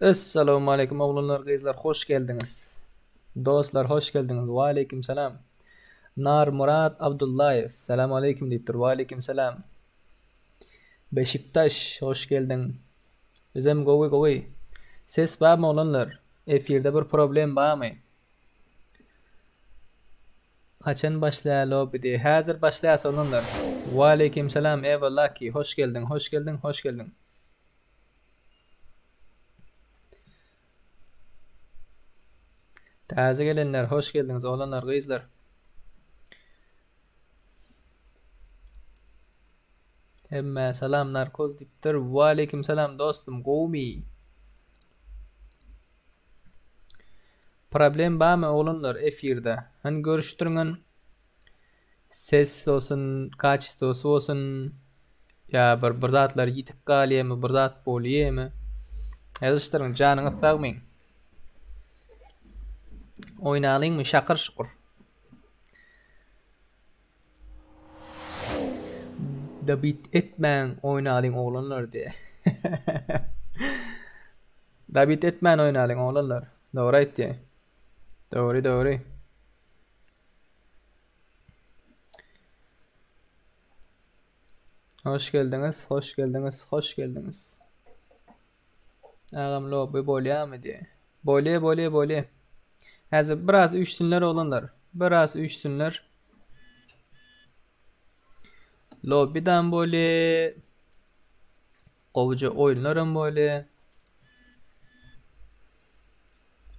Assalamu alaikum oğlanlar, kızlar, hoş geldiniz. Dostlar, hoş geldiniz. Ve aleyküm selam. Nar Murat Abdullayev. Selamun aleyküm deyiptir. Ve aleyküm selam. Beşiktaş, hoş geldin. Bizim govi govi. Ses var mı oğlanlar? Efirde bir problem var mı? Kaçan başlayalım lobby? Hazır başlayasın oğlanlar. Ve aleyküm selam. Eyvallah ki. Hoş geldin, hoş geldin, hoş geldin. Taze gelenler, hoş geldiniz oğlanlar, kızlar. Hemme selam narkoz diptir. Ve aleyküm selam dostum. Gomi. Problem var mı oğlunlar efirde? Hani görüştürün, ses olsun, kaçısı olsun, ya bir zatlar yitip galiye mi, bir zat boliye mi? Yazıştırın, canını takmayın. Oynalın mı şakır şukur. Da bit etmen oynalın oğlanlar diye. Da bit etmen oynalın oğlanlar. Doğru etti. Doğru doğru. Hoş geldiniz, hoş geldiniz, hoş geldiniz. Ağam lo bu bolya mı diye. Bolya bolya bolya. Hazır biraz üçsünler olanlar. Biraz üçsünler. Lobby'den böyle kovucu oyunlarım böyle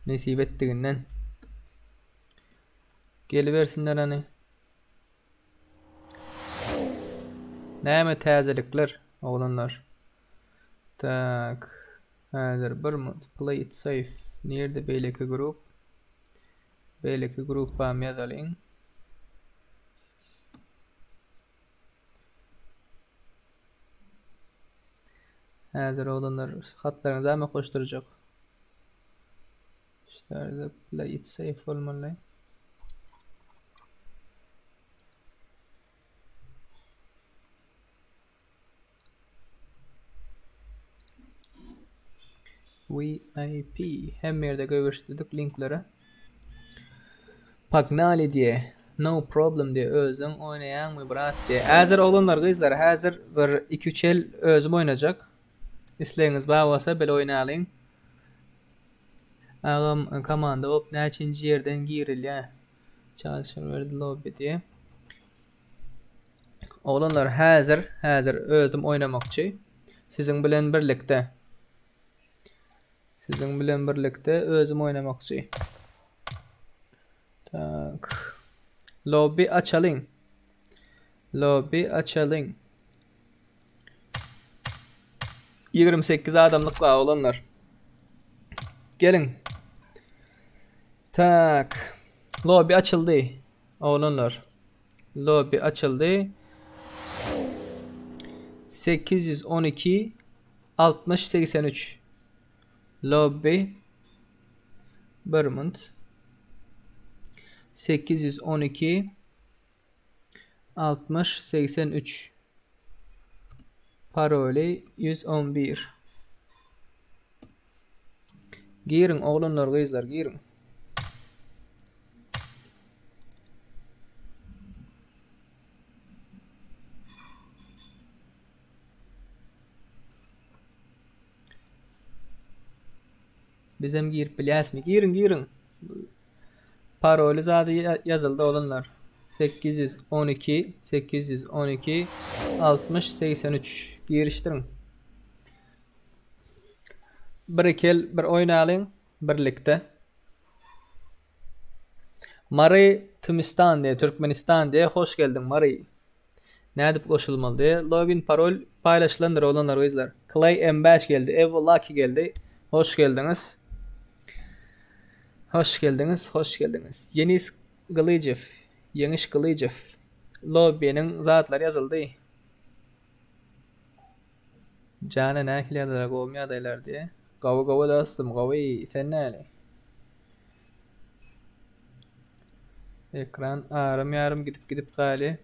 nasip ettiğinden geliversinler hani. Näme täzelikler oğlanlar. Tak. Hazır bir mod. Play it safe. Near the beleki grup. Beleki grupa medaling. Hazır oğlanlar hatlarınızı mı koşturacak? İşte play it safe olmalı. VIP hem yerde gösterdik linkleri. Pagnali diye no problem diye özün oynayan mı brat diye. Hazır olanlar kızlar hazır bir 2-3 el özüm oynayacak. İsteyiniz bağlasa böyle oynayalım. Ağam komanda hop neçinci yerden giril ya. Çalışır verdi lobby diye. Olanlar hazır özüm oynamakçı. Sizin bilen birlikte. Sizin bilen birlikte özüm oynamakçı. Tak. Lobby açalım. Lobby açalım. 28 adamlık var olanlar. Gelin. Tak. Lobby açıldı. Olanlar. Lobby açıldı. 812 60 83. Lobby Vermont 812 60 83. Paroli 111. Girin oğlanlar kızlar girin. Bizim gir bilyas mi? Girin. Paroli zaten yazıldı oğlanlar. 812 812 60 83. Giriştirin. Bir ikel bir oynayalım birlikte. Mari Tümistan diye, Türkmenistan diye hoş geldin Mari. Ne edip koşulmalı diye. Login parol paylaşılandır olanlar o izler. Clay M5 geldi. Evvela ki geldi. Hoş geldiniz. Hoş geldiniz. Hoş geldiniz. Yenis Gılıcıv. Yeniş Gılıcıv. Lobby'nin zatları yazıldı. Canı nähilerde goğmya adaylar diye. Gavu gavu dostum. Gavu sen näli? Ekran ağrım yarım gidip gali.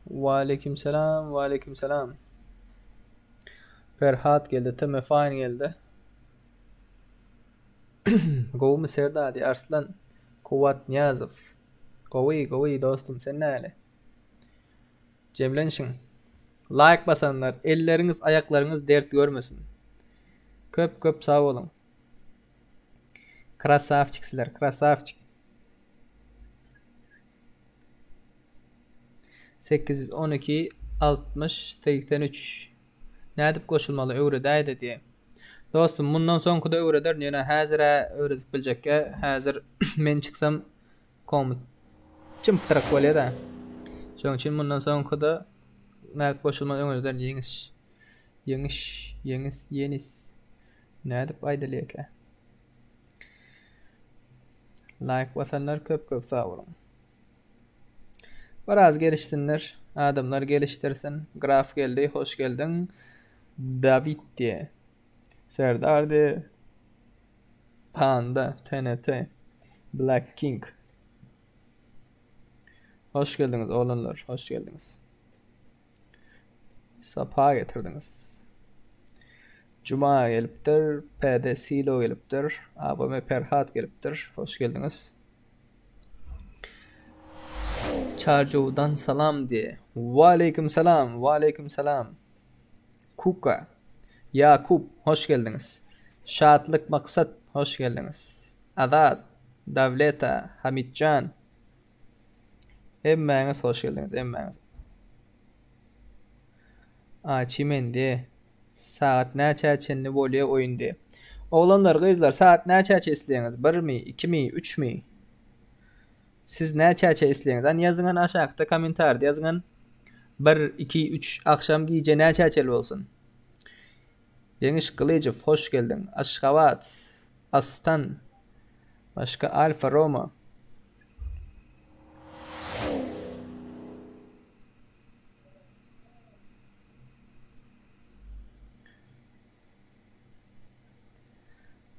Ve aleyküm selam. Ferhat geldi, Teme Fine geldi. Gomu Serdadi, Arslan, Kuvat Niyazov. Govi dostum, sen näle? Cemlenşin. Like basanlar, elleriniz, ayaklarınız dert görmesin. Köp sağ olun. Krasavçıksılar, krasavçık. 812 60 83. Nädip koşulmalı öwredäýdi diye. Dostum, bundan soňky da öwreder, ýene häzire öwredip biljekkä. Häzir men çıksam komut çymtyrak bolýar-da. Şoň üçin bundan soňky da nädip koşulmaly öwreder, yenis. Nädip aýdylýar. Like basanlar köp sağ olun. Biraz gelişsinler. Adamlar geliştirsin. Graf geldi. Hoş geldin. David diye. Serdar diye. Panda. TNT. Black King. Hoş geldiniz oğlanlar. Hoş geldiniz. Sapa getirdiniz. Cuma gelipdir. PD Silo gelipdir. Abime Perhat gelipdir. Hoş geldiniz. Çarjov'dan salam diye. Aleyküm selam. Kuka. Yakup, hoş geldiniz. Şatlık Maksat, hoş geldiniz. Adat, Davleta, Hamitcan. Emmeniz hoş geldiniz, emmeniz. Çimen diye. Saat näçe çenli bolýa oyun diye. Oğlanlar, kızlar, saat näçe isleýäňiz? 1 mi, 2 mi, 3 mi? Siz näçe isleýäňiz? An ýazyňan aşağıda komentarda ýazyňan 1, 2, 3 akşam giýje näçe bolsun. Yeňiş Kılıcıv, hoş geldin. Aşgabat, Astan, başka Alfa Roma.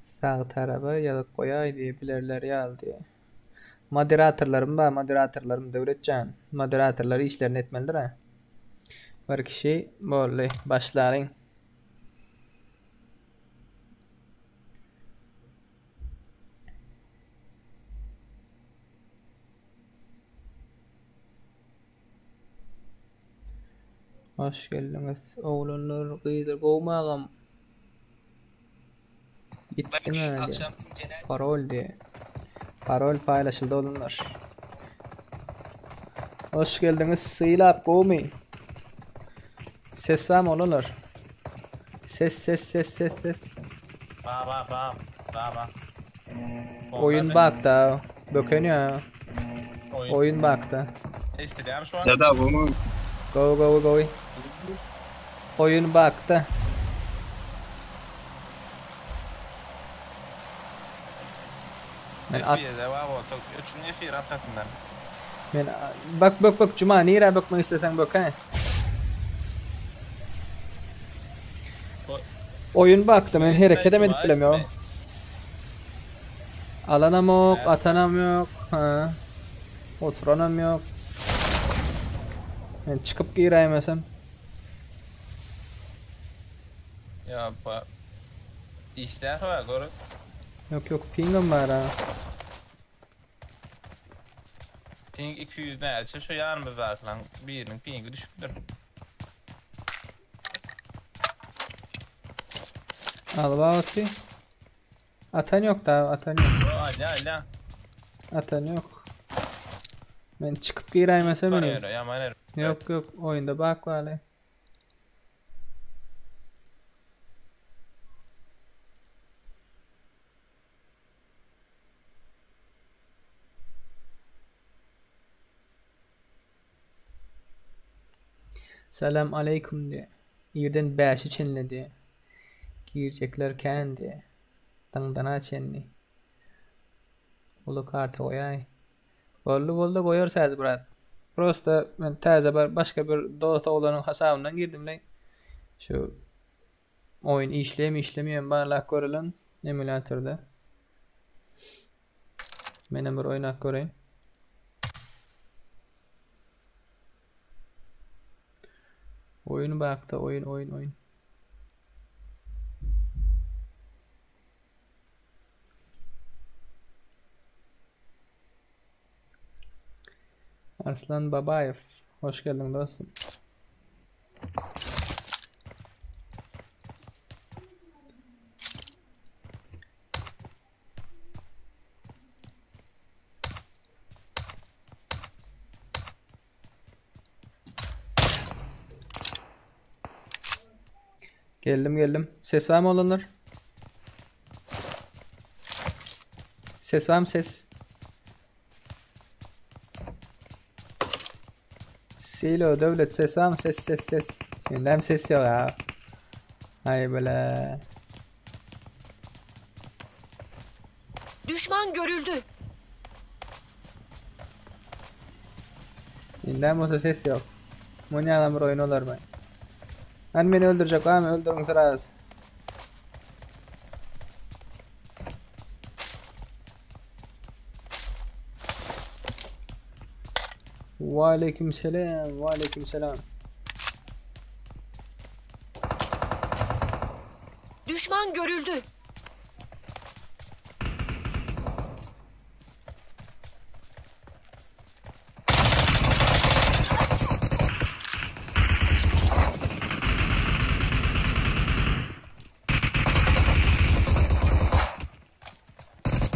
Sağ tarafa yazıp koyay diye bilerler yal diye. Moderatorlarım Devletcan. Moderatorları işlerini etmelidir ha. Bir kişi böyle başlayın. Hoş geldiniz. Oğlanlar kıydır kovmağım. Gittim öyle. Parol diye. Parol paylaşıldı oğlanlar. Hoş geldiniz. Sıylap kovmayın. Ses var mı oğlanlar? Ses. Ba. Oyun bak da. Dökeniyor. Oyun bak da. İstediğim şu an. Ya da bunu Go. Oyun bak da. Men at. Men bak Cuma nere bakmak istesen bak ha. Oyun baktı, men hareket edemedik bilemiyorum. Alanam yok, atanam yok. Ha. Oturanam yok. Ben çıkıp giremesem. Ya işler var görün. Yok pingim var ha. Ping 200 neyse şu yarım var falan. Birinin pingi düşüktür. Al bakti. Atan yok da, atan yok. Ala. Atan yok. Ben çıkıp giremesem Bana beni. öyle yaman Yok oyunda bak vale. Selam aleyküm diye. Yerden 5'i çenle diye. Gireceklerken diye. Tandana çenli. Ulu kartı koyay. Bollu koyarsanız brat. Prosta ben taze başka bir dost oğlanın hesabından girdim lan. Şu oyun işlemiyor bana görülen emülatörde. Benim bir oynak göreyim. Oyunu baktı oyun. Arslan Babayev. Hoş geldin dostum. Geldim. Ses var mı olanlar? Ses var mı ses? Silo devlet ses var mı? Ses. Hem ses yok ya. Hay böyle. Düşman görüldü. İnden olsa ses yok. Munyadan bir oyun olur mu? Hani beni öldürecek var mı? Öldürün sırası. Aleykümselam. Düşman görüldü.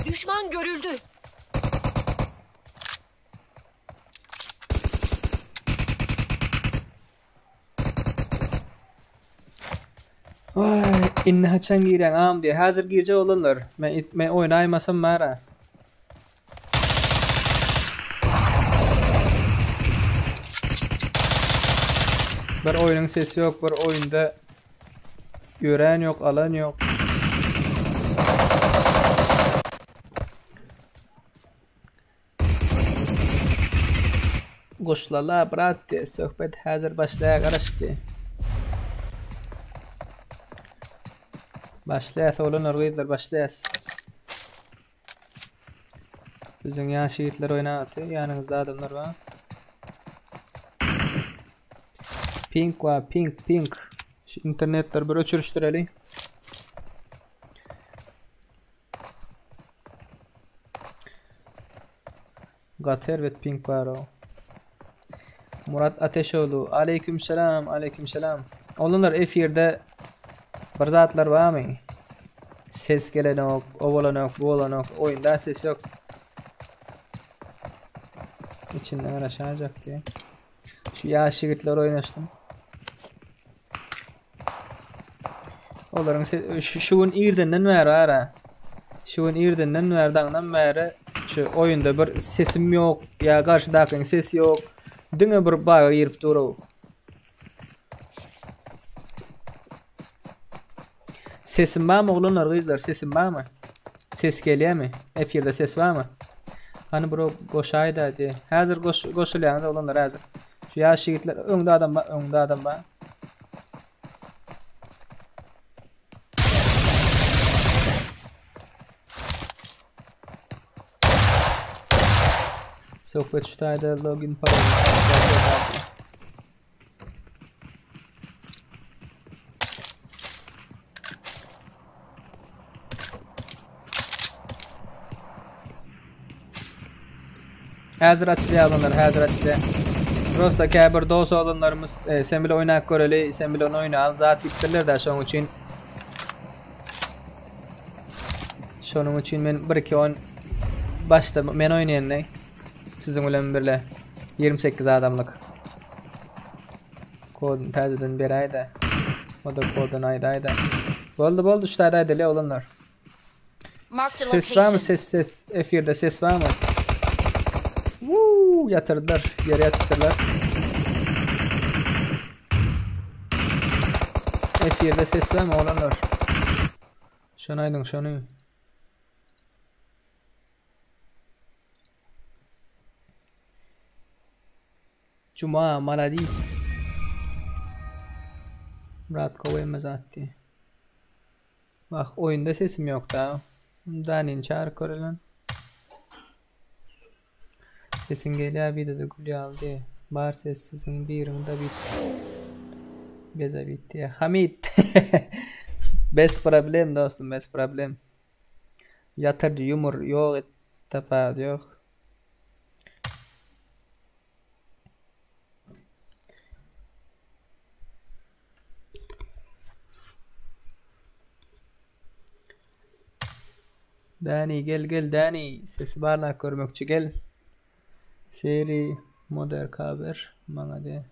Düşman görüldü. Vay, inne haçan giren ağam diye. Hazır girce olurlar. Ben oynaymasam mara. Bir oyunun sesi yok, bir oyunda gören yok, alan yok. Goşlala brat diye sohbet hazır başlaya karıştı. Başlayas oğlum orguydular başlayas. Bizim yaş yiğitler oynatıyor. Yanınızda adamlar var. Pink var pink. Şu internetler bir öçürüştürelim. Gater ve pink var o. Murat Ateşoğlu. Aleykümselam. Onlar F1'de barzatlar var mı? Ses gelen yok, ovalan yok, boğulan yok. Oyunda ses yok. İçinden aşağıcak diye. Şu yaş yiğitler oynaştım. Onların şuun irdinden ara. Şuun irdinden verdandan beri şu oyunda bir sesim yok ya karşıdakinin ses yok. Dine bir bayağı yirip duru. Sesim var mı oğlum arkadaşlar? Sesim var mı? Ses geliyor mu? F1'de ses var mı? Hani bro koşaydı hadi. Hazır koşulayanız oğlumlar hazır. Şu yaş yiğitler önde adam var. Sohbet şutayda login parayı. Hazır açılıyor. Prosta kabir dost olanlarımız sen bile oynak göreli, sen bile onu oyna al. Zat bittiler de şunun için men 1-2 10 başta men oynayan ne? Sizin bilen birle 28 adamlık. Kodun tazeden bir ayda. O da kodun ayda. Boldu şutayda deli olanlar. Ses var mı ses? F1'de ses var mı? Yatırdılar. Yere yatırdılar. F1'de ses var mı olanlar? Şunu. Cuma maladis. Murat koyamaz attı. Bak oyunda sesim yok da. Danin çağır korulan. Sesin geliyor videoda gülü aldı. Bar sessizin birinde bitti. Beze bitti. Hamit. Best problem dostum, best problem. Yatır yumur yok, tefaat yok. Dani gel Dani. Sesi barla görmekçi gel. Seri moder kaber. Bana de.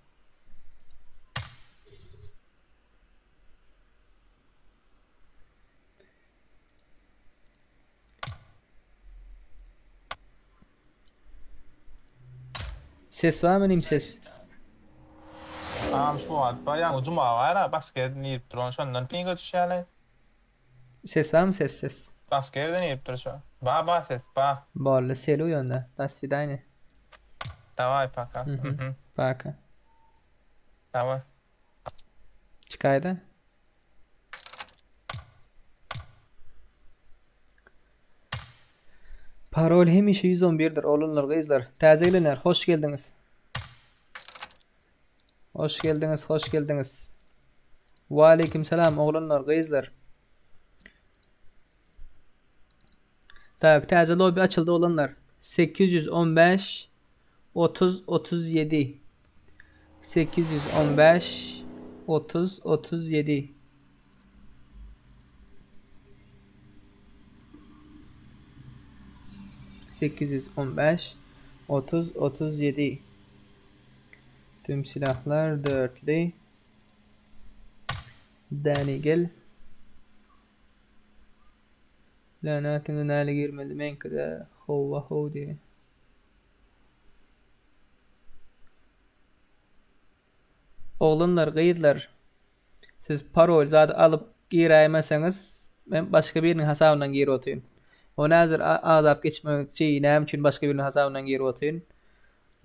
Ses var mı ses? Şu an bayağı uzun var. Basket niyip duran şondan pingo düşerler. Ses var mı ses? Basket niyip duran şu. Ba ses ba. Bolle selu yönde. Das свидание. Давай пока. Пока. Давай. Çıkaydı. Parol hemişe 111'dir oğlunlar, kızlar. Təzeylenler, hoş geldiniz. Hoş geldiniz. Ve aleyküm selam oğlunlar, kızlar. Tak, təze lobi açıldı oğlunlar. 815 30 37 815 30 37 815 30 37 Tüm silahlar dörtlü. Dani gel. Lanetine nale girmedi menkede hova ho diye. Oğlunlar, kıyıdlar. Siz parol zaten alıp giremezseniz ben başka birinin hesabından geri otuyun. O nazır azap geçmek için nem için başka birinin hesabından geri otuyun.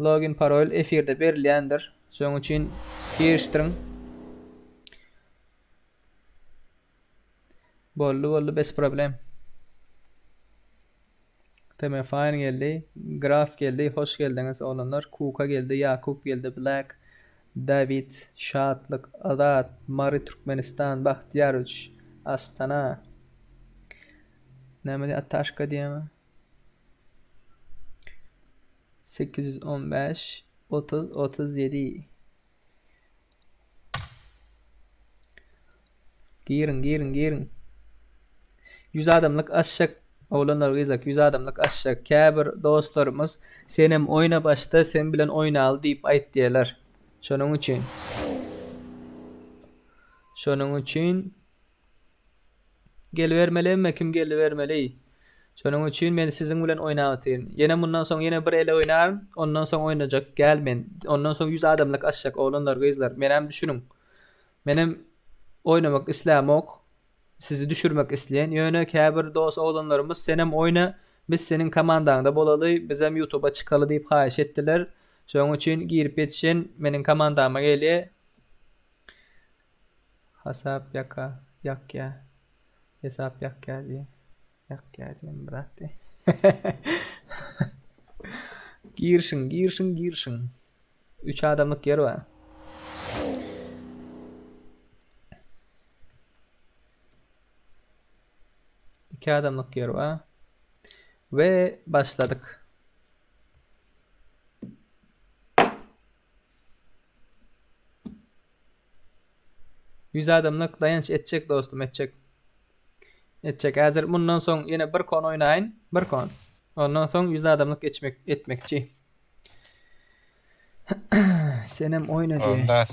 Login parol efirde belirlendir. Şunun için giriştirin. Bollu bes problem. Tamam, fine geldi. Graf geldi. Hoş geldiniz oğlunlar. Kuka geldi. Yakup geldi. Black. David. Şatlık. Adat. Mari Türkmenistan. Bahtiyar Uç. Astana. Nemeli Ataşka diye mi? 815 30 37 Girin. 100 adamlık aşağı oğlanlar kızak 100 adamlık aşağı kabir dostlarımız senem oyna başta sen bilen oyna al deyip ayt diyorlar. Şunun için gelivermeli kim gelivermeli. Şunun için ben sizin bilen oynatayım. Yine bundan sonra yine bir ele oynarım. Ondan sonra oynayacak gelmen. Ondan sonra 100 adamlık aşağı oğlanlar kızlar. Benim düşünün. Benim oynamak istemem yok. Sizi düşürmek isteyen yöne kabir dost oğlanlarımız senem oyna biz senin komandanda bolalı bizim YouTube'a çıkalı deyip hayiş ettiler. Şunun için girip yetişen benim komandama geliyor. Hesap yak ya. Hesap yak ya diye. Yak ya diyeyim bıraktı. Girsin. 3 adamlık yer var. İki adamlık yer var. Ve başladık. Yüz adamlık dayanış edecek dostum, edecek. Hazır bundan sonra yine bir kon oynayın. Bir kon. Ondan sonra 100 adamlık etmekçi. Senem oyna diye.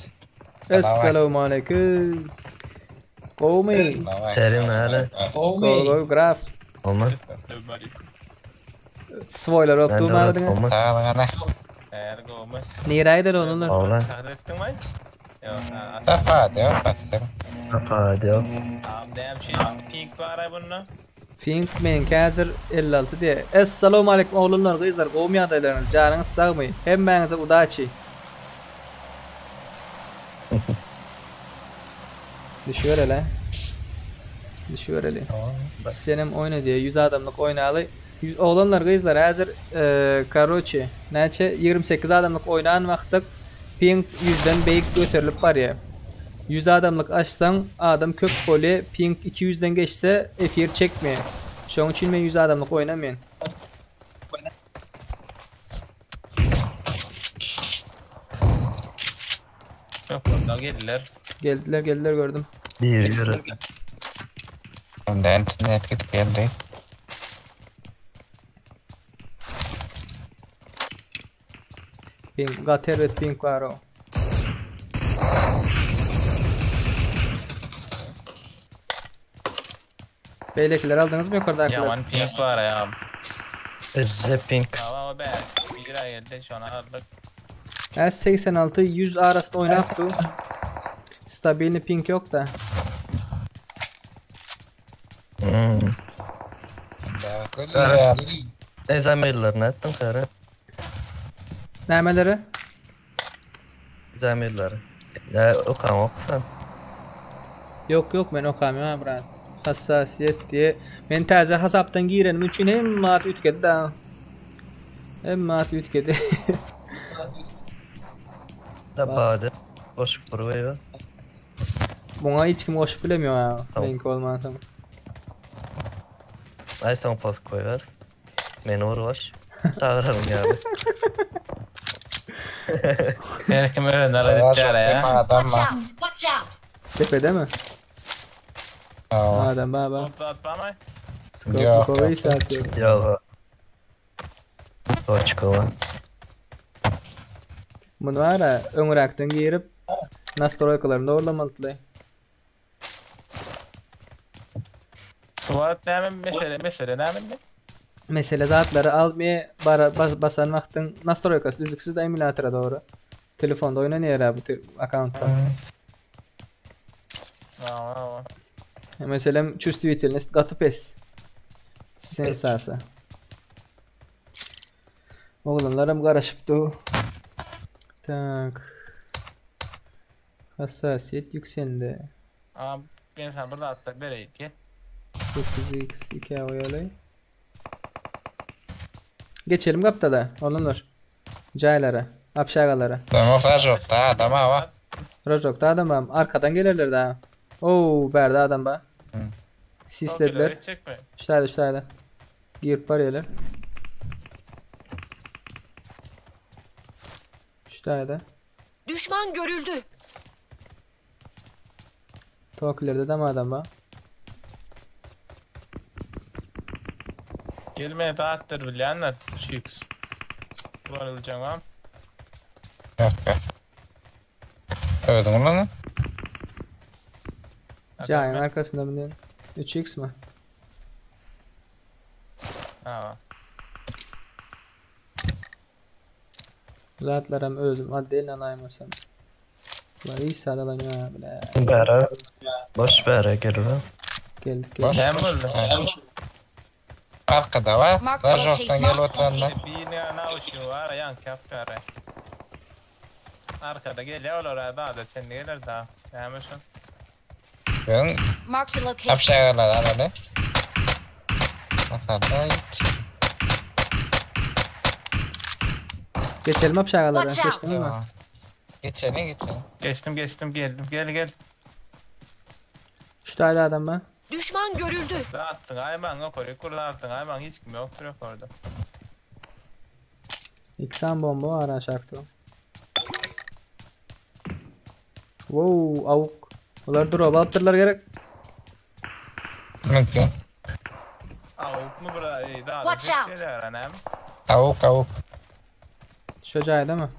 Esselamu aleyküm. Qomi. Terim hala. Go graf. Olmaz. Spoiler optu mardın. Niraydı onunlar. Oğlan. Apa diyor. Fink men hazır 56 diye. Esselamu aleyküm oğlunlar kızlar. Qomi adaylarınız canınız sağ mı? Hemmenize udaçı. Düşüyor hele. Senem oyna diye 100 adamlık oynalı. Oğlanlar kızlar hazır karoçi. Neçe 28 adamlık oynayan vaktık ping 100'den beyik götürülüp var ya. 100 adamlık açsan adam kök poli ping 200'den geçse efir çekmiyor. Şunun için ben 100 adamlık oynamayın. Yok burada geldiler. Geldiler gördüm. Bir yürü. Ben de internet gidip geldi. Pink, gater pink var o. Beylekiler aldınız mı yukarıdakiler? Yaman pink var ya. Bizde pink. Ama be. Bir ay geldi şu an aldık. S86 100 arasında oynattı. Stabilni pink yok da. Zamirler ne ettin sen? Nämeleri? Zamirler. Ya okusan. Yok men okamıyorum ha brat. Hassasiyet diye. Men taze hasaptan girenim üçün hem mat ütkedi da. Hem mat ütkedi. Tabadı. Boş buraya. Buna hiç kim hoş bilemiyor ha. Tamam. Renk olmazsa. Ay sen pas koyar. Men uğraş. Çağırırım ya. Herkim öyle naradikler ya. Watch out! Watch out! Tepede mi? Adam baba. Topla atlamay. Skoplu kovayı satıyor. Ya. Toçkova. Bunu var ya öngüraktan girip nastroykalarını orlamalıtılay. Tuvalet näme mesele näme? Mesele zatları almaya basan vaktin nastroykası düzüksüz de emülatöre doğru. Telefonda oynanıyor ya bu account'ta. Aa. Mesela чувствительность katı pes. Sensası. Oğlanlarım karışıptı. Tak. Hassasiyet yükseldi. Aa, ben sana burada atsak vereyim ki. 9x 2 oyalay. Geçelim kapta da. Olunur. Caylara. Apşagalara. Muhtaç yok da adam var. Rojok'ta adam var. Arkadan gelirler daha. Oo, berda adam var. Sislediler. Şurada. Girip barıyorlar. Şurada. Düşman görüldü. Tokilerde de mi adam var? Gelmeye dağıttır bilenler. Şiks. Varılacağım am. Yok be. Övdün mü lan? Cayın arkasında mı diyorsun? 3x mi? Ha. Zatlarım özüm addeyle anaymasam. Var iyi sağlanıyor ya bile. Bera. Boş bera geliyor. Geldik. Boş. Hem oldu. Arkada var. Mark Da the joktan location. gel oturanlar. Bir ne uçuyor var yan kapkara. Arkada geliyor oraya daha da sen gelir daha. Gelmesin. Ben Mark the location. apşagalar aradı. Arkada hiç. Geçelim apşagalara. Watch out. Geçtin mi? Tamam. Geçelim. Geçtim geldim. Gel. Şurada adam var. Düşman görüldü. Dağıttın hayvan yok oraya kurlattın hayvan hiç kim yoktur yok orada. İksan bomba var aşağıda. Wow, avuk. Ular drop attırlar gerek. Mümkün. Avuk mu buraya daha Watch da out. bekler anam. Avuk. Şurada değil mi?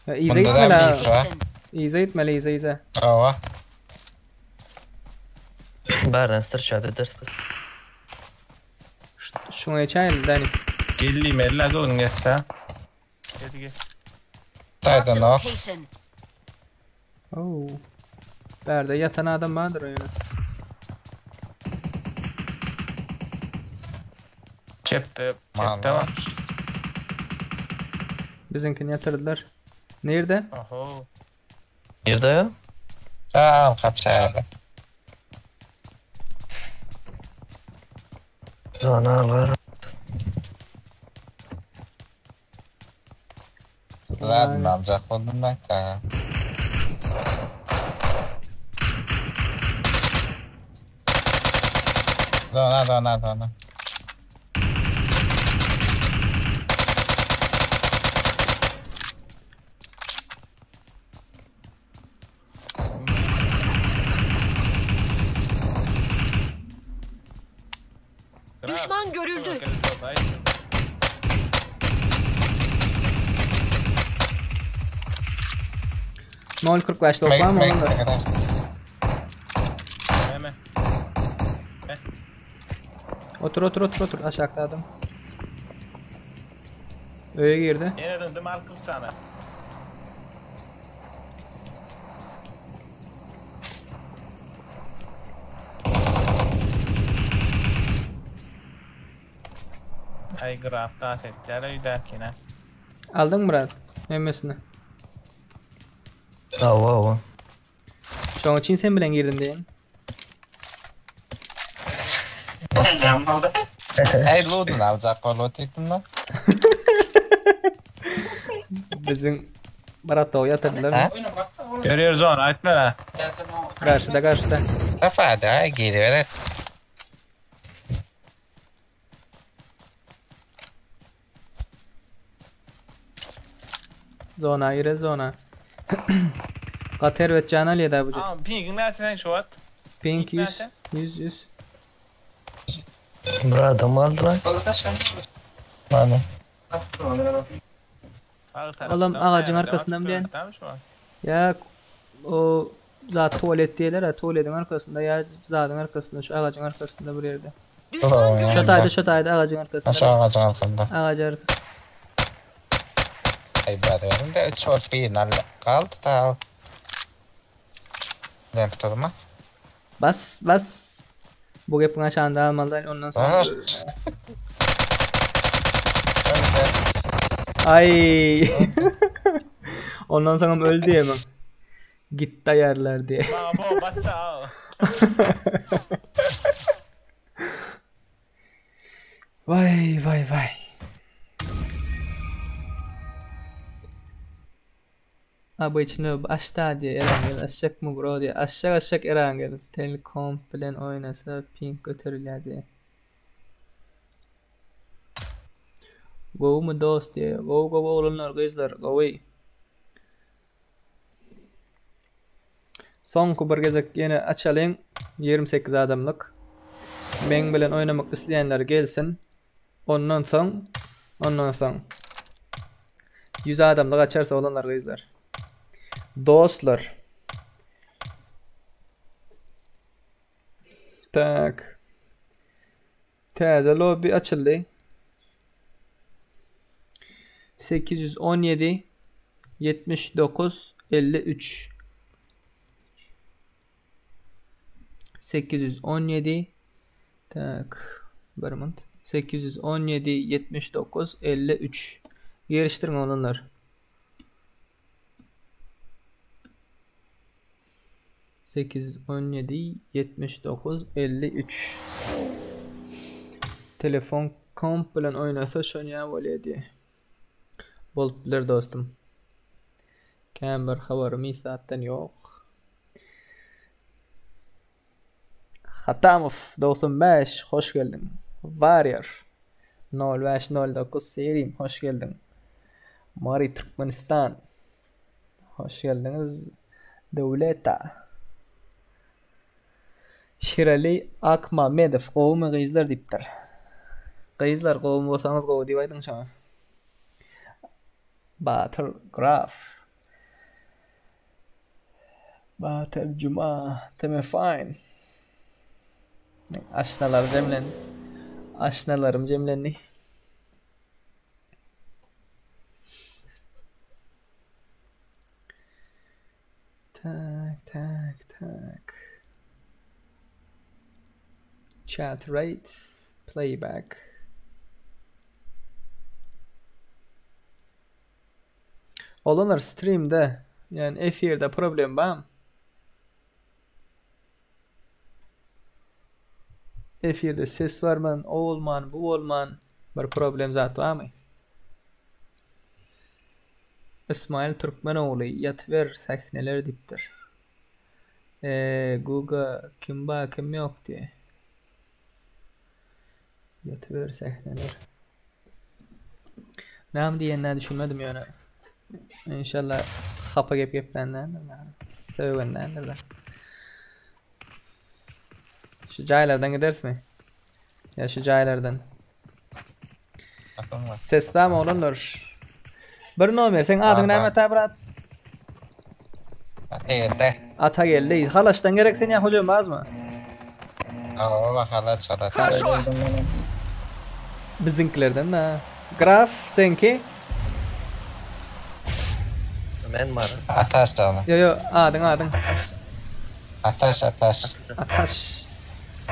Ya iyice Bunda da gitme bir la. ilk var. İyice gitmeli iyice. Ava. Berden stırşadı ders biz. Şuna geçelim Dani. Geldim elle kılın geçse. Gel. Mark Taydan the o. location. Oo. Berde yatan adam vardır öyle. Çepte Man var. var. Bizimkini yatırdılar. Nerede? Oho. Nerede ya? Al kapşagalar. Zanalar. Zaten alacak oldum ben. Tamam. Dona. Düşman görüldü. 0.45 Mek var mı mek oğlunlar? mek. Hemen. Otur aşağıda adam. Öyle girdi. Yine döndüm arkım sana. Ay graf daha setler öydekine. Aldın mı Murat? Emmesini. Ava. Şu an için sen bilen girdin deyin. Hey Ludun alacak olu dedim. Bizim Murat da yatırdılar mı? Görüyoruz onu açma lan. Karşıda. Defa da geliyor. Zona girer zona. Kater ve Can Ali'ye de bu. Ama pingin nereden şu at? Pink İlk 100. 100. Bir adam aldı lan. Hani. Oğlum, ağacın arkasından bir yen. Ya o zat tuvalet diyorlar ya, tuvaletin arkasında ya zatın arkasında, şu ağacın arkasında bir yerde. Düşman görüldü. Şataydı ağacın arkasında. Aşağı ağacın altında. Ağacın arkasında. Ay benim de 3 volt bir kaldı da. Ne tutma? Bas. Bu yapın aşağında almalılar ondan sonra. Aha. Ay. Ondan sonra öldü diyemem. Git yerler diye. Baba basta. Vay. Abi içine aşağı diye Erangel aşağı mı bro diye aşağı Erangel Telekom plan oynasa ping götürürler diye. Go mu dost diye go oğlunlar kızlar go. Son kubar gezek yine açalım 28 adamlık. Ben bilen oynamak isteyenler gelsin. Ondan son 100 adamlık açarsa olanlar kızlar. Dostlar. Tak. Taze lobby açıldı. 817 79 53 817 tak Barmont 817 79 53 yarıştırın olanlar. 817 79 53 telefon komple oynasa şöyle böyle diye. Bol bilir dostum. Kamber haberim iyi saatten yok. Hatamov 95 hoş geldin. Warrior 0509 serim hoş geldin. Mari Türkmenistan hoş geldiniz. Devleta Şirali Akmamedov qovmi qizlar diptir. Qizlar qovmi bo'lsangiz qov deb ayting shama. Battlegraph Battle Cuma Teme fine. Aşnalarım cemlendi. Tak. Chat rate playback. Olanlar stream'de yani F1'de problem var mı? F1'de ses var mı? O olman, bu olman bir problem zaten var mı? İsmail Türkmenoğlu yatver sahneler diptir. Google kim yok diye. Yatver sahneler. Nam diyenler düşünmedim yani. İnşallah hapa geplenden sevenden de. Şu caylardan gideriz mi? Ya şu caylardan. Ses var mı oğlumlar? Bir numara sen adın Ahmet Abrat. Elde. Ata geldi. Halaştan gerek sen ya hocam az mı? Oo, halat salat. Bizimkilerden da. Graf senki? Men var. Atas da mı? Yo adın. Atas. Ataş.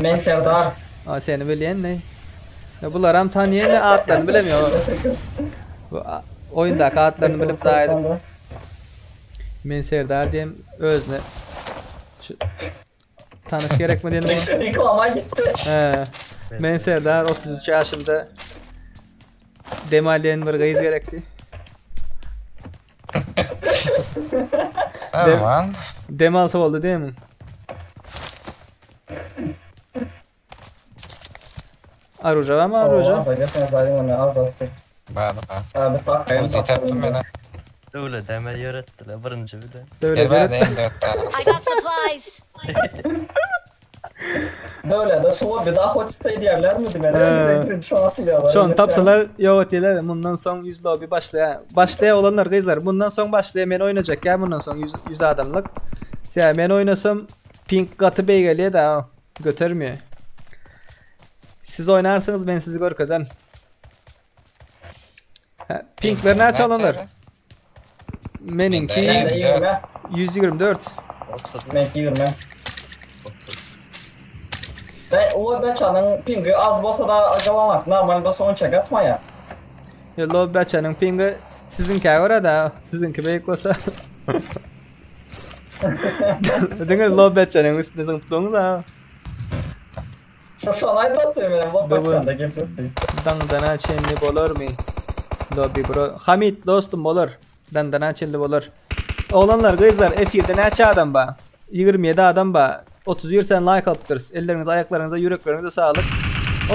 Men Serdar. Aa seni bilen ne? Ya bunlar ham tanıyan ne adlarını bilemiyor. Bu oyundaki adlarını bilip zaydı. Men Serdar diyem özne. Şu tanış gerek mi dedim. Reklama gitti. Men Serdar 33 yaşımda demalyen bir gayız gerekti. Tamam. Demalsa oldu değil mi? Aruja var mı Aruja? Bağlı. Abi tak. Uzi taptım ben. Öyle deme yörettiler birinci bir de. Böyle Gel böyle. ben de dört tane. I got supplies. Böyle de şu bir daha hoşçaydı yerler mi diye. Şu an tapsalar yok diyorlar. Bundan son 100 lobby başlaya olanlar kızlar. Bundan son başlaya men oynayacak ya. Bundan son 100 adamlık. Ya men oynasam pink katı bey geliyor da götürmüyor. Siz oynarsınız ben sizi görkeceğim. Pinkler ne çalınır? Meninki 124. Ben 20. Ben o da çalın pingi az bolsa da acalamak. Normalde son çekatma ya. Ya lobby açanın pingi sizinki göre da sizinki büyük olsa. Dengan lobby açanın üstüne zıpladınız ha. Şu an ayda atıyorum benim. Bak bakacağım da getirdim. Dandana çenli bolur mu? Lobby bro. Hamid dostum bolur. Dandana çenli bolur. Oğlanlar kızlar F1'de neçe adam ba? 27 adam ba. 31 sen like alıptırız. Ellerinize ayaklarınıza yüreklerinize sağlık.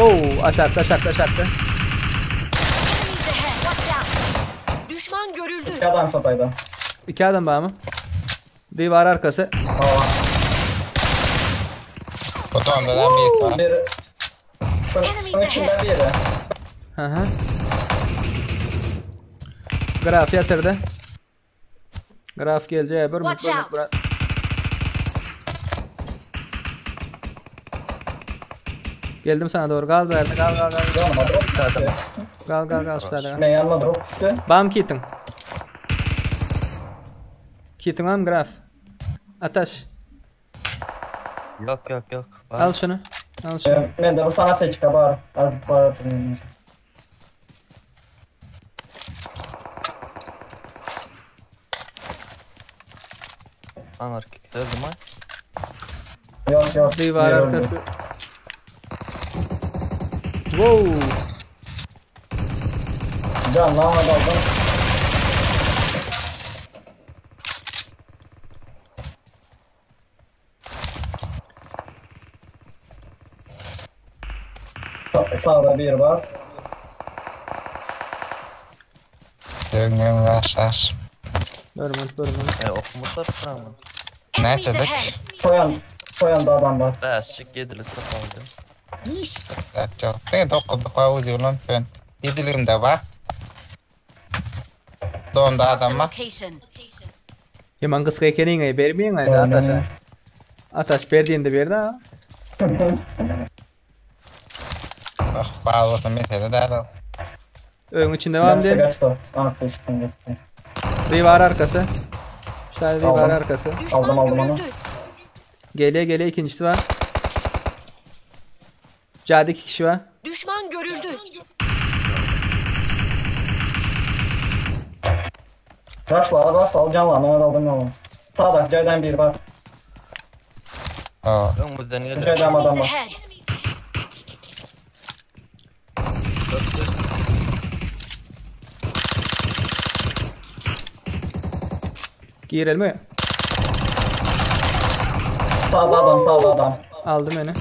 Oo aşakta. Enemies ahead. Watch out. Düşman görüldü. İki adam sataydı. 2 adam ba mı? Divar arkası. Fotoğrafında da bir var. Bir... Şunun içinde biri. Hı. Graf yatırdı. Graf geleceği bir Watch mutlu out. bırak. Geldim sana doğru. Gal verdi. Gal. Yanıma drop düştü. Gal şöyle. Ben yanıma drop düştü. Bam kitin. Kitin am Graf. Ataş. Yok. Al şunu. Ben de bu sana seçka bari. Az para atayım. Anarkik öldü mü? Yok. Divar Bir arkası. öldü. Wow. Can lan hadi aldım. Sağda bir var. Döngün başlar. Börmünt. Okumuşlar falan mı? Ne Enemies çabuk? ahead. Koyan da adam var. Değişik 7 litre kaldı. Çok. Ne dokuduk var ucunun ben. Yedilerimde var. Donda adam var. Location. Yaman kız kaykenin ay vermeyin ay Ataş'a. Ataş verdiğinde verdi ha. Bak bağlıklı mesele de Öğün için devam edin. Kaçtı. Anahtar çıktım gitti. Divar arkası. Şöyle divar Aldım. arkası. Düşman Aldım onu. görüldü. Gele ikincisi var. Cadi 2 kişi var. Düşman görüldü. Rush'la can var. Onu aldım yolum. Sağda C'den bir var. Oo. Önümüzden geliyor. C'den adam Enemies var. ahead. Girelim mi? Sağda adam. Aldım beni.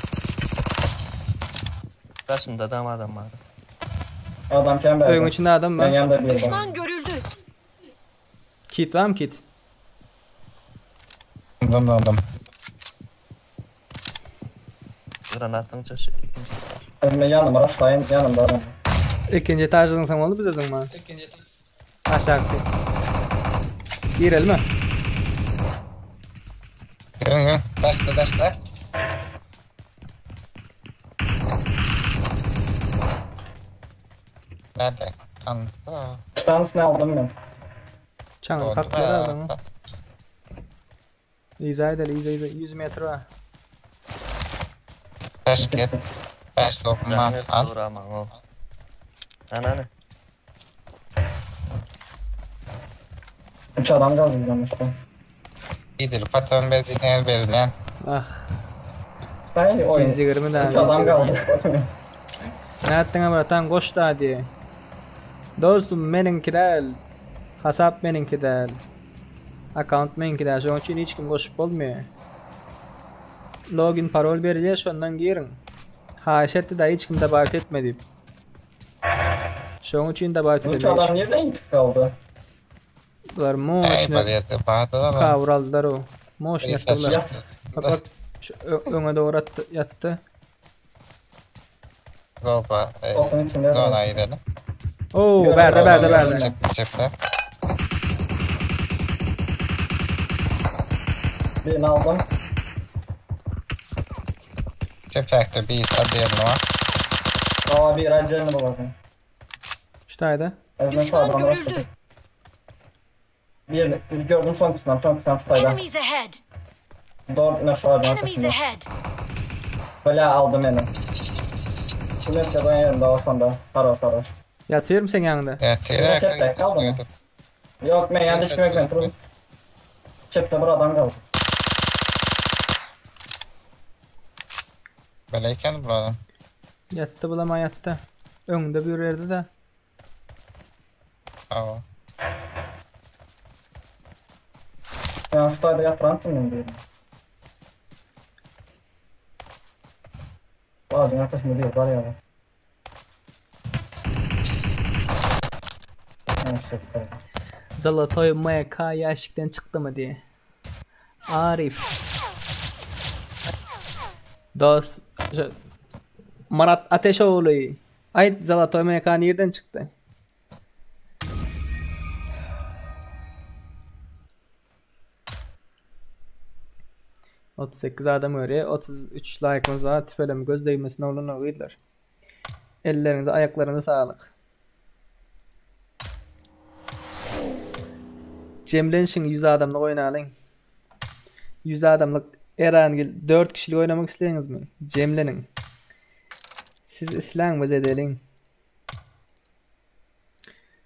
Karşında adam var. Adam kendi. Öğün içinde adam Ben var. yanında bir var. Düşman görüldü. Kit var mı kit? Dum. Granatın çeşi. Ben yanıma rush'layım. Yanımda adam. İkinci etajdan sen oldu bize zaman. Aşağı. Girelim mi? Gün. Daşla. Nerede? Anta. Tanesini aldım ben. Çaňy katlar aldyň. İze 100 metre var. Taş git. Taş lokma al. Duramam o. Ana. 3 adam kaldı bizden işte. İyidir. Patron belirlen. Ah, Sen oyun. 120 daha. 3 adam kaldı. Näetdiňe baratan goş da diye. Dostum meniňki däl. Hasap meniňki däl. Account meniňki däl. Şoň üçin hiç kim goşup bolmaýar. Login parol berilýär, şondan girin. Haşetdi da hiç kim de davet etmedi. Şoň üçin davet 3 adam edilýär. nereden gittik kaldı? Bular moşna Baliyeti bağda da. kawraldylar o. Moşna ýatdylar. Bak şu öňe dogry ýatdy. Zopa. Okun içinde. Zona gidelim. Oo, berde. Çifte. Birini aldım. Çifte bir diğerini var. Aa bir acayını bulalım. Şuýda. Düşman görüldü. Bir gördüm son kısımdan tutaydı. Enemies ahead. Doğru ne şu ağacın Enemies arkasında. ahead. Böyle aldım beni. Şimdi hepsi ben yerimde olsam da sarı. Ýatyrym sen ýaňda. Çifte kaldı mı? Yok ben yanlış düşmek ben turun. Çifte bir adam kaldı. Böyleyken buradan. Ýatdy bulama ýatdy. Öňde bir ýerde de. Tamam. Ben şurada yatıran kimdim diyelim. Ağacın arkasında değil var ya. Zalatoy MK ýaşykdan çykdymy diye. Arif. Dost Marat Ateşoğlu. Ay Zalatoy MK nereden çıktı? ...38 adam öyle, 33 like'ımız var. Tüfelemi göz değmesine olana uydular. Ellerinize, ayaklarınıza sağlık. Cemlenşin 100 adamla oynayalım. 100 adamlık herhangi 4 kişilik oynamak isteyiniz mi? Cemlenin. Siz islanmaz edelim.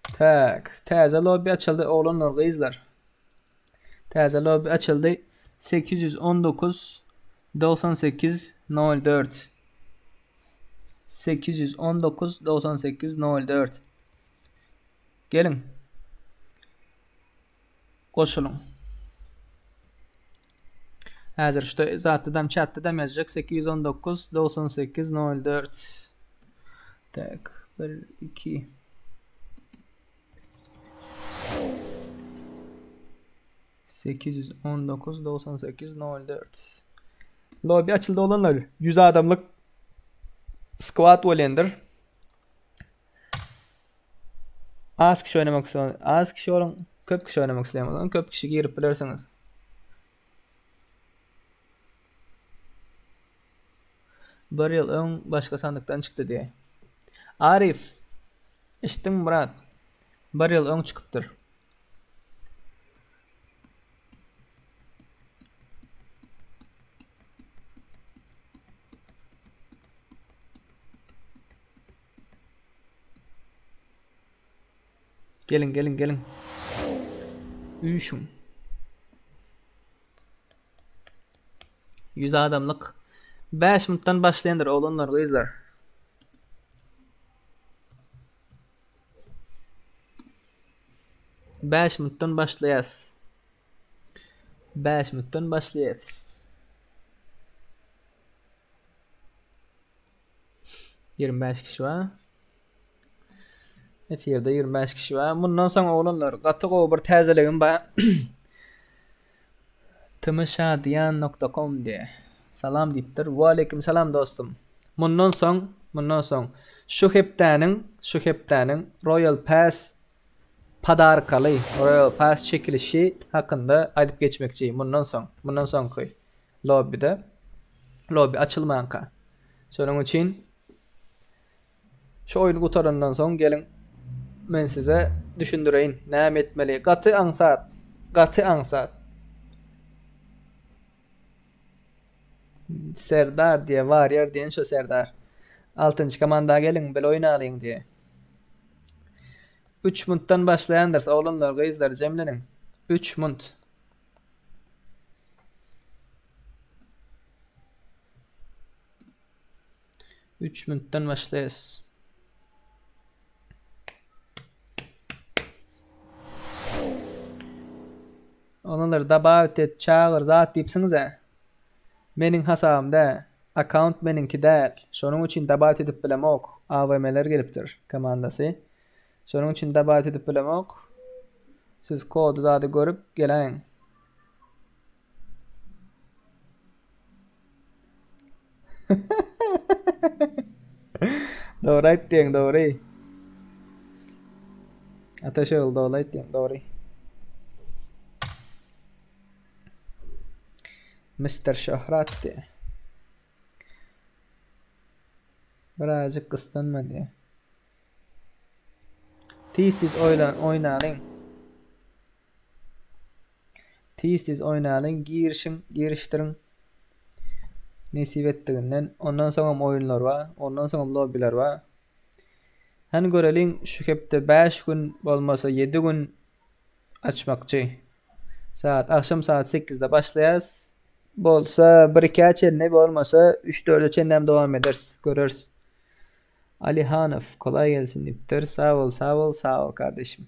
Tak. Taze lobby açıldı oğlanlar kızlar. Taze lobby açıldı. 819 98 04 819 98 04 Gelin. Koşulun. Hazır işte zaten chat'ta yazacak 819 98 04 tak 1 2 819 98 04 Lobby açıldı olanlar 100 adamlık squad Volender. Az kişi oynamak istiyorsanız az kişi olun, köp kişi oynamak istiyorsanız köp kişi girip bilirsiniz. Bir yıl ön başka sandıktan çıktı diye. Arif içtin Murat. Bir yıl ön çıkıptır. Gelin. Üşüm. 100 adamlık 5 minuttan başlayandır oğlanlar kızlar. Beş minuttan başlayas. 5 minuttan başlayas. 25 kişi var. Efirde 25 kişi var. Bundan sonra oğlanlar qatık o bir təzəligim var. tmşadiyan.com diye. Salam deyipdir. Wa aleyküm salam dostum. Bundan son şu heptaning Royal Pass padarkaly Royal Pass çekilişi hakkında aydıp geçmekçiyim. Bundan son koy. lobby'de. Lobby açılmanka. Şonuň üçin şu oyunu gutarandan soň gelin men size düşündireyin. Näme etmeli? Gaty aňsat. Gaty aňsat. Serdar diye var yer diyen şu Serdar. 6-njy komanda gelin bel oýnalyň diye. 3 minutdan başlayandır. Oğlanlar, gıyızlar cemlenin. 3 minut. Üç minuttan başlayız. Oğlanlar da davet et, çağır, zat deyipsiniz ha. Menin hasabımda, account meninki değil. Şonun için davet edip bilemok. AVM'ler gelipdir komandası. Şonun için davet edip bilemok. Siz kodu zady görüp gelen. Doğru aýtdyň, doğru. Ataşol doğru aýtdyň, doğru. Mr. Şöhret diye. Birazcık kıslanma diye. Tiz oynalyň. Tiz oynalyň, giriştirin. Nesip etdiginden ondan soňra oýunlar bar, ondan soňra lobbyler bar. Hani göreliň şu hepde 5 gün bolmasa 7 gün açmakçy. Akşam saat 8'de başlaýas. Bolsa 1-2 çenne bolmasa 3-4 çennem dowam ederiz, göreriz. Ali Hanif kolay gelsin dipdir. Sağ ol kardeşim.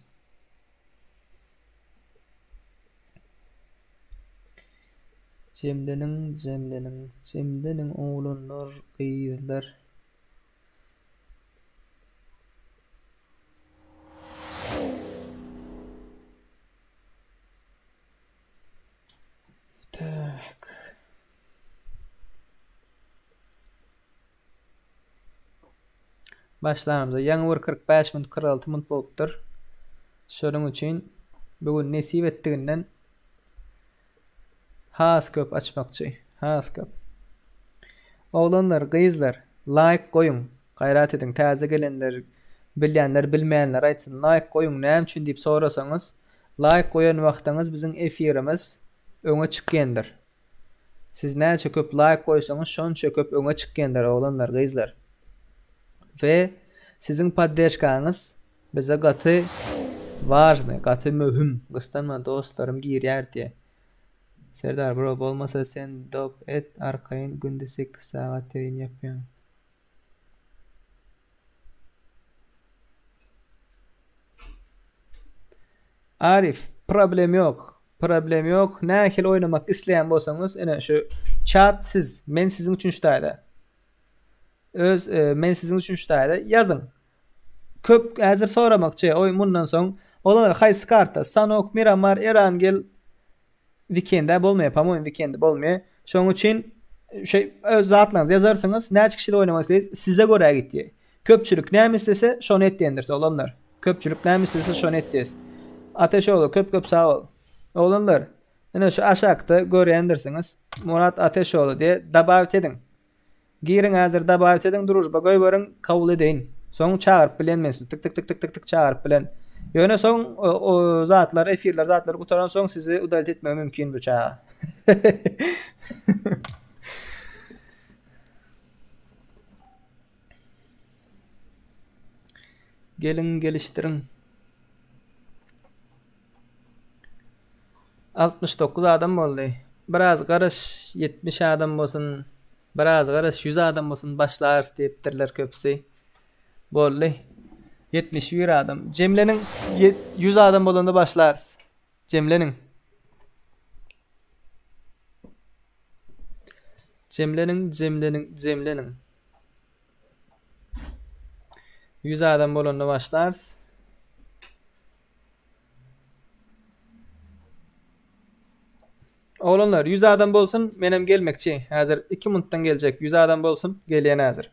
Cemlenin oğlanlar, kıyırlar. Tak. Başlarımıza ýaňy 45 minut 46 minut bolupdyr. Şonuň üçin bugün nesip etdiginden has köp açmakçy. Has köp. Oğlanlar, gyzlar, like goýun. Gaýrat ediň. Täze gelenler, bilýänler, bilmeýänler aýtsyn. Like goýun. Näme üçin diýip sorasaňyz, like goýan wagtyňyz biziň efirimiz öňe çykýandyr. Siz näçe köp like goýsaňyz, şonça köp öňe çykýandyr oğlanlar, gyzlar. Ve sizin poddeşkaňyz bize gaty важный, gaty möhüm. Gıstanma dostlarım girýär diye. Serdar bro bolmasa sen dop et arkaýyn günde 8 saat ýaýyn ýapýan. Arif, problem yok. Problem yok. Nähil oynamak isleýän bolsaňyz, ene şu chat siz, men sizin üçin şutaýda. Men sizin üçin şutaýda ýazyn. Köp häzir soramakçy, oy mundan soň olar haýsy karta, Sanok, Miramar, Erangel weekendde bolmaýar, pamoň weekendde bolmaýar. Şoň üçin öz zatlaryňyzy ýazarsyňyz, näçe kişi oynamak isleýiz, size görä gitdi. Köpçülük näme istese şonu etdiňdir olanlar. Köpçülük näme istese şonu etdiňiz. Ateşoğlu köp sağ ol. Oğlanlar, ene şu aşakda görýändirsiňiz. Murat Ateşoğlu diye dabavet edin. Girin häzir dabavet edin, duruşba goýberin, kabul edin. Soň çağırıp bilen men siz tık çağırıp bilen. Ýöne soň o zatlar, efirler zatlar gutaran soň sizi udalet etmek mümkin bu çağa. Gelin geliştirin. 69 adam boldy. Biraz garış 70 adam bolsun, biraz garış 100 adam bolsun başlarys diýipdirler köpsi. Boldy. 71 adam. Cemlenin 100 adam bolanda başlarys. Cemlenin 100 adam bolanda başlarys. Oğlanlar 100 adam bolsun, menem gelmekçi. Häzir 2 minutdan geljek. 100 adam bolsun, gelýän häzir.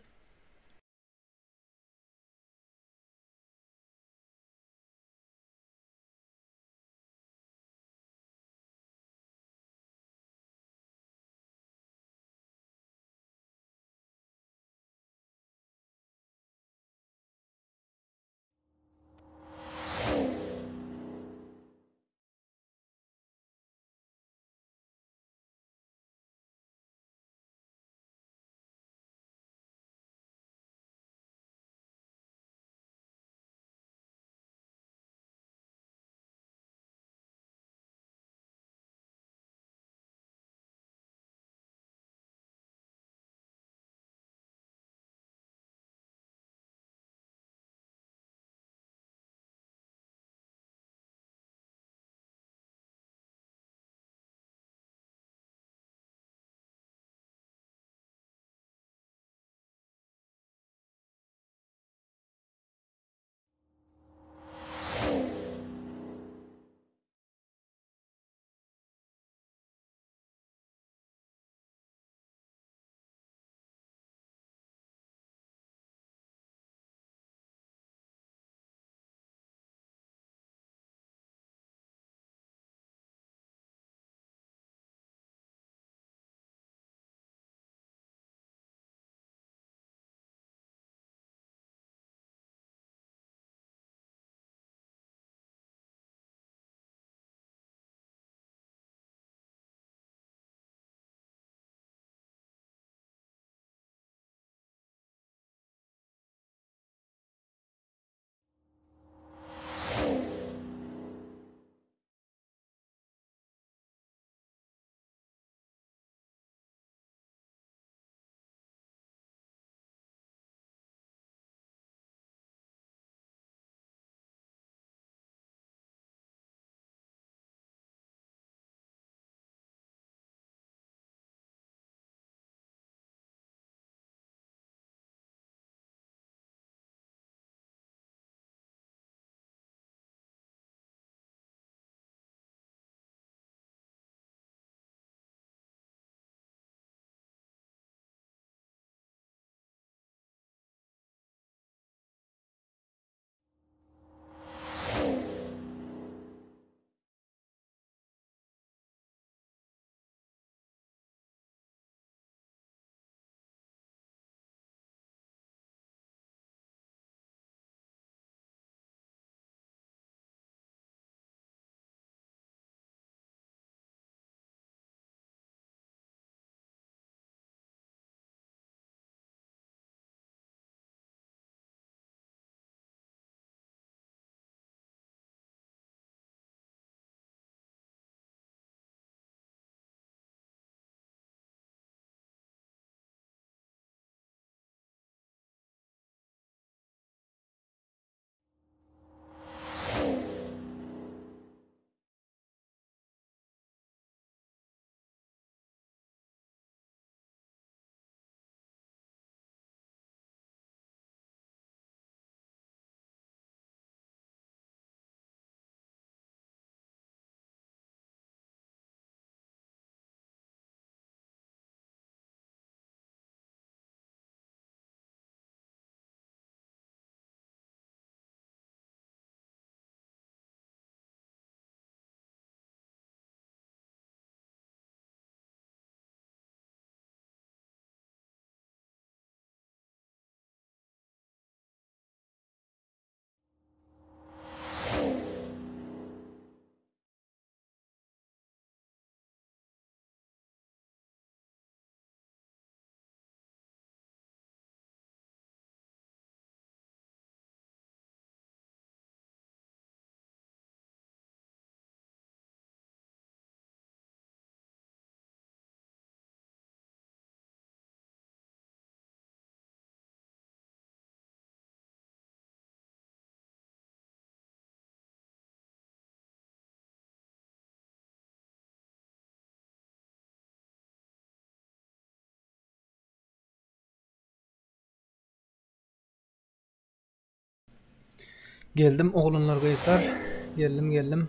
Geldim oğlunlar gençler. Geldim.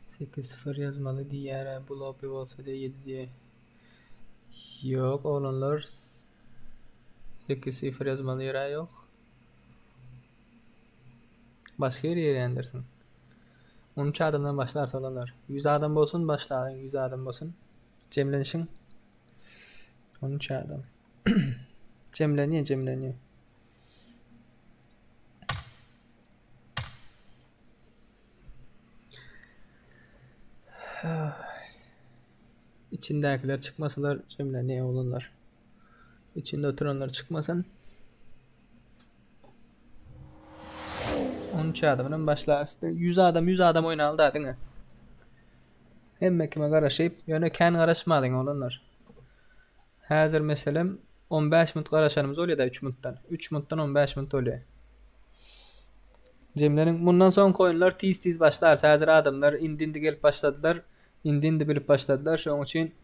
8-0 yazmalı diğer bu lobby olsa da 7 diye. Yok oğlunlar 8-0 yazmalı yere yok. Başka yere yendirsin. 13 adamdan başlarsa olanlar. 100 adam olsun başlayın. 100 adam olsun. Cemlenişin. 13 adam. Cemleniyor. İçindekiler çıkmasalar cemleniyor olurlar. İçinde oturanlar çıkmasın. 13 adamdan başlarsın. 100 adam oynaldı değil mi? Hem kime garaşayıp yöne ken garaşmadın olanlar. Hazır meselem 15 minut garaşanımız oluyor da 3 minuttan. 3 minuttan 15 minut oluyor. Cemlenin bundan son koyunlar tiz başlar. Hazır adamlar indindi gelip başladılar. İndindi bilip başladılar. Şu an için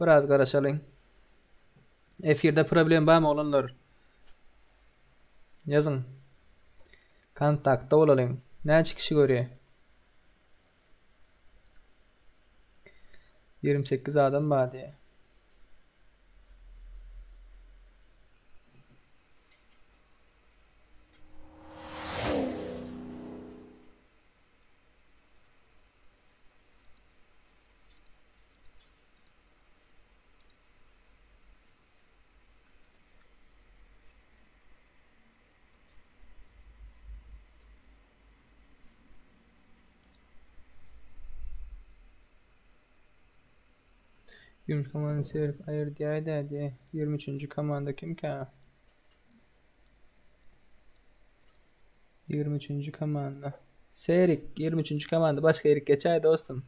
biraz garaşalım. Efirde problem var mı olanlar? Yazın. Kontakta olalım. Ne çıkışı görüyor? 28 adam var diye. Gümüş komandı serif ayır diye 23. komanda kim ki? 23. komanda. Serik 23. komanda başka yerik geçer dostum.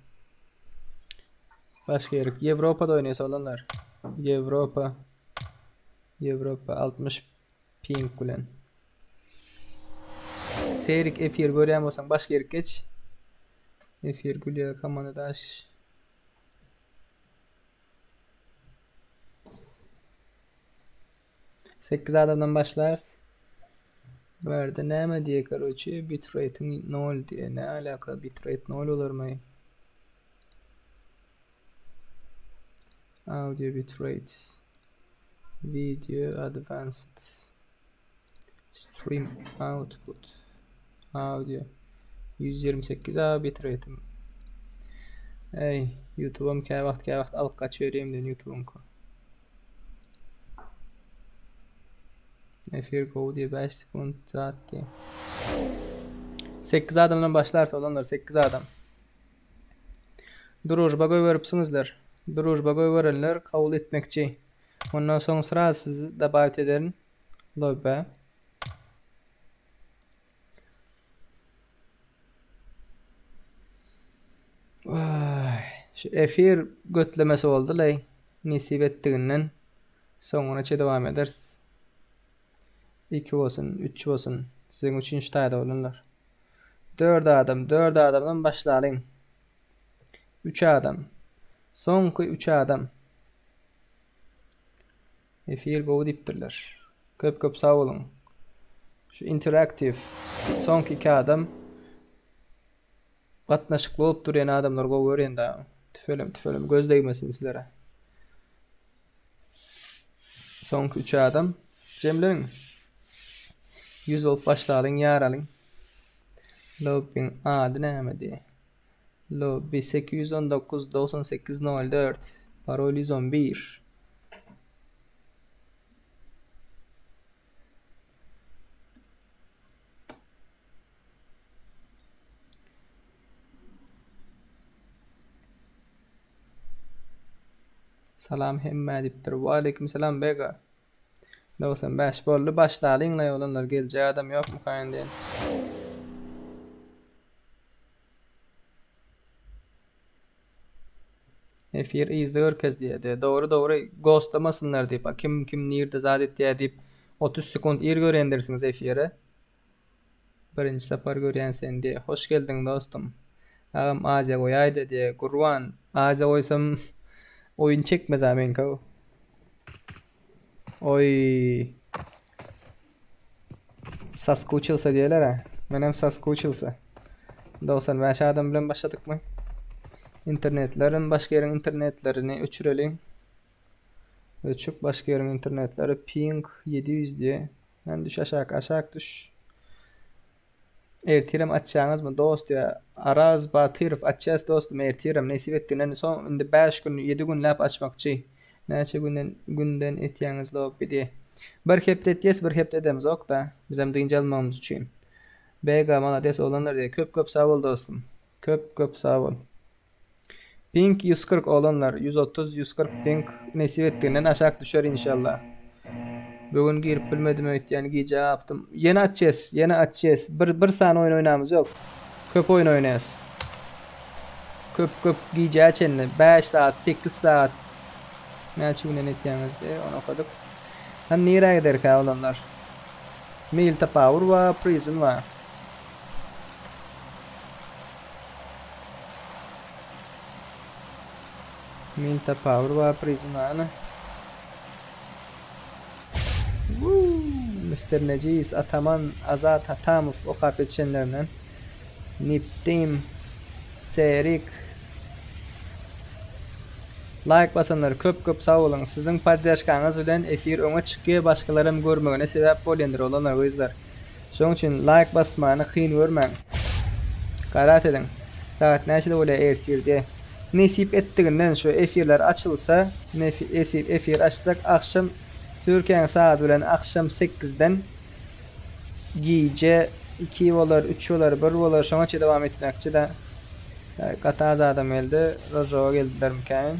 Başka yerik. Avrupa'da oynuyorsa olanlar. Avrupa 60 ping kulen. Serik F1 görüyorsan başka yerik geç. F1 gülüyor komanda daş. Sekiz adamdan başlarız. Verdi ne diye karoçu bitrate'in 0 diye ne alaka bitrate 0 olur mu? Audio bitrate video advanced stream output audio 128 bitrate'im. Ey YouTube'um ke vakt alıp kaçırayım den YouTube'um ko. Efir go diye 5 sekund zaten. 8 adamdan başlarsa olanlar 8 adam. Durujba görüpsünüzler. Durujba görenler kabul etmekçi. Ondan sonra sıra sizi de davet ederim. Lobbe. Şu efir götlemesi oldu lay. Nisip ettiğinden sonra devam ederiz. 2 olsun, 3 olsun. Sizin 3. tayda olanlar. 4 adamdan başlayalım. 3 adam. Sonki 3 adam. Efir go diptirler. Köp sağ olun. Şu interaktif. Sonki 2 adam. Katnaşıklı olup duruyan adamlar go görün da. Tüfelim. Göz değmesin sizlere. Sonki 3 adam. Cemlerin. 100 olup başlayalım, yaralım. Lobby'nin adı ne diye. Lobby 819 98 04. Parol 111. Salam hemme diptir. Ve aleyküm selam bega. 95 bollu başlayalım la olanlar geleceği adam yok mu kayındiyen? Efir izliyor kez diye de doğru ghostlamasınlar deyip kim nerede zadet diye deyip 30 sekund ir görendirsiniz efire. Birinci sefer gören sen diye. Hoş geldin dostum. Ağam Azya koyaydı diye. Kurvan Azya koysam oyun çekmez amen kav. Oy. Saskouchilsa diýerler ha. Menem Saskouchilsa. 95 adam bilen başladykmy? İnternetlerin başga ýeriň internetlerini öçüreliň. Öçüp başga ýeriň internetleri ping 700 diye. Ben düş aşağı düş. Ertirem açacağınızmı dost ya? Araz Batırov açacağız dostum ertirem. Nesip ettiğinden son indi 5 gün 7 gün lap açmakçı. Näçe günden etýäňiz lop bidi. Bir hepde etýäs bir hepde edemiz ok da. Bizem diňje almamyz üçin. Bega malades olanlar diye köp sağ ol dostum. Köp sağ ol. Ping 140 olanlar 130 ping nesip ettiğinden aşağı düşer inşallah. Bugün girip bilmedim öýtýän giýje yaptım. Yeni açacağız. Bir sany oyun oynamamız yok. Köp oyun oynayas. Köp giýje açenni 5 saat, 8 saat. Näçe günden etýäňizde onu okadyp. Han nire gider ka olanlar. Milta Power wa Prison wa. Milta Power wa Prison wa ana. Mr. Necis, Ataman, Azat Hatamov o kapetçenlerinden. Niptim, Serik. Like basanlar köp sağ olun. Sizin paylaşkanınız bilen efir öňe çykýar, başgalarym görmegine sebäp bolýandyr olanlar gözler. Şoň üçin like basmagyny kyn görmäň. Garat ediň. Saat näçede bolýar ertirde. Nesip etdiginden şu efirler açylsa, efir açsak akşam Türkiýeň saat bilen akşam 8'den giýje 2 bolar, 3 bolar, 1 bolar şoňaça dowam etmekçi de Gataz adam geldi, Rojoga geldiler mikain.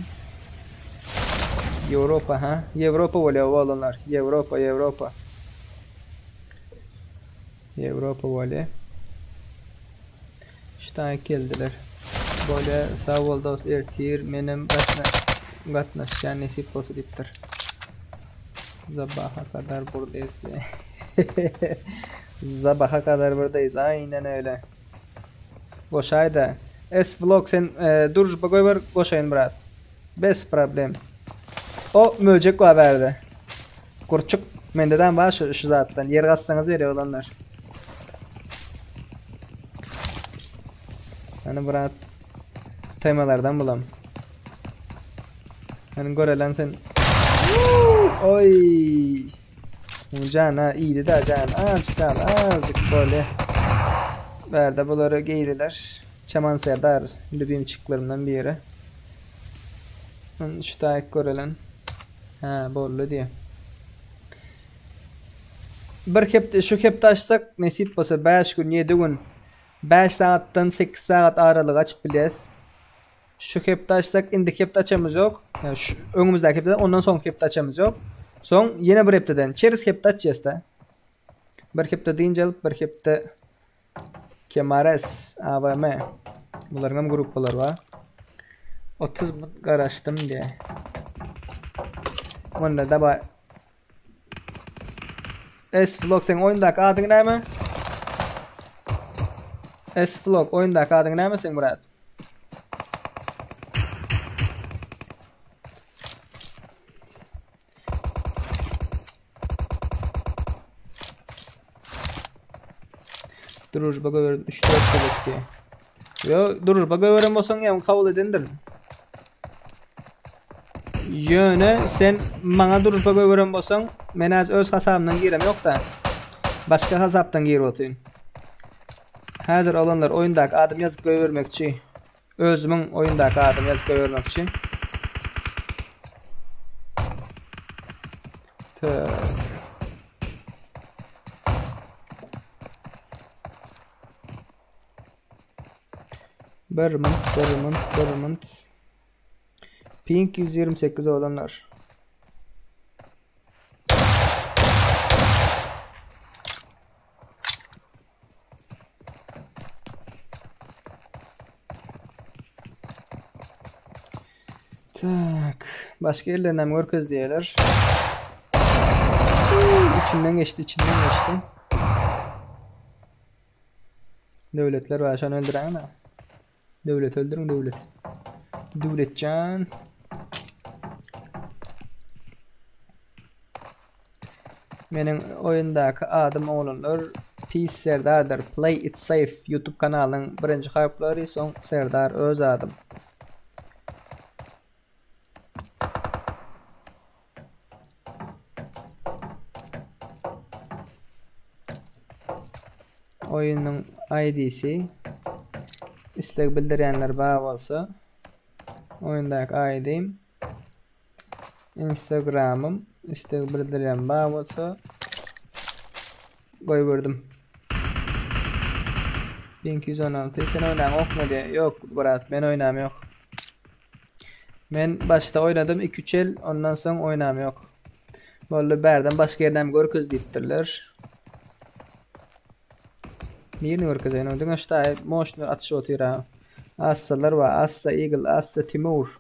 Europa ha? Europa bolýar olanlar. Europa. Europa bolýar. Ştaň geldiler. Bolýar sağ ol dost ertir menem gatnaşýan nesip bolsa diýipdir. Sabaha kadar buradayız diye. Sabaha kadar buradayız. Aynen öyle. Boşayda. S-Vlog sen dur bagoy var boşayın brat. Bez problem. O mölecek o haberde. Kurçuk mendeden var şu zaten. Yer gazsanız veriyor olanlar. Hani brat temalardan bulam. Hani görelen sen oy. Can ha iyiydi de can. Azıcık böyle. Verdi bunları giydiler. Çaman Serdar. Lübim çıklarından bir yere. Şu tayik görelen. Ha bollu diye. Şu kepte açsak nesip olsa 5 gün 7 gün 5 saattan 8 saat aralık açıp biliriz. Şu kepte açsak indi kepte açamız yok. Yani şu önümüzdeki kepteden ondan son kepte açamız yok. Son yine bir kepteden çeriz kepte açacağız da. Bir kepte deyince alıp bir kepte Kemares AVM. Bunların gruplar var. 30 garaştım diye. Onda da bak. S-Vlog sen oyundaki adın ne mi? S-Vlog oyundaki adın ne mi sen Murat? Duruşba gördüm 3-4 dedik diye. Yo duruşba gören bolsaň ýa kabul edendir. Ýöne sen maňa duruşba gören bolsaň men az öz hasabymdan girem ýok da. Başga hasapdan girip otyryn. Hazır olanlar oyundaky adam ýazyp göbermekçi. Özümiň oyundaky adam ýazyp göbermekçi. Bermont. Pink 128 olanlar. Tak. Başka yerlerden görköz diyeler. İçinden geçti. Devletler var şu an öldüren ama. Devlet öldürün devlet. Devletcan. Menin oyundaki adım oğlunlar Peace Serdar'dır. Play it safe YouTube kanalının birinci harfleri son Serdar öz adım. Oyunun ID'si istek bildirenler bağ olsa oyundaki ID'm Instagram'ım istek bildiren bağ olsa koyverdim. 1216 sen oynan ok mu diye. Yok Murat ben oynam yok. Ben başta oynadım 2-3 el ondan sonra oynam yok. Vallahi berden başka yerden görköz deyiptirler. Niye görköz yani ondan aşağı motion atış atıyor ha. Assalar var. Assa Eagle, Assa Timur.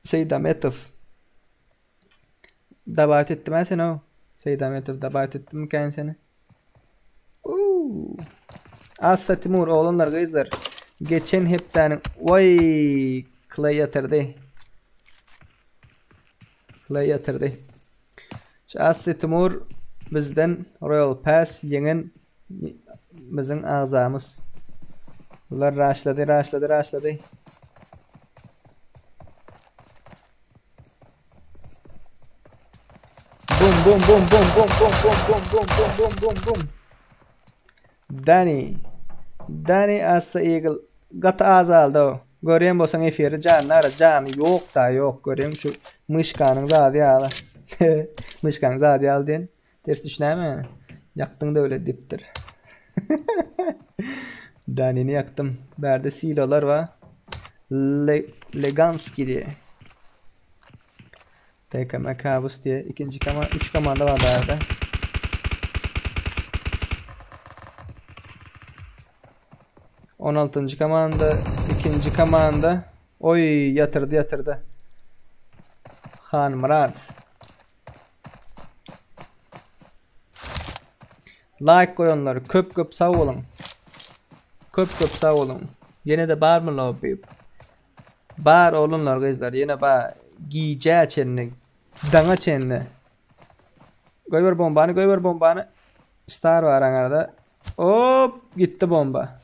Seyid Ahmetov. Davet ettim ben seni o. Seyid Ahmetov davet ettim mi kendisini? Assa Timur oğlanlar kızlar. Geçen hepten vay Clay yatırdı. Clay yatırdı. Şu Assa Timur bizden Royal Pass yengin bizim ağzamız. Bunlar raşladı. Boom. Danny Assa Eagle gat azaldı o. Görüyen bolsan efiri canı yok da yok. Görüyen şu mışkanın zadi ala. Mışkanın zadi al den. Ters düşüneme yani. Yaktın da öyle diptir. Danny'ni yaktım. Berde silolar var. Leganski diye. TKM kabus diye. 3 komanda var berde. On 16. komanda, 2. komanda. Oy yatırdı. Han Murat. Like koyanlar köp sağ olun. Köp sağ olun. Yine de bar mı lobby? Bar olunlar kızlar. Yine bar giyeceği çenini. Dana çenini. Koy ver bombanı. Star var arada. Hop gitti bomba.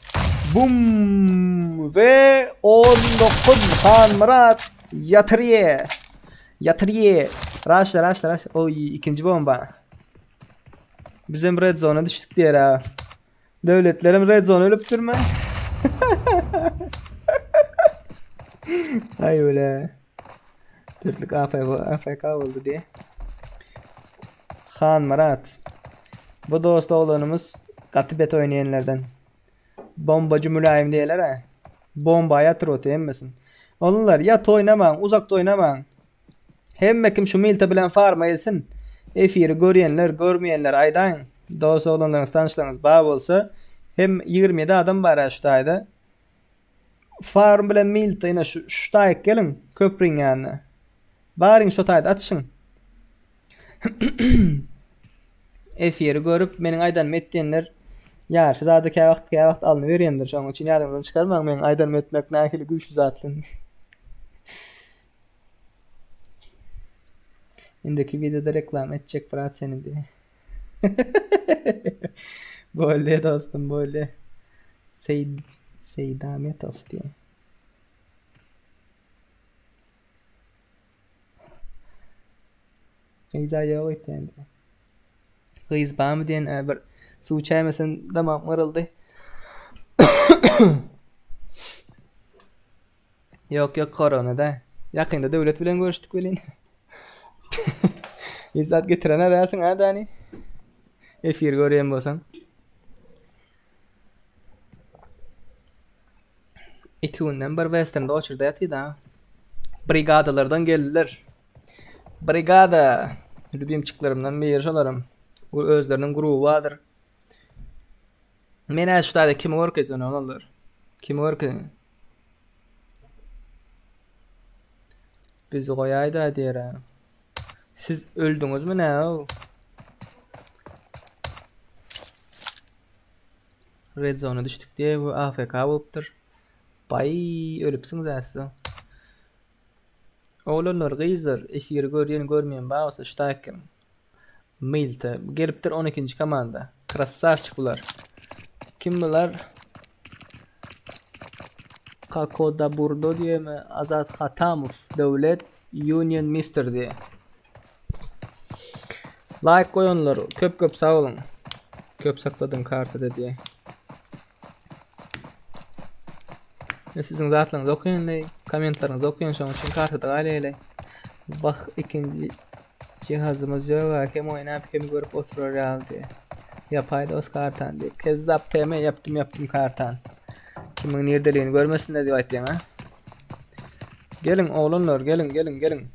Bum ve 19 Han Murat yatırıya. Raşla. Oy ikinci bomba. Bizim red zone'a düştük diye ha. Devletlerim red zone ölüp durma. Hay öyle. Türklük AFK oldu diye. Han Murat. Bu dost oğlanımız katibet oynayanlardan. Bombacı mülayim diyeler ha. Bombaya yatır otu emmesin. Onlar yat oynaman, uzakta oynaman. Hem kim şu milta bilen farma etsin. Efiri görüyenler, görmeyenler aydan. Dost oğlanlarınız, tanışlarınız bağ olsa. Hem 27 adam var aşağıda. Farm bilen milta yine şu tayık gelin. Köprün yanına. Bağırın şu tayda atışın. Efiri görüp benim aydan mettiyenler. Ya şu zadaki vakt alını veriyendir. Şu an için yardımdan çıkarmam. Ben aydan metmek nakili güçlü zaten. İndeki videoda reklam edecek Fırat senin diye. Böyle dostum böyle. Seyid Ahmetov diye. Kıyza yok ettiğinde. Kıyız bağ mı diyen bir su içeymesin damam mırıldı. Yok koronada. Yakında devlet bilen görüştük bilin. İzzat getiren arasın ha Dani. Efir göreyim bolsan. İki günden bir Western'da oçurda yatıydı ha. Brigadalardan geldiler. Brigada. Lübimçiklerimden bir yerşalarım. Bu özlerinin grubu vardır. Men aşağıda kim görkezin onlar? Kim görkezin? Biz koyaydı hadi yere. Siz öldünüz mü ne o? Red zone'a düştük diye bu AFK oluptur. Bay ölüpsünüz aslında. Oğlanlar, gyzlar, efir görýän görmeýän bagsa ştaýken. Milta gelipdir 12-nji komanda. Krassavçyk bular. Kim bular? Kakoda Burdo diýemi, Azat Hatamow, Döwlet Union Mister diye. Like koyanlar, köp sağ olun. Köp sakladım kartada diye. Ve sizin zatlarınızı okuyun, komentlarınızı okuyun, şoň üçin kartada gaýlaýly. Bak, ikinci cihazımız yok, hem oynap hem görüp oturur diye. Yapayda os kartan diye. Kezzap teme yaptım kartan. Kimin nerdeliğini görmesin de diye aytlayan ha. Gelin oğlanlar, gelin.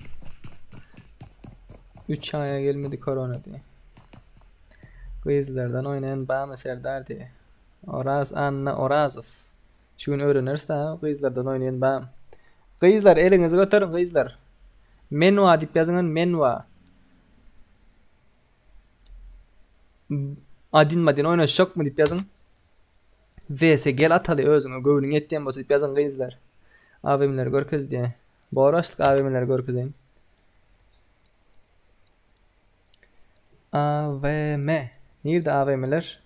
3 aya gelmedi korona diye. Gyzlardan oynayan Bama Serdar diye. Oraz Anna Orazov. Şunu öğrenirse gyzlardan oynayan Bam. Gyzlar elinizi götürün gyzlar. Menwa diýip ýazyň, menwa. Adin oynaşak mı diýip ýazyň. VS gel ataly özüňe göwüniň etdiň bolsa diýip ýazyň gyzlar. AVM'ler görkez diye. Boraşlyk AVM'ler görkezeň. AVM. Nerede AVM'ler?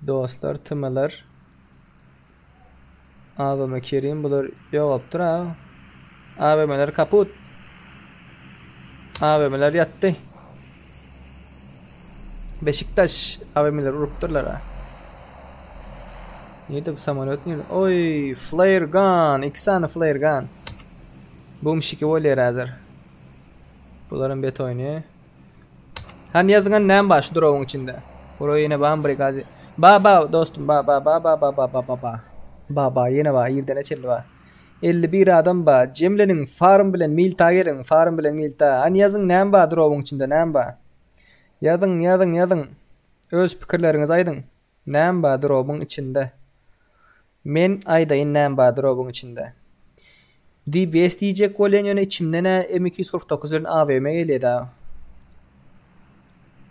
Dostlar, tümeler. AVM Kerim bular ýogapdyr ha. AVM'ler kaput. AVM'ler yattı. Beşiktaş AVM'ler urupdurlar ha. Nerede bu samolyot nerede? Oy, flare gun. 2 tane flare gun. Boom şiki bolýar hazır. Buların bet oynuyor. Han yazılan näme baş drone'un içinde. Buraya yine ban brigadi. Ba dostum ba. Ba yine ba yerden açıldı ba. 51 adam ba. Cemlenin farm bilen milta gelin. Farm bilen milta. Han yazın näme ba drone'un içinde näme ba. Yazın. Öz pikirleriniz aydın. Näme ba drone'un içinde. Men aýdaýyn näme ba drone'un içinde. DBS diyecek bolan ýöne içimden M249'ün AVM gelýär da.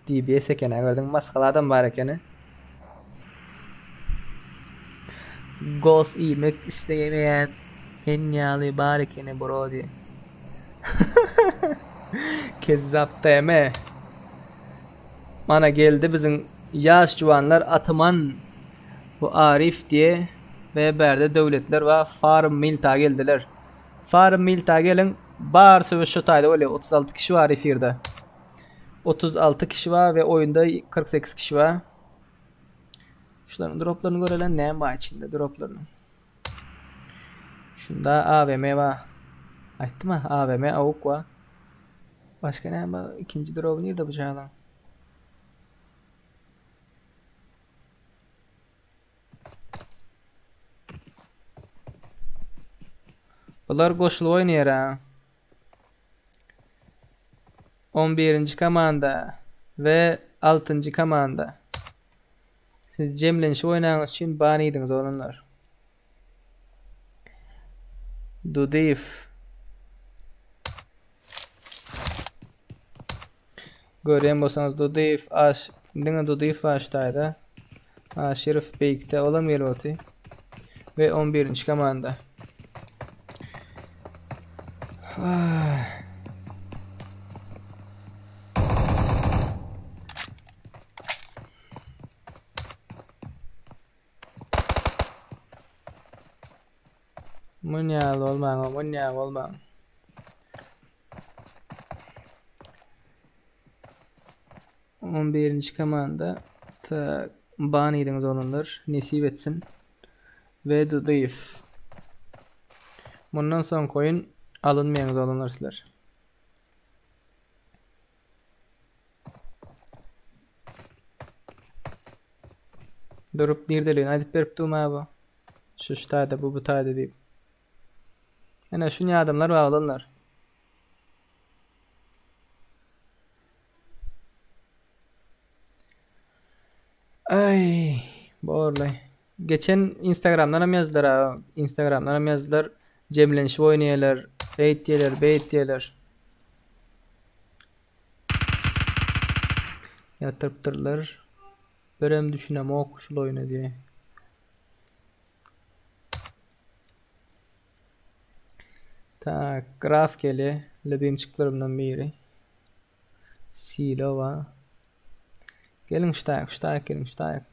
DBS eken gördün maskalı adam bar ekeni. Ghost yemek isteyemeyen enyalı bar ekeni bro diye. Kezzap deme. Mana geldi bizim yaş juwanlar Ataman, bu Arif diye ve berde döwletler ve Farm Milta geldiler. Farm Milta gelin bar söwüş şu taýda öyle 36 kişi var efirde. 36 kişi var ve oyunda 48 kişi var. Şuların droplarını görelim. Näme var içinde droplarını? Şunda AVM var. Aýtdym ha, AVM awuk var. Başka näme var? İkinci drop nerede bu jalan? Bular goşulup oynayar ha. 11. komanda ve 6. komanda. Siz cemlenişi oynaňyz üçin bany ediňiz olanlar. Dudif. Görýän bolsaňyz Dudif aş, diňe Dudif aşdaýda. Şerif beýikde olam gelýär ve 11. komanda. Munyal olmaň. On birinci komanda ta bany ediňiz olanlar nesip etsin. Ve Dudif. Bundan soň koyun alınmayanız olanlar sizler. Durup nerdeliğini aýdyp beripdim abi. Şu taýda bu taýda diýip. Ana şuny adamlar bar olanlar. Ay, borlay. Geçen Instagram'dan hem yazdılar ha. Instagram'dan hem yazdılar. Cemlenişip oynayalar. Bait diyeler. Yatırıptırlar. Berem düşünem o kuşul oyna diye. Tak, graf geli. Lebimçiklerimden biri. Silova. Gelin ştayak gelin ştayak.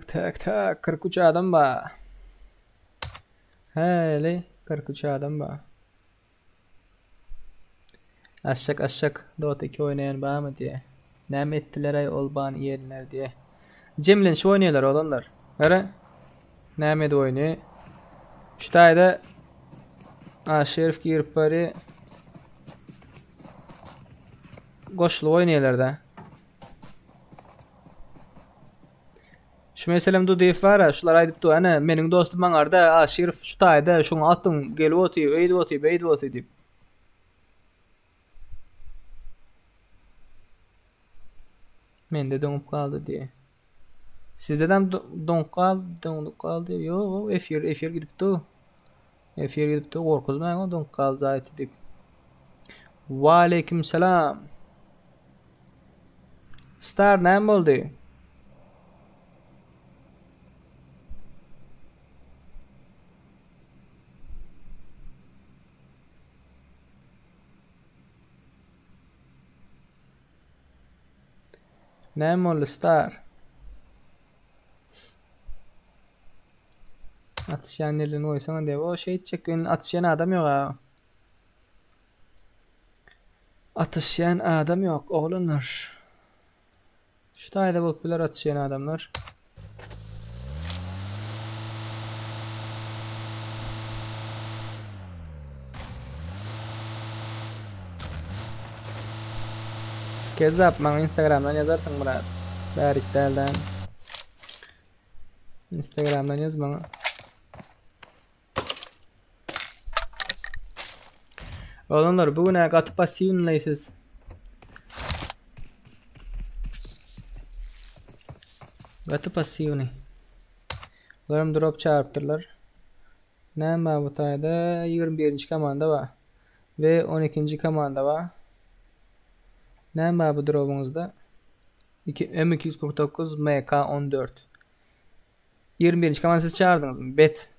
Tak 43 adam ba. Hele 43 adam ba. Aşak Dota 2 oynayan ba mı diye. Näme ettiler ay olban yerler diye. Cemlen şu oynuyorlar olanlar. Ara. Näme de oynuyor. Ştayda Şerif girip bari goşlu oynuyorlar da. Şu meselem du deyip var ha, şular aydıp du, ana menin dostum manarda, Şerif şu tayda, şunu attın, gelip otuyor, eydi otuyor deyip. Men de donup kaldı diye. Sizde de donup kaldı, yo, efir gidip du. Korkuzmayın o donup kaldı zaten deyip. Wa aleyküm selam. Star näme oldu? Näme oldu Star? Atışyan elini oysana diye. O şey çekin, atışyan adam yok ha. Atışyan adam yok oğlunlar. Şu tayda buluplar atışyan adamlar. Kezap bana Instagram'dan yazarsın Murat. Beriktel'den. Instagram'dan yaz bana. Oğlumlar bugün katı pasiyonlaysız. Katı pasiyonu. Ularım drop çarptırlar. Näme bu tayda 21. komanda var. Ve 12. komanda var. Näme bu drop'umuzda? M249 MK14. 21. komanda siz çağırdınız mı? Bet.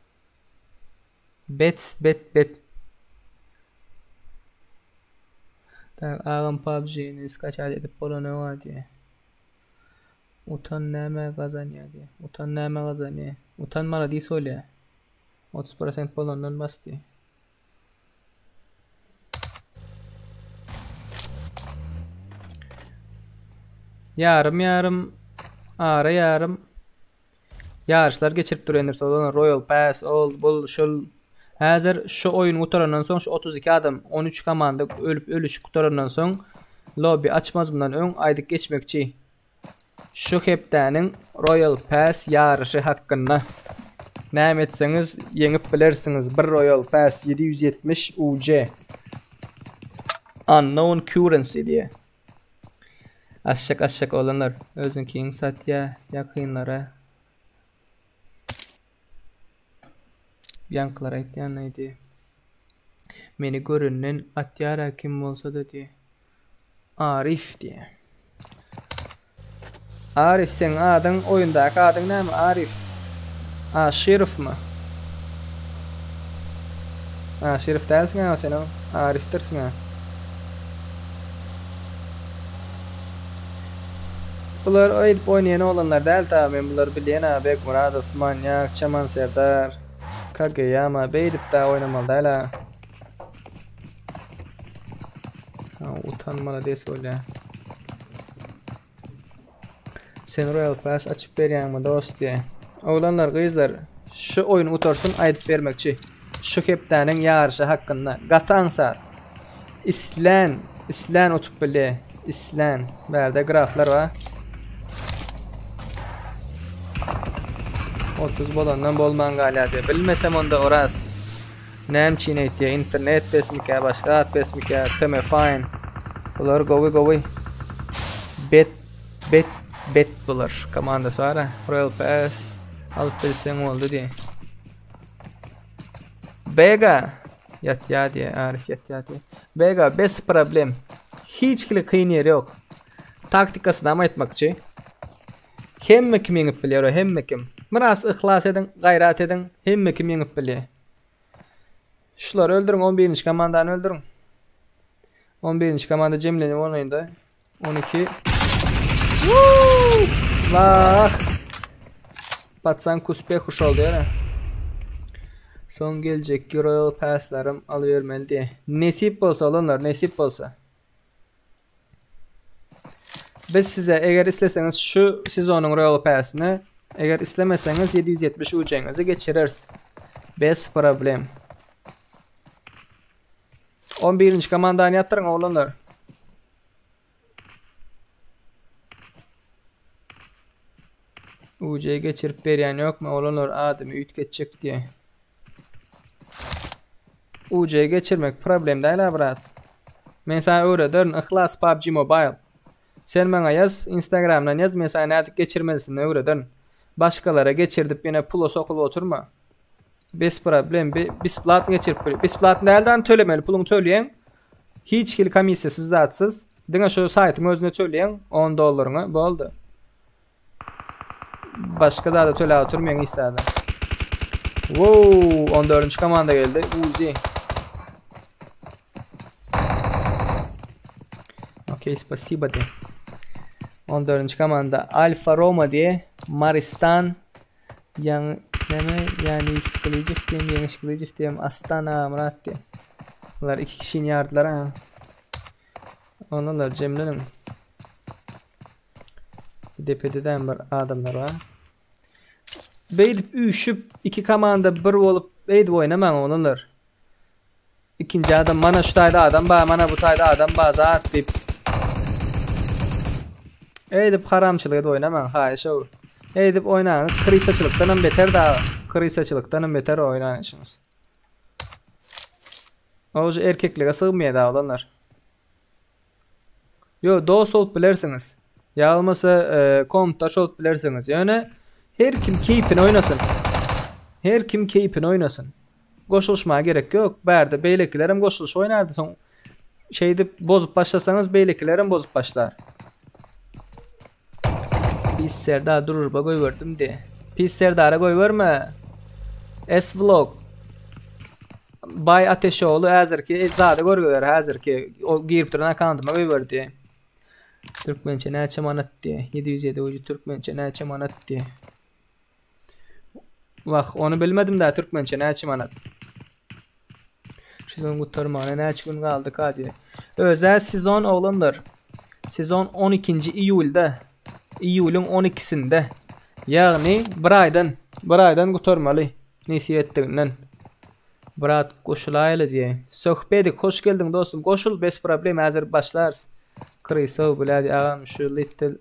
Tak ağam PUBG'niz kaç edip bolana var diye. Utan näme kazanıyor diye. Utanmalı diye söyle. 30% bolondan bastı. Yarım yarışlar geçirip duruyorlar. Olan Royal Pass bol şol. Hazır şu oyun kutarandan son şu 32 adam 13 komanda ölüş kutarandan son lobby açmaz bundan ön aydık geçmekçi. Şu heptanin Royal Pass yarışı hakkında näme etseniz yengip bilirsiniz. Bir Royal Pass 770 UC Unknown Currency diye. Aşak olanlar özünkiň satya yakınlara yankılar aytyan neydi? Meni görünen atyara kim bolsa da diye. Arif diye. Arif sen adın oyundaki adın näme? Arif. Şerif mi? Şerif değilsin ha sen o. Arif'tirsin ha. Bular oyup oynayan olanlar değil tabi. Ben bular bilyen Bek Muradov, Manyak, Çaman Serdar, Kageyama beydip daha oynamalı değil ha. Utanmalı diye söyle. Sen Royal Pass açıp veriyen mi dost diye. Oğlanlar kızlar şu oyunu utarsun ayıp vermekçi. Şu heptanin yarışı hakkında. Gatan saat. İslan otup bile. İslan. Berde graflar var. 30 bolandan bolman gala diye. Bilmesem onda oras. Näme çiğneyt diye. İnternet besmike, başka at besmike, teme fine. Ular govi. Bet bular komandası var ha. Royal Pass alıp bilsen oldu diye. Bega yat diye Arif yat diye. Bega bes problem. Hiç kıyın yeri yok. Taktikasını ama etmekçi. Hemme kim yengip biliyor, hemme kim. Biraz ihlas edin, gayret edin, hemme kim yengip biliyor. Şular öldürün, 11. komandanı öldürün. 11. komanda Cemil'in oynayında. 12. Vah! Batsan kuspe hoş oldu ya. Son gelecek Royal Pass'larım alıvermeli diye. Nesip olsa olanlar, nesip olsa. Biz size eğer isterseniz şu sezonun Royal Pass'ını, eğer istemeseniz 770 ucağınızı geçiririz. Bez problem. 11. komandanı yatırın oğlanlar. UC'ye geçirip veren yok mu oğlanlar, adımı üt geçecek diye. UC'ye geçirmek problem değil abrat. Mesela öğretin ihlas PUBG Mobile. Sen bana yaz, Instagram'dan yaz, mesela nerede geçirmelisin öğretin. Başkalara geçirdip yine pulo sokulu oturma. Bez problem, biz plat geçirip, biz plat nereden tölemeli pulunu töleyen. Hiç kili kamissiyasiz zatsız. Dine şu saytın özüne töleyen $10'ını bu oldu. Başka da töle oturmayan istedi. Wow, 14. komanda geldi. Uzi. Okey, spasiba de. 14. komanda Alfa Roma diye Maristan yani Skılıcıf diyeyim, Yeni Skılıcıf diyeyim, Astana Murat diye. Bunlar 2 kişinin yardılar ha. Onlar Cemle'nin. DPD'den bir adamlar var. Beydip üşüp 2 komanda bir olup beydip oynaman onlar. İkinci adam bana şu tayda adam bana bu tayda adam bazı at deyip Edip haramçılığı da oynaman hayır o. Edip oynayın. Kırısaçılıktan beter daha. Kırısaçılıktan beter oynayışınız. Oğuz erkekliğe sığmaya da olanlar. Yo dost olup bilirsiniz. Ya olmasa komutaş olup bilirsiniz. Yani her kim keyfini oynasın. Her kim keyfini oynasın. Koşuluşmaya gerek yok. Berde beylekilerim koşuluş oynardı. Son şeyde bozup başlasanız beylekilerim bozup başlar. Pis Serdar durur ba koy verdim de. Pis Serdar'a koy verme. S-Vlog. Bay Ateşoğlu hazır ki zade görgüler hazır ki o girip duran akantıma koy verdi. Türkmençe ne çamanat diye. 707 ucu Türkmençe ne çamanat diye. Bak onu bilmedim daha Türkmençe ne çamanat. Sezon kurtarma ne çıkın kaldık hadi. Özel sezon oğlanlar. Sezon 12. İyul'da. İyul'un 12'sinde. Yani bir aydan kurtarmalı. Nisiyettiğinden. Bırak koşulayla diye. Sohbeti hoş geldin dostum. Koşul bez problem hazır başlarız. Kırıysa biladi ağam şu little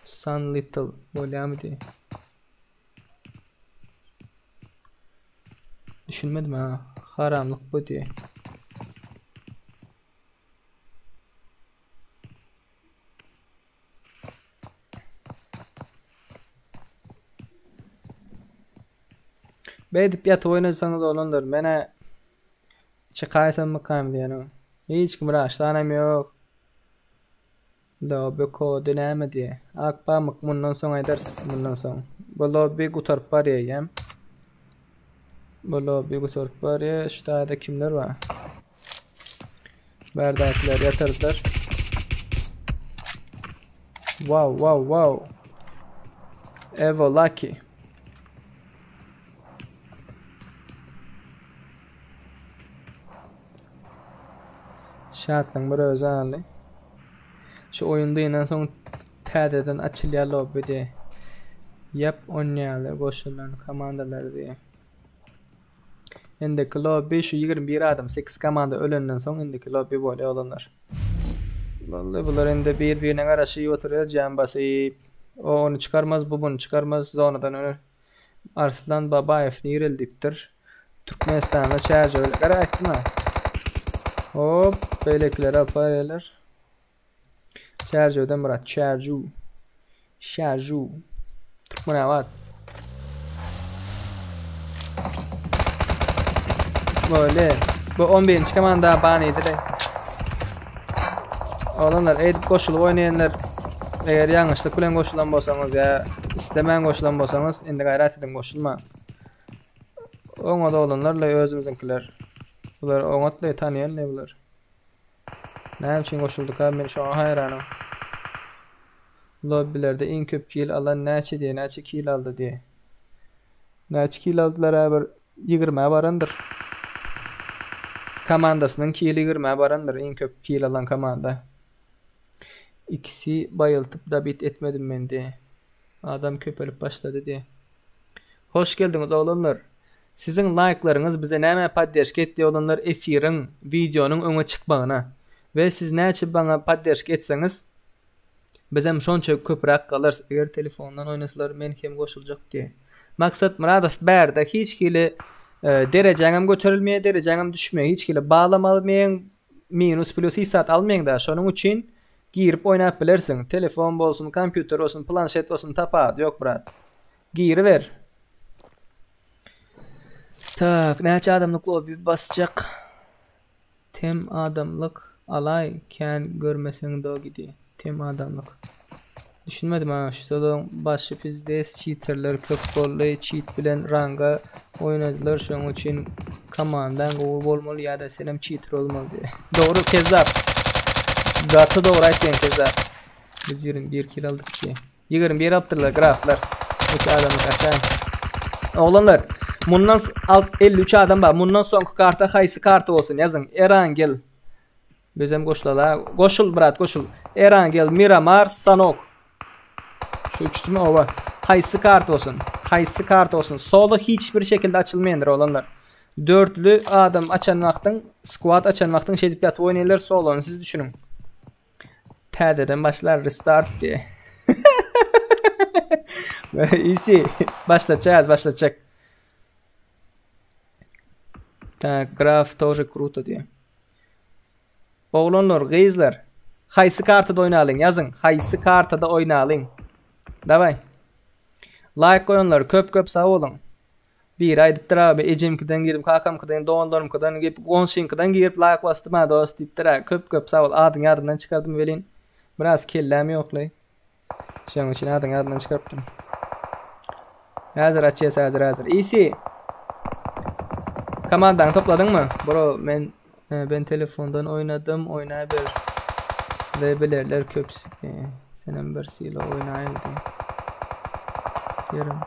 sun little bolyamı diye. Düşünmedim ha. Haramlık bu diye. Bedip yat oynasanız olanlar mene çıkaysam mı diyene. Hiç kim raşlanam yok. Lobby kodu neyme diye. Akpamak bundan sonra ederiz bundan sonra. Bu lobby kutarp var ya. Bu lobby kutarp var ya. Şu da kimler var? Berdakiler yatırdılar. Wow. Evo Lucky. Şartın bir özelliği. Şu oyunda yine son TD'den açılıyor lobby diye. Yap oynayalı koşulan komandaları diye. Indiki lobby şu 21 adam 8 komanda ölenden son indiki lobby böyle olanlar. Vallahi bunlar indi birbirine karşı oturuyor can basıp o onu çıkarmaz bu bunu çıkarmaz zonadan öyle. Arslan Babayev nirildiptir. Türkmenistan'da charge öyle karakter mi? Hop böylekiler aparıyorlar. Charge öden Murat charge. Şarju. Türkmenabat. Böyle. Bu 11. komanda baniydi de. Olanlar edip koşulup oynayanlar eğer yanlışlıkla kulen koşulan bolsanız ya istemeyen koşulan bolsanız indi gayret edin koşulma. Oňa da olanlarla özümüzünkiler. Bular oňatly tanıyan ne bular? Näme üçin koşulduk ha men şoňa hayranam. Lobbilerde en köp kill alan näçe diye, näçe kill aldı diye. Näçe kill aldılar aber 20 barandır. Komandasının kill'i 20 barandır en köp kill alan komanda. İkisi bayıltıp da bit etmedim men diye. Adam köpelip başladı diye. Hoş geldiniz oğlanlar. Sizin like'larınız bize näme padderşik etdi olanlar efirin, videonun öňe çykmagyna. Ve siz näçe bana padderşik etseniz bizem şonça köprak kalır. Eger telefondan oynasalar men hem goşuljak diye. Maksat Muradov bärde hiç kile dereceňem göterilmeýe, dereceňem düşmeýe, hiç kile bağlamalyň minus plus hissat almaýan da şonuň üçin girip oynap bilersin. Telefon bolsun, kompüter olsun, planşet olsun, tapad yok brat. Giriver. Tak, näçe adamlyk lobi basjak. Tem adamlyk alay kan görmeseň de gidi. Tem adamlyk. Düşünmedim ha, şu sodan başı bizde cheaterler köp bolly, cheat bilen ranga oynadylar, şoň üçin komandan gowy bolmaly ya da senem cheater olmaly diye. Doğru kezzap. Gatı doğru aytýan kezzap. Biz 21 kill aldık ki. 21 yaptırlar graflar. Bu adamı kaçan. Oğlanlar, bundan 53 adam var. Bundan soňky karta haýsy karta bolsun yazın. Erangel. Bizem goşlala. Goşul brat, goşul. Erangel, Miramar, Sanok. Şu üçüsü mü ova? Haýsy karta olsun. Haýsy karta olsun. Solu hiçbir şekilde açılmayandır oğlanlar. Dörtlü adam açan vaktin, squad açan vaktin şey dip yatıp oynayırlar solonu siz düşünün. Täzeden başlar restart diye. Easy. Başlatacak. Так, graf тоже круто diye. Oğlanlar, geyizler. Haýsy kartada oýnalyň yazın. Haýsy kartada oýnalyň. Davay. Like koyanlar köp sağ olun. Bir aydypdyr abi ejemkiden girip kakamkdan doğanlarımkdan gep 10-şinkidan girip like bastım ha dost dipdir. Köp sağ ol. Adyň ýadymdan çykardım welin. Biraz kellämi ýoklay. Şoň üçin adyň ýadymdan çykarpdym. Hazır açýas hazır. Easy. Komandaň topladyň mı? Bro ben telefondan oynadım. Oýnaýar. Lebelerler köps. Senem bersiyle oýnaýardy. Yerim.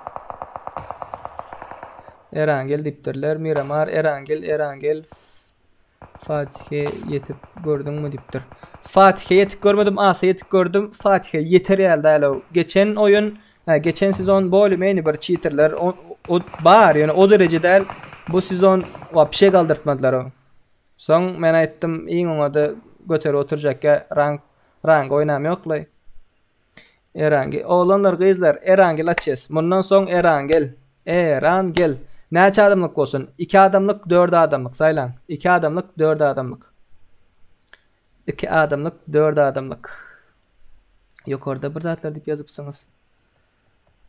Erangel dipdirler. Miramar, Erangel. Fatih'e yetip gördün mü dipdir. Fatih'e yetip görmedim, asa yetip gördüm. Fatih'e yeter ýaly däl. Geçen oyun, geçen sezon böyle meni bir cheaterler o bar yani o derecede bu sezon wapşe galdırtmadılar o. Soň men aýtdym, iň oňa göteri oturjakka rank oynam ýoklay. Erangel. Oğlanlar, gyzlar, Erangel açýas. Mundan soň Erangel. Näçe adamlyk bolsun? 2 adamlyk, 4 adamlyk saýlan. 2 adamlyk, 4 adamlyk. 2 adamlyk, 4 adamlyk. Ýokarda bir zatlar dip ýazypsyňyz.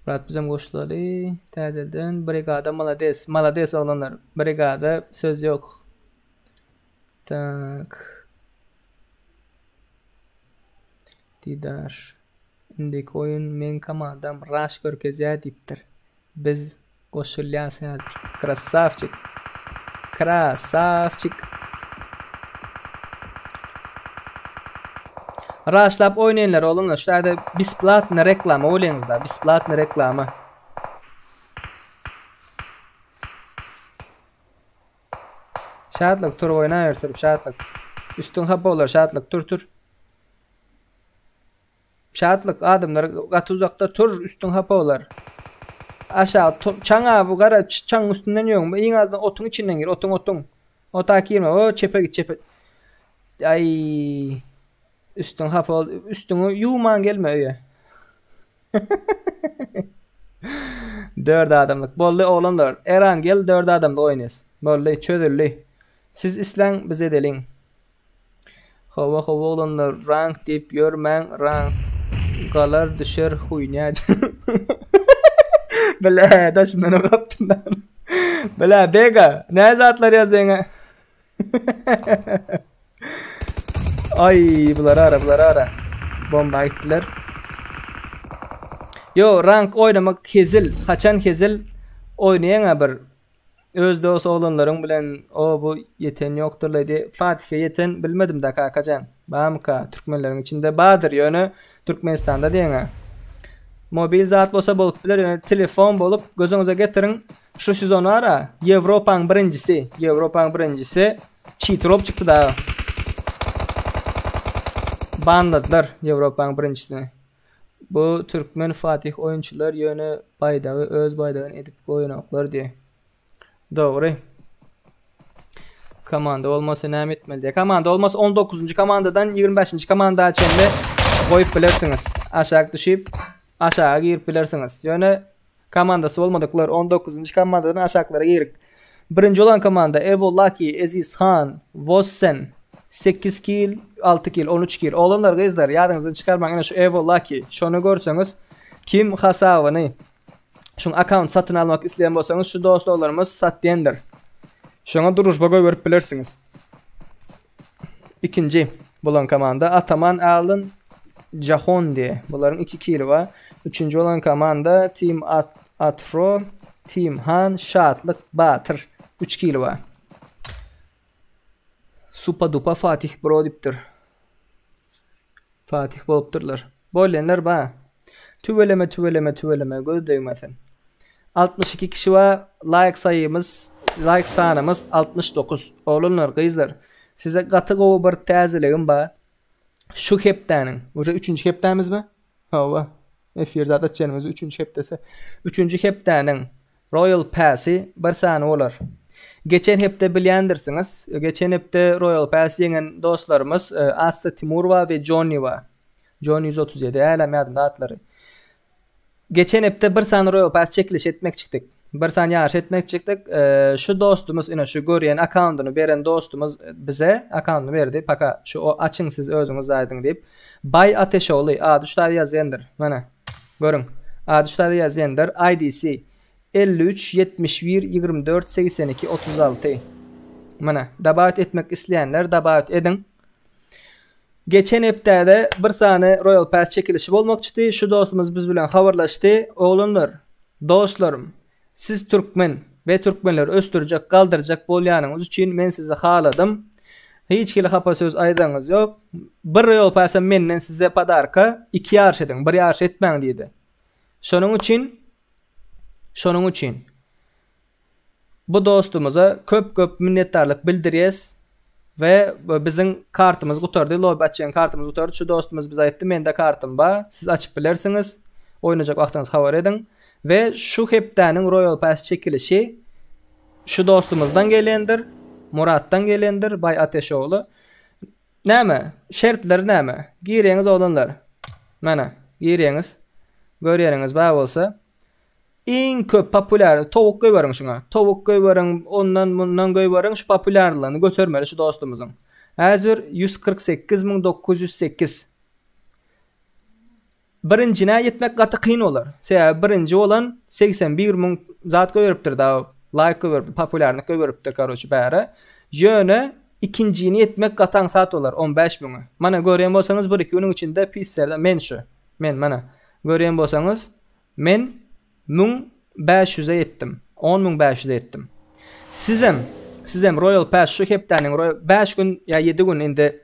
Brat bizem goşulaly. Täzeden brigada malades. Malades oğlanlar. Brigada söz yok. Tak. Didar. Indik oyun men komandam rush görkezýär dipdir. Biz goşulýas hazır. Krasavçik. Rushlap oýnaýanlar oğlanlar. Şu ýerde besplatny reklama oýlaýňyzlar. Besplatny reklama. Şatlyk tur oýnaýar turup şatlyk. Üstüň hap bolar şatlyk tur. Şatlyk adamlar gat uzakda tur üstüň hap bolar. Aşağı çaňa bu gara çaň üstünden ýöň. Iň azdan otuň içinden gir, otuň. Ota girme. O çepe git çepe. Ay. Üstüň hap bol, üstüňi ýuwman gelme öýe. 4 adamlyk bolly oğlanlar. Erangel 4 adamda oýnasy. Bolly çödürli. Siz isleň bize deliň. Hawa oğlanlar rank dip ýörmäň rank. galar düşer huyna. Bela daş mena kaptın. Bela bega ne zatlar yazayım. Ay bular ara. Bomba gittiler. Yo rank oynamak kezil. Haçan kezil oynayan bir özde olsa olanların bilen o bu yeten yoktur dedi. Fatih'e yeten bilmedim da kaçan. Bamka Türkmenlerin içinde badır yönü Türkmenistan'da diyen. Mobil zat bolsa bolup biler yani telefon bolup gözünüze getirin. Şu sezonu ara Avrupa'nın birincisi Cheatrop çıktı da. Banladılar Avrupa'nın birincisini. Bu Türkmen Fatih oyuncular yönü baydağı öz baydağını edip oynaklar diye. Doğru. Komanda olmasa ne etmeli diye. Komanda olmasa 19. komandadan 25. komanda açende koyup bilirsiniz. Aşağı düşüp aşağı girip bilirsiniz. Yani komandası olmadıklar 19. komandadan aşağılara girip. Birinci olan komanda Evo Lucky, Aziz Khan, Vossen 8 kill, 6 kill, 13 kill. Olanlar kızlar yadınızdan çıkarmayın. Şu Evo Lucky. Şunu görseniz kim hasavını şun account satın almak isteyen bolsanız şu dostlarımız satyendir. Şuna duruşba koyup bilirsiniz. İkinci bulan komanda Ataman Alın Jahon diye. Bunların 2 kill var. Üçüncü olan komanda Team Atro, Team Han Şatlık Batır 3 kill var. Supa dupa Fatih bro diptir. Fatih boluptırlar. Bolenler ba. Tüveleme göz değmesin. 62 kişi var. Like sanımız 69. Oğlunlar kızlar. Size katı bir təzeleğim ba. Şu heptanin. Uca 3. heptamiz mi? Hava. F1'de atacağımız 3. heptesi. 3. heptanin Royal Pass'i bir sani olar. Geçen hepte bilyendirsiniz. Geçen hepte Royal Pass yenen dostlarımız Aslı Timur var ve Johnny var. Johnny 137. Elem yadım dağıtları. Geçen hepte bir sani Royal Pass çekiliş etmek çıktık. Bir sani yarış etmek çıktık. Şu dostumuz, şu görüyen account'unu veren dostumuz bize account'unu verdi. Paka şu o açın siz özünüz aydın deyip. Bay Ateşoğlu. A3'larda yazıyandır. Bana. Görün. A3'larda yazıyandır. IDC 53 71 24 82 36. Mana davet etmek isteyenler davet edin. Geçen heptede bir sani Royal Pass çekilişi olmak çıktı. Şu dostumuz biz bilen haberleşti. Oğlunlar, dostlarım, siz Türkmen ve Türkmenler östürecek, kaldıracak bolyanınız için men size haladım. Hiç kili hapa söz aydanız yok. Bir Royal Pass'a menden size padarka 2 yarış edin. 1 yarış etmen dedi. Şunun için bu dostumuza köp minnettarlık bildiriyiz ve bizim kartımız kutardı. Lobatçı'nın kartımız kutardı. Şu dostumuz bize aytti. Mende kartım var. Siz açıp bilirsiniz. Oynayacak vaktiniz havar edin. Ve şu heptanin Royal Pass çekilişi şu dostumuzdan gelendir. Murat'tan gelendir. Bay Ateşoğlu. Näme? Şertleri näme? Gireyiniz oğlanlar. Mana gireyiniz. Görüyorsunuz bağ olsa. En köp popüler tavuk koyvarın şuna. Tavuk koyvarın ondan bundan koyvarın şu popülerliğini götürmeli şu dostumuzun. Hazır 148.908. Birincine yetmek katı kıyın olur. Birinci olan 81.000 zat koyvarıptır da. Like koyvarıptır. Popülerlik koyvarıptır karoçu bari. Yönü ikincini yetmek katan saat olur. 15.000. Mana görüyen bolsanız bir iki onun içinde pislerden men şu. Men mana. Görüyen bolsanız men 1500'e yettim. 10.500'e yettim. Sizem Royal Pass şu heptanin 5 gün ya 7 gün indi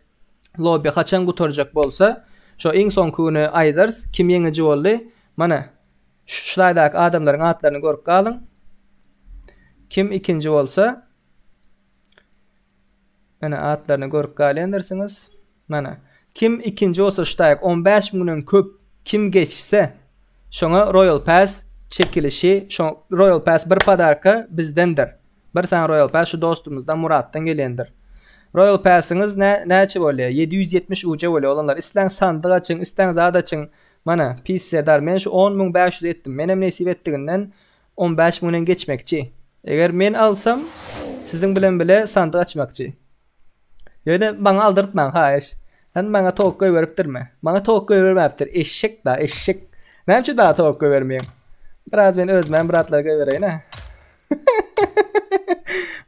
lobby kaçan gutoracak bolsa şu en son günü aydars kim yenici oldu? Mana şulaydak adamların adlarını görüp kalın. Kim ikinci olsa mana adlarını görüp kalendirsiniz. Mana kim ikinci olsa şulaydak 15.000'ün köp kim geçse şuna Royal Pass çekilişi, şu Royal Pass bir padarka bizdendir. Bir sen Royal Pass şu dostumuzdan Murat'tan gelendir. Royal Pass'ınız neçe oluyor? 770 UC oluyor olanlar. İsten sandık açın, isten zat açın. Mana pis eder. Men şu 10.500 ettim. Menem nesip ettiğinden 15.000'den geçmekçi. Eğer men alsam sizin bilen bile sandık açmakçı. Yani bana aldırtman hayır. Sen bana tavuk verip durma. Bana tavuk vermeptir. Eşek da eşek. Näçe daha tavuk vermeýän? Biraz ben özmem bratlarga vereyim ha.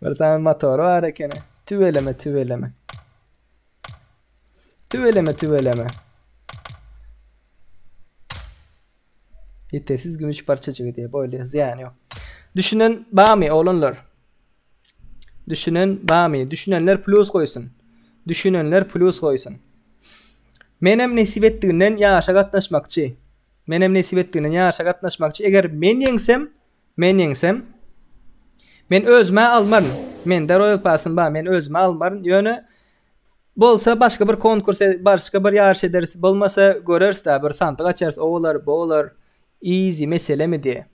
Bir sen motor var ekene. Tüveleme. Tüveleme. Yetersiz gümüş parçacığı diye böyle ziyan yok. Düşünün bami oğlunlar. Düşünün bami. Düşünenler plus koysun. Menem nesip ettiğinden yaşa gatnaşmakçı. Eger men yengsem men özme almarım. Men de Royal Pass'ın men özme almarım. Yönü bolsa başka bir konkurs, başka bir yarış edersi. Bolmasa görürüz da bir sandık açarız. Oğlar. Easy mesele mi diye.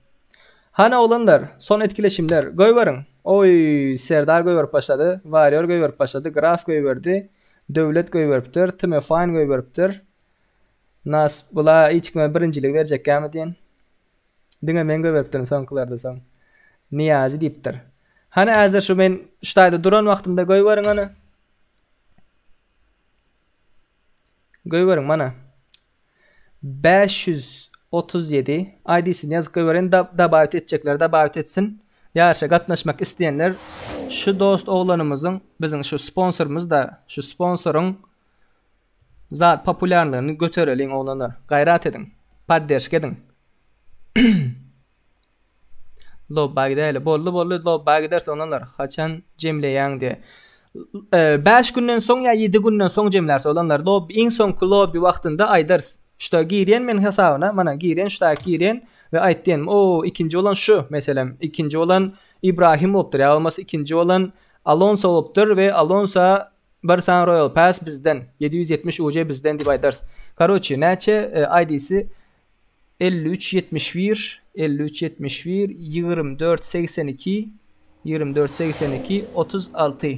Hana olanlar, son etkileşimler. Goyvarın. Oy, Serdar goyvar başladı. Warrior goyvar başladı. Graf goyverdi. Devlet goyverptir. Tmefine goyverptir. Nas bula hiç kime birincilik verecek mi diyen. Dine men goyverptirin sonkularda son. Niyazi diptir. Hani hazır şu men şutayda duran vaktimde goyvarın ana. Goyvarın mana. 537 ID'sini yazıp goyvarın davet edecekler. Davet etsin. Yarışa katnaşmak isteyenler şu dost oğlanımızın bizim şu sponsorumuz da şu sponsorun zat popülerliğini götürelim oğlanlar. Gayrat edin. Paddeş edin. Lobba gideyle. Bollu lobba giderse oğlanlar. Haçan cemleyen diye. 5 günden son ya 7 günden son cemlerse oğlanlar. En son lobby vaktinde aydars. Şta giren men hesabına. Mana giren şta giren. Ve aytdiyenim o ikinci olan şu mesela ikinci olan İbrahim olupdur ya olmasa ikinci olan Alonso olupdur ve Alonso Barsan Royal Pass bizden 770 UC bizden dip aydars. Karoçi näçe ID'si 5371 2482 36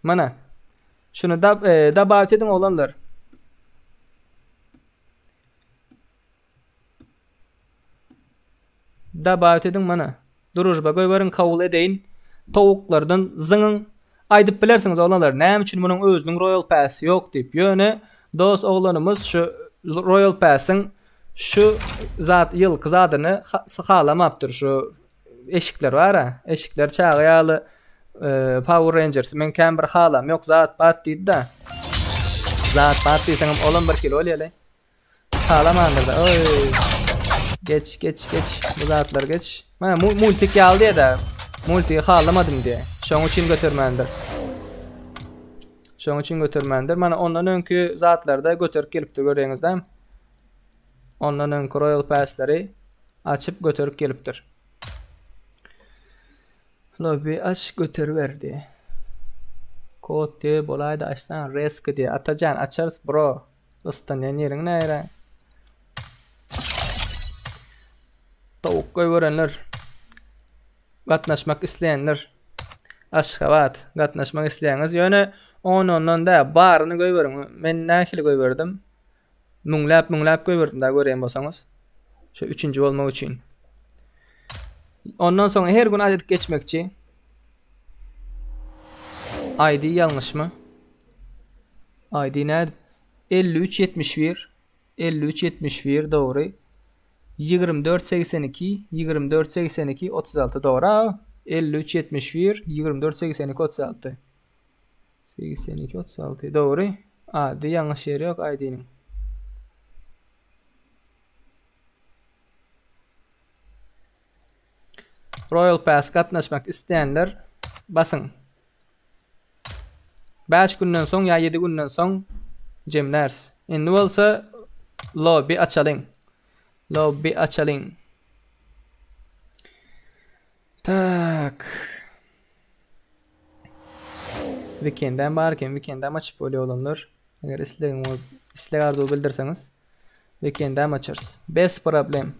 mana şunu da davet edin olanlar. Davet edin mana. Durujba goybarın kabul edeyin. Tavuklardan zıngın. Aydıp bilersiniz oğlanlar. Näme üçin bunun özünün Royal Pass yok deyip. Yöne dost oğlanımız şu Royal Pass'ın şu zat yılkı zadını sağlamaptır. Şu eşikler var ha. Eşikler çağıyalı Power Rangers. Men kan bir halam yok zat bat deydi da. Zat bat deysenim olan bir kilo olyalı. Halamandır da. Oy. Geç. Bu zatlar geç. Mana multi geldi ya da multiyi halamadım diye. Şoň üçin götürmendir. Mana ondan öňkü zatlarda götürüp gelipdi göreňizde. Ondan öňkü Royal Pass'lary açıp götürüp gelipdir. Lobby aç götürüverdi. Kod diye bolayda açsan risk diye. Atacan açarız bro. Dostan ýerin näre? Tavuk goýberenler, gatnaşmak isleyenler, aşgabat, gatnaşmak isleýäňiz ýöne ondan da baryny goýberin. Men nähili goýberdim. Müňläp goýberdim da görýän bolsaňyz. Şu 3-nji bolmak üçin. Ondan soň her gün adet geçmekçi. ID ýalňyşmy? ID näde? 5371 dogry. 2482 36 doğru. 5371 2482 36 doğru. Adi yanlış yeri yok ID'nin. Royal Pass katnaşmak isteyenler basın. 5 günden son ya 7 günden son cemlers. Endi bolsa lobby açalım. Tak. Weekend'den barken weekend'den açıp bolýar olanlar. Eger isleg arzu bildirseňiz weekend'den açarız. Best problem.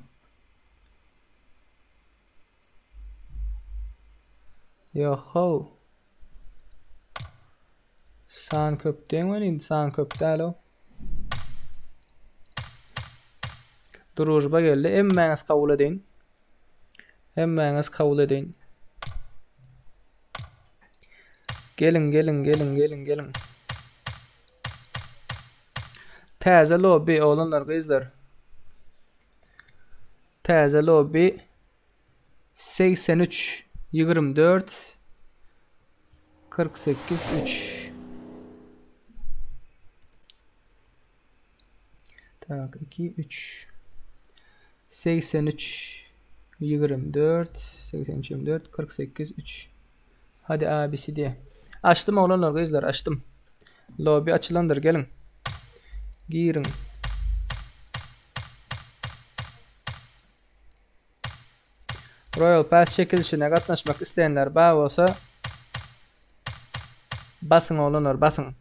Yoho. San köpden var indi san köpdälo. Durujba geldi. Hemmäňiz kabul edin. Gelin. Täze lobby oğlanlar kızlar. Täze lobby 83 24 48 3. Tak 2 3 83 24 83 24 48 3. Hadi abisi diye. Açtım oğlanlar kızlar, açtım. Lobby açılandır, gelin. Girin. Royal Pass çekilişine katlaşmak isteyenler bağ olsa basın oğlanlar, basın.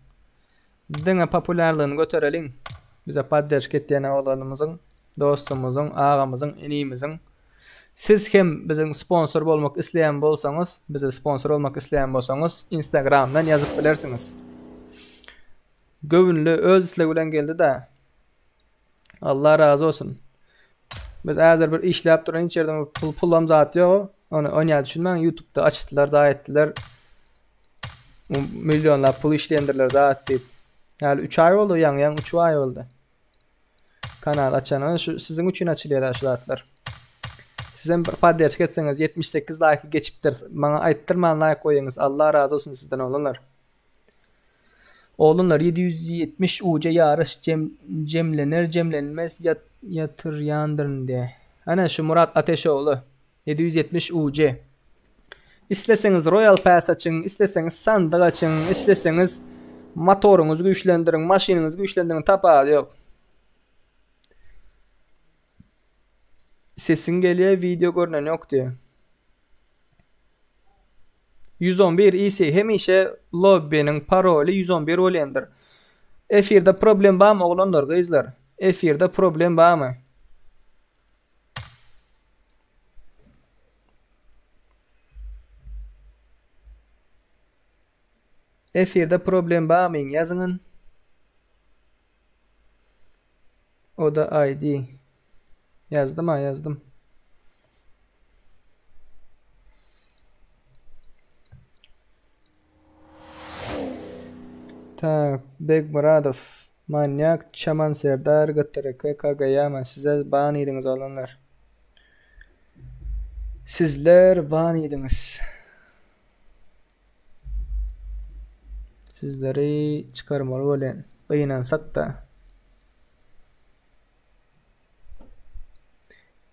Dine popülerliğini götürelim. Bize paddeş ettiğine oğlanımızın, dostumuzun, ağamızın, enimizin. Siz hem bizim sponsor olmak isteyen bolsanız, bize sponsor olmak isteyen bolsanız Instagram'dan yazıp bilirsiniz. Gövünlü öz islegulen geldi de Allah razı olsun. Biz hazır bir işlep duran hiç yerden pullam zat yok. Onu oynaya düşünmen, YouTube'da açtılar, zat ettiler. Milyonlar pul işleyendirler zat deyip. Yani 3 ay oldu, yan 3 ay oldu. Kanal açanın şu sizin için açılıyor şu zatlar. Sizin paddeş etseniz 78 like geçiptir. Bana ayttırman like koyunuz. Allah razı olsun sizden oğlunlar. Oğlunlar 770 UC yarış cemlenir cemlenmez yatır yandırın diye. Ana şu Murat Ateşoğlu 770 UC. İsteseniz Royal Pass açın, isteseniz sandık açın, isteseniz motorunuzu güçlendirin, maşininizi güçlendirin, tapağı yok. Sesin geliyor, video görünen yok diyor. 111 ise hemişe lobby'nin paroli 111 olandır. Efirde problem var mı oğlanlar kızlar? Efirde problem var mı? Efirde problem var mı? Yazın. O da ID. Yazdım ha, yazdım. Tak, Bek Muradov, Manyak, Çaman Serdar, Gıttırıkı, Kagayama. Sizler bağınıydınız olanlar. Sizler bağınıydınız. Sizleri çıkarmalı olan. Kıyınansak da.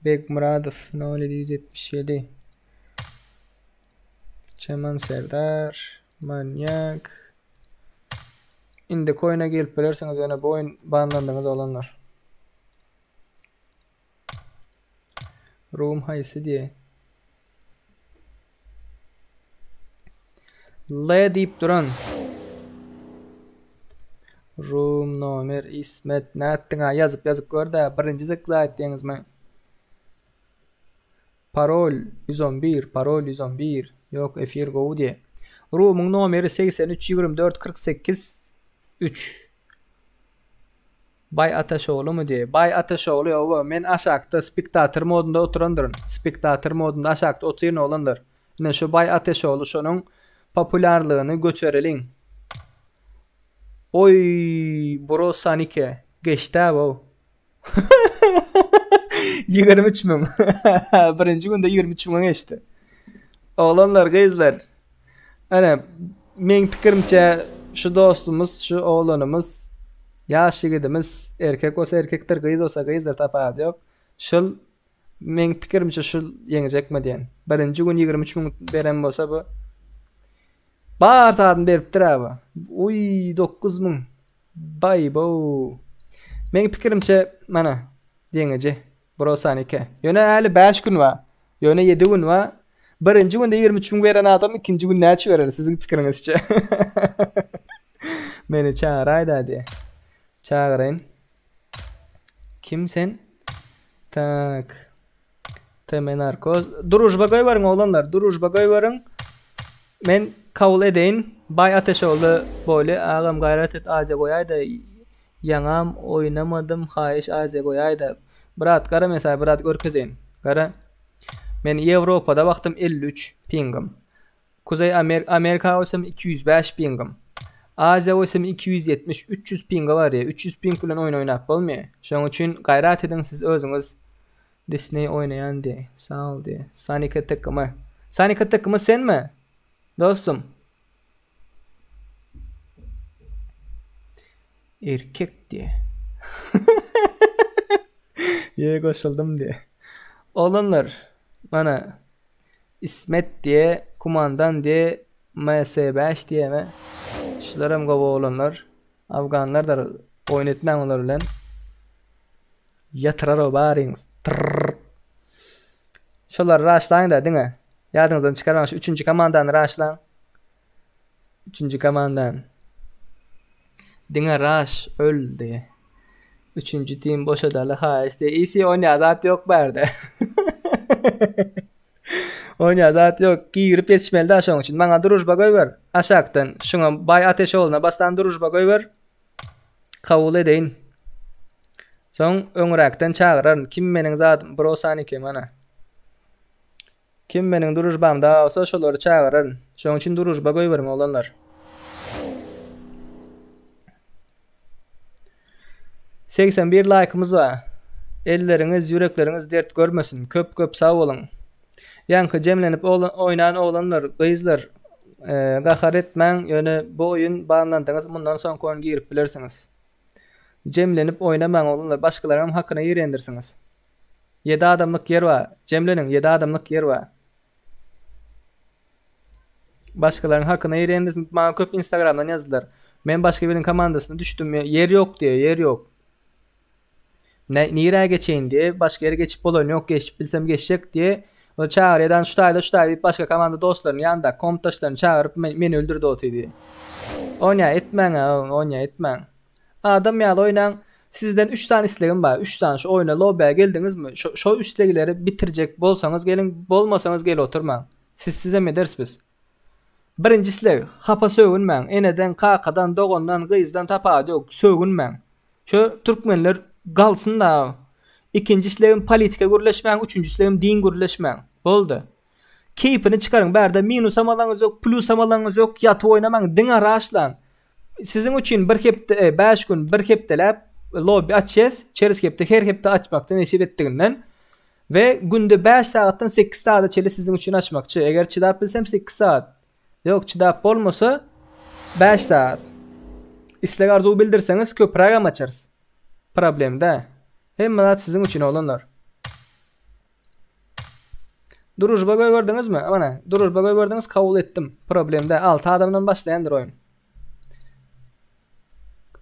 Bek Muradov 0777. Çaman Serdar, Manyak. Indi koyuna gelip bilirsiniz yani bu oyun bağlandığınız olanlar. Room haysi diye. L deyip duran. Room nomer İsmet ne attığına yazıp gör da birinci zıkla ettiğiniz mi? Parol 111, parol 111. Yok efir go diye. Room'un nomeri 83 24 48 3. Bay Ateşoğlu mu diye. Bay Ateşoğlu ya, men aşağıda spektatör modunda oturandırın. Spektatör modunda aşağıda oturun olandır. Yine şu Bay Ateşoğlu şunun popülerliğini götürelim. Oy bro Sanike geçti bu. 23 bin. Birinci günde 23 bin geçti. Oğlanlar kızlar. Hani men fikrimce şu dostumuz, şu oğlanımız, yaş yigitimiz, erkek olsa erkektir, kız olsa kızdır, tapadı yok. Şul men fikrimce şul yengecek mi diyen. Birinci gün 23 bin veren olsa bu. Bağır saatini beriptir abi. Uy 9 bin. Bay bu. Men fikrimce mana diyengece. Burası anike. Yöne hali 5 gün var. Yöne 7 gün var. Birinci günde 23 bin veren adam ikinci gün ne verir sizin fikrinizce? Beni çağıraydı hadi. Çağırayın. Kim sen? Tak. Temen narkoz. Duruşba koyvarın oğlanlar. Duruşba koyvarın. Men kavul edeyin. Bay Ateşoğlu böyle ağam gayret et aze koyaydı. Yanam oynamadım. Hayiş aze koyaydı. Bırat kara mesela bırat görkezeyin. Kara. Men Avrupa'da baktım 53 pingim. Kuzey Amerika olsam 205 pingim. Azia oysam 270 300 pinga var ya. 300 ping bilen oyun oynap bolmay. Şoň üçin gaýrat edin siz özüňiz. Disney oynayan diye. Sağ ol diye. Sonic takımı. Sonic takımı sen mi? Dostum. Erkek diye. Ye koşuldım diye. Olanlar bana İsmet diye, kumandan diye, MS5 diye mi? Şularım gobo olanlar. Afganlar da oynatman onlar ulan. Yatırar o barings. Şolar raşlayın da değil mi? Yadınızdan çıkarın şu 3. komandan raşlan. 3. komandan. Dine raş öl diye. 3. team boşa dalı ha işte iyisi oynayan zat yok berde. Oynayan zat yok. Girip yetişmeli de aşağın için. Bana duruşba koy ver. Aşağıdan şuna bay ateş oluna bastan duruşba koy ver. Kabul edeyin. Son öňürekden çağıran kim meniň zatym bro Sonic mana. Kim meniň duruşbamda olsa şolary çağıran. Şoň üçin duruşba koy berme olanlar. 81 like'ımız var. Elleriniz, yürekleriniz dert görmesin. Köp sağ olun. Yankı cemlenip oynayan oğlanlar, kızlar, gahar etmen, yani bu oyun bağlandınız, bundan son kon girip bilirsiniz. Cemlenip oynaman oğlanlar, başkalarının hakkına yerendirsiniz. 7 adamlık yer var. Cemlenin 7 adamlık yer var. Başkalarının hakkına yerendirsin. Bana köp Instagram'dan yazdılar. Ben başka birinin komandasına düştüm. Yer yok diyor, yer yok. Nire geçeyim diye, başka yere geçip bolon yok, geçip bilsem geçecek diye. O çağırıdan şu tayda başka komanda dostlarının yanında komutanlarını çağırıp beni öldürdü otu diye. Onya etmen. Adam ya oynan sizden 3 tane isteğim var. 3 tane şu oyuna lobby'e geldiniz mi? Şu üsttekileri bitirecek bolsanız gelin, bolmasanız gel oturma. Size mi ders biz? Birincisi hapa sögünmen. Eneden, kakadan, dogondan, kıyızdan tapadı yok. Sögünmen. Şu Türkmenler galsın da. İkincisilerin politika gürleşmen. Üçüncüsilerin din gürleşmen. Oldu. Keyfini çıkarın. Berde minus amalanız yok. Plus amalanız yok. Yatı oynaman. Dina raşlan. Sizin için bir hepte 5 gün bir heptelep lobby açacağız. Çeriz hepte her hepte açmakta nesip ettiğinden. Ve günde 5 saatten 8 saate çeli sizin için açmakçı. Eğer çıdap bilsem 8 saat. Yok çıdap olmasa 5 saat. İstek arzu bildirseniz köprüye açarız. Problem de. Hem de sizin için olanlar. Duruşba gördünüz mü? Aman duruşba gördünüz kabul ettim. Problem de 6 adamdan başlayandır oyun.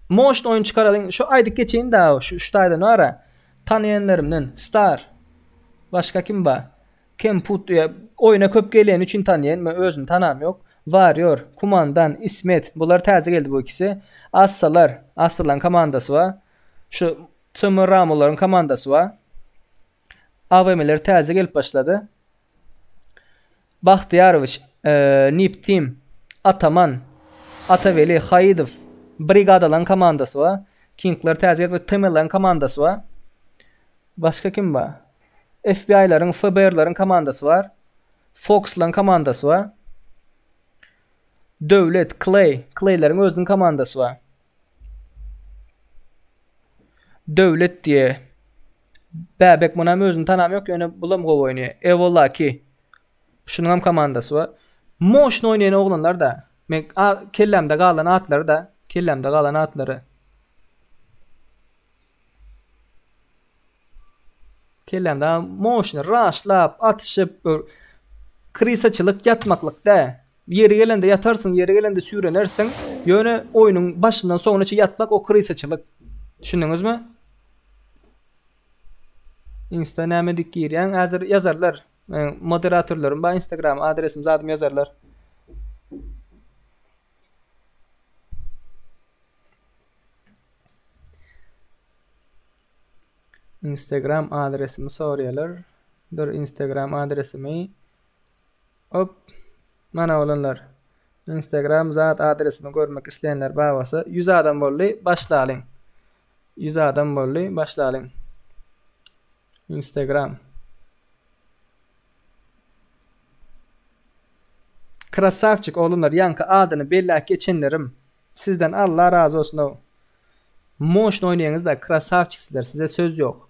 Motion oyun çıkaralım. Şu aydık geçeyim daha. Şu ayda ne ara? Tanıyanlarımdan. Star. Başka kim var? Kemput ya oyuna köp gelen için tanıyan. Ben özünü tanım yok. Varıyor. Kumandan. İsmet. Bunlar taze geldi bu ikisi. Assalar. Assalan komandası var. Şu Tımır Ramoların komandası var. AVM'ler taze gelip başladı. Bahtiyaroviç. Nip Team. Ataman. Ataveli. Hayidov. Brigadalan komandası var. Kingler taze gelip Tımırlan komandası var. Başka kim var? FBI'ların, FBR'ların komandası var. Fox'lan komandası var. Devlet, Clay'lerin özünün komandası var. Devlet diye. Bebek buna özünün tanımı yok. Yani bulam gov oynuyor. Evolaki. Şunun komandası var. Motion oynayan oğlanlar da. Kellemde kalan atları da. Kellemde kalan atları. Kellemde motion rushlap atışıp krisaçılık yatmaklık da. Yeri gelende yatarsın, yeri gelende sürünersin. Yani oyunun başından sonuna yatmak o krisaçılık. Düşündünüz mü? Instagram'daki giren hazır yazarlar. Moderatörlerim ben Instagram adresim zaten yazarlar. Instagram adresimi soruyorlar. Dur Instagram adresimi. Hop. Mana olanlar. Instagram zat adresimi görmek isteyenler bağırsa 100 adam bolly başlayalım. 100 adam bolly başlayalım. Instagram. Krasavçık oğlunlar yankı adını belli geçenlerim. Sizden Allah razı olsun o. Motion oynayanız da krasavçıksızlar. Size söz yok.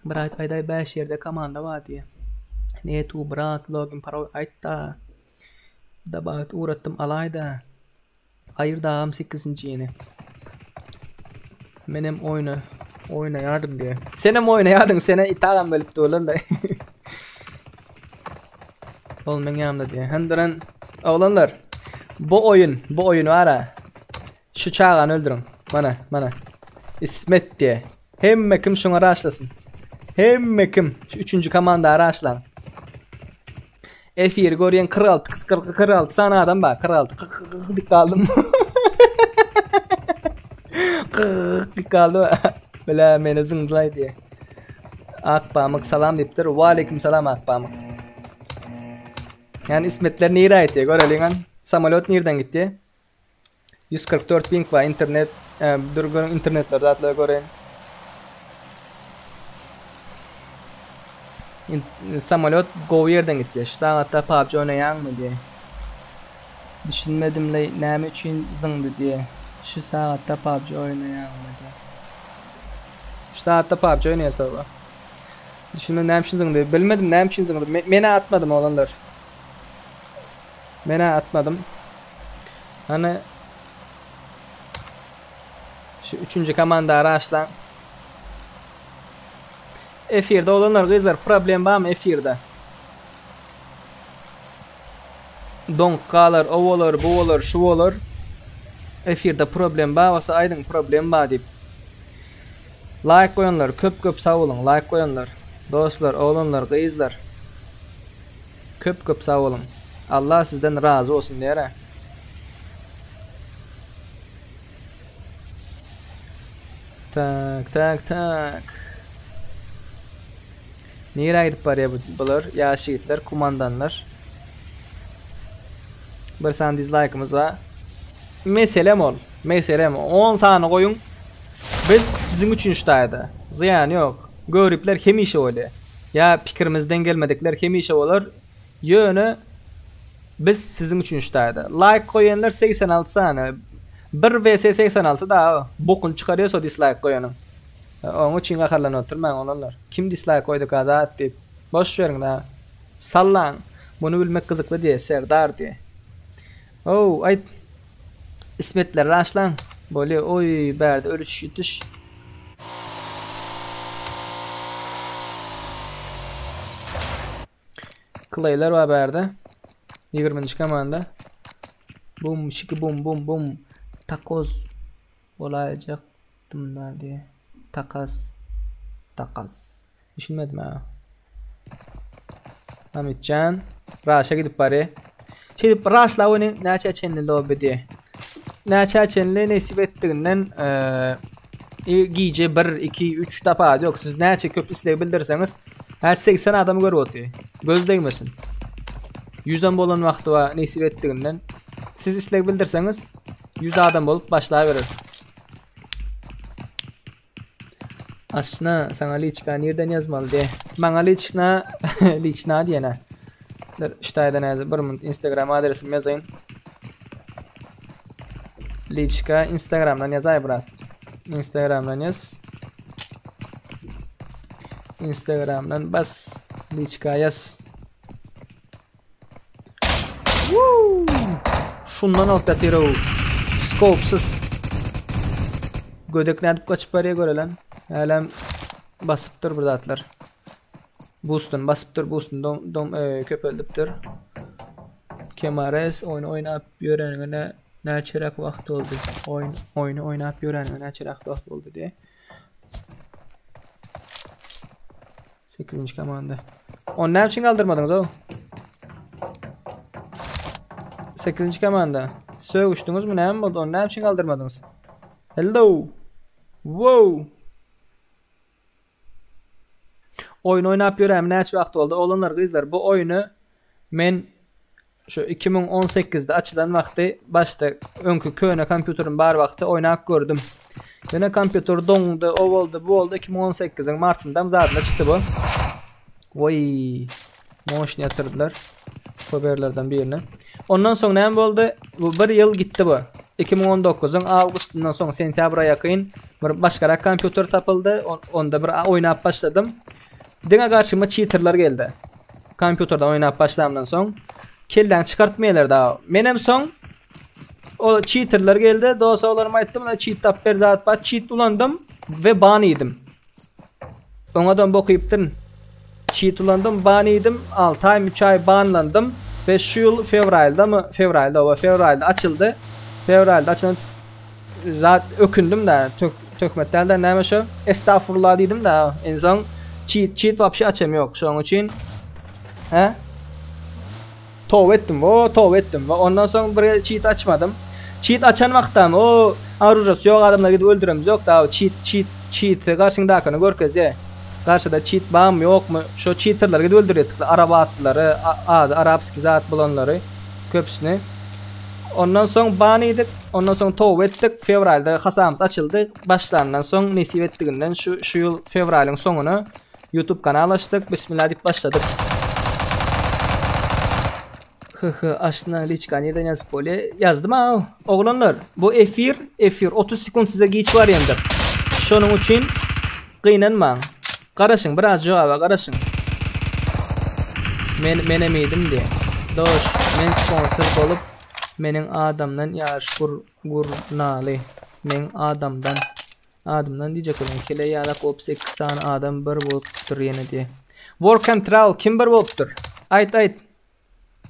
Bırak ayday 5 yerde komanda var diye. Ne tu bırak login para aytta. Da bağıt uğrattım alayda. Hayır dağım 8. yeni. Benim oyna yardım diye. Senem oynayadın sene itaram bölüp dolarla. Olmen yanımda diye. Hendiren oğlanlar. Bu oyunu ara. Şu çağan öldürün. Bana. İsmet diye. Hemme kim şuna araçlasın. Hemme kim. Şu 3. komanda araçlan. F1 görüyen 46 kız 46 sana adam bak 46 dik kaldım. Dik kaldı. Böyle beni zınglay diye. Akpamık salam deyiptir. Ve aleyküm salam Akpamık. Yani İsmetler nere ait diye görelim. Samalot nereden gitti? 144 ping var internet. Durgun internetler zatla göreyim. Samalot go yerden gitti. Şu saatte PUBG oynayan mı diye. Düşünmedim ne için zındı diye. Şu saatte PUBG oynayan mı diye. Şu saatte PUBG oynayasa o. Düşünmedim ne için zındı. Bilmedim ne için zındı. Mene atmadım olanlar. Mene atmadım. Hani şu 3. komanda araçla F1'de olanlar kızlar problem var mı F1'de? Donkalar, ovalar, bovalar, şuvalar F1'de problem var olsa aydın problem var deyip like koyanlar köp sağ olun like koyanlar dostlar oğlanlar kızlar köp sağ olun Allah sizden razı olsun diyere. Tak. Nereye gidip var ya bunlar? Yaşlı gitler, kumandanlar. Bir tane dislike'ımız var. Meselem 10 saniye koyun. Biz sizin için şutaydı. Ziyan yok. Görüpler hemişe öyle. Ya fikrimizden gelmedikler hemişe olur. Yönü biz sizin için şutaydı. Like koyanlar 86 saniye. 1 vs 86 daha bokun çıkarıyorsa dislike koyanın. Onun için akarlan oturmayın onlarlar. Kim dislike koydu kazat deyip. Boş verin daha. Sallan. Bunu bilmek kızıklı diye. Serdar diye. Ay. İsmetler raşlan. Böyle oy berdi ölüş yutuş. Clay'lar var berdi. 20. komanda. Bum şiki bum. Takoz olacaktım da diye. Takas. Düşünmedim ha. Hamitcan. Raş'a gidip bari. Şimdi Raş'la onu neçe çenli lobby diye. Neçe çenli nesip ettiğinden giyce 1, 2, 3 tapa yok. Siz neçe köp istek bildirseniz her 80 adamı görüp otuyor. Göz değmesin. 110 bolan vakti var nesip ettiğinden. Siz istek bildirseniz 100 adam olup başlayıveririz. Aslında sana liçka nereden yazmalı diye. Bana liçna diyene. İşte yazı. Bir Instagram adresimi yazayım. Liçka Instagram'dan yazay bırak. Instagram'dan yaz. Instagram'dan bas. Liçka yaz. Woo! Şundan atlatıyor. Scope'sız. Gödeklenip kaçıp paraya göre lan. Halen basıptır burada atlar. Boost'un basıptır boost'un köp öldüptür. Kemares oynayıp öğrenene ne çeyrek vakti oldu. Oynayıp öğrenene ne çeyrek vakti oldu diye. 8. komanda. Onu ne için kaldırmadınız o? 8. komanda. Söğüştünüz mü ne mi oldu? Onu ne için kaldırmadınız? Hello. Wow. Oyun oynayıp yürüyem neçe vakti oldu. Oğlanlar kızlar bu oyunu men şu 2018'de açılan vakti başta önkü köyüne kompütürün bar vakti oynayıp gördüm. Yine kompütür dondu, o oldu, bu oldu. 2018'in Mart'ından zaten çıktı bu. Vay. Motion yatırdılar. Haberlerden birine. Ondan soň näme boldy? Bu 1 ýyl gitdi bu. 2019-yň awgustundan soň sentyabra ýakyn bir başga kompýuter tapyldy. Onda bir oýnap başladym. Diňe garşyma cheaterlar geldi. Kompýuterden oýnap başlamdan soň kelläň çykartmaýarlar da. Menem soň o cheaterlar geldi. Dosa olaryma aýtdym, cheat tap ber zat pa cheat ulandym we ban edim. Oňadan bokypdyn. Cheat ulandım, ban edim. 6 ay 3 ay banlandım ve şu ýyl fevralda açyldy. Fevralda açylan zat ökündüm de tökmetlerden näme şo? Estağfurullah dedim de insan cheat wapşy açam ýok. Şoň üçin towba etdim we ondan soň bir cheat açmadım. Cheat açan wagtdan o arujasy ýok adamlar gidip öldüremiz ýok da cheat garşyňdakyny görkezä. Karşıda cheat bam ýokmy? Şo cheaterler gidip öldürýärdik. Araba atlary, arapski zat bulanlary köpsüni. Ondan soň ban edik, ondan soň towba etdik. Fevralda hasamyz açyldy. Başlandan soň nesip etdiginden şu ýyl fevralyň soňuna YouTube kanal açdyk. Bismillah diýip başladyk. Aşna liçka nereden yazıp bolýar? Yazdım ha. Oglanlar, bu efir 30 sekund size geç var ýa-da. Şonuň üçin gynanmaň. Garaşyň, biraz jogaba garaşyň. Men emedim diye. Doş, men sponsor bolup meniň adamdan ýaş gurnaly. Men adamdan diýjekdim. Kele ýa-da kop 8 sany adam bir bolupdyr ýene diye. Work and travel kim bir bolupdyr? Aýt.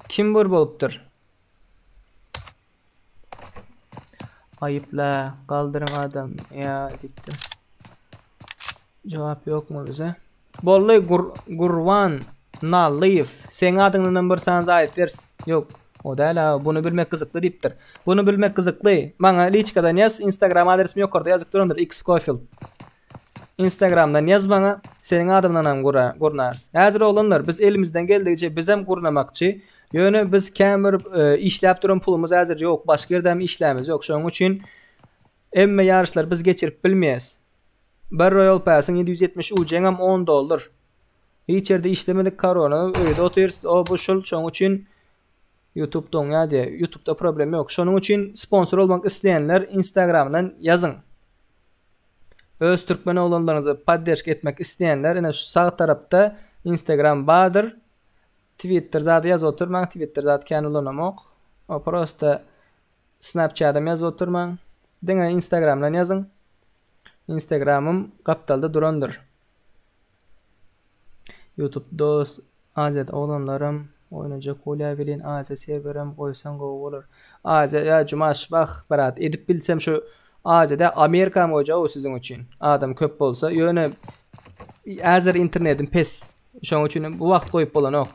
Kim bir bolupdyr? Aýypla, galdyryň adam. Ya dipdi. Jogap ýokmy bize? Bolly Gurwan Naliyev. Sen adyňdan bir sany aýt bers. Ýok. O da la bunu bilmek kızıklı dipdir. Bunu bilmek kızıklı. Bana liçkadan yaz. Instagram adresim ýokarda ýazyp durandyr. X Scofield. Instagramdan yaz bana. Senin adımdan hem gurnarız. Hazır olanlar biz elimizden geldiğince bizem gurnamakçı. Ýöne biz kämir işläp duran pulumuz hazır ýok. Başga ýerde işlämiz ýok. Şoň üçin emme ýarşlar biz geçirip bilmeýäs. Bir Royal Pass'ın 770 ucengam $10. Hiç ýerde işlemedik korona. Öýde oturýarys. O bu şol şoň üçin YouTube'dan ýa-da YouTube'da problem ýok. Şonuň üçin sponsor bolmak isleýänler Instagramdan ýazyň. Öz türkmen olanlaryňyzy podderşk etmek isleýänler ene şu sağ tarapda Instagram bardyr. Twitter zady ýazyp oturmaň. Twitter zady kanalynamak. O prosta Snapchat'da ýazyp oturmaň. Diňe Instagramdan ýazyň. Instagramym gapdalda durandyr. YouTube dost azat olanlarym oynajak bolýar aza serwerim goýsaň gowy bolar. Aza ýa jumaş wagt barat edip bilsem şu azada Amerika goýja o siziň üçin. Adam köp bolsa ýöne hazır internetin pes. Şoň üçin bu wagt goýup bolanok.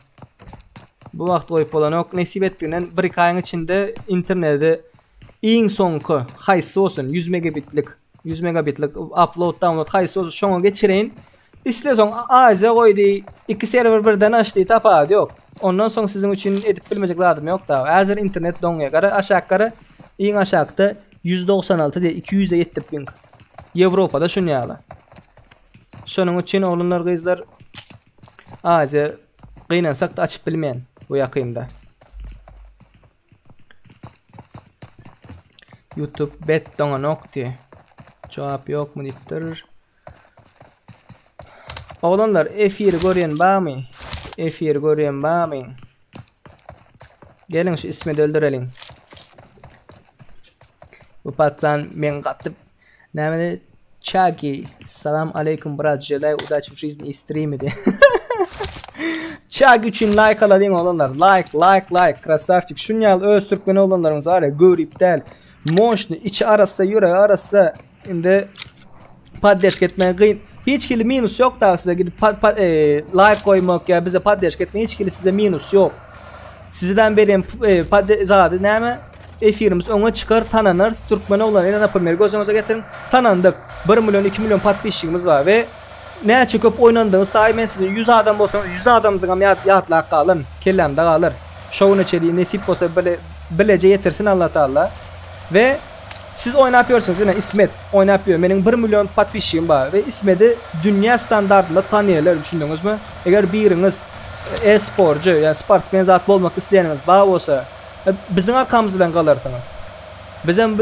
Bu wagt goýup bolanok nesip etdiňden bir aýyň içinde internetde iň soňky haýsy bolsun 100 megabitlik upload download haýsy bolsun şoňa geçireň. İslesoň aza goýdy 2 server birden açdy tapady ýok. Ondan soň siziň üçin edip bilmejek zadym ýok da. Hazır internet doňa gara aşağı iň aşagda 196 diye 200'e yetip bin. Ýewropada şunu ýaly. Şonuň üçin olanlar gyzlar aza gynansak da açyp bilmeýän bu ýakymda. YouTube bet doňa nokty. Jogap ýokmy diýipdir. Oğlanlar efiri görýän barmy? Efir görýän barmy? Gelin şu ismi öldürelim. Bu patsan men gatyp näme Chagi salam aleykum brat jelay udaç frizni stream edi. Chagi üçin like aladyň oğlanlar. Like krasavçyk. Şunyal öz türkmen oğlanlaryňyz ara görüp del. Moşny içi arasa ýüregi arasa indi podderşk etmegi gyn. Hiç kili minus yok da size gidip like koymak ya bize podderşk etme hiç kili size minus yok. Sizden berýän zady näme? Efirimiz öňe çykar tananars türkmen olan ene napamir gözüňize getirin tanandyk 1 milyon 2 milyon patbişçimiz var ve näçe köp oynandyğı saýmen size 100 adam bolsa 100 adamyňyzam ýatlak galyn kellemde galyr şowuna çeli nesip bolsa bilece yetirsin Allah Taala ve siz oynap ýörsiňiz ene İsmet oynap ýör meniň 1 milyon patbişçim bar ve İsmet'i dünýä standartynda tanýarlar düşündiňizmi eger biriňiz e-sporcu ýa sportsmen zat bolmak isleýäniňiz bar bolsa Bizim arkamızda ben kalarsınız. Bizim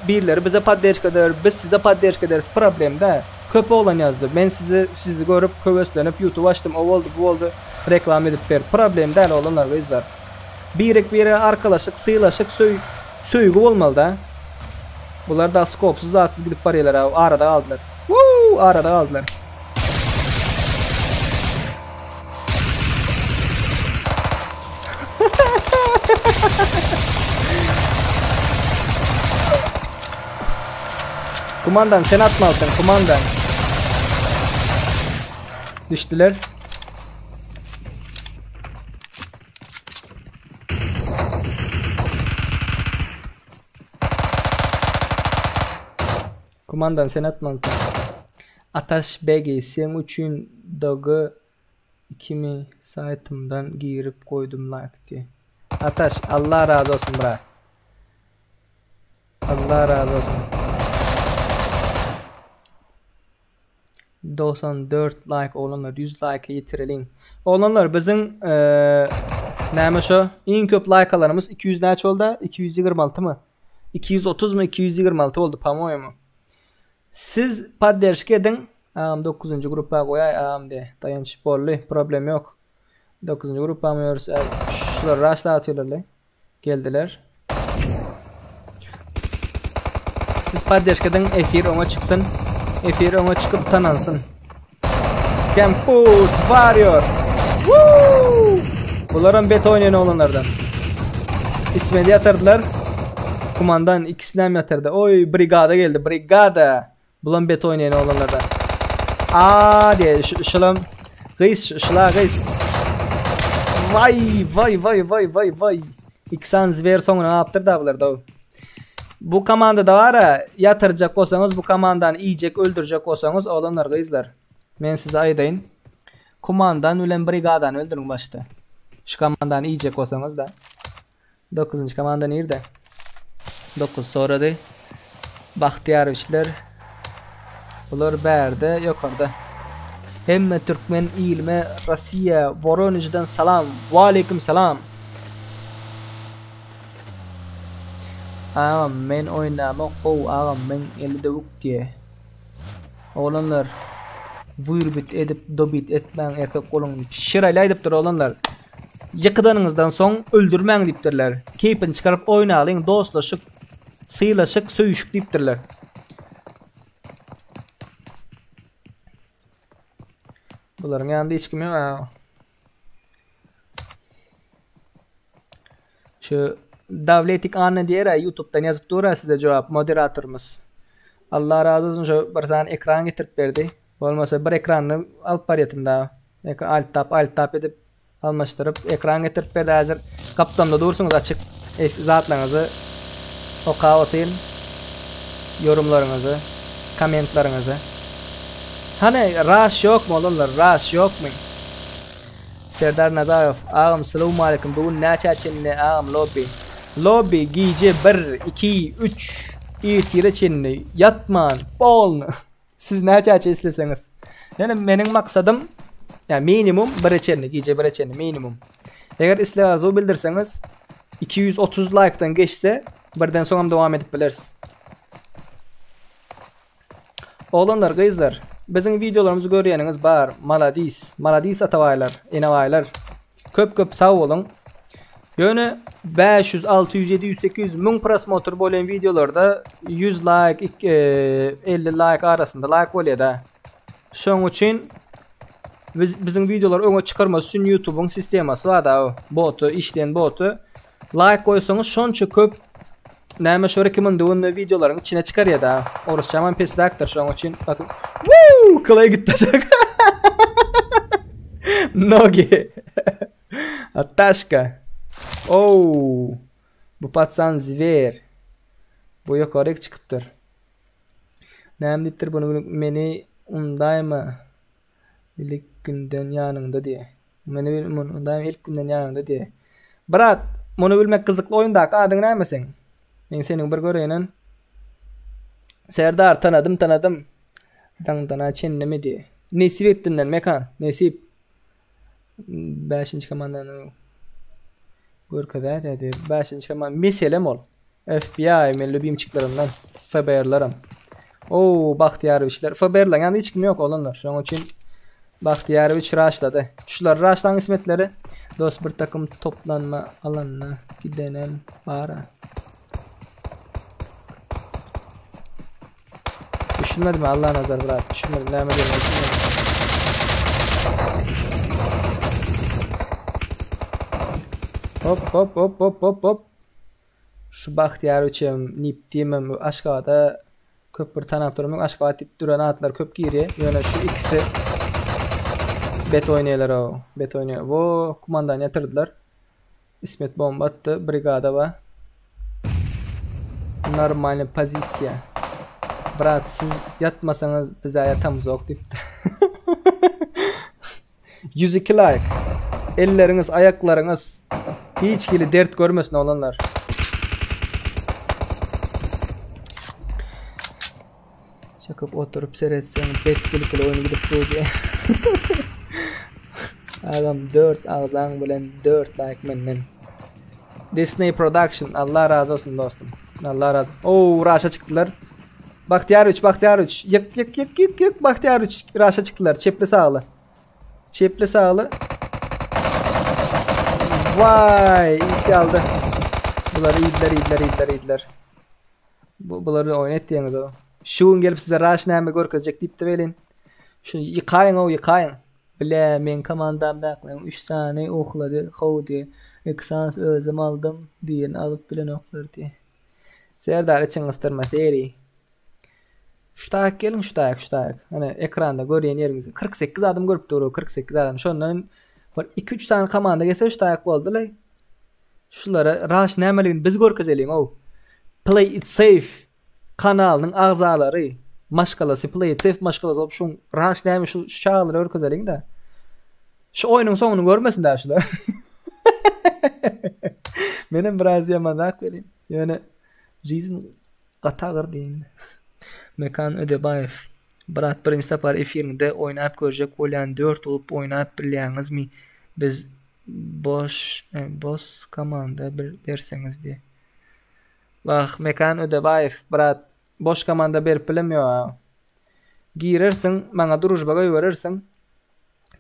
birleri bize paddeş kadar, biz size paddeş kadar problem de köp olan yazdı. Ben sizi görüp köveslenip YouTube açtım. O oldu, bu oldu. Reklam edip ver. Problem değil olanlar ve izler. Biri arkadaşlık, sıyılaşık, söygü olmalı da. Bunlar da skopsuz, zatsız gidip paraylar abi. Arada kaldılar. Arada kaldılar. Kumandan sen atmalısın, kumandan. Düştüler. Kumandan sen atmalısın. Ataş BG sen üçün dağı 2000 saytımdan girip koydum like diye. Ataş Allah razı olsun bra. Allah razı olsun. 94 like olanlar 100 like yitirelim. Olanlar bizim näme şu en köp like alanımız 200 neç oldu? 226 mı? 230 mu? 226 oldu pamoy mu? Siz padderşik edin. 9. grupa koyay de. Dayanış bollu. Problem yok. 9. grupa mıyıyoruz? Şular rush'la atıyorlar. Geldiler. Siz padderşik edin. Efir ona çıksın. Efir ona çıkıp tanansın. Campus Warrior. Woo! Bunların bet oynayan olanlardan. İsmedi yatırdılar. Kumandan ikisinden yatırdı. Oy brigada geldi. Brigada. Bulan bet oynayan olanlardan. Diye şılam. Şıla gıys. Vay. İksan zver sonuna yaptır da bunlar da. Bu komanda da var ya, yatıracak olsanız, bu komandan yiyecek, öldürecek olsanız olanlar gıyızlar. Ben size aydayın. Kumandan ölen brigadan öldürün başta. Şu komandan yiyecek olsanız da. 9. komandan nerede? 9 sonra da Bahtiyarviçler. Bunlar berde yukarıda. Hemme Türkmen ilme Rusya Voronej'den salam. Ve aleyküm selam. Ağam men oynama kov ağam men eli davuk diye. Olanlar vurbit edip dobit etmen erkek kolun şirayla ediptir olanlar. Yıkıdanınızdan son öldürmen diptirler. Keyfini çıkarıp oynayalım, dostlaşıp sıyılaşık söyüşük diptirler. Bunların yanında hiç kim yok. Şu Davletik anne diye YouTube'dan yazıp dura size cevap moderatörümüz. Allah razı olsun şu bir tane ekran getirip verdi. Olmasa bir ekranını alıp bariyetim daha. Alt tap edip almıştırıp ekran getirip verdi hazır. Kaptamda durursunuz açık zatlarınızı oka otayın. Yorumlarınızı, komentlarınızı. Hani rush yok mu oğlumlar? Rush yok mu? Serdar Nazarov, ağam selamun aleyküm. Bugün ne çeçenli ağam lobby giyce 1, 2, 3 itire çenli yatman bol. Siz ne çeçe isteseniz. Yani benim maksadım yani minimum 1 çenli giyce 1 çenli minimum. Eğer isteğinizi bildirseniz 230 like'tan geçse birden sonra devam edip biliriz. Oğlanlar kızlar, bizim videolarımızı görüyeniniz var. Maladis atavaylar, enavaylar. Köp sağ olun. Yani 500, 600, 700, 800 mün prosmotor bolen videolarda 100 like, 50 like arasında like oluyor da. Şunun için bizim videolar öne çıkarması için YouTube'un sisteması var da o. Botu, işleyen botu. Like koysanız şunca köp näme şu rekomenduwan videoların içine çıkar ya da. Orası çaman pes daktır şunun için. Woo! Kolay gitti. Nogi. Ataşka. Oh. Bu patsan zver. Bu yukarı çıkıptır. Näme diptir bunu meni undayma. İlk günden yanında diye. Meni undayma ilk günden yanında diye. Brat, bunu bilmek kızıklı oyunda adın näme sen? Ben senin bir göreyinin. Serdar tanıdım. Dana çenneme diye. Nesip ettinden mekan. Nesip. 5. komandanı. Görkezä dedi. 5-nji komanda meselem ol. FBI men lübimçiklerimden FBR'larım. Oo, Baxtiyaroviçler. FBR'lar ýa-ni hiç kim ýok olanlar. Şoň üçin Baxtiyaroviç raşlady. Şular raşlan ismetleri dost bir takım toplanma alanına gidenen bara. Düşünmedim Allah nazar bırak. Düşünmedim. Näme diýmek Hop. Şu Baxtiyaroviçem nipdimem Aşgabatda köp bir tanap durmam. Aşgabat tip duran atlar köp giri. Ýöne şu ikisi bet oýnaýlar o. Bet oýnaýar. Wo kumandan ýatyrdylar. İsmet bomba attı. Brigada ba. Normal pozisiýa. Brat siz yatmasanız bize yatamız yok dipdi. 102 like. Elleriniz, ayaklarınız hiç kili dert görmesin olanlar. Çakıp oturup seyretsen betkili oyunu gidip diye. Adam 4 ağzan bilen 4 like menden. Disney Production, Allah razı olsun dostum. Allah razı. Oo, raşa çıktılar. Baxtiyaroviç. Yık Baxtiyaroviç. Raşa çıktılar. Çepli sağlı. Vay, iyisi aldı. Bunları iydiler. Bunları oynat diýeniz o. Şuň gelip size raş näme görkezjek diýip de belin. Şunu yıkayın. Bile men komandamda 3 tane oklady. Howdy. Eksans özüm aldım diýen alıp bilen oklar diye. Serdar için ıstırma seri. Şutak gelin şutak. Hani ekranda görýän ýeriňizde 48 adam görüp durýar, 48 adam. Şondan 2-3 tane komanda gelse şutak boldylar. Şulara raş nämeligini biz görkezeliň o. Play it safe kanalynyň agzalary. Maşgalasy play it safe maşgalasy op şuň raş näme şu şaýlary görkezeliň da. Şu oýunyň soňuny görmesinler şular. Benim biraz yamanak vereyim. Yani Rizin Qatagır deyin. Mekan Ödebayev. Brat birinci safar efirinde oynayıp görecek olan 4 olup oynayıp bilýäňiz mi? Biz boş komanda berseniz diye. Bak Mekan Ödebayev. Brat boş komanda berip bilemýär. Girersin, maňa duruşbaga ýöwerersin.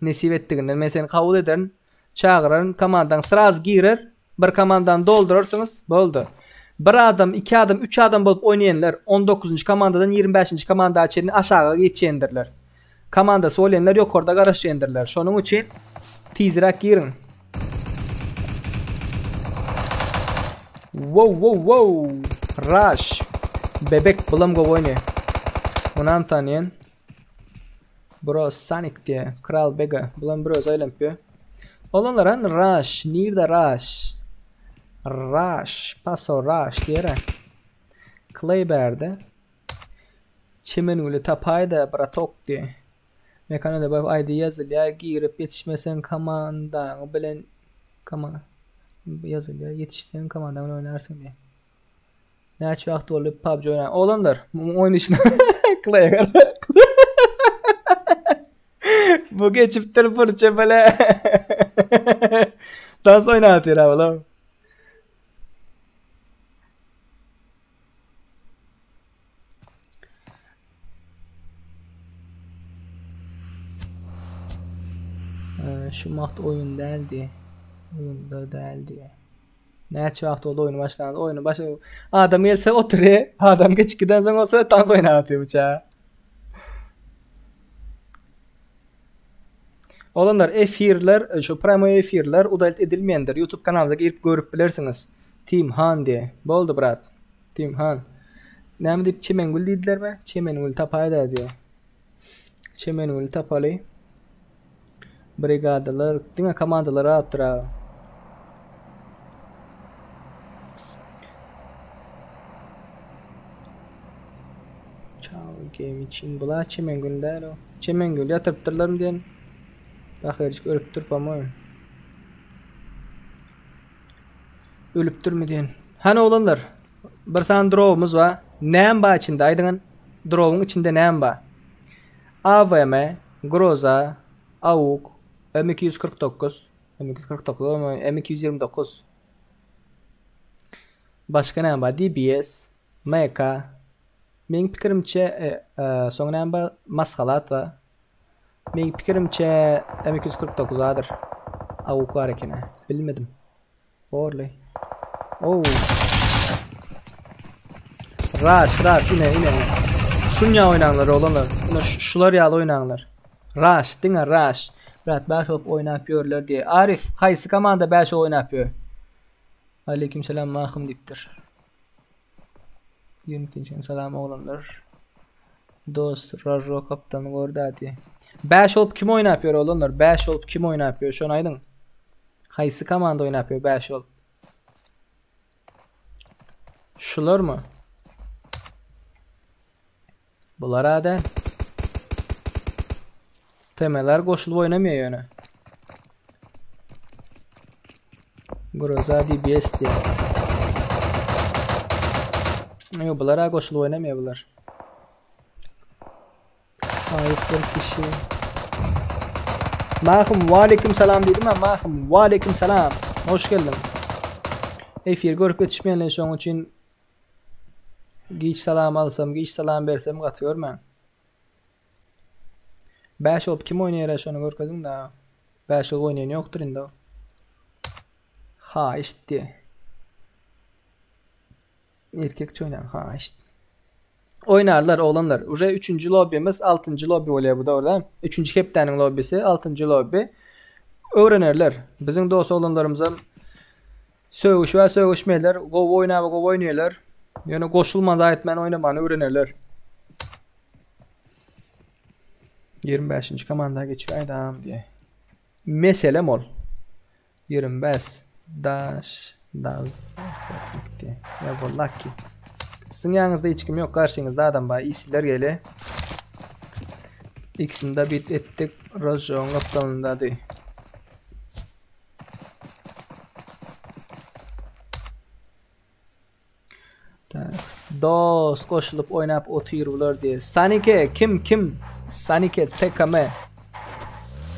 Nesip etdiginden men seni kabul ederim. Çağırın komandan sıraz girer. Bir komandan doldurursunuz. Boldu. Bir adam, 2 adam, 3 adam bolup oynayanlar 19. komandadan 25. komanda açeni aşağı geçendirler. Komandası olanlar ýokarda garaşendirler. Şonuň üçin tizrak girin. Wow. Rush. Bebek bulam go oyna. Onan tanıyan. Bro Sonic diye. Kral Bega. Bulam bro aylanpıyor. Olanlar rush, nirde rush. Paso rush diyere. Clayber'de. Çemenuli tapayda bratok diye. Mekanada bak ayda yazılya girip yetişmesen komandan bilen yazılya yetişsen komandan oynarsın diye. Näçe wagt bolup PUBG oynan. Olanlar oyun işine Clayber. Bu geçiptir fırça böyle. Dans oynatır oğlum. Şu maht oyun değildi. Oyunda değildi. Näçe wagt oldu oyunu başlandı. Oyunu başladı. Adam gelse oturuyor. Adam geçikden soň olsa dans oynatıyor bıçağı. Olanlar efirler, şu primo efirler udalet edilmeyendir. YouTube kanalına girip görüp bilirsiniz. Team Han diye. Boldu brat. Team Han. Näme dip Çemengül diýdiler mi? Çemengül tapayda diye. Çemengül tapaly. Brigadalar, diňe komandalara atdyra. Çao game için bula Çemengüller o. Çemengül yatırpdyrlar mı diyen? Tahircik ölüp durpam oyun. Ölüp durmu diyen. Hani olanlar? Bir san draw'umuz var. Näme ba içinde aýdyňyň? Draw'un içinde näme ba? AVM, Groza, AUK, M249, M229, M229. Başka ne var? DBS, MK. Benim pikirimçe son ne var? Maskalat var. Benim pikirimçe M249 adır. Avuk var ekine. Bilmedim. Orlay. Oh. Rush yine. Şunya oynanlar olanlar. Şular yağlı oynanlar. Rush, dinle rush. Bırak baş olup oynapıyorlar diye. Arif, kaysı komanda baş oynapıyor. Aleykümselam mahkum diptir. 22. selam oğlanlar. Dost, Rajo kaptanı orada diye. Baş olup kim oynapıyor oğlanlar? Baş olup kim oynapıyor? Şunu aydın. Kaysı komanda oynapıyor baş olup. Şular mı? Bular aden. Temeler koşulup oynamıyor yani. Groza DBS diye. Yok bular koşulup oynamıyor bunlar. Ayıp bir kişi. Mahkum aleyküm selam dedim ben. Mahkum aleyküm selam. Hoş geldin. Efir görüp yetişmeyenler şu an için giç salam alsam, giç salam versem katıyorum ben. 5 olup kim oynuyor şunu görkezim da. 5 olup oynayan yoktur indi o. Ha işte. Erkekçe oynayan ha işte. Oynarlar oğlanlar. Uje 3. lobby'miz 6. lobby oluyor bu da orada. 3. kaptanın lobby'si 6. lobby. Öğrenirler. Bizim dost oğlanlarımıza söğüş ve söğüşmeler. Go oynuyorlar. Yani koşulmaz ayetmen oynamanı öğrenirler. 25. komanda geçiyor adam diye. Mesele mol. 25 daş daz diye. Ya vallahi ki. Sizin yanınızda hiç kim yok, karşınızda adam var. İyiler gele. İkisini de bit ettik. Rajon kaptanında değil. Dost koşulup oynayıp oturuyorlar diye. Sanike kim? Sanike tekame.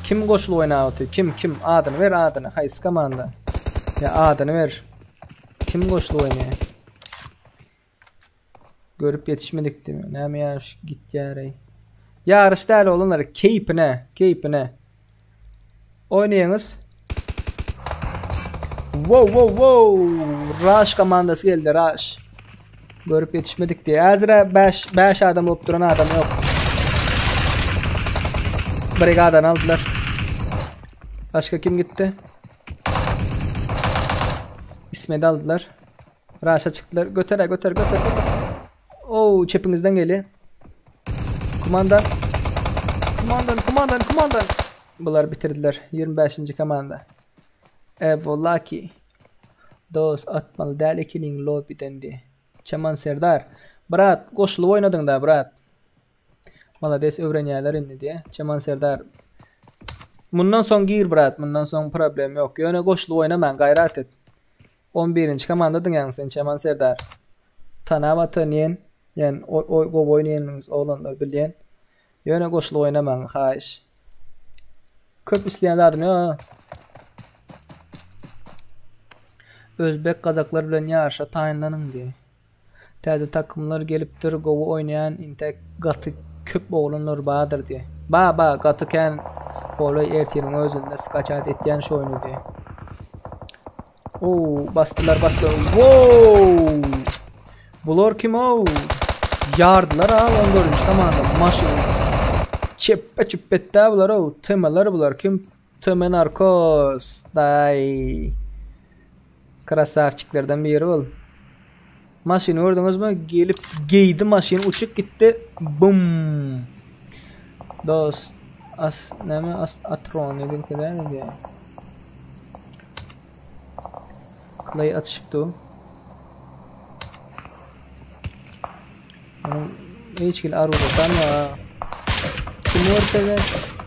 Kim koşulup oynayıp kim? Adını ver adını. Hayır komanda. Ya adını ver. Kim koşulup oynuyor? Görüp yetişmedik değil mi? Ne mi yarış git yarayı. Yarış değil olanlar. Keyfine. Oynayınız. Wow. Rush komandası geldi rush. Görüp yetişmedik diye. Azra 5 adam olup duran adam yok. Brigadan aldılar. Başka kim gitti? İsmet'i aldılar. Rush'a çıktılar. Götür. Oo çepinizden geliyor. Kumandan. Bunlar bitirdiler. 25. komanda. Evvallaki. Dost atmalı değil ikilin lobby'den diye. Çaman Serdar. Brat koşulu oynadın da brat. Malades öğrenyalar indi diye. Çaman Serdar. Bundan son gir brat. Bundan son problem yok. Yani koşulu oynaman gayret et. 11. komandadın yani sen Çaman Serdar. Tanama tanıyan. Yani o oynayanınız oğlanlar bilen. Yani koşulu oynaman haş. Köp isteyen zaten ya. Özbek kazaklar bilen yarışa tayinlanın diye. Təzə takımlar gelipdir govu oynayan intek gatı köp oğlanlar bağdır diye. Ba gatıken olay ertiyenin özünde skaçat etken şu oyunu diye. Oo bastılar. Wow! Bular kim o? Yardılar ha 14. komanda maşın. Çüppette bular o. Temeler bular kim? Temen Arkos. Day. Krasavçiklerden biri ol. Maşını gördünüz mü? Gelip giydi maşını uçup gitti. Bum. Dost. Atron nedir kadar ne diye. Clay atışıptı. Hiç gel arıdan ya. Kim ortada?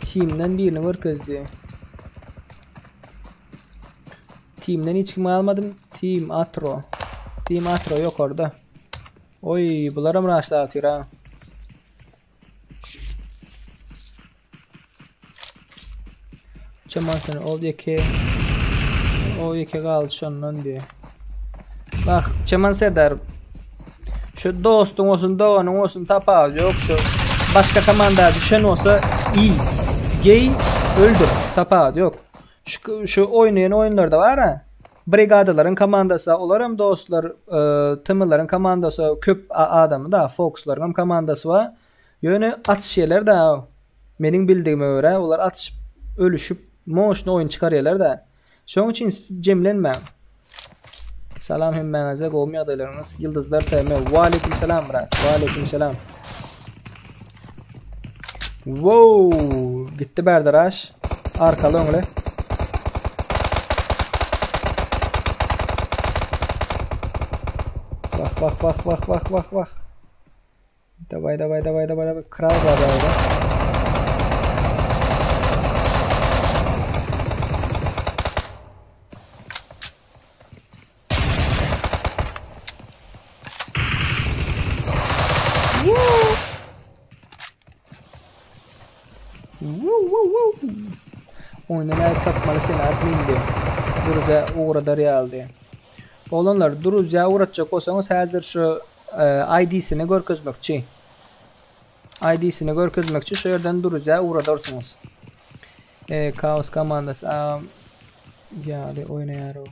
Team'den birini görkez diye. Team'den hiç kim almadım. Team Atro yok orada. Oy bunlara mı raşla atıyor ha? Çaman seni o yeke kaldı şundan diye. Bak Çeman Serdar. Şu dostun olsun, doğanın olsun tapağı yok şu. Başka komanda düşen olsa iyi. Gay öldür. Tapağı yok. Şu oynayan oyunlarda var ha. Brigadaların komandası olarım dostlar, tımıların komandası köp adamı da Fox'ların komandası var. Yönü atış şeyler da mening bildiğime göre olar atış ölüşüp moşna oyun çıkarıyorlar da. Şoň üçin cemlenme. Salam hem meňize gowmy adaylarynız Yıldızlar Teme. Wa aleykum salam brat. Wa aleykum salam. Wow, gitti berdaraş. Arkalı öňle. Bak. Давай. Kral var orada. Oynamayı takmalı seni atmayayım diye. Duruz'a uğradı real diye. Olanlar Duruz'a uğratacak olsanız hazır şu ID'sini görkezmekçi. ID'sini görkezmekçi şu yerden Duruz'a uğradırsınız. Kaos komandası. Yali oynayar o.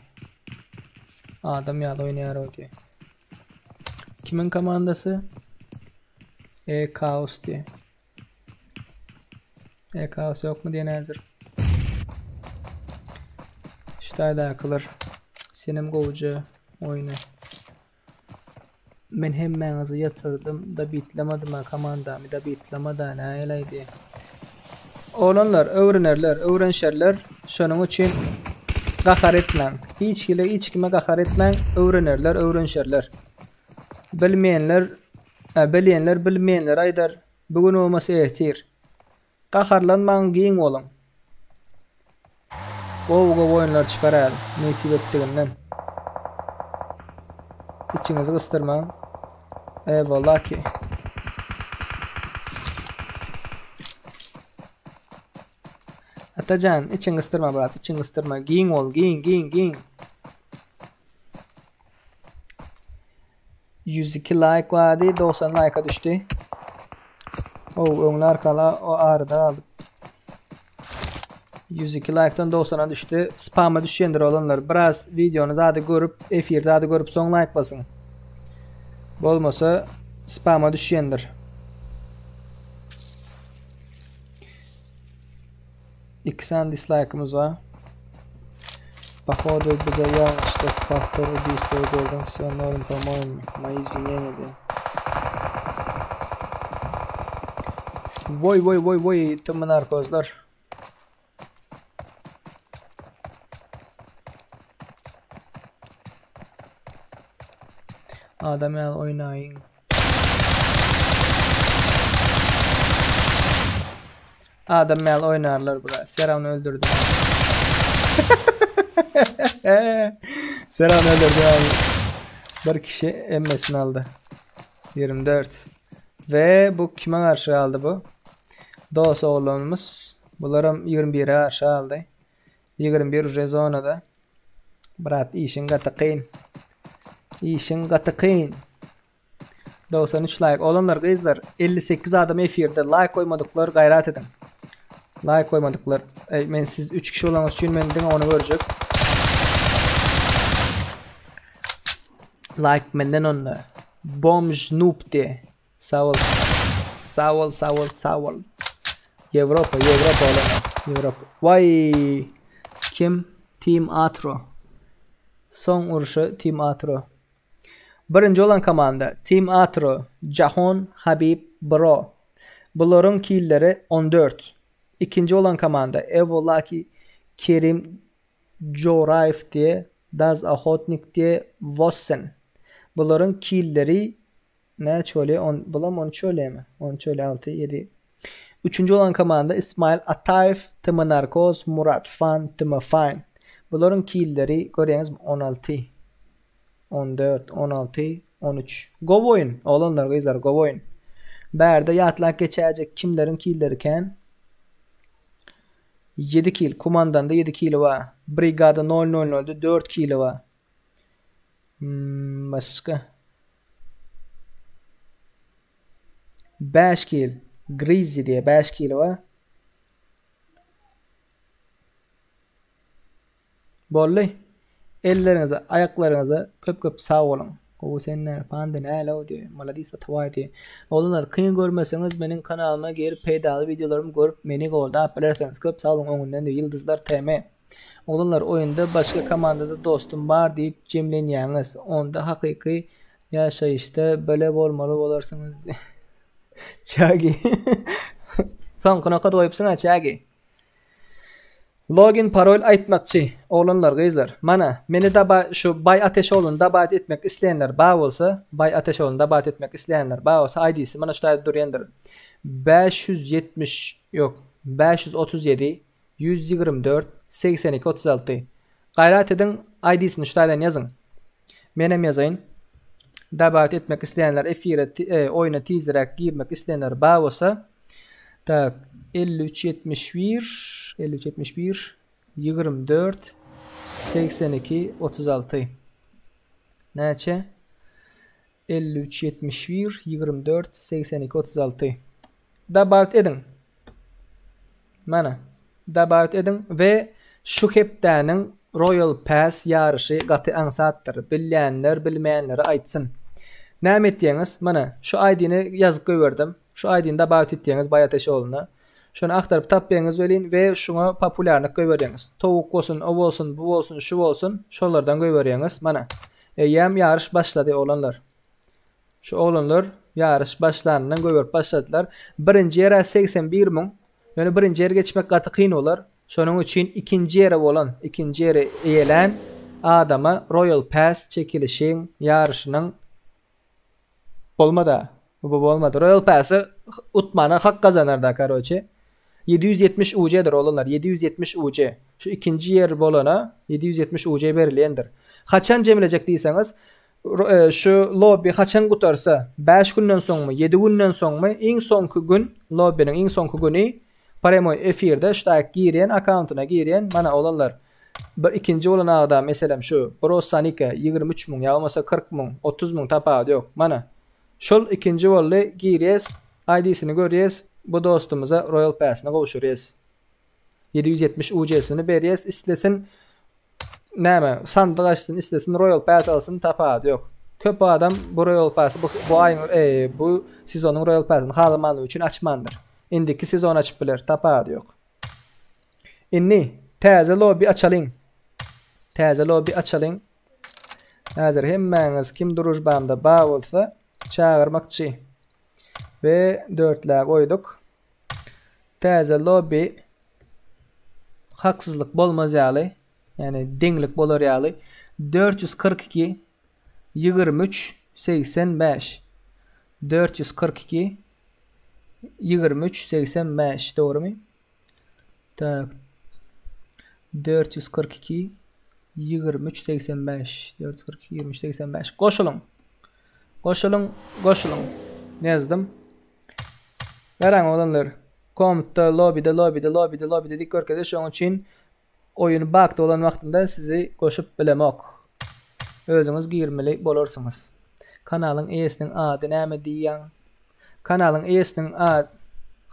Adam yali oynayar o diye. Kimin komandası? Kaos diye. Kaos yok mu diye hazır. Ştayda akılır. Senem govucu oyunu. Men hem meňizi yatırdım da bitlemadım ha komandamy da bitlemadan aýlaydy. Olanlar öwrenşerler şonuň üçin gahar etmän. Hiç kime gahar etmän, öwrenşerler. Bilmeýänler bilmeýänler aýdar. Bugün olmasy ertir. Gaharlanmaň giň bolun. Gow oyunlar çıkarar. Nesip etdiginden. İçinizi ıstırmaň. Eyvallah ki. Atacan, içini ıstırma brat, içini ıstırma. Giň ol, giň. 102 like vardı, 90 like'a düştü. Öňler kala o arada aldı. 102 like'dan 90'a düştü. Spam'a düşendir olanlar. Biraz videonuzu adı görüp, efirde adı görüp son like basın. Bolmasa spam'a düşendir. 2 dislike'ımız var. Походу bize yanlışlık faktör убийства gördüm. Все норм, по-моему. Мои извинения, да. Vay tımın arkadaşlar. Adam ya oynayın. Adam ya oynarlar bura. Seram'ı öldürdüm. Seram'ı öldürdüm abi. Bir kişi emmesini aldı. 24. Ve bu kime karşı aldı bu? Dost oğlumuz. Bunlarım 21'e karşı aldı. 21 rezonada. Brat işin gatakın. 93 like. Olanlar kızlar 58 adam efirde like koymadıklar gayret edin. Like koymadıklar. Men siz 3 kişi olanız için menden onu görecek. Like menden onu. Bomj noob diye. Sağ ol. Avrupa olanlar. Avrupa. Vay. Kim? Team Atro. Son uruşu Team Atro. Birinci olan komanda Team Atro, Jahon Habib Bro. Bunların killleri 14. İkinci olan komanda Evolaki Kerim Joraif diye, Daz Ahotnik diye Vossen. Bunların killleri ne şöyle bulam 13 öyle mi? 13 öyle 6 7. Üçüncü olan komanda İsmail Atayf, Tıma Narkoz, Murat Fan, Tıma Fine. Bunların killleri görüyorsunuz 16. 14, 16, 13. Go oyun. Olanlar kızlar go oyun. Berde yatlak geçecek kimlerin killleri ken 7 kill. Kumandanda 7 kill var. Brigada 000'da 4 kill var. Başka. 5 kil. Grizzly diye 5 kil var. Bolly. Ellerinize, ayaklarınıza köp sağ olun. O senler pande ne ala diyor. Maladisa tavaydı. Olanlar kıyın görmeseniz benim kanalıma gelip paydalı videolarımı görüp beni golda aplarsanız köp sağ olun. Onundan da Yıldızlar TM. Olanlar oyunda başka komandada dostum var deyip cemleniyeniz. Onda hakiki yaşayışta böyle olmalı olarsınız. Çagi. Son konaqa koyupsun ha Çagi. Login parol aytmakçı oğlanlar kızlar. Mana meni da şu Bay Ateşoğlu'nu dabat etmek isteyenler bağ olsa, Bay Ateşoğlu'nu dabat etmek isteyenler bağ olsa ID'si mana şurada duruyandır. 537 124 82 36. Gayret edin ID'sini şuradan yazın. Menem yazayın. Dabat etmek isteyenler F1'e oyuna teaser'e girmek isteyenler bağ olsa tak 5371 24 82 36 neçe 5371 24 82 36 dabat edin mana dabat edin ve şu heptaning Royal Pass yarışı gatı ansattır bilmeyenler bilmeyenlere aytsın näme etdiňiz mana şu ID'ni yazıp gördüm şu ID'ni dabat etdiňiz Bay Ateşoğlu'na şunu aktarıp tapýaňyz welin ve şuna populärlik göýberýäňiz. Towuk bolsun, o bolsun, bu bolsun, şu bolsun, şolardan göýberýäňiz. Mana. Ýam ýarış başlady olanlar. Şu olanlar ýarış başlanandan göýberip başladylar. Birinji ýere 81 000. Yani birinji ýere geçmek gaty kyn bolar. Şonuň üçin ikinji ýere bolan, ikinji ýere eýelen adama Royal Pass çekilişiň ýarışynyň bolmada. Bu bolmady. Royal Pass'ı utmana hak kazanarda karoçe. 770 UC'dir olanlar. 770 UC. Şu ikinci yer bolana 770 UC berilýändir. Haçan jemlejek diýseňiz, şu lobby haçan gutarsa 5 günden soňmy, 7 günden soňmy, iň soňky gün lobbyniň iň soňky güni Paremoy efirde ştaýak girýän accountyna girýän mana olanlar. Bir ikinci bolan adam meselem şu Brosanika 23 000 ýa bolmasa 40 000, 30 000 tapady ýok. Mana şol ikinci bolla girýäs, ID'sini görýäs. Bu dostumuza Royal Pass'ına kavuşuruz. 770 UC'sini berýäs, istesin näme sandyk açsın, istesin Royal Pass alsın, tapady ýok. Köp adam bu Royal Pass bu aýyň bu sezonyň Royal Pass'ını halamaly üçin açmandyr. Indiki sezon açyp biler, tapady ýok. Inni täze lobby açalyň. Täze lobby açalyň. Häzir hemmäňiz kim duruşbamda bağ bolsa çağırmakçy. Ve 4'lük koyduk. Täze lobby haksızlık bolmaz ýaly. Yani deňlik bolar ýaly. 442 23 85 442 23 85 doğrumy? Tak. 442 23 85 442 23 85 Koşulun. Yazdım. Garan olanlar komutda lobby'de dedik arkadaş onun için oyunu bakta olan vaktinde sizi koşup bilemek. Özünüz girmeli bolarsyňyz. Kanalyň eýesiniň ady näme diýýän? Kanalyň eýesiniň ady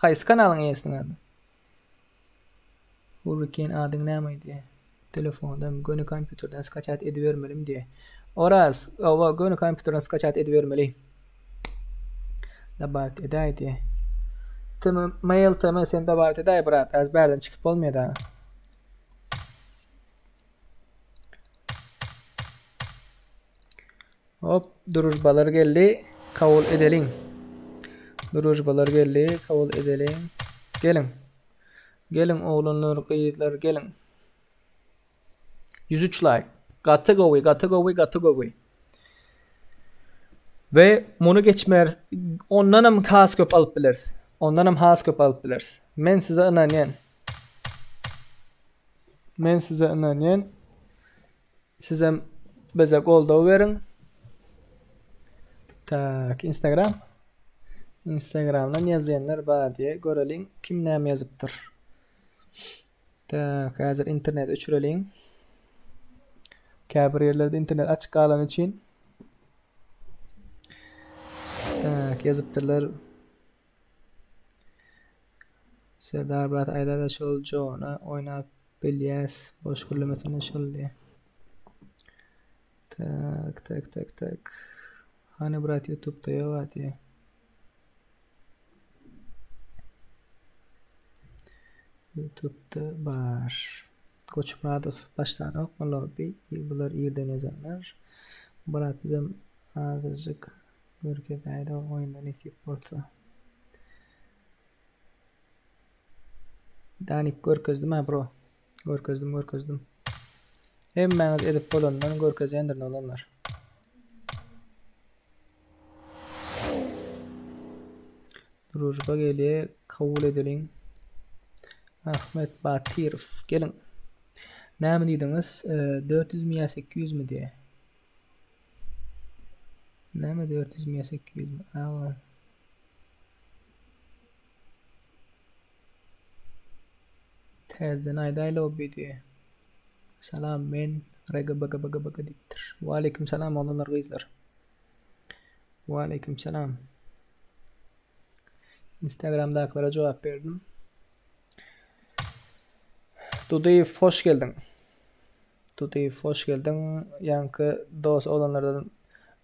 haýsy kanalyň eýesiniň ady? Hurricane adyň näme diýär? Telefondan göni kompýuterden skaçat edibermelim diye. Oras, o göni kompýuterden skaçat edibermeli. Dabat eday diye. Tamam, mail tamam sen dabat eday brat. Az berden çıkıp olmuyor da. Hop, duruşbalar geldi. Kabul edelim. Duruşbalar geldi. Kabul edelim. Gelin. Gelin oğlanlar, kıyıtlar gelin. 103 like. Gotta go. Ve bunu geçmer ondan hem has köp alıp bilers. Men size inanyen. Size bize golda verin. Tak Instagram'dan yazıyanlar bana diye görelim kim näme yazıptır. Tak hazır internet öçürelim. Käbir yerlerde internet açık kalan için. Tak yazıptırlar. Serdar Burat ayda da şol Jo'na oynap bilyas boş kullemesini şol diye. Tak. Hani Burat YouTube'da yok hadi. YouTube'da var. Koç Muradov başlarına okma lobby. Bunlar iyiden yazanlar. Burat bizim azıcık Görkedaydı oyundan etip portu. Danik görkezdim ha bro. Görkezdim. Hemmeniz edip bolandan görkezendirne olanlar. Rujba geliye kabul edelim. Ahmet Batirov gelin. Ne mi dediniz? 400 mi ya 800 mi diye. Ne mi 400 mi ya 800 mi? Aa. Tezden aydayla lobby diye. Salam men rega baga diptir. Wa aleyküm selam olanlar gizler. Wa aleyküm selam. Instagram'dakilere cevap verdim. Dudayı hoş geldin. Yankı dost olanlardan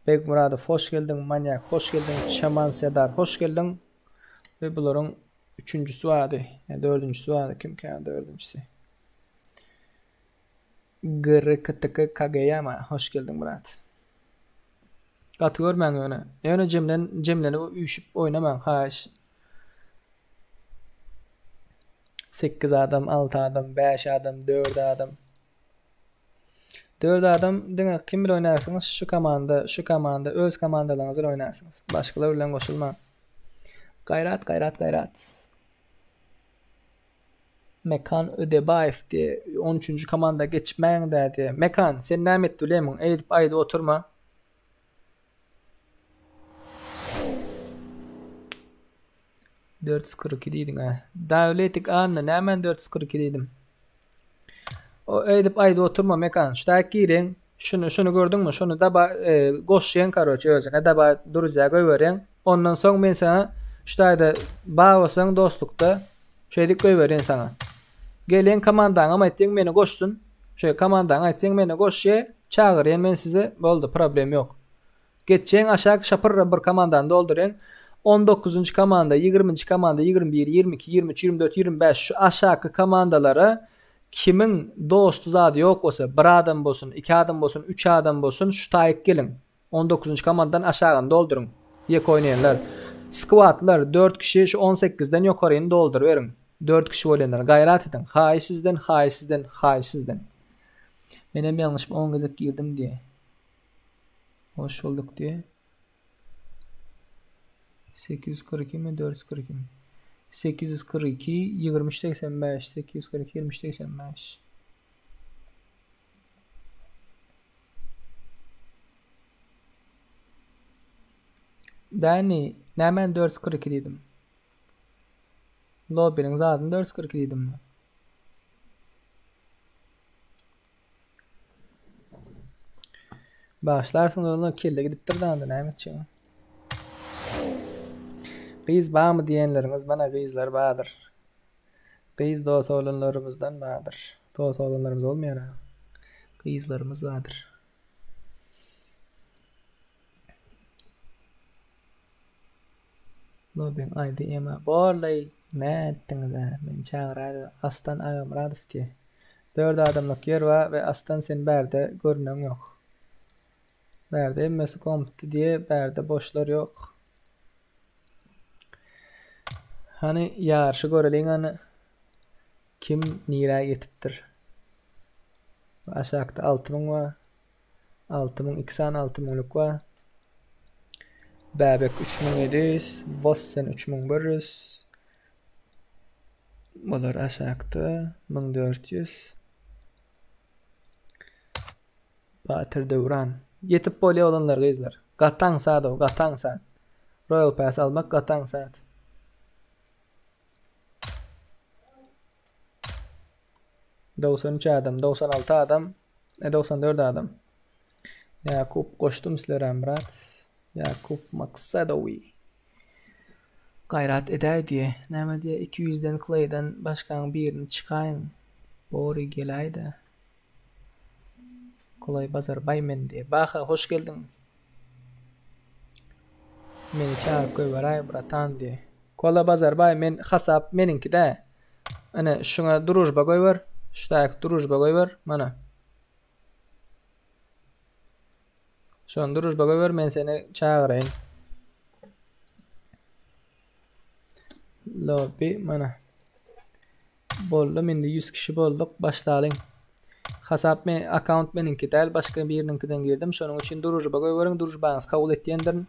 Bek Muradov hoş geldin. Manyak hoş geldin. Şaman Sedar hoş geldin. Ve bunların üçüncüsü vardı. Yani dördüncüsü vardı. Kim ki dördüncüsü? Gırıkıtıkı Kageyama hoş geldin Murat. Katı görmen öyle. Yani cemleni üşüp oynaman. Haş. 8 adam, 6 adam, 5 adam, 4 adam. 4 adam dene kim bilen oynarsınız? Şu komanda öz komandalarınızla oynarsınız. Başkaları bilen koşulma. Gayrat. Mekan Ödebaev diye 13. komanda geçmeyen dedi. Mekan sen ne met dulemun? Edip ayda oturma. $442 ha. Davletik anla ne hemen 442 dedim. O edip ayda oturma Mekan. Şutak girin. Şunu gördün mü? Şunu da goşyen karoçı özüne da duruza koyveren. Ondan sonra ben sana şutakda bağırsan dostlukta şeydik koyveren sana. Gelen komandan ama ettiğin beni koşsun. Şöyle komandan ettiğin beni koşuya çağırayım ben size. Oldu problem yok. Geçeceğin aşağı şapır bir komandan doldurayım. 19. komanda, 20. komanda, 21, 22, 23, 24, 25 şu aşağı komandalara kimin dostu zadı yok olsa 1 adam bolsun, 2 adam bolsun, 3 adam bolsun şu tayik gelin. 19. komandadan aşağıdan doldurun. Yek oynayanlar. Squatlar 4 kişi şu 18'den yukarıyını dolduruverin. 4 kişi oynayanlar gayret edin. Hayışsizden. Benim yanlış 10 gazet girdim diye. Hoş bulduk diye. 842 mi 442 mi? 842 2385 842 2385 Dani hemen 442 dedim. Lobby'nin zaten 442 dedim. Başlarsın onu kille gidip durdan da Ahmetciğim. Kıyız bağ mı diyenleriniz bana kıyızlar bağdır. Kıyız dost olanlarımızdan bağdır. Dost olanlarımız olmayan ha. Kıyızlarımız vardır. Ben aydı ema. Borlay ne ettiniz ha? Ben çağıraydı. Aslan ağam Radif diye. 4 adamlık yer var ve aslan sen berde görünen yok. Berde emmesi komptu diye berde boşlar yok. Hani yarışı görelin hani kim nira yetiptir. Aşağıda 6000 var. 6000 26000'luk var. Bebek 3700, Vossen 3100. Bunlar aşağıda 1400. Batır Devran. Yetip bolya olanlar gizler. Gatan saat. Royal Pass almak gatan saat. $93 adam, 96 adam 94 adam. Yakup koştum sizlere Emrat. Yakup Maksadovi. Gayrat eder diye. Näme diye 200'den Clay'den başkan birini çıkayın. Bori gelaydı. Kolay bazar baymen diye. Baha hoş geldin. Meni çağırıp koy varay bratan diye. Kolay bazar bay men hasap meninki de. Ana şuna durujba koy var. Şutak durujba koy var. Mana. Şon durujba koy var men seni çağırayım. Lobby mana. Boldu mende 100 kişi bolduk. Başlayalım. Hasap men account meninki del başka birininkinden girdim. Şonun için durujba koy varın. Durujbanız kabul etdiyendirin.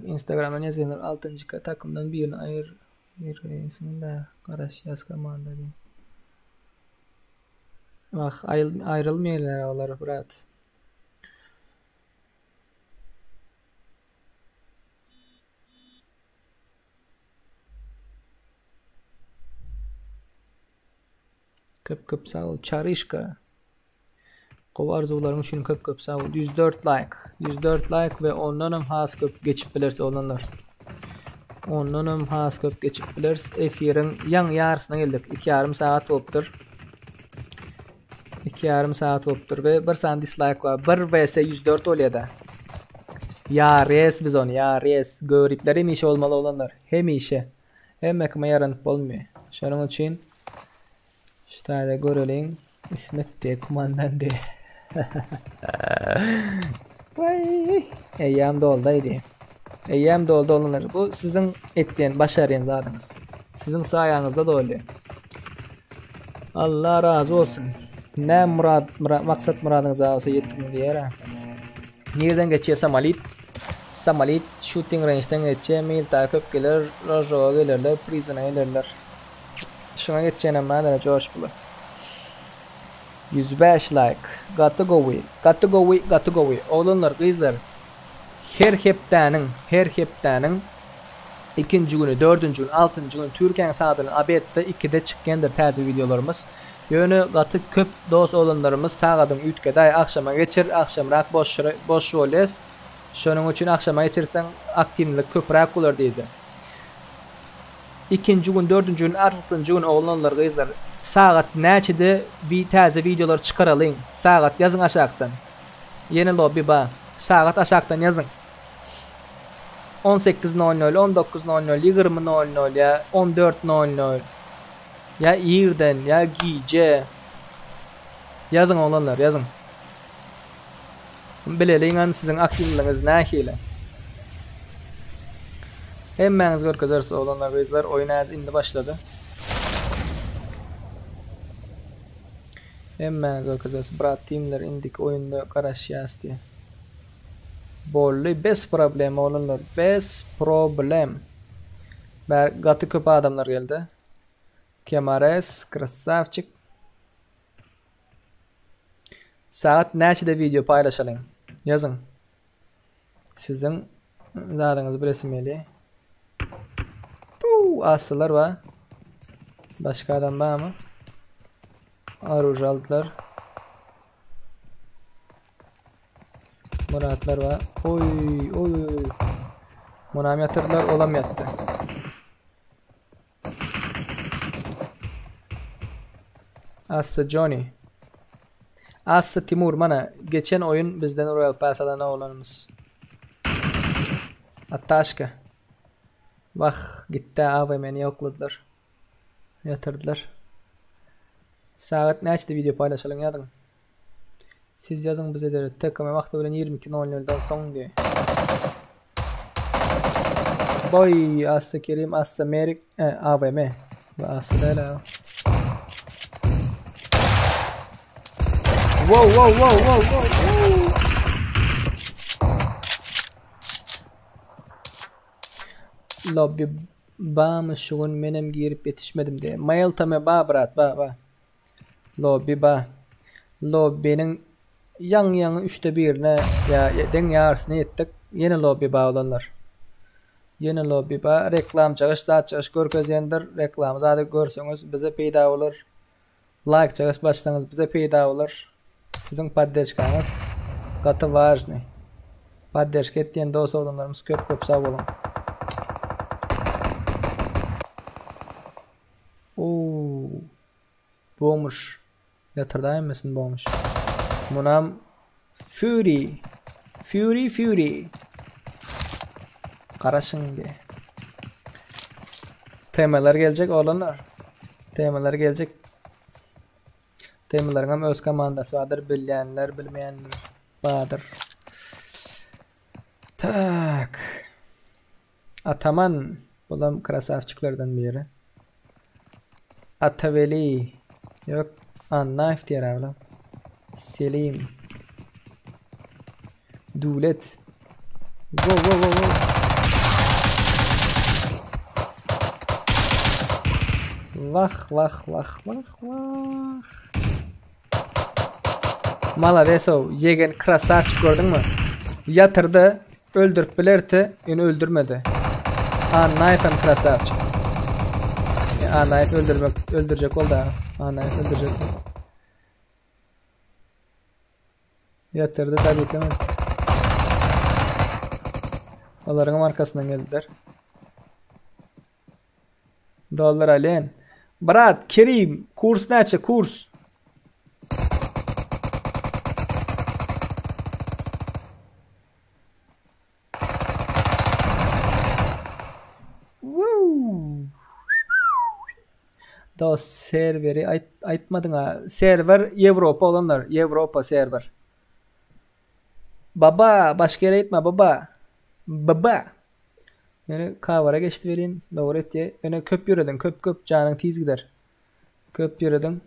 Instagram'dan yazılır 6. takımdan birini ayır. Bir reisinde Karaş yaz komanda diyeyim. Bak ayrılmayırlar olar brat. Köp sağ ol. Çarışka. Qov arzularım için köp sağ ol. 104 like. 104 like ve ondan has köp geçip bilirse olanlar. Ondan has köp geçip bilirse efirin yan yarısına geldik. 2,5 saat oluptur. 2,5 saat oluptur ve 1 san dislike var. 1 vs 104 oluyor da. Ya res biz onu ya res. Göripler hem işe olmalı olanlar. Hem işe. Hem ekme yaranıp olmuyor. Şunun için şurada görelim. İsmet de kumandan de. Vay. Eyyam doldaydı. Eyyam doldu olanlar. Bu sizin ettiğin başarınız adınız. Sizin sayenizde doldu. Allah razı olsun. Ne maksat muradınız olsa yetkin diye. Nereden geçiyor Samalit? Samalit shooting range'den geçiyor. Mail takip gelir. Rojo gelirler. Prison'a gelirler. Şuna geçeceğine madene coş bulur. 105 like. Got to go with. Oğlanlar, kızlar. Her heptaның 2-nji güni, 4-nji gün, 6-njy gün Türkiýe saatinin abetde 2'de çıkkendir täze videolarımız. Ýöne gaty köp dost olanlarımız sagadyň ütkeday akşama geçir, akşamrak boş bolýas. Şonuň üçin akşama geçirsen aktivlik köpräk bolar diýdi. 2-nji gün, 4-njy gün, 6-njy gün oğlanlar, kızlar saat näçede täze videolar çıkaralyň. Saat yazın aşakdan. Yeni lobby ba. Saat aşakdan yazın. 18:00, 19:00, 20:00 ya 14:00 ya ýerden ya giýje yazın olanlar yazın. Bileliňiz sizin aktivligiňiz nähile. Hemmäňiz görkezerse olanlar bizler oýnaz indi başladı. Hemmäňiz görkezerse brat teamler indik oýunda garaşýasdy. Bolly bez problem olanlar, bez problem. Gatı köp adamlar geldi. Kemares, krasavçık. Saat näçede video paylaşalım. Yazın. Sizin zadınız bilesimeli. Aslılar var. Başka adam var mı? Aruj aldılar. Muratlar var. Oy. Munam yatırdılar, olam yattı. Assa Johnny. Assa Timur mana geçen oyun bizden Royal Pass alan olanımız. Ataşka. Bak gitti AVM'ni yokladılar. Yatırdılar. Saat näçede video paylaşalım yazın. Siz yazın bize de takıma vakti bilen 22:00'dan soň diye. Boy Assa Kerim, Assa Merik, AVM. Assa da. Wow. Lobby bam şugun menem girip yetişmedim diye. Mail tame ba brat ba. Lobby ba. Lobby'nin yan 3'te 1'ne ya den yarısını ettik. Yeni lobby ba olanlar. Yeni lobby ba reklam çağış görkezyendir. Reklam zade görseniz bize peyda olur. Like çağış başlanız bize peyda olur. Sizin поддержкаңыз katı важный. Поддержка etdiyen dost olanlarımız köp sağ olun. Oo. Boğmuş. Yatırdayım mısın boğmuş? Munam Fury. Fury. Karasın diye. Temalar gelecek olanlar. Temalar gelecek. Temaların hem öz komandası vardır. Bilmeyenler bilmeyenler vardır. Tak. Ataman. Bulam krasavçıklardan biri. Ataveli. Yok. Knife diyer avlam. Selim. Dulet. Go. Vah. Maladesov. Yegen krasavçık gördün mü? Yatırdı. Öldürüp bilirdi. Onu öldürmedi. Knife and krasavçık. Knife öldürecek oldu. Knife öldürecek. Yatırdı tabii ki. Onların arkasından geldiler. Dolar alen. Brat, Kerim, kurs neçe kurs? Da serveri aytmadın ha. Server Avrupa olanlar. Avrupa server. Baba başka yere gitme baba. Yani kavara geçti vereyim. Doğru et diye. Yani köp yürüdün. Köp. Canın tiz gider. Köp yürüdün.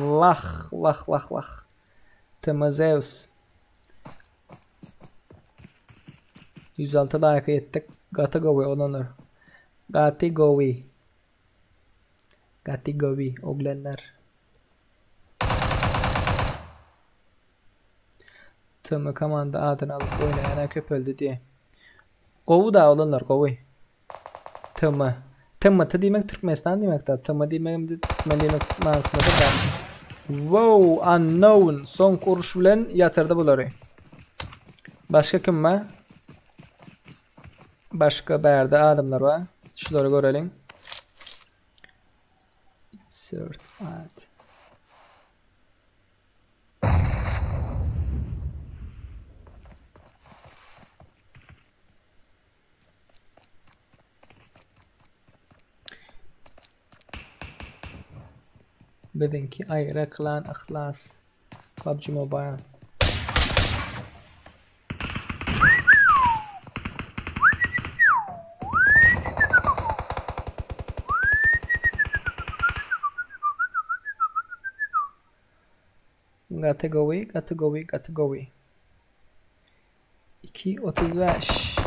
Vah. Temazeus. 106 dakika yettik. Gatigovi olanlar. Gatigovi oglenler. Tımı komanda adını alıp oynayana köp öldü diye. Kovu da olanlar kovu. Tımı demek Türkmenistan demek da. Tımı demek manasında da. Wow, unknown. Son kuruş bilen yatırdı bunları. Başka kim var? Başka berde adamlar var. Şunları görelim. Insert add. Bedinki ayrı klan ihlas. PUBG Mobile. Category. 2.35.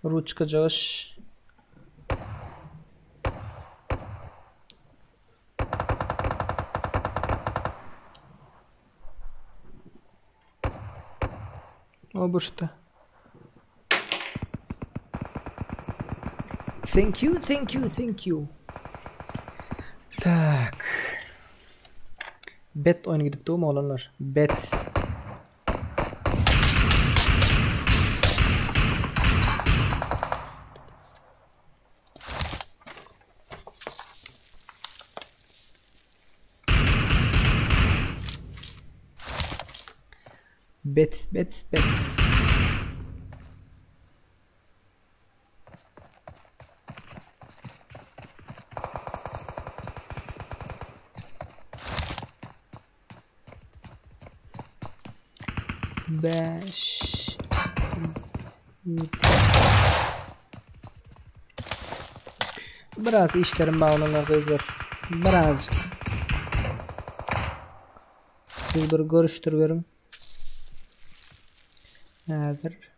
Ручка Josh. O boşta. Thank you. Tak. Bet oyunu gidip doğum olanlar. Bet. Bet. Beş. Biraz işlerim bağlanır kızlar. Birazcık. Bir görüştürüyorum. Nedir?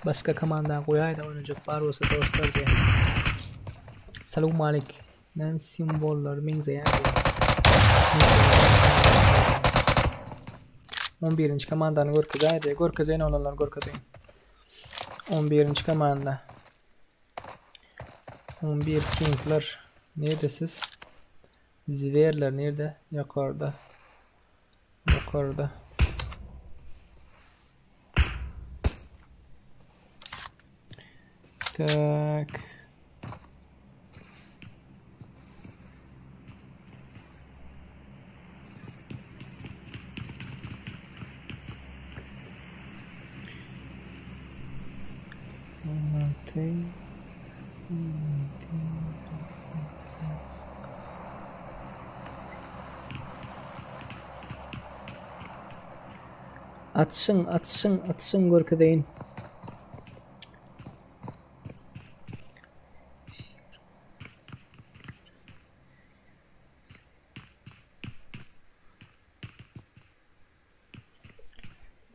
Başka komanda koyaydı oynayacak var olsa dostlar diye. Selamun aleyküm. Nem simbollar mengze yani. 11. komandanı görkezaydı. Görkezayın olanlar görkezayın. 11. komanda. 11 King'ler. Neredesiz? Zverler nerede? Yukarıda. Yukarıda. Tak. Atsın görkedeyin.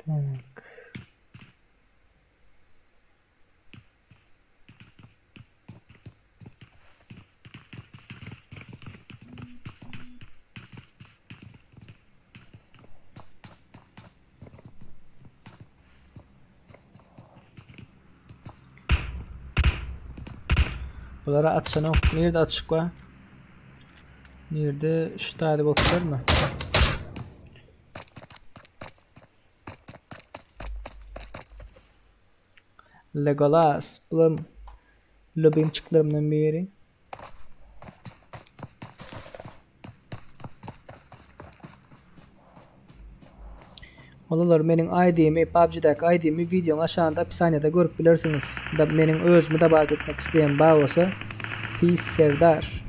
Tak. Bunlara atsana. Nerede atışık var? Nerede? Şu tane bakıyor mu? Legolas. Bulam. Lobimçiklerimden biri. Olalar menin ID'mi, PUBG'daki ID'mi videonun aşağında bir saniyede görüp bilirsiniz. Da menin özümü de bağlı etmek isteyen bağ olsa Peace Serdar.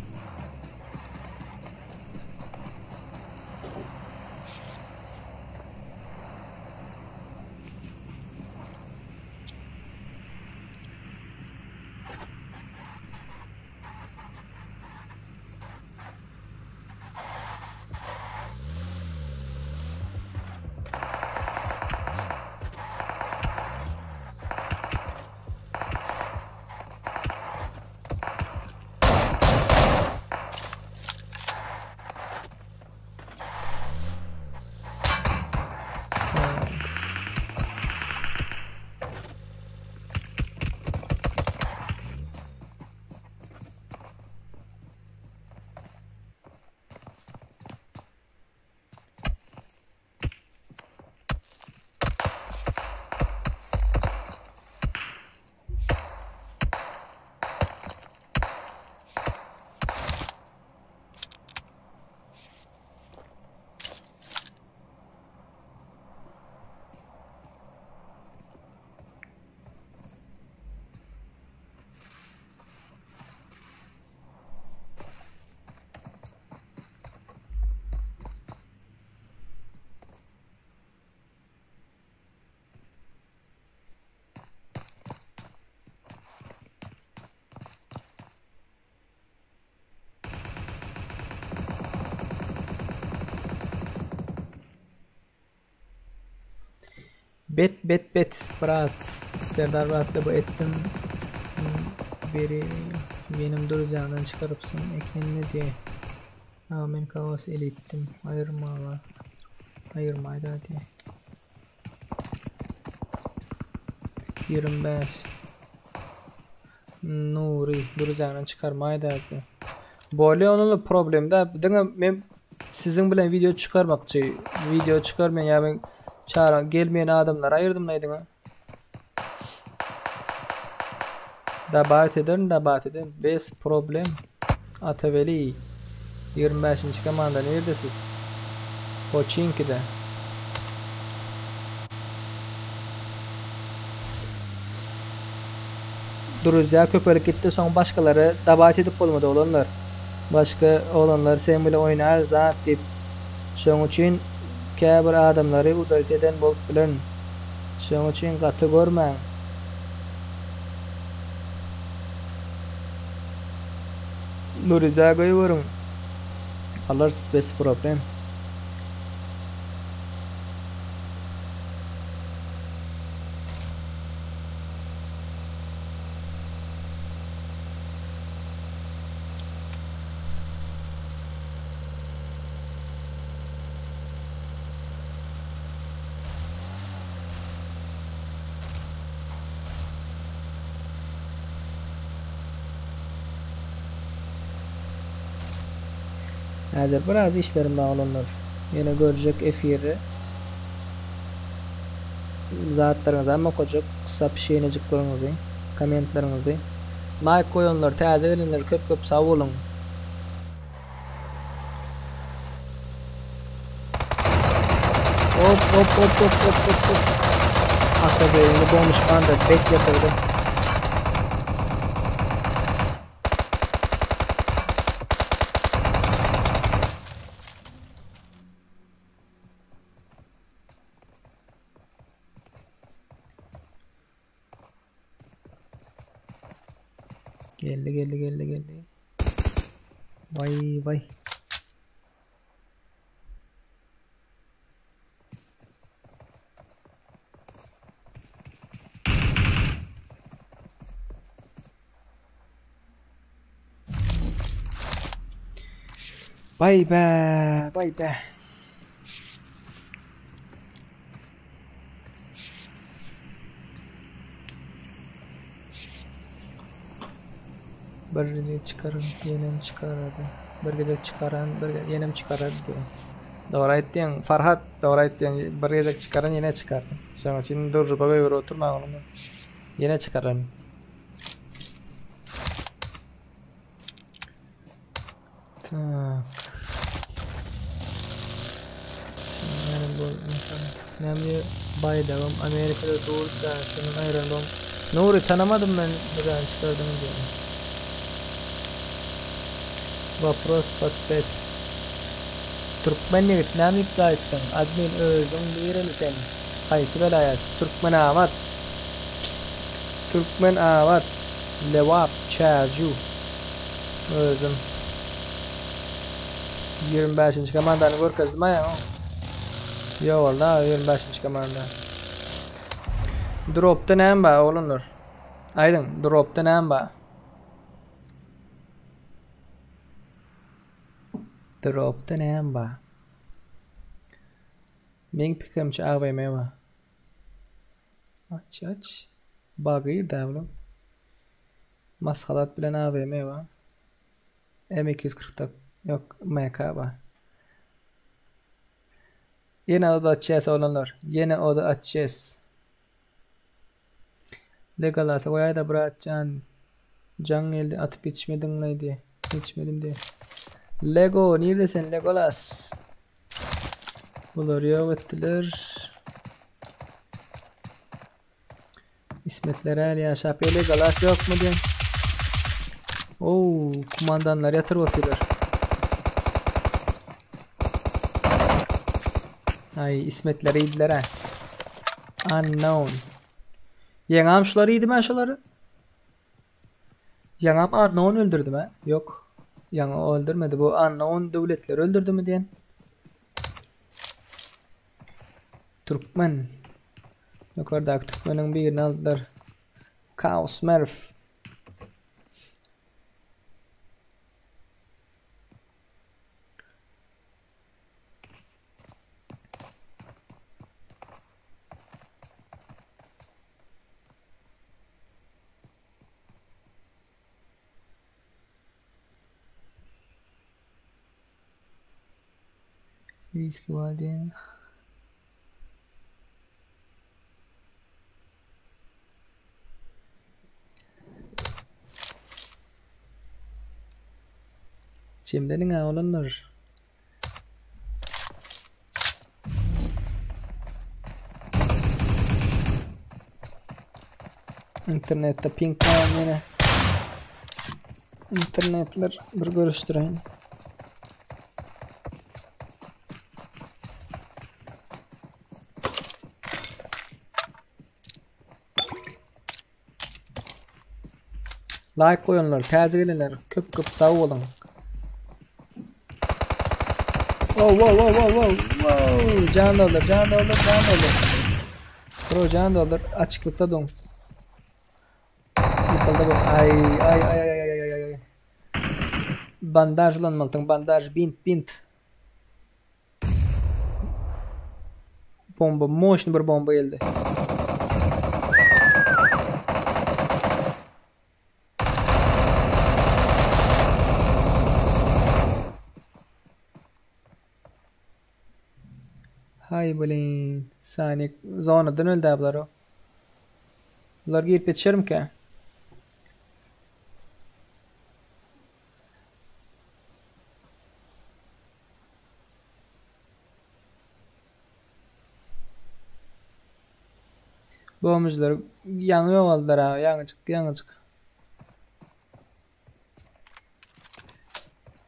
Bet Brat. Serdar Brat'la bu ettim. Beri benim duracağından çıkarıpsın. Eklenme diye. Ben kaos el ettim. Ayırmaydı hadi. 25. Nuri duracağından çıkarmaydı hadi. Böyle onunla problem de. Ben sizin bilen video çıkarmakçı. Video çıkarmayan ya ben çağıran gelmeyen adamlar ayırdım neydi ha? Dabat eden. Bes problem. Ataveli. 25. komanda neredesiz? Pochinki'de. Duruzya köpelik gitti son başkaları dabat edip olmadı olanlar. Başka olanlar sen bile oynar zat deyip. Şoň üçin käbir adamlary udalyt eden bolup bilen. Şoň üçin gaty görmäň. Nuriza goýurum. Alar spes problem. Hazır biraz işlerim bağlanır. Yine görecek efiri. Zatlarınızı ama koyacak. Kısa bir şeyineciklerinizi. Komentlerinizi. Like koyunlar, taze gelinler köp sağ olun. Hop. Hatta beyni bomboş anda bekletirdim. Geldi. Vay. Vay be. Birgede çıkarın, yenem çıkarады. Birgede çıkaran, yenem çıkarады. Doğru aytdın Farhat, doğru aytdın. Birgede çıkaran, yine çıkardı. Şoň üçin dur, babay bir oturma oğlum. Yine çıkaran. Tak. Yani bu insan nemli bay devam Amerika'da doğup da şunun ayrıldım. Nuri tanımadım ben buradan çıkardım diye. Вопрос в ответ. Türkmen Vietnam iptaettin. Admin özün verilsen. Qaysı velayat? Türkmen avat. Levap Çerju. Özüm. 25. komandanı görkezdim ya. Yo valla 25. komanda. Drop'ta näme ba oğlunlar? Aydın drop'ta näme ba? Drop'ta näme ba? Men pikirimçe AVM ba. Aç. Bagir davlum. Maskalat bilen AVM ba. M240'da yok MK ba. Yine oda açacağız olanlar. Yine oda açacağız. Legalasa koyay da bırakcan. Can geldi atıp içmedin neydi? İçmedim diye. Lego neredesin Legolas? Bunlar yok ettiler. İsmetler Ali Yaşap Legolas yok mu diye. Oo, kumandanlar yatır bakıyorlar. Ay İsmetleri idiler ha. Unknown. Yengam şuları iyiydi mi aşıları? Yengam Unknown öldürdü mü? Yok. Yengam öldürmedi. Bu Unknown devletleri öldürdü mü diyen? Türkmen. Yukarıdaki Türkmen'in birini aldılar. Chaos Merf. Riski var diye. Çimlerin ağlanır. İnternette ping var yine. İnternetler bir görüştüreyim. Like koyunlar, taze gelinler, köp sağ olun. Wow. Can doldur. Bro can doldur. Açıklıkta don. Yıkıldı bu. Ay. Bandaj ulanmalısın. Bandaj. Bint. Bomba. Moşun bir bomba geldi. Hay bilin. Saniye zonadan öldü ablar o. Bunlar girip yetişerim ki. Boğumuzlar yanı yok oldular ha. Yanıcık.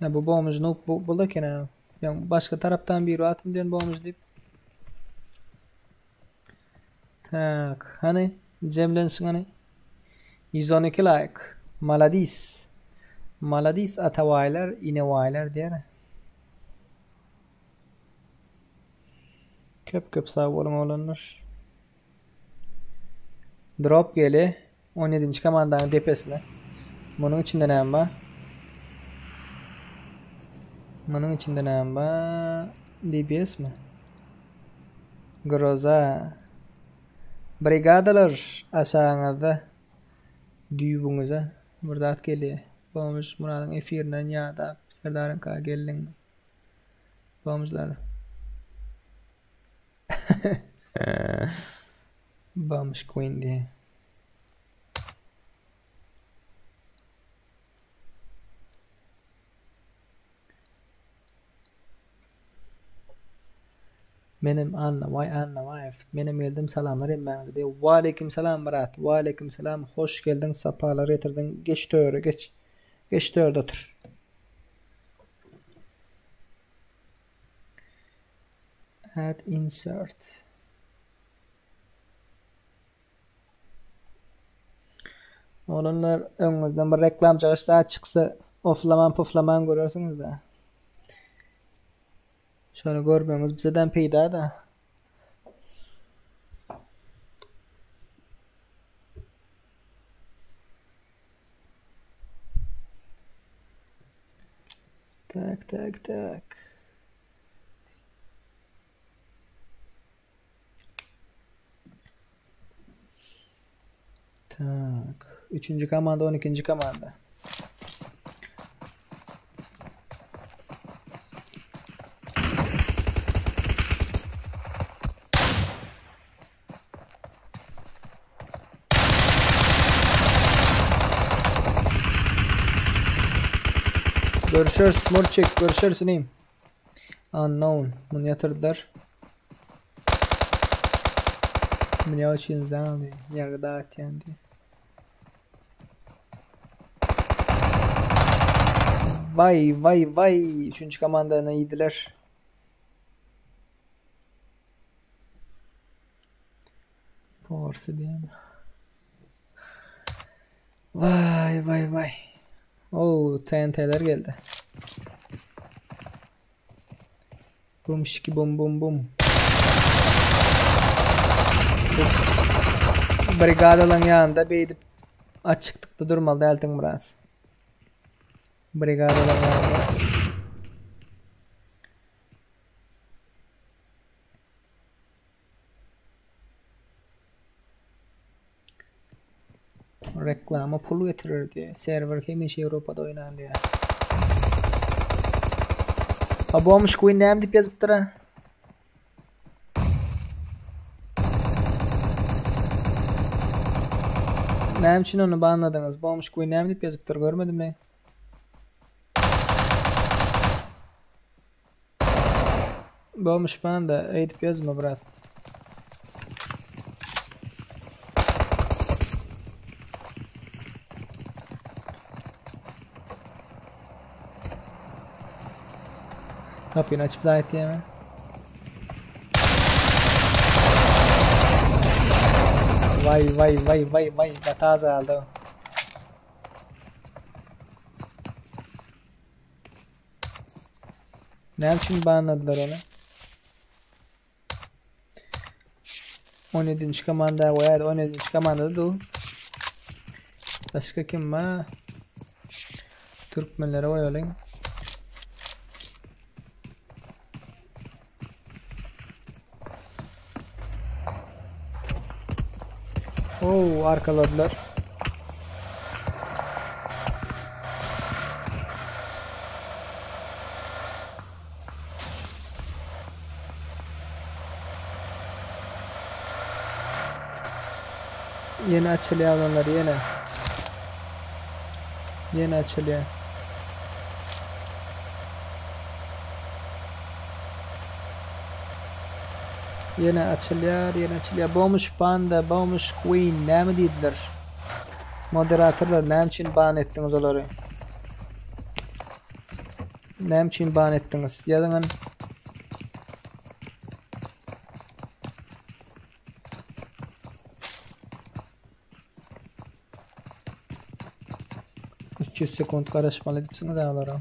Ya bu boğumuz noob bulduk ya. Yani başka taraftan bir atım diyen boğumuz deyip. Tak. Hani cemlensin hani. 112 like. Maladis. Maladis atavaylar, inevaylar diye. Köp sağ olun olanlar. Drop geli 17. komandanın tepesine. Bunun içinde ne var? Bunun içinde ne var? DBS mi? Groza. Brigadalar aşağınızda. Düyübünüze. Burada at geliyor. Bağımız Murad'ın efirinden yağda. Serdar'ın kağa gelin. Bağımızlar. Bağımız Queen diye. Benim vay. Benim geldim salamlar emmenize diye. Ve aleyküm selam Murat. Ve aleyküm selam. Hoş geldin. Sapalar getirdin. Geç töre geç. Geç törde otur. Add insert. Olanlar önünüzden bir reklam çalışsa çıksa oflaman görürsünüz da. Şöyle görmemiz bizden peyda da. Tak. Tak. 3. komanda 12. komanda. Görüşürüz Murçik. Görüşürüz neyim? Unknown. Bunu yatırdılar. Beni açın zanlı. Yargıda atyan diye. Vay. 3. komandana iyiydiler. Porsu diye mi? Vay. Oo, TNT'ler geldi. Bum şiki bum. Brigadaların yanında beydip açıklıkta durmalı deltin biraz. Brigadaların yanında. Reklama pul getirir diye. Server hemiş Avrupa'da oynan diye. Ha bu olmuş Queen neyim deyip yazıp dura. Neyim için onu anladınız. Bu olmuş Queen neyim deyip yazıp dura. Görmedim mi? Bu olmuş bana da eğitip yazma bırak. Kapıyı açıp zahit diye mi? Vay. Bataza aldı o. Ne için banladılar onu? 17. komanda koyardı. 17. komanda da o. Başka kim var? Türkmenlere koyalım. Oo, arkaladılar. Yeni açılıyor onlar yine. Yeni açılıyor. Yine açılıyor, yine açılıyor. Bomuş Panda, Bomuş Queen, ne mi dediler? Moderatörler, ne için ban ettiniz onları? Ne için ban ettiniz? Yazın. sekund karışmalı edipsiniz ağlara.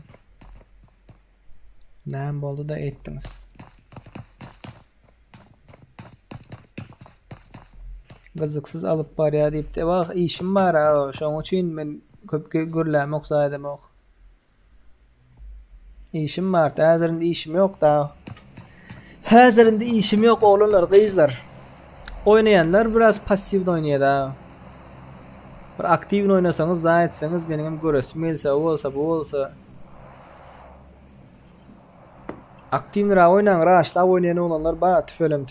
Ne oldu da ettiniz? Gızıksız alıp var ya deyip de bak işim var ha. Şoň üçin men köp gürlämek zaýdymok. İşim var. Häzirinde işim yok da. Häzirinde işim yok oğlanlar, gyzlar. Oynayanlar biraz pasiv oynayýar da. Bir aktiv oynasanız zaýetseniz benim göresim gelse bolsa bu bolsa. Aktivra oynan, raşla oynayan olanlar ba tüfelem.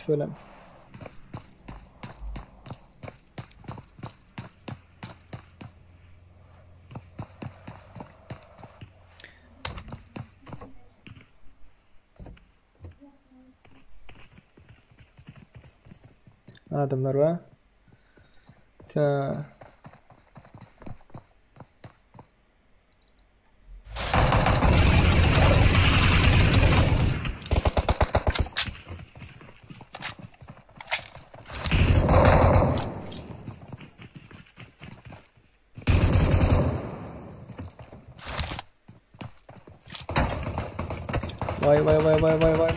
Adamlar var. Ta.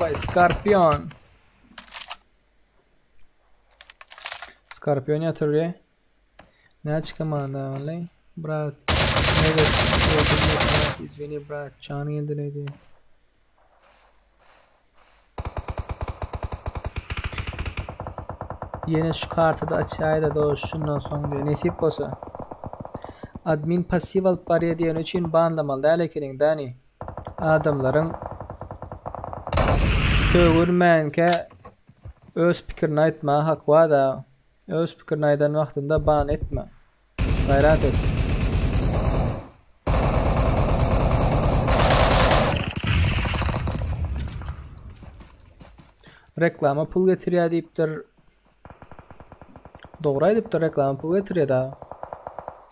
Vay Scorpion. Scorpion yatırıyor. Ne çıkamanda vallahi. Brat. Evet. İzvini brat. Çanı yeniledi. Yine şu kartı da açaydı da şundan sonra diyor. Nesip olsa. Admin pasif alıp paraya diyen için bandamalı. Dalekenin dani. Adamların sögürmenke öz pikirini aytma hak var da. Öz pikirini aydan vaxtında ban etme. Gayrat et. Reklama pul getiriyor deyiptir. Doğru deyiptir, reklama pul getiriyor da.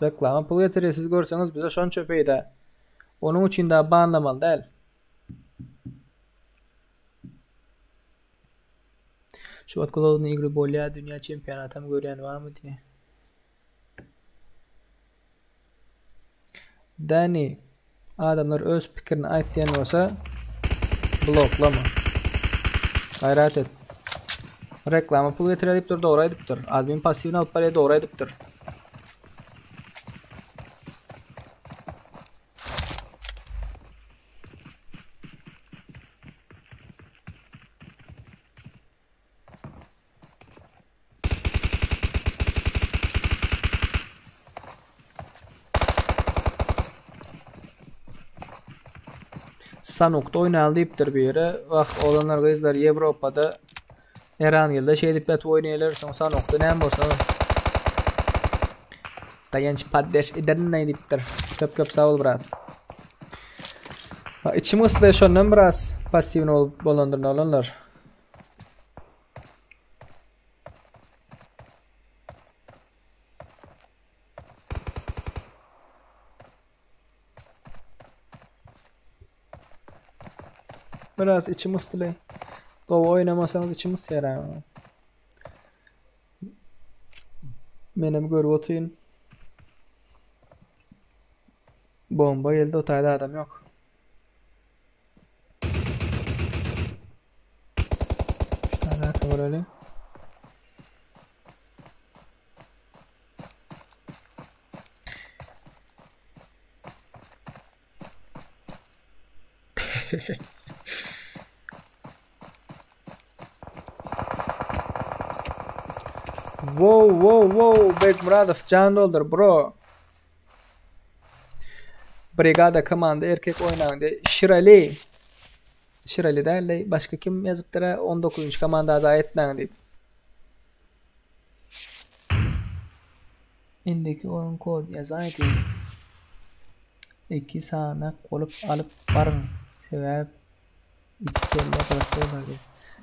Reklama pul getiriyor, siz görseniz bize şon çöpeyi de. Onun için daha banlamalı değil. Şubat Global'ın ilgili bolya dünya çempiyonatı mı gören var mı diye. Dani adamlar öz fikrini aytdiyen olsa bloklama. Gayret et. Reklama pul getire deyiptir, doğru ediptir. Admin pasivini alıp paraya doğru ediptir. Sanok'ta oynal deyiptir bir yere. Bak olanlar kızlar Avrupa'da Eran yılda şey deyip yatı oynayırlar. Son Sanok'ta ne olsa tayanç paddeş eden ne deyiptir. Köp sağ ol brat. İçim ıslığı şondan biraz pasivini olup bolandırın olanlar. Biraz içim ıslığı. Doğu oynamasanız içim ıslığı. Benim görüp oturayım. Bomba geldi, otayda adam yok. İşte alaka var öyle. Wow, Big Muradov can doldur bro. Brigada komanda erkek oynandı. Şirali derler. Başka kim yazıptır 19. komanda azayet etmen deyip. Indiki oyun kod yazaydı. 2 sana kolup alıp barın. Sebep İtkelle başlıyorlar.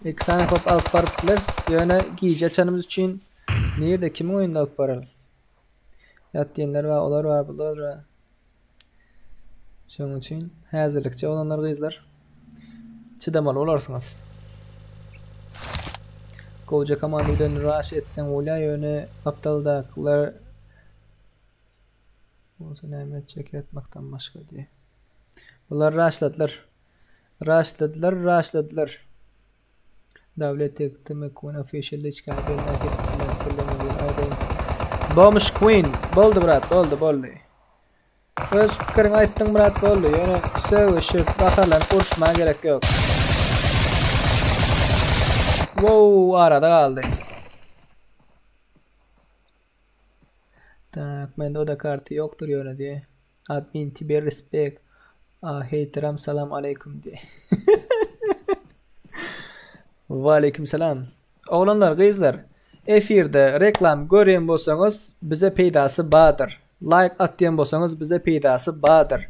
2 sana kolup alıp barıplar. Yani giyece açanımız için nerede kimin oyunda alıp baralım? Yat diyenler var, olar var, bular var. Şunun için hazırlıkça olanlar kızlar. Çıdamalı olarsınız. Koca komandiden rush etsen olay yöne aptaldaklar olsa neymet çek etmekten başka diye. Bunlar rushladılar. Devlet ektimi Queen officially çıkardılar. Bomuş Queen. Boldu brat, boldu. Öz fikrin ayttın brat, boldu. Yani sövüşüp bakarlar, kuruşmaya gerek yok. Wow, arada kaldı. Tak, bende o da kartı yoktur yöne diye. Admin tiber respect. Heytiram salam aleyküm diye. Ve aleyküm selam. Oğlanlar, kızlar. Efirde reklam görüyen bolsanız bize peydası bağdır. Like atlayan bolsanız bize peydası bağdır.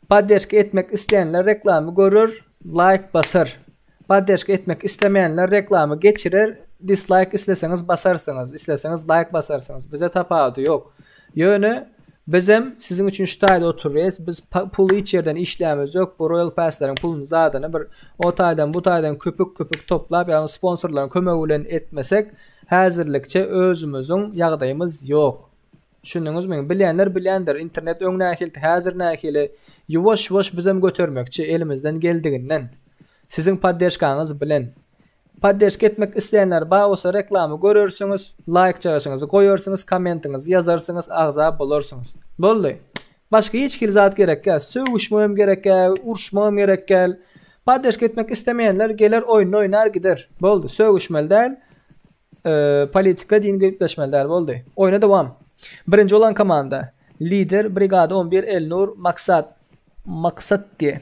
Podderşka etmek isteyenler reklamı görür, like basar. Podderşka etmek istemeyenler reklamı geçirir, dislike isteseniz basarsınız, isteseniz like basarsınız. Bize tapağı yok. Yönü bizim sizin için şu tayda oturuyoruz. Biz pulu hiç yerden işlemiyoruz yok. Bu Royal Pass'ların pulunu zaten bir o taydan bu taydan köpük toplayıp yani sponsorların kömögülen etmesek hazırlıkça özümüzün yağdayımız yok. Şununuz mu? Bilenler internet öňnäkildi, hazır näkili yuwaş bizim götürmekçi elimizden geldiğinden. Sizin podderşkanız bilen. Podderşk etmek isteyenler bağ olsa reklamı görürsünüz, like çağışınızı koyuyorsunuz, kommentinizi yazarsınız, ağza bulursunuz. Boldu. Başka hiç zat gerek gel. Sövüşmeyem gerek gel, uruşmayem gerek gel. Podderşk etmek istemeyenler gelir oynar gider. Boldu. Sövüşmeli değil. Politika din göpleşmeli değil. Boldu. Oyuna devam. Birinci olan komanda. Lider Brigada 11 Elnur Maksat diye.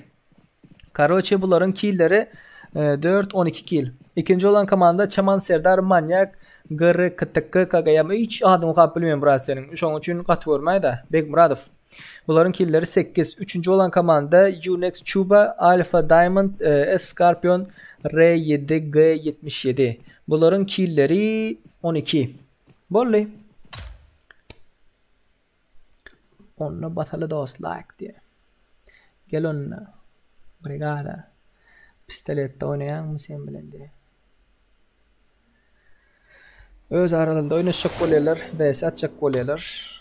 Karoçe bunların killleri 4-12 kill. İkinci olan komanda Çaman Serdar Manyak Gırı Kıtıkkı Kagayama hiç adını kapı bilmiyorum Murat senin. Şunun için katı vurmayı da Bek Muradov. Bunların killleri 8. Üçüncü olan komanda Unex Chuba Alpha Diamond Scorpion R7G77. Bunların killleri 12. Bolli. Onunla batılı dost like diye. Gel onunla. Brigada. Pistolette oynayan mı sen bilen diye. Öz aralarında oynaşacak oluyorlar. Vs atacak oluyorlar.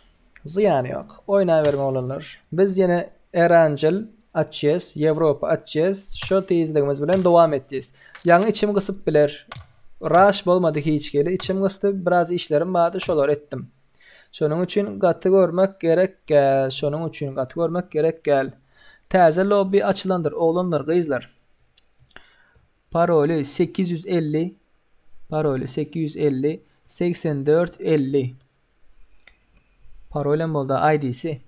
Ziyanı yok. Oynayıverme olanlar. Biz yine Erancıl açacağız. Avrupa açacağız. Şu teyizliğimiz bilen devam edeceğiz. Yani içim kısıp bilir. Rush olmadı hiç geli. İçim kısıp biraz işlerim vardı. Şolar ettim. Şunun için katı görmek gerek gel. Taze lobby açılandır. Oğlanlar, kızlar. Parolü 850 8450 Parolem oldu ID'si.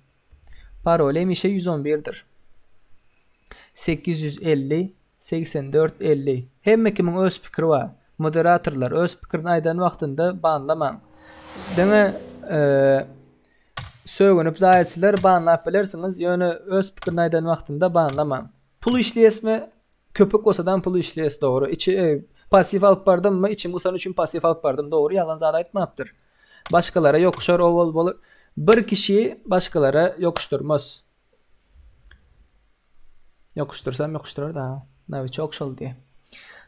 Parolem işe 111'dir. 850 8450 Hem kimin öz fikri var. Moderatorlar öz fikrini aydan vaxtında banlaman. Dene sögünüp zayetçiler banlap bilirsiniz. Yani öz fikrini aydan vaxtında banlaman. Pul işleyesme köpük olsadan pul işleyes doğru. İçi pasif alıp bardım mı? İçim usan için pasif alıp bardım doğru. Yalan zada etmaptır. Başkalara yokuşar oval bolu. Bir kişiyi başkalara yokuşturmaz. Yokuştursam yokuşturur da. Navi çok şol diye.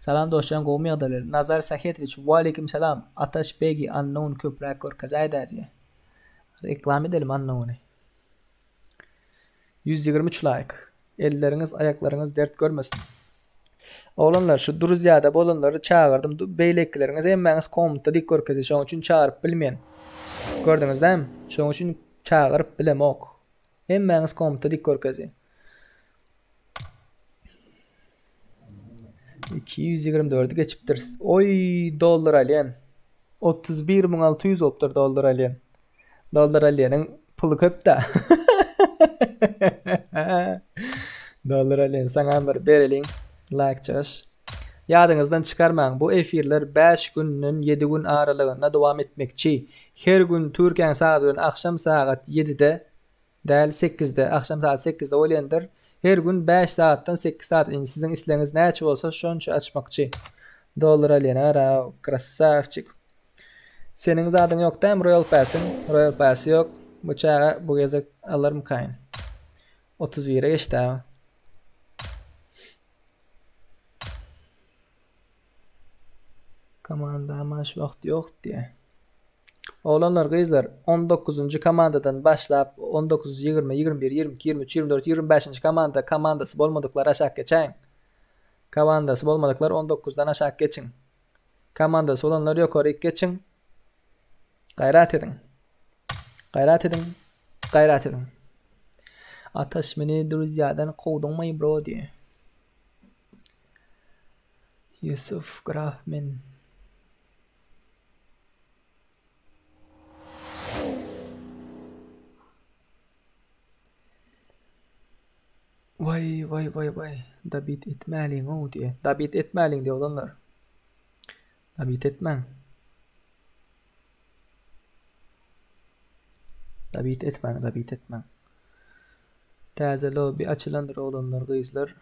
Salam dostcan qoğum yağdalı. Nazar Saketvich. Aleyküm selam. Ataş Begi unknown köprakor kazayda diye. Reklam edelim unknown'u. 123 like. Elleriniz ayaklarınız dert görmesin. Oğlanlar şu Duruzyada bolanları çağırdım. Beylekleriniz emmeniz komutta dik görkezi. Şoň üçin çağırıp bilmeyen. Gördünüz değil mi? Şoň üçin çağırıp bilemok. Emmeniz komutta dik görkezi. 224'ü geçiptir. Oy dolar alyen. 31.600 optur dolar alyen. Dolar alyenin pulu köp da. Dolar alyen sana bir berelin. Like çağış. Ýadyňyzdan çykarmaň. Bu efirler 5 günden 7 gün aralygynda dowam etmekçi. Her gün Türkiýe saatyndan akşam saat 7-de däl 8-de, akşam saat 8-de bolýandyr. Her gün 5 saatdan 8 saat in siziň isleňiz näçe bolsa şonça açmakçy. Dollar alýana krasavçyk. Senin zadyň ýok da Royal Pass'in. Royal Pass ýok. Bu çağa bu gezek alarym kaýyn. 31'e geçdi. Komanda maş wagt ýok diye. Oğlanlar gyzlar 19-njy komandadan başlap 19, 20, 21, 22, 23, 24, 25-nji komandasy bolmadyklar aşağı geçäň. Komandasy bolmadyklar 19-dan aşağı geçiň. Komandasy olanlar ýokary geçiň. Gayrat edin. Gayrat edin. Gayrat edin. Ataş meni Druzya'dan kovdunmay bro diye. Yusuf Grafman. Vay. David etmäliň o diye. David etmäliň diye olanlar. David etmäň. David etmäň. Täze lobby açylandyr olanlar gyzlar.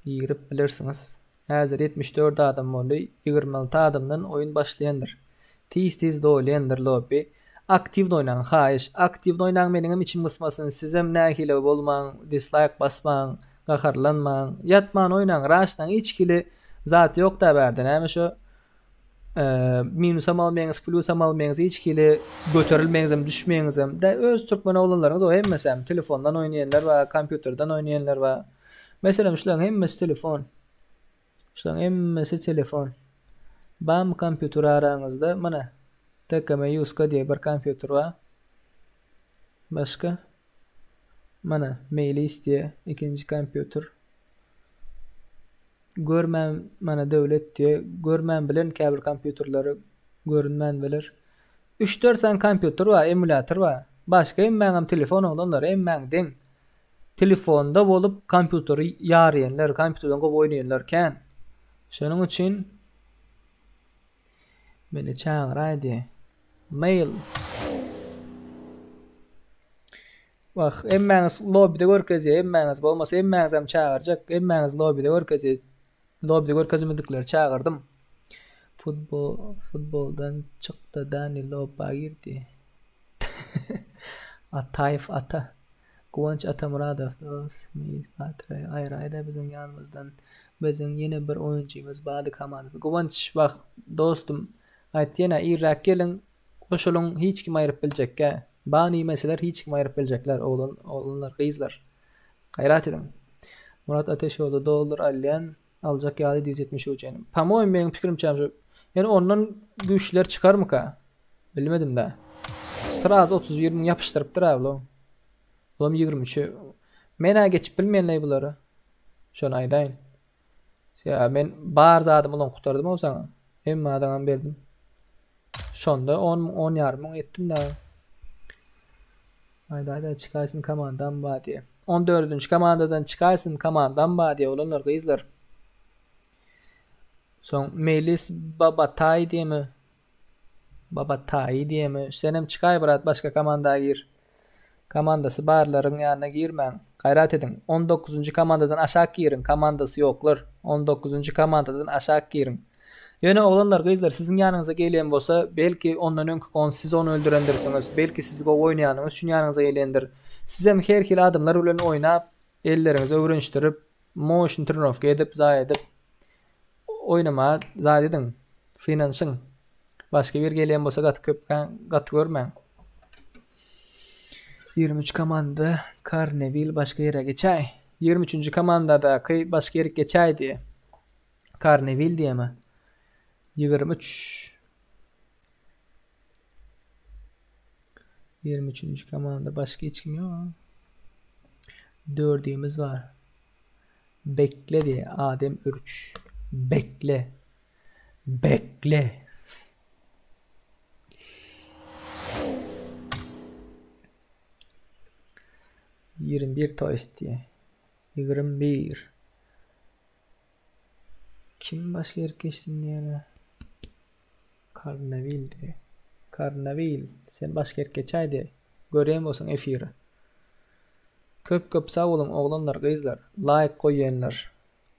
Girip bilirsiňiz. Häzir 74 adam boly, 26 adamdan oyun başlayandyr. Tiz dolanyandyr lobby. Aktiv oynan, haýyş. Aktiv oynan meniňem içim gysmasyn. Sizem nähile bolmaň, dislike basmaň, gaharlanmaň, ýatman oynan, raşdan hiçkili zat ýok da berdi. Näme şo minusam almaýaňyz, plusam almaýaňyz, hiçkili göterilmeýiňizem, düşmeýiňizem de öz türkmen oglanlaryňyz o hemmesem telefondan oýnaýanlar we kompýuterden oýnaýanlar we meselem şularyň hemmesi telefon. Şularyň hemmesi telefon. Bam kompýuter araňyzda mana TKM Yuska diye bir kompýuter var. Başka? Mana Mailis diye ikinci kompýuter. Görmem mana döwlet diye görmem bilen käbir kompýuterleri görünmän bilir. 3-4 san kompýuter var, emulator var. Başka emmäňem telefon olanlar emmäň deň. Telefonda bolup kompýuteri ýarýanlar, kompýuterden gowy oýnaýanlarken. Şonuň üçin meni çağıraydy. Mail. Bak emmäňiz lobbyde görkezýär, emmäňiz bolmasa emmäňizem çağırjak, emmäňiz lobbyde görkezýär. Lobbyde görkezmedikler çağırdım. Futboldan çykdy Dani Lobba girdi. Atayf ata. Guwanç Atamuradov dost Patray aýraýda biziň ýanymyzdan biziň ýene bir oýunçymyz bady komandada. Guwanç bak dostum aýtdyna Irak gelin koşulun hiç kim aýryp biljekkä. Bany meseler hiç kim aýryp biljekler oğlanlar gyzlar. Gayrat edin. Murat Ateşoğlu doldur alyan aljak ýaly 173 enim. Pamoy meniň pikirimçe şu. Yani ondan güýçler çykarmyka? Bilmedim de. Sıraz 30-20 yapıştırıpdyr ablam. Olam 23'ü. Mena geçip bilmeýänler bulary. Şonu aýdaýyn. Ya men bar zadım ulan kurtardım o sana. Emma adamam berdim. Şonda 10 ýarym etdim da. Ayda çıkarsın komandan badiye. 14-nji komandadan çıkarsın komandan badiye olanlar gyzlar. Son Melis Babatay diými? Babatay diými? Senem çıkay birat başka komandaya gir. Komandasy barlaryň ýanyna girmäň. Gayrat edin. 19-njy komandadan aşağı girin. Komandasy ýoklar. 19-njy komandadan aşağı girin. Ýöne oğlanlar gyzlar siziň ýanyňyza gelýän bolsa, belki ondan öňkü siz onu öldürendirsiňiz. Belki siz go oýnaýanyňyz üçin ýanyňyza gelýändir. Sizem her kili adamlar bilen oýnap, ellerinizi öwrenişdirip, motion turn-off edip, zaý edip oýnama zaý edin. Finansyň. Başga bir gelýän bolsa gat görmäň. 23 komanda Carneville başka yere geçäy. 23-nji komandada başka ýere geçäy diýe. Carneville diýemi? 23. 23-nji komanda başka hiç kim ýok. Dördüýümüz var. Bekle diýe Adem Ürüç. Bekle. Bekle. Bir toast diye. 21. Kim başka yer geçtin yani? Karnavil'di. Karnavil. Sen başka yer geçaydı. Göreyim olsun efiri. Köp sağ olun oğlanlar, kızlar. Like koyuyanlar.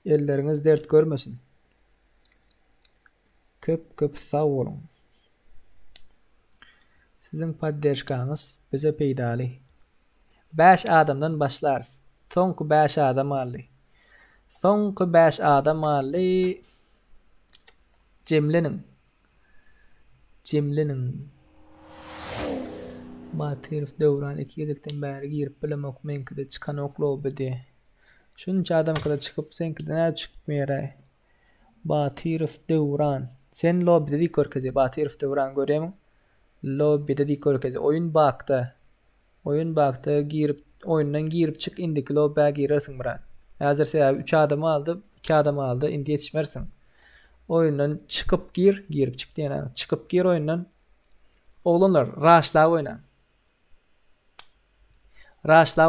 Elleriniz dert görmesin. Köp sağ olun. Sizin paddeşkanız bize peydali. 5 adamdan başlarız. Sonku 5 adam alli. Sonku 5 adam alli. Cemlenin. Batirif Devran 2 yedekten beri girip bilemek menkide çıkan oklu bedi. Şunca adam kadar çıkıp senkide ne çıkmıyor. Batirif Devran. Sen lobide dik körkezi Batirif Devran göreyim. Lobide dik körkezi. Oyun baktı girip oyundan girip çık indiki lobaya girersin bırak. Hazır sen 3 adamı aldı, 2 adamı aldı, indi yetişmersin. Oyundan çıkıp girip çık diyene. Çıkıp gir oyundan. Oğlanlar rush'la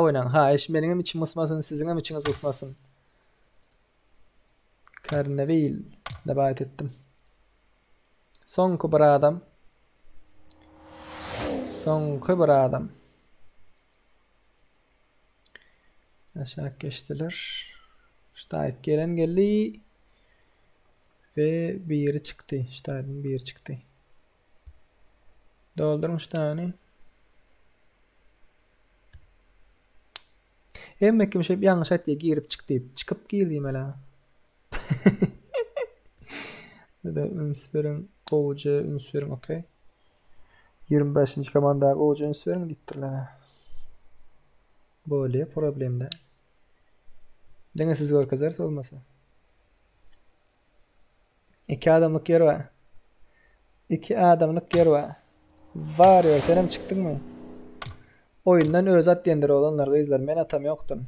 oynan. Ha iş benim için ısmasın, sizin içiniz ısmasın. Karnavil debat ettim. Son kubra adam. Aşağı geçtiler. Ştayk gelen geldi. Ve bir yeri çıktı. Ştayk'ın bir yeri çıktı. Doldurmuş tane. Hem kim şey yanlış ettiye girip çıktı. Çıkıp girdim hala. Ne de ünsverin kovucu ünsverin okey. 25. komanda kovucu ünsverin diktirler. Böyle problemde. Dene siz gol kazarsa olmasa. 2 adamlık yer var. 2 adamlık yer var. Var ya sen hem çıktın mı? Oyundan özat diyenler olanlar kızlar men atam yoktun.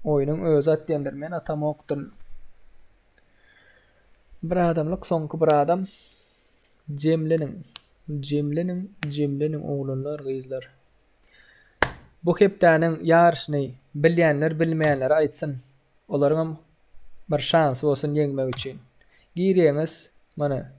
Oyunun özat diyenler men atam yoktun. Bir adamlık sonku bir adam. Cemlenin oğlanlar kızlar. Bu heptaның yarışını bilýänler bilmeýänler aýtsyn. Olaryň bir şansy bolsun ýeňmek üçin. Gireňiz, mana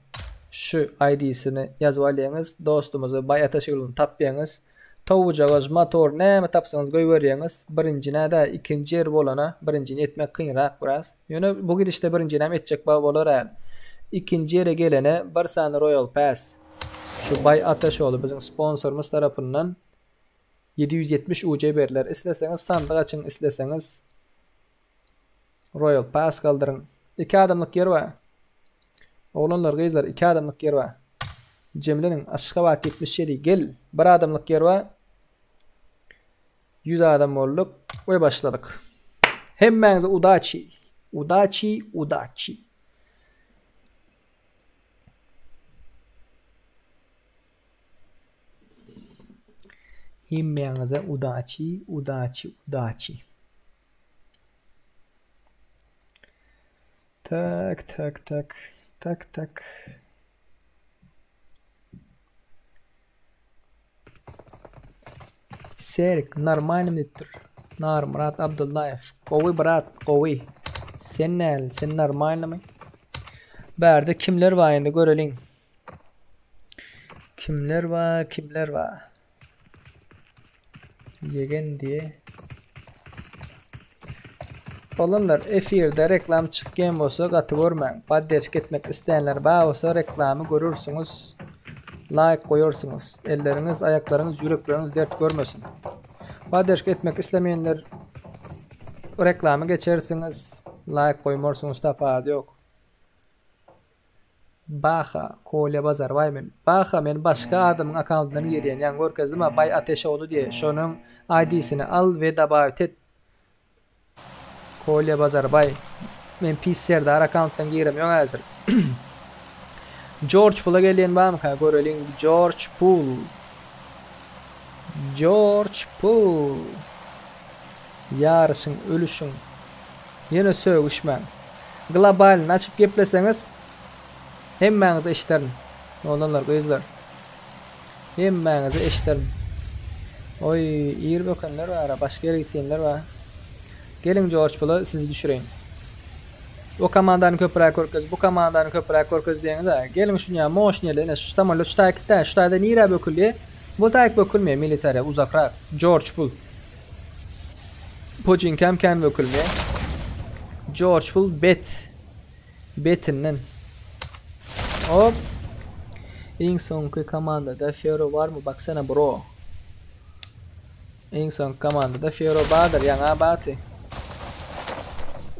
şu ID'sini ýazyp alýaňyz, dostumuzy Bay Ataşygylyny tapýaňyz. Towujagyz, motor näme tapsaňyz goýberýäňiz. Birinji näde, ikinji yer bolana, birincini etmek kynrak biraz. Ýöne bu gidişde birincini hem etjek bolar äl. İkinci yere gelene bir sany Royal Pass. Şu Bay Ataşoğlu bizim sponsorumuz tarapyndan 770 UC berler. İsteseňiz sandyk açyň, isteseňiz Royal Pass kaldırın. 2 adamlık yer var. Oğlanlar kızlar 2 adamlık yer var. Cemlenin Aşgabat 77 gel. 1 adamlık yer var. 100 adam olduk ve başladık. Hemmeňize udaçi. Hemmeňize udaçi. Tak. Serik normalim dittir. Murat Abdullayev. Kowi brat, kowi. Sen normalimi? Berde kimler var endi görelim. Kimler var? Yegen diye. Olanlar efirde reklam çıkgen bolsa gaty görmäň. Paddeş etmek isteyenler ba bolsa reklamy görürsüňiz. Like koyursunuz. Elleriniz, ayaklarınız, yürekleriniz dert görmesin. Paddeş etmek istemeyenler reklamı geçersiniz. Like koymorsunuz tapadı yok. Baha kolye bazar vay men. Baha men başka adamın akauntdan giriyen. Yani görkezdim ha Bay Ateşoğlu diye. Şonun ID'sini al ve davet et. Kolye bazar bay. Men pis serdar akauntdan giremiyorum hazır. George Pool'a gelen var mı? Görelim. George Pool. Yarısın, ölüşün. Yine söğüşmen. Globalini açıp gepleseňiz hemmeňize eşiterin. Olanlar kızlar. Hemmeňize eşiterin. Oy, ýer bökenler var, başga ýere gitdiňler var. Gelin George Pool'a sizi düşüreyim. O komandanı köpürak korkuz, bu komandanı köpürak korkuz diýeniz ha. Gelin şuňa moşnýele, şu samolyot ştaýkda, ştaýda nire bökülýär. Bu taýk bökülmeýär military uzakrak. George Bull. Pojinkam kan bökülmeýär. George Bull betinden. Hop. Iň soňky komandada Fero barmy? Baksana bro. Iň soňky komandada Fero bardyr, ýaňa baty.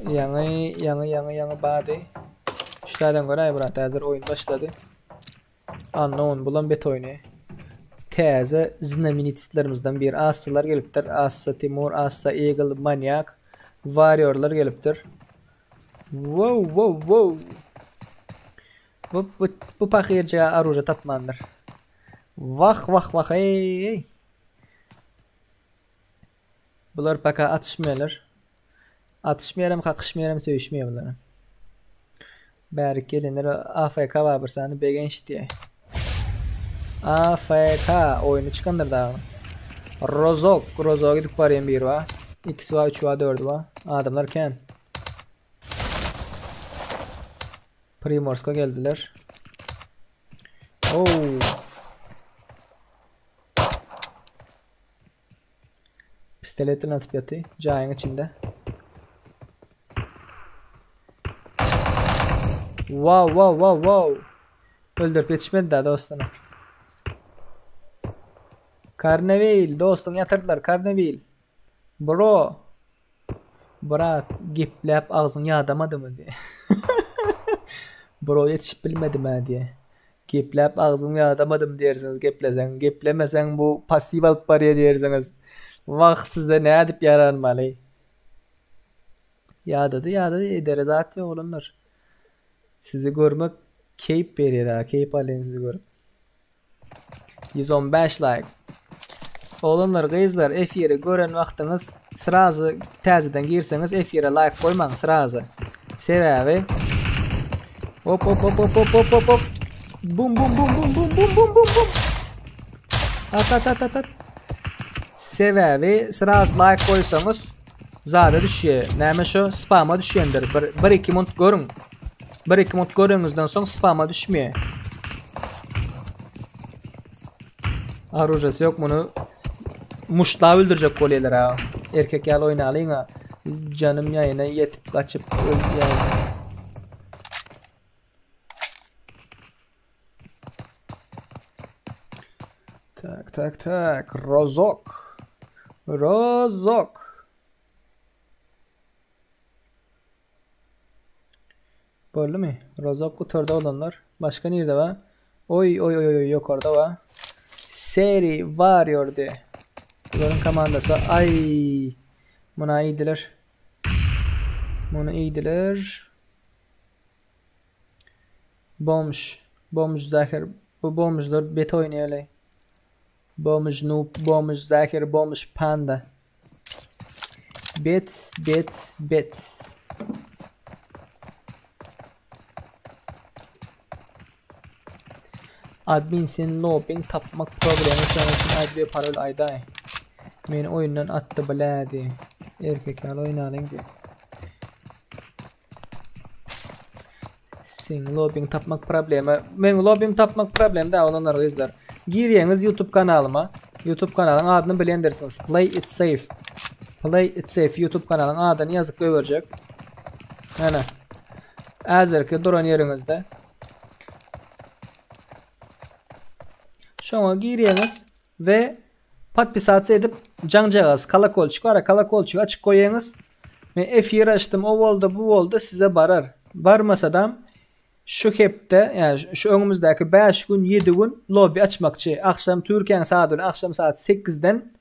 Ýaňy baty. Ştaýdan göre brat, häzir oýun başlady. Unknown bulan bet oýny. Täze znamenitistlerimizden bir assalar gelipdir. Assa Timur, Assa Eagle, Maniac, Warrior'lar gelipdir. Wow. Bu pakirce aruja tapmandır. Vah ey. Bular paka atışmaýarlar. Atışmaýaram, kakışmaýaram, söýüşmeýär bular. Bäri gelenler AFK babyrsany begen işdi. AFK oyunu çıkandır da. Rozok gidip barýan bir wa. 2 wa 3 wa 4 wa. Adamlar ken. Primorsk'a geldiler. Oh. Pistoletle atıp yatı. Cayın içinde. Wow. Öldürüp yetişmedi daha dostunu. Karnevil. Dostun yatırdılar. Karnevil. Bro. Bırak. Giplep ağzını yağdamadı mı diye. Bro yetişip bilmedim ha diye. Giplep ağzını yağdamadım dersiniz. Geplesen. Geplemesen bu pasif alıp paraya dersiniz. Vah size ne edip yaranmalı. Yağdadı ederiz zaten oğlunlar. Sizi görmek keyif verir ha. Keyif alın sizi görüp. 115 like. Oğlunlar, kızlar, F1'i gören vaktiniz sırazı teziden girseniz F1'e like koyman sırazı. Sebebi hop. Bum. At. Sebebi sırazı like koysanız zade düşüyor. Näme şu spam'a düşüyendir. 1-2 mont görün. 1-2 mont görüňizden soň spam'a düşmeýär. Arujasy ýok muny. Muşla öldürecek kolyeler ha. Erkek yal oynalayın ha. Canım yayına yetip kaçıp öldü yani. Tak. Rozok. Böyle mi? Rozok kuturda olanlar. Başka nerede var? Oy yok orada var. Seri Warrior de. Bunların komandası. Ay. Buna iyidiler. Bomj Zahir. Bu bombjlar bet oynayalay. Bomj Noob, Bomj Zahir, Bomj Panda. Bet. Admin senin lobbying tapmak problemi sanatın adli parol ayday. Meni oyundan attı biladi. Erkekler oynayalım diye. Sen lobbying tapmak problemi. Men lobbying tapmak problemi de olanlar izler. Girýäňiz YouTube kanalyma. YouTube kanalyň adyny bilendirsiniz. Play It Safe YouTube kanalyň adyny ýazyp goýberjek. Ana. Häzirki duran ýeriňizde. Şoňa girýäňiz we podpisatsiýa edip jaňjaňyz kolakolçuk ara kolakolçuk açyk goýaňyz. Men F1 açdym, o boldy, bu boldy size barar. Barmasadam şu hepde yani şu önümüzdeki 5 gün 7 gün lobby açmakçı. Akşam Türkiye saatine akşam saat 8'den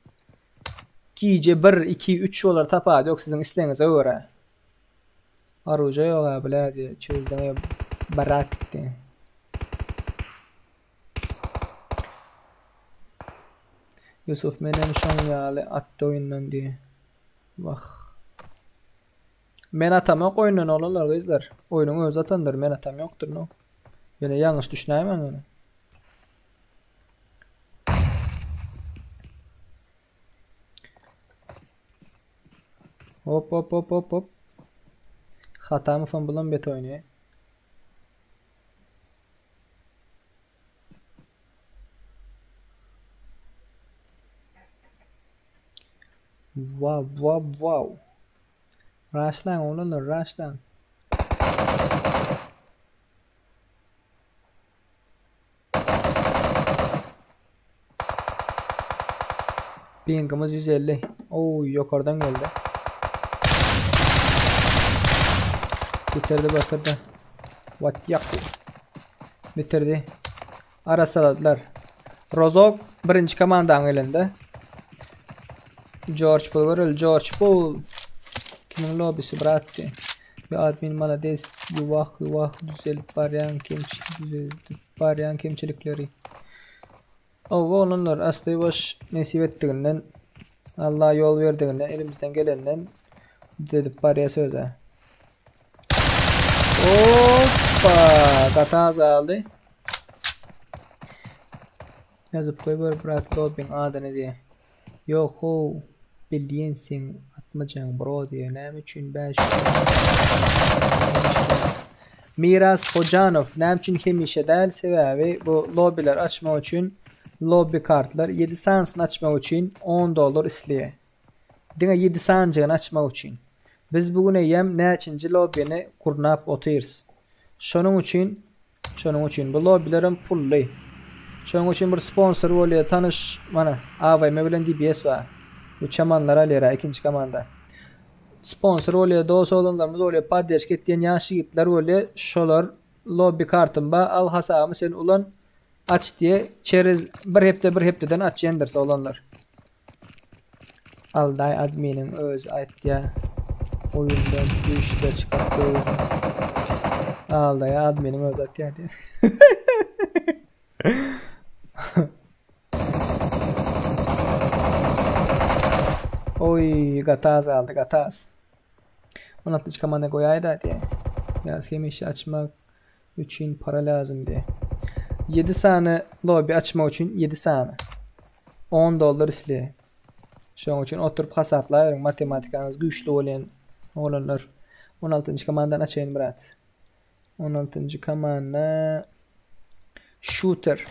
gece 1 2 3 yolar tapadı yok sizin isteğinize göre. Aruca yok abi diye çözdüm bıraktı. Yusuf menem şan yağlı attı oyundan diye. Vah. Men atamak oyundan olanlar kızlar. Oyunun öz atandır. Men atam yoktur no. Yine yanlış düşüneyim ben onu. Hop. Hatamı fan bulan bet oynuyor. Wow. Rush'dan oğlum, rush'dan. Pingimiz 150. Oo, yukarıdan geldi. Bitirdi. What yaku. Bitirdi. Ara saladılar. Rozok birinci komandanın elinde. George Bull. Kimin lobisi bıraktı? Bir admin malades. Yuvah düzeltip barayan kemçilikleri. Oğlunlar aslı boş nasip ettiğinden, Allah yol verdiğinden, elimizden gelenden dedip baraya söze. Hoppa! Gata azaldı. Yazıp koy bırak lobbing adını diye. Yok o bildiğinsin atmayacaksın bro diye. Ne için 5 Miras Hocanov ne için hemişe değil sebebi bu lobbyler açma için lobby kartlar 7 sansını açma için $10 istiyor. Dine 7 sancığını açma için. Biz bugün yem ne içinci lobbyini kurnap oturuz. Şunun için bu lobbylerin pullu. Şunun için bir sponsor oluyor tanış bana. AVM bilen DBS var. Bu çamanlar alera ikinci komanda. Sponsor oluyor dost olanlarımız oluyor. Paddeş gittiğin yaşı gittiler oluyor. Şolar lobby kartın ba al hasabı sen ulan aç diye çerez bir hepteden aç yendirse olanlar. Alday adminin öz ait ya. Oyundan düşler çıkarttı. Alday adminin öz ait ya diye. Oy gataz aldı gataz. 16. komanda koyaydı diye. Biraz hemiş açmak için para lazım diye. 7 saniye lobby açmak için 7 saniye. $10 istiyor. Şunun için oturup hesaplayın. Matematikanız güçlü olan olanlar. 16. komandan açayım bırak. 16. komanda shooter.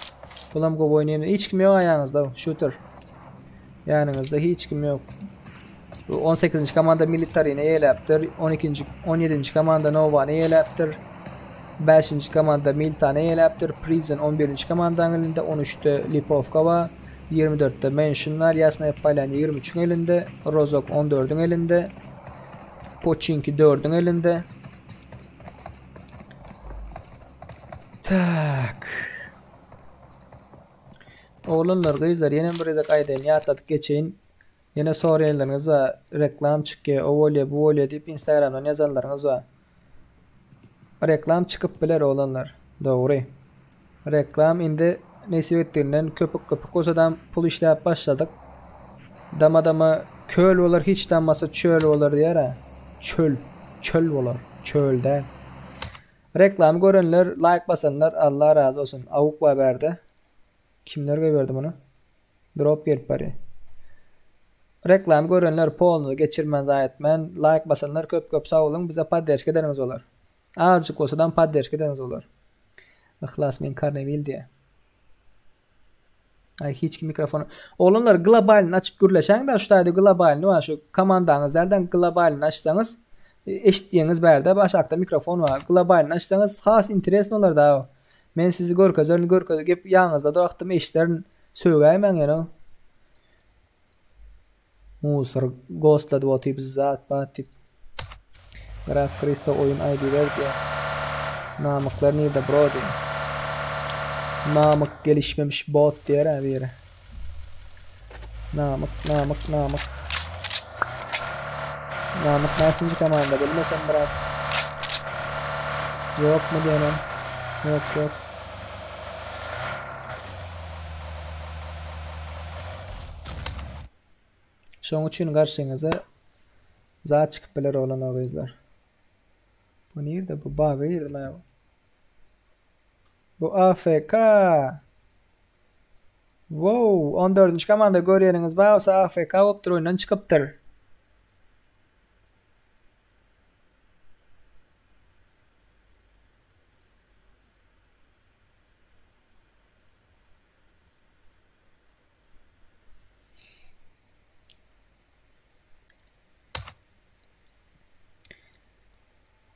Bulam go oynayayım. Hiç kim yok ayağınızda. Shooter. Yanınızda hiç kim yok. 18. komanda military ne yaptır? 17. komanda Nova ne yaptır? 5. komanda Milta ne yaptır? Prison 11. komandanın elinde. 13'te Lipovka var. 24'te Mentionlar. Yasna Paylan 23'ün elinde. Rozok 14'ün elinde. Pochinki 4'ün elinde. Tak. Oğlanlar kızlar yine bir de kaydın yatadık geçeyin. Yine sorularınız var. Reklam çıkıyor. O öyle bu öyle deyip Instagram'dan yazanlarınız var. Reklam çıkıp bilir oğlanlar. Doğru. Reklam indi nasip ettiğinden köpük osadan pul işleyip başladık. Dama köl olur hiç damasa çöl olur diyor ha. Çöl olur. Çölde. Reklam görenler like basanlar Allah razı olsun. Avuk var verdi. Kimler verdi bunu? Drop yer pari. Reklam görenler polunu geçirmez ayetmen. Like basanlar köp sağ olun. Bize paddeş ederiniz olur. Azıcık olsadan paddeş ederiniz olur. İhlas min karnevil diye. Ay hiç kim mikrofonu. Oğlanlar globalini açıp gürleşen de şurada globalini var. Şu komandanızlardan globalini açsanız eşitliğiniz berde başakta mikrofon var. Globalini açsanız has interes olur da. Men sizi görkezörünü gep yanınızda doaktım eşitlerin söyleyemem yani. Musor ghostladı o tip zat batip. Graf Kristo oyun ID verdi. Namıklar nerede bro diye. Namık gelişmemiş bot diye abi yere. Namık. Namık kaçıncı komanda bilmesem bırak. Yok mu diyemem. Yok. Şunun için karşınıza zat çıkıp bilir olan o kızlar. Bu nerede bu bağı yerdim ya. Bu AFK. Wow, 14. komanda görüyorsunuz bağırsa AFK optur oyundan çıkıptır.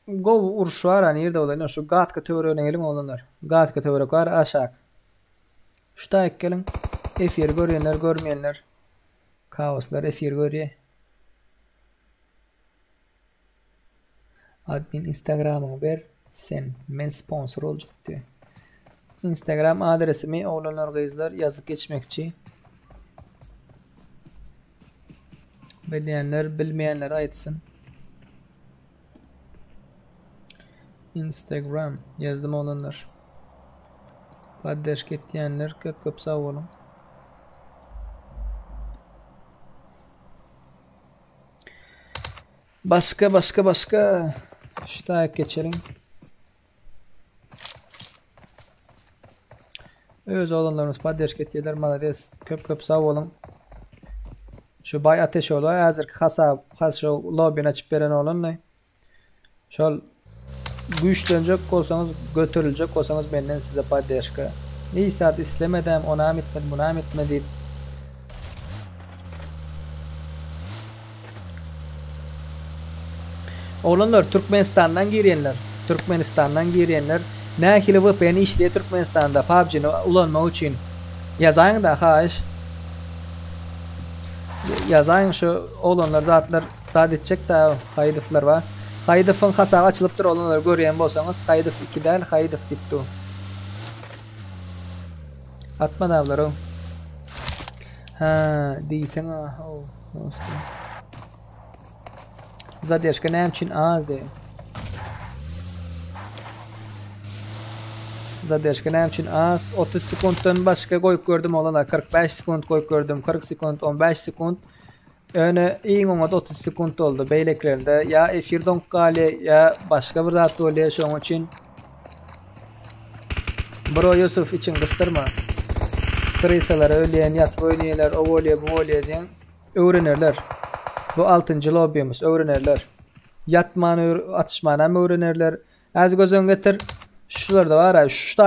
go uruşu var nerede olaylar şu gatka töwerine gelin olanlar. Gatka töwerek var aşağı. Şuta ekkelin. Efir görenler görmeyenler. Kaoslar efir görüyor. Admin Instagram'ı ver sen. Men sponsor olacak diyor. Instagram adresimi oğlanlar kızlar yazıp geçmekçi. Bilenler bilmeyenler ayetsın. Instagram yazdım olanlar. Paddeş ketdiyenler köp sağ olun. Başka. Şuraya geçelim. Öz olanlarımız paddeş ketdiyeler malades köp sağ olun. Şu bay ateş oldu. Hazır hasa lobby'ni açıp veren olan ne? Şol güçlenecek olsanız götürülecek olsanız benden size paddeşka. İyi saat istemeden ona etmedim buna etme deyip olanlar Türkmenistan'dan girenler nähili VPN işleye Türkmenistan'da PUBG'ni ulanma için yazayın da haş yazayın şu olanlar zat edecek da haydıflar var. Haydıfın hasa açılıp dur olanlar görüyen bolsanız haydıf 2 değil haydıf diptu. Atma davlar o. Ha deysen o dostum. Zadeshka nem için az de. Zadeshka nem için az 30 sekunddan başka koyup gördüm olanlar 45 sekund koyup gördüm 40 sekund 15 sekund. Öne iyi olmadı 30 sekund oldu beyleklerde ya efirden kale ya başka bir zat oluyor şu an için. Bro Yusuf için kıstırma. Krisalar öleyen yat oynayanlar o oluyor bu oluyor diyen öğrenirler. Bu 6. lobby'miz öğrenirler. Yatmanı atışmana mı öğrenirler. Az gözün getir. Şular da var ya şu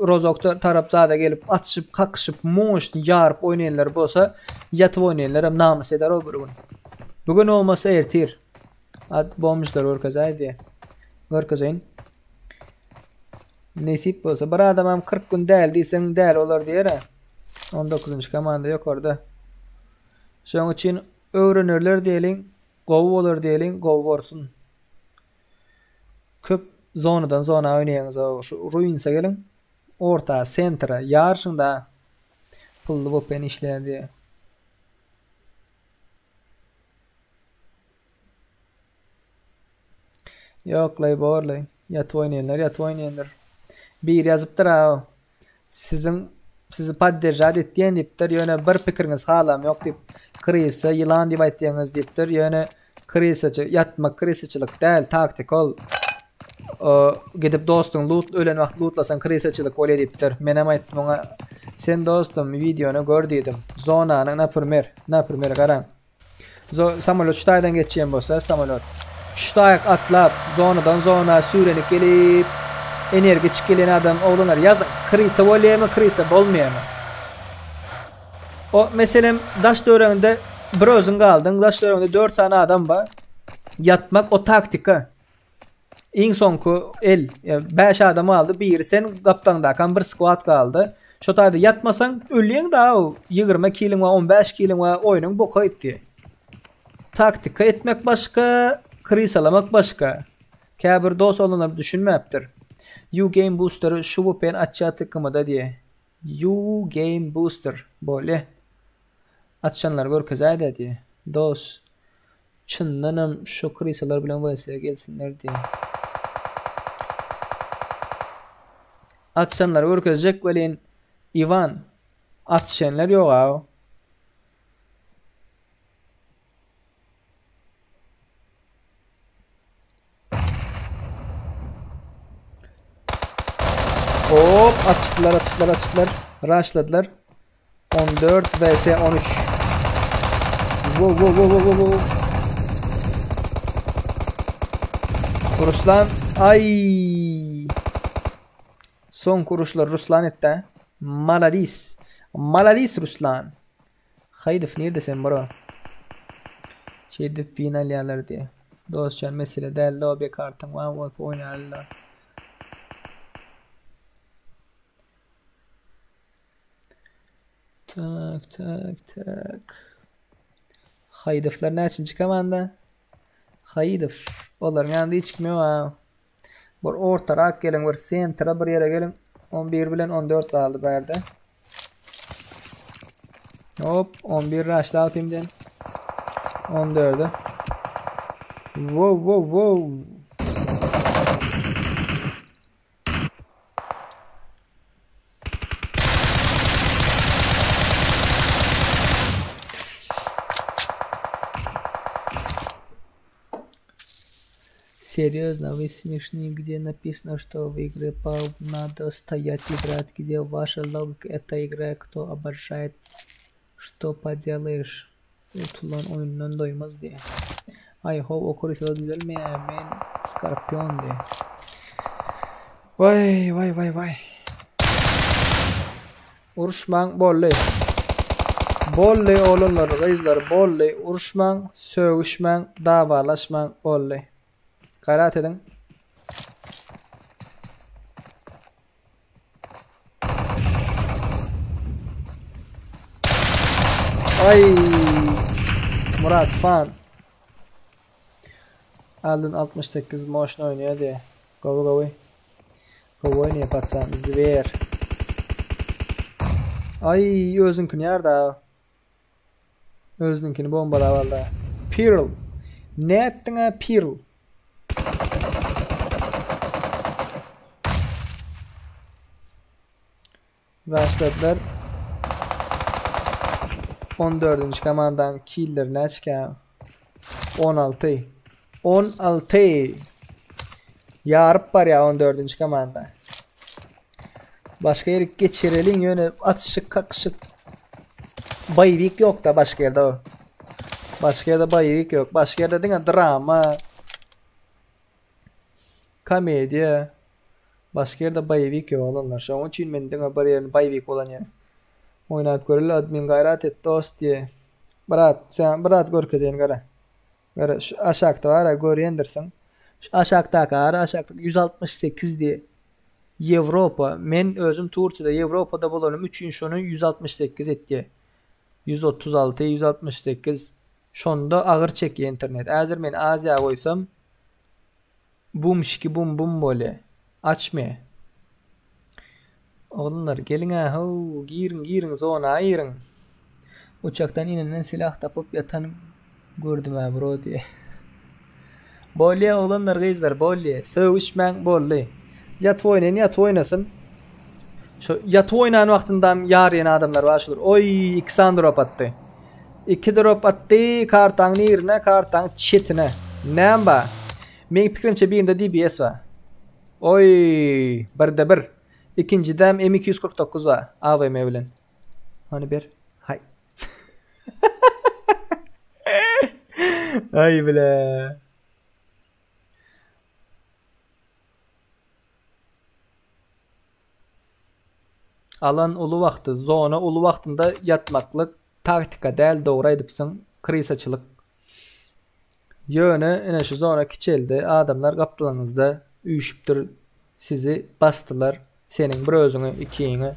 rozokta tarafzada gelip atışıp kakışıp muş yarıp oynayanlar bolsa yatıp oynayanlar hem namus eder o bugün. Bugün olmasa ertir. Ad bombuşlar orkazay diye. Orkazayın. Nesip bolsa bir adamım 40 gün değil deysen değil olur diye ha. 19. komanda yok orada. Şunun için öğrenirler diyelim, gov olur diyelim, gov olsun. Köp zonadan zona oynayanız şu ruinsa gelin. Orta, centra, yarışında pullu VPN işler diye. Yok lay borlay. Yat oynayanlar. Bir yazıptır ha. Sizi padderjad etdiyen diptir. Yöne bir pikriniz halam yok dip. Krisa yılan diye aytdığınız diptir. Yöne yatmak krisaçılık değil, taktik ol. Gidip dostun ölen vaqt lootlasan krisaçılık ol diptir. Menem aytdim ona sen dostum videonu gördüydüm. Zonanın napırmer qaran. Samolot şutaydan geçen bolsa samolot. Şutayak atlap zonadan zona sürenip gelip enerji çıkılan adam oğlanlar yazın krisa oluyor mu krisa bolmuyor mu? O meselem daş dövründe bir özün kaldın. Daş dövründe 4 tane adam var. Yatmak o taktika. En sonku 5 adamı aldı. Biri sen kaptanda kan bir squad kaldı. Şotayda yatmasan ölüyen daha o 20 kilin var 15 kilin var oyunun boka etti. Taktika etmek başka, krisalamak başka. Kabir dost olanlar düşünmeyiptir. U-Game Booster'ı şu bu pen açığa tıkımada diye. U-Game Booster böyle. Açanlar gör kızaydı diye. Dost. Çınlanım şu krisalar bilen vs'ye gelsinler diye. Açanlar gör kızacak veleyin. Ivan. Açanlar yok abi. Hop atıştılar. Rushladılar. 14 vs 13. Wow. Ruslan ay. Son kuruşlar Ruslan etti. Maladis Ruslan. Haydi neredesin bro? Şeyde final yerler diye. Dostcan mesele değil. Lobby kartın var. Wolf oynarlar. Tak. Haydifler neçinci komanda? Haydif. Onların yanında hiç çıkmıyor ha. Bir ortarak gelin, bir center'a bir yere gelin. 11 bilen 14 kaldı berde. Hop 11 rush'la atayım den. 14'ü. Wow. Серьезно, вы смешные, где написано, что в игре PUBG надо стоять играть, где ваша логика эта игра, кто обожает, что поделаешь. Ulan oyundan doymaz diye. Ay hov okursa düzelmeye men Skorpion diye. Vay. Uruşman bolley. Bolley oğlanlar, kızlar bolley. Uruşman, sövüşmen, davalaşman bolley. Gayret edin. Ay Murat fan. Aldın 68 motion oynuyor diye. Go. Go oynuyor patsan. Zver. Ay özünkini nerede? Özünkini bombala valla. Pearl. Ne ettin ha Pearl? Başladılar. 14. komandan killer ne çıkan? 16. Yarıp var ya 14. komanda. Başka yere geçirelim yöne atışık kakışık. Bayvik yok da başka yerde o. Başka yerde bayvik yok. Başka yerde değil mi? Drama. Komedya. Başka yerde bayvik yok olanlar. Şu an için ben de bariyerin bayvik olan yer. Oynayıp görüldü admin gayret et dost diye. Bırat gör kezeyin gara. Gara şu aşağıda var ya görüyendirsin. Şu aşağıdaki ara aşağıda 168 diye. Avrupa. Men özüm Turkiyada Avrupa'da bulalım 3. şonu 168 etti. 136 168 şonda ağır çekiyor internet. Azir men Aziya koysam bum şiki bum böyle. Açmıyor. Oğlunlar gelin ha ho girin zona ayırın. Uçaktan inen silah tapıp yatan gördüm ha bro diye. Bolye oğlunlar kızlar bolye. Sövüşmen bolye. Yat oynasın. Şu yat oynan vaktinden yarayan adamlar başlıyor. Oy 2 drop attı. 2 drop attı kartan yerine kartan çetine. Ne ba? Men fikrimce birinde DBS var. Oy birde bir. İkincide M249 var. AVM bilen. Hani bir? Hay. Ay bile. Alan ulu vakti, zona ulu vaktinde yatmaklık taktika değil doğru edipsin. Krisaçılık. Yöne yine şu zona kiçeldi. Adamlar kaptılarınızda uyuşuptur. Sizi bastılar. Senin bir özünü, ikiyini.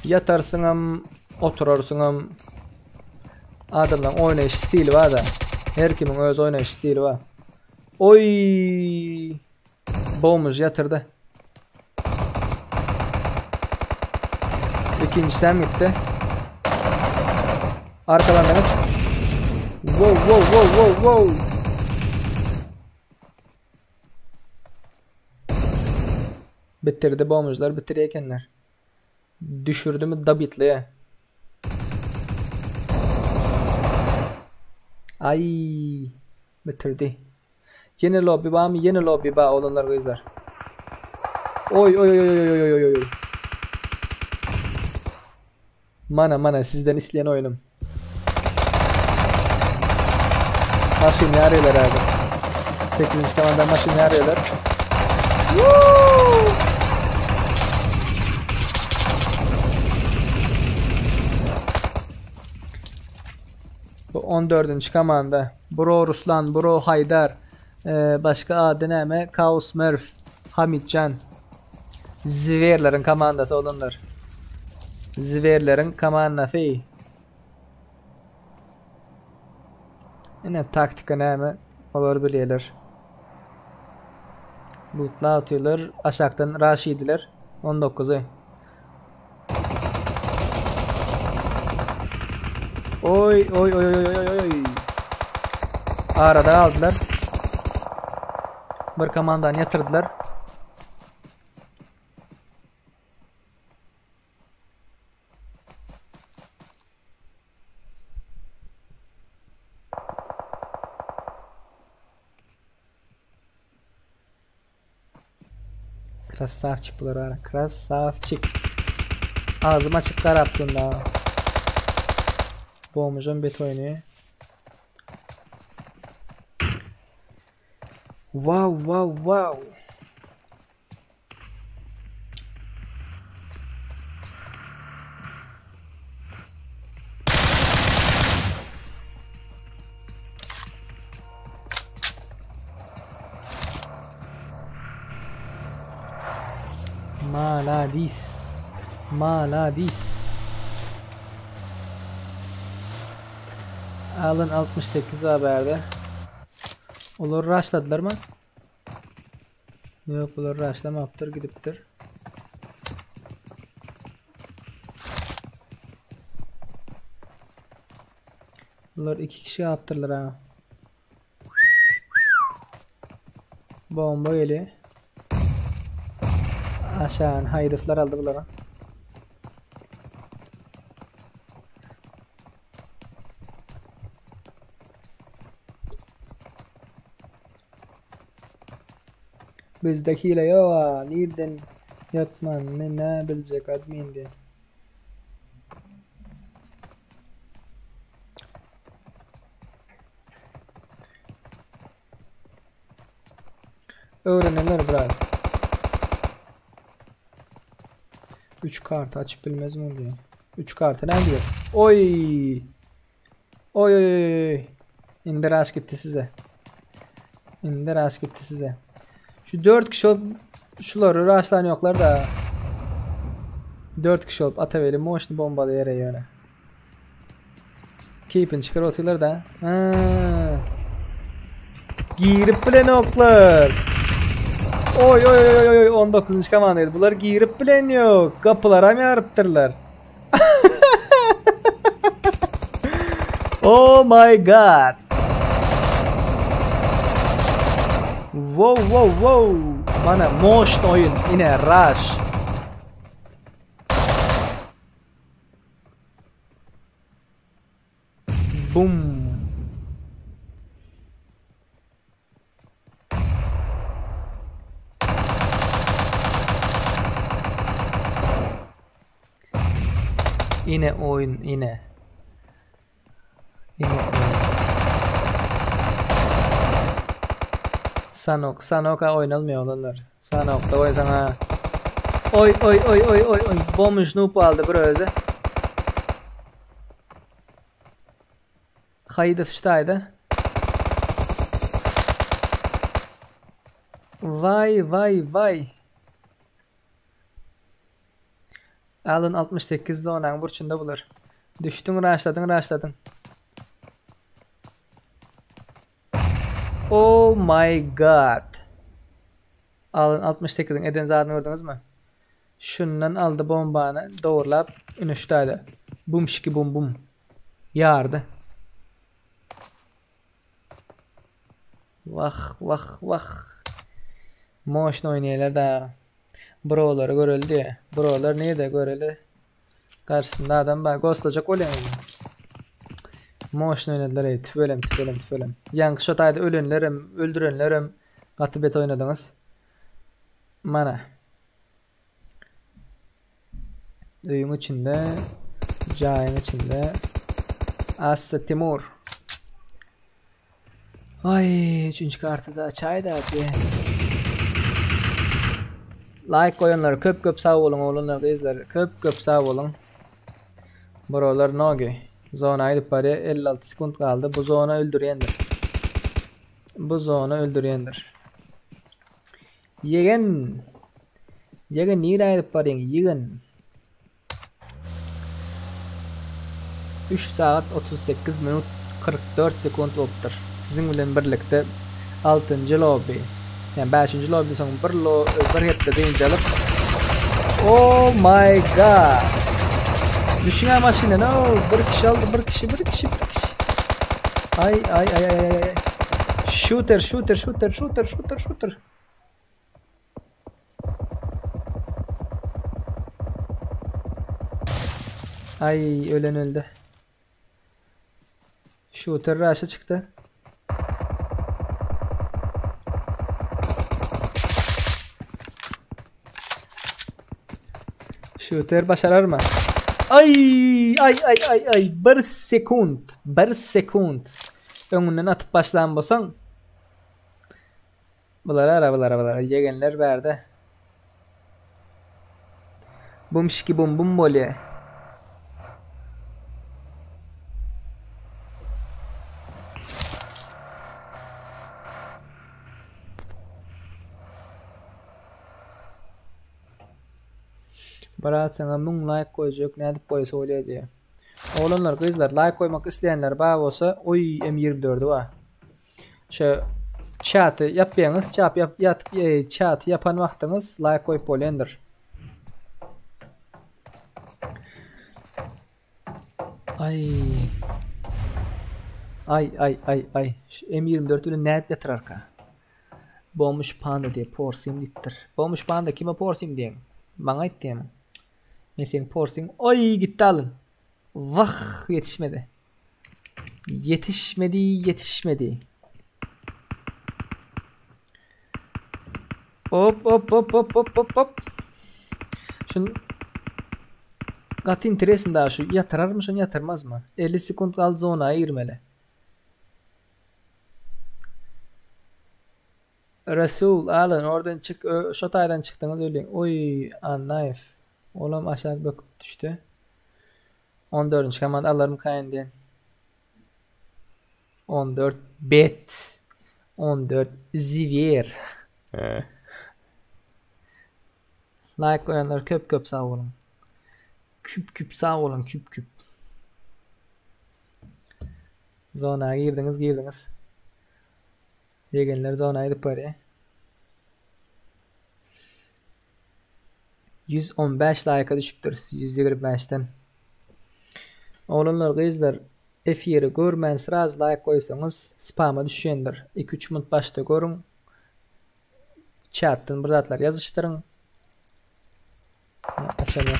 Yatarsınım, oturarsınım. Adamların oynayış stili var da. Her kimin öz oynayış stili var. Oy! Boğumuz yatırdı. İkinciden gitti. Arkalandınız. Wow. Bitirdi boğumuzlar bitiriykenler. Düşürdü mü dabitliye. Ay bitirdi. Yeni lobby var mı? Yeni lobby var olanlar kızlar. Oy. Mana sizden isteyen oyunum. Maşin yarıyorlar abi. 8. kanalda maşin yarıyorlar. Bu 14. komanda. Bro Ruslan, Bro Haydar, başka adı näme? Kaos Murph, Hamidcan. Zverlerin komandası olanlar. Zverlerin komandası. Yine taktika näme? Olar bilýärler. Lootla atıyorlar. Aşaktan Raşidiler. 19'u. Oy oy oy oy oy oy. Arada aldılar. Bir komandan yatırdılar. Krasavçık bular ara. Krasavçık. Ağzım açık karaptın da. Boğmuşum bet oynuyor. Wow wow wow. Maladis. Maladis. Alın 68 haberde. Olur rushladılar mı? Yok, ular rushlamaktır, gidiptir. Bunlar 2 kişi yaptırlar ha. Bomba geliyor. Aşağı haydefler aldı bunlara. Bizdeki hile yok. Nereden yatman ne bilecek admin diye. Öğrenenler bırak. 3 kart açıp bilmez mi diyor. 3 kartı ne diyor? Oy. Oy oy. İndiras gitti size. İndiras gitti size. Şu 4 kişi olup şuları rush'lan yoklar da 4 kişi olup ataveli moşnu bombalı yere yöne. Keep'in çıkar atıyorlar da. Girip bilen oklar. Oy oy oy oy 19. komandaydı. Bunlar girip bilen yok. Kapılara mı yarıptırlar? Oh my god. Wow wow wow. Bana motion oyun yine rush. Boom. Yine oyun yine. Yine oyun. Sanok'a oynanmıyor onlar. Sanok'ta oysan ha. Oy oy oy oy oy oy. Bommuş noob aldı böyle. Haydi fıştaydı. Vay vay vay. Alın 68 zonan burçunda bulur. Düştün rushladın. Oh my god. Alın 68'in eden zadını vurdunuz mu? Şundan aldı bombanı doğrulap ünüştaydı. Bum şiki bum bum. Yardı. Vah vah vah. Motion oynayalar da. Bro'ları görüldü ya. Bro'lar neydi görüldü? Karşısında adam bak ghostlacak oluyor. Motion oynadılar ya. Tüfelem. Yankı shotaydı ölenlerim, öldürenlerim. Katı bet oynadınız. Mana. Öyün içinde. Cayın içinde. Aslı Timur. Ay 3. kartı da açaydı abi. Like koyanlar köp sağ olun oğlunlar izler. Köp sağ olun. Buralar nogi. Zona aydı pare 56 sekund kaldı. Bu zona öldürendir. bu zona öldürendir. Yegen nire ayıp barın yegen. 3 saat 38 minut 44 sekund olupdur. Sizin bilen birlikte 6-njy lobby. Yani 5-nji lobby soň bir hepde deýince alyp. Oh my god. Düşüne maşina no bir kişi aldı bir kişi. Ay. Shooter. Ay ölen öldü. Shooter rush'a çıktı. Shooter başarar mı? Ay. 1 sekund. Öňünden atyp başlan bolsaň. Bulara yegenler berdi. Bumşki bum bolýar. Barat sana mung like koyacak ne edip koysa öyle diye. Oğlanlar kızlar like koymak isteyenler bana olsa oy M24'ü var. Şu chat'ı yapıyorsunuz chat yapan vaktiniz like koyup olandır. Ay. Şu M24'ü ne yatır arka. Bommuş panda diye porsim diptir. Bommuş panda kime porsim diyen? Bana it diyemem. Mesela porsim. Oy gitti alın. Vah yetişmedi. Yetişmedi. Hop. Şunu gat interesin daha şu yatırar mı şunu yatırmaz mı? 50 sekund kaldı zonaya girmeli. Resul alın oradan çık şotaydan çıktınız öyle. Oy knife. Oğlum aşağı bakıp düştü. 14. Hemen alırım kayın diyen. 14 bet. 14 zivier. Like koyanlar köp sağ olun. Küp sağ olun küp. Zonaya girdiniz. Yegenler zonaya gidip paraya. 115 like'a düşüptür 125'ten. Oğlanlar kızlar efiri görmeniz raz like koysanız spam'a düşendir. 2-3 minut başta görün. Chat'tan bir zatlar yazıştırın. Açalım.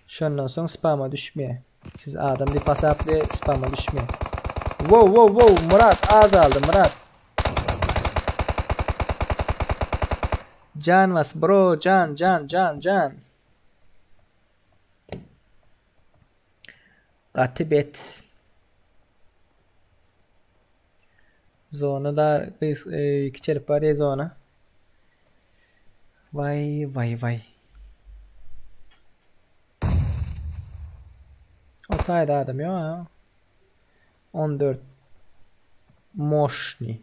Şundan sonra spam'a düşmeye. Siz adam bir pasaplı spam'a düşmeye. Wow Murat az aldı Murat. Can was bro can. Katibet. Zona da küçük paraya zona. Vay. Otaydı adam ya. 14. Moşni.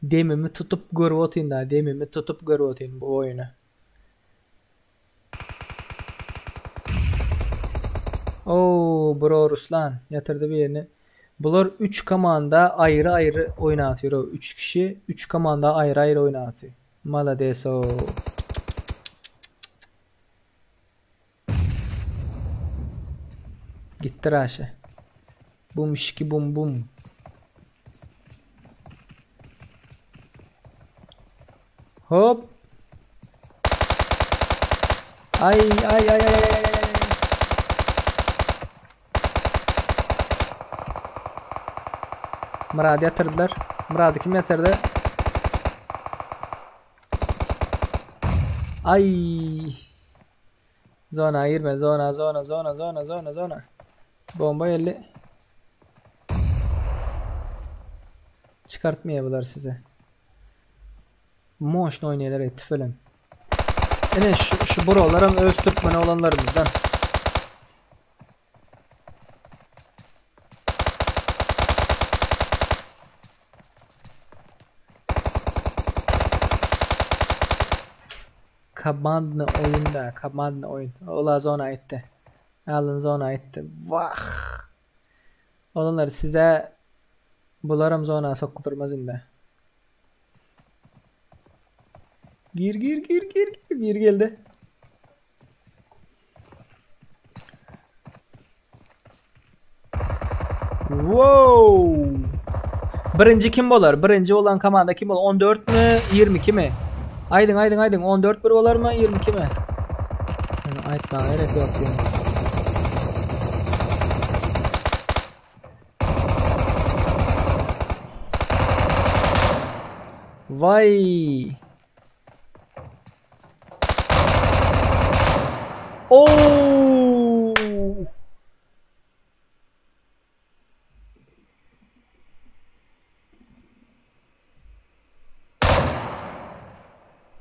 Demimi tutup görüyotayım bu oyunu. Oo bro Ruslan yatırdı bir yerini. Bunlar 3 komanda ayrı oynatıyor. 3 kişi 3 komanda ayrı oynatıyor. Malades o. Gitti Raşe. Bum. Hop. Ay. Murad'ı yatırdılar. Murad'ı kim yatırdı? Ay. Zona girme. Zona. Bomba 50. Çıkartmayabiler size. Moşn oynayalar etti falan. Ene şu buraların öz Türkmen olanlarımızdan. Kabandlı oyunda, kabandlı oyun. Ola zona etti. Alın zona etti. Vah. Olanlar size bularım zona sokturmaz indi. Gir geldi. Wow. Birinci kim bolar? Birinci olan komanda kim bolar? 14 mi? 22 mi? Aydın. 14 bir bolar mı? 22 mi? Yani aytma gerek yok yani. Vay. Oo.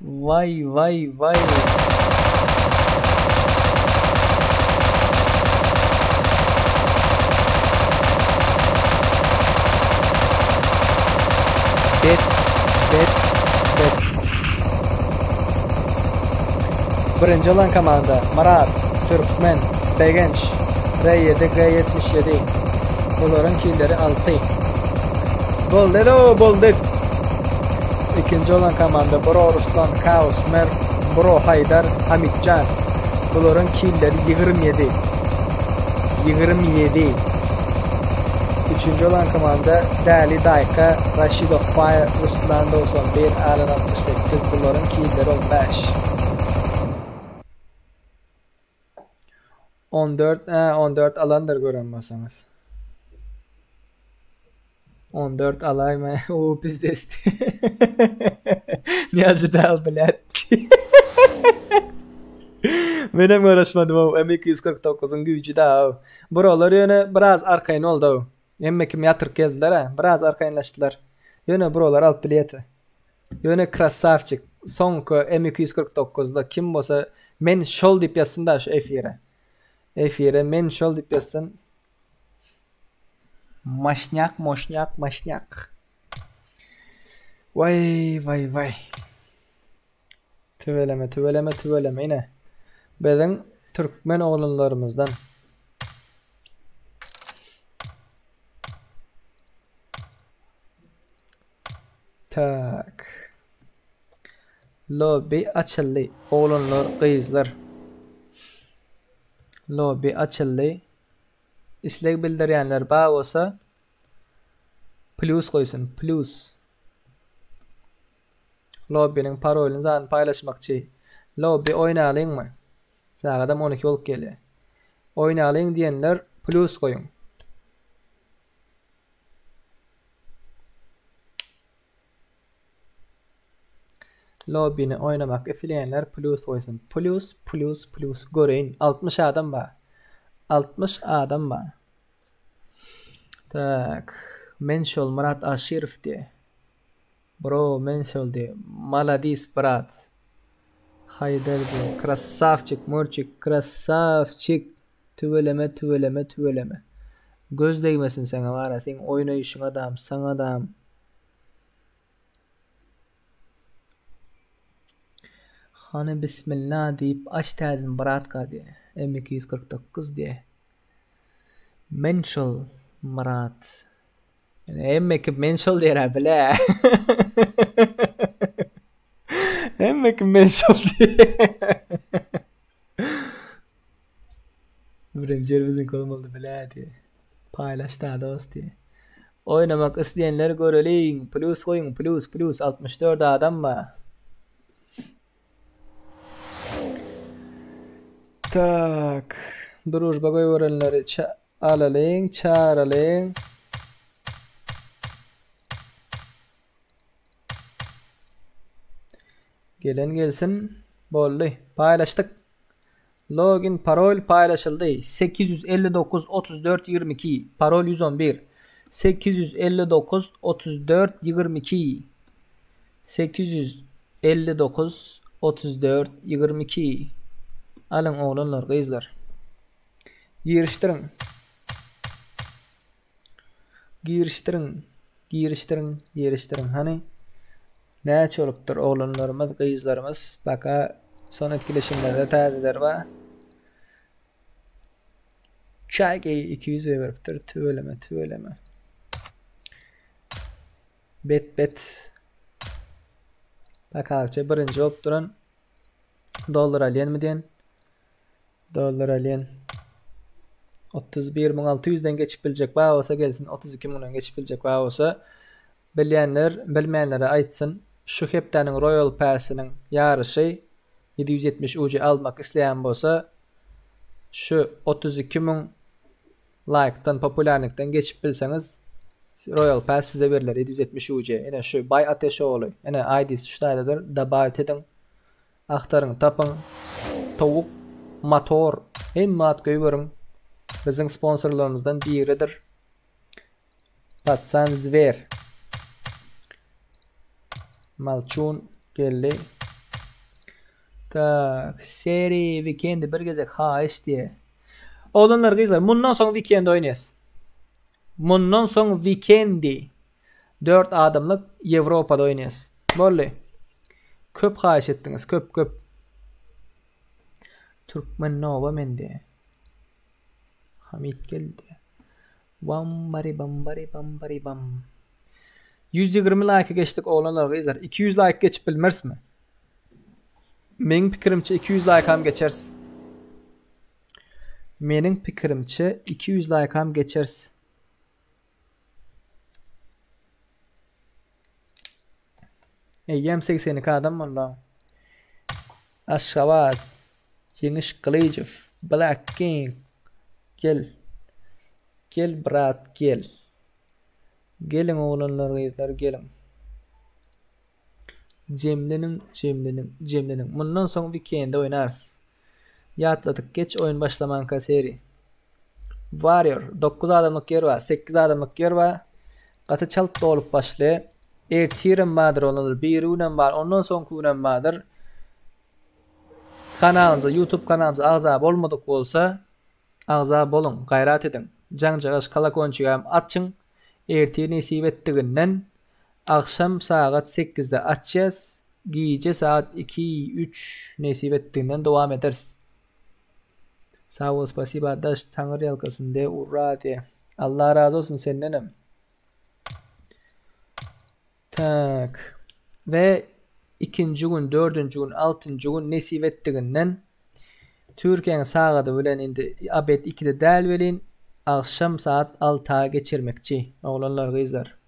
Vay. Bet. Birinci olan komanda Marat, Türkmen, Begenç, R7, G77. Bunların killeri 6. Bulduk. İkinci olan komanda Bro Ruslan, Kaos, Mer, Bro Haydar, Hamitcan. Bunların killeri 27. Üçüncü olan komanda Dali Dayka, Rashid Okbay, Ruslan 91, Alan 68. Bunların killeri 15. 14 alandır görünmezseniz. 14 alay mı? O biz de Niyazi dal bilet. Benim uğraşmadım o M249'un gücü da. Buralar yine biraz arkayın oldu. Emmekim yatırıp geldiler ha. Biraz arkayınlaştılar. Yine buralar alt bileti. Yine krasavçık. Sonku M249'da kim olsa men şol dip yazsın da şu F1'e men şol dip yazsın. Maşnyak. Vay. Tüveleme yine. Bizim Türkmen oğlanlarımızdan. Tak. Lobby açıldı. Oğlanlar, kızlar. Lobby açıldı. İstek bildirenler bağ olsa plus koysun. Plus. Lobby'nin parolünü zaten paylaşmakçı. Lobby oynayalım mı? Sağdan 12 olup geliyor. Oynayalım diyenler plus koyun. Lobby'ni oynamak isteyenler plus koysun. Plus. Görün. 60 adam var. 60 adam var. Tak. Menşol Murat Aşirov diye. Bro menşol diye. Maladis brat. Haydar diye. Krasavçık Murçik. Krasavçık. Tüveleme. Göz değmesin sana var ya. Sen oynayışın adam. Sana adam. Hani bismillah deyip aç tezin bıratka diye. M249 diye. Menşol Murat. Yani M2 menşol diye bile. M2 menşol diye. Birinci yerimizin kolum oldu bile diye. Paylaş daha dost diye. Oynamak isteyenler görelim. Plus koyun. Plus. 64 adam var. Tak. Дружба koyuverenleri alalım, çağıralım. Gelen gelsin. Bollu. Paylaştık. Login parol paylaşıldı. 859 34 22. Parol 111. 859 34 22 859 34 22 Alın oğlanlar, kızlar. Giriştirin. Hani ne olupdur oğlanlarımız, kızlarımız. Baka son etkileşimlerde tazeler var. Çaygeyi 200 veriptir. Tüveleme. Bet. Bak avcı birinci op duran. Dolar alyen mi diyen? Dolar alyen. 31.600'den geçip bilecek bağ olsa gelsin. 32.000'dan geçip bilecek bağ olsa bilmeyenlere aytsın. Şu heptaның Royal Pass'ının yarışı 770 UC almak isteyen bolsa şu 32.000 like'tan popülerlikten geçip bilseniz Royal Pass size verilir 770 UC. Yine şu Bay Ateşoğlu. Yine ID'si şuaydadır. Dabat edin. Aktarın, tapın. Tavuk, motor. Hem mat görün. Bizim sponsorlarımızdan biridir. Patsan Zver. Malçun geldi. Tak, seri weekendi bir gezek ha işte. Oğlanlar, kızlar, bundan sonra weekend oynayız. Bundan sonra weekendi 4 adımlık Avrupa'da oynayız. Böyle. Köp haş ettiniz, köp. Türkmen Nova mende. Hamit geldi. Bambari bam. 120 like geçtik oğlanlar, kızlar. 200 like geçip bilmez mi? Mening pikirimçe 200 like ham geçers. Mening pikirimçe 200 like ham geçers. Eyyem 82 adam valla. Aşkavat. Yeniş Kılıcıv. Black King. Gel brat gel. Gelin oğlanlar, kızlar, gelin. Cemlenin. Bundan sonra weekend'de oynarız. Yatladık, geç oyun başlamanka seri. Warrior 9 adamlık yer var, 8 adamlık yer var. Katı çalt olup başlıyor. Ertirim vardır olanlar, bir unem var, ondan sonra unem vardır. Kanalımıza, YouTube kanalımıza ağzab olmadık olsa ağzab olun, gayrat edin. Cancağız kalakonçuyam açın. Ertiye nesip ettiğinden akşam saat 8'de açacağız. Gece saat 2-3 nesip ettiğinden devam ederiz. Sağ ol, spasiba adaş, Tanrı yalkasın de, urra de. Allah razı olsun sendenim. Tak. Ve 2. gün, 4. gün, 6. gün nesip ettiğinden Türkiye'nin saati bilen indi abet 2'de del velin akşam saat 6'a geçirmekçi. Oğlanlar, kızlar.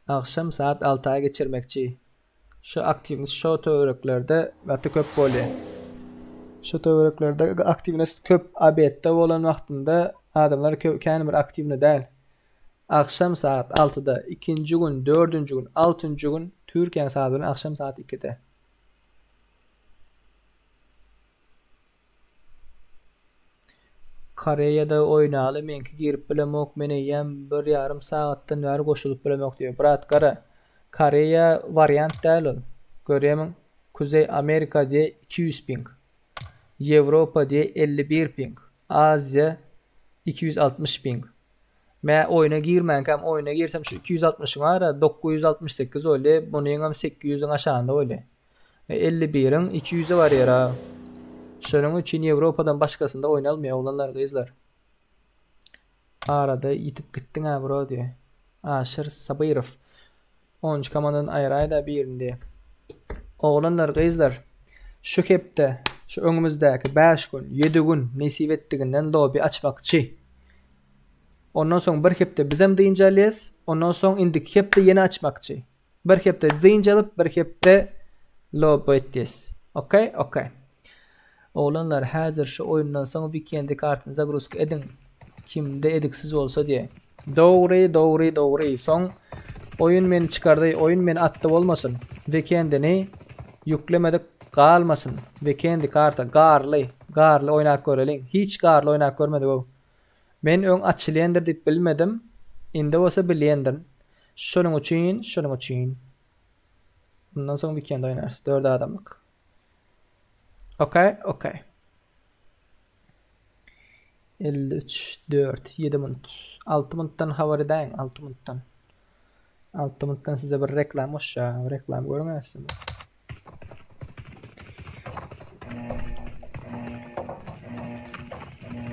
Akşam saat 6'a geçirmekçi. Şu aktiviniz şu tövrüklerde vatı köp böyle. Şu tövrüklerde aktiviniz köp abette olan vaktinde adamlar kendi bir aktivine değil. Akşam saat 6'da 2. gün, 4. gün, 6. gün Türkiye saatinin akşam saat 2'de. Kore'de oynalı menki girip bilemok meneyem bir yarım saatten var koşulup bilemok diyor. Brat Kore'ye varyant değil o. Görüyorum. Kuzey Amerika diye 200 ping. Avrupa diye 51 ping. Asya 260 ping. Ben oyuna girmenkam oyuna girsem şu 260'ın ara 968 öyle. Bunun 800'ün aşağında öyle. 51'in 200'e var ya. Şunun için Avrupa'dan başkasında oynalmıyor olanlar, kızlar. Arada yitip gittin ha bro diyor. Aşır Sabirov. 10 kamanın ayrı da birinde. Oğlanlar, kızlar. Şu hepte, şu önümüzdeki 5 gün, 7 gün nesip ettiğinden lobi açmakçı. Ondan sonra bir hepte bizim deyince alıyız. Ondan sonra indik hepte yeni açmakçı. Bir hepte deyince alıp bir hepte lobi ettiyiz. Okey. Oğlanlar, hazır şu oyundan sonra weekend'i kartınıza grusk edin. Kimde ediksiz olsa diye. Doğru. Son oyun beni çıkardı, oyun beni attı olmasın. Weekend'ini yüklemedik kalmasın. Weekend'i karta garlı oynak görelim. Hiç garlı oynak görmedik o. Men öň açylýandyr diýip bilmedim. Indi bolsa bilýändir. Şonuň üçin. Bundan soň weekend oýnarys. 4 adamlyk. Okay. 53, 4, 7 minut. 6 minutdan habar edäň, 6 minutdan. 6 minutdan size bir reklam hoşça, reklam görmezsin.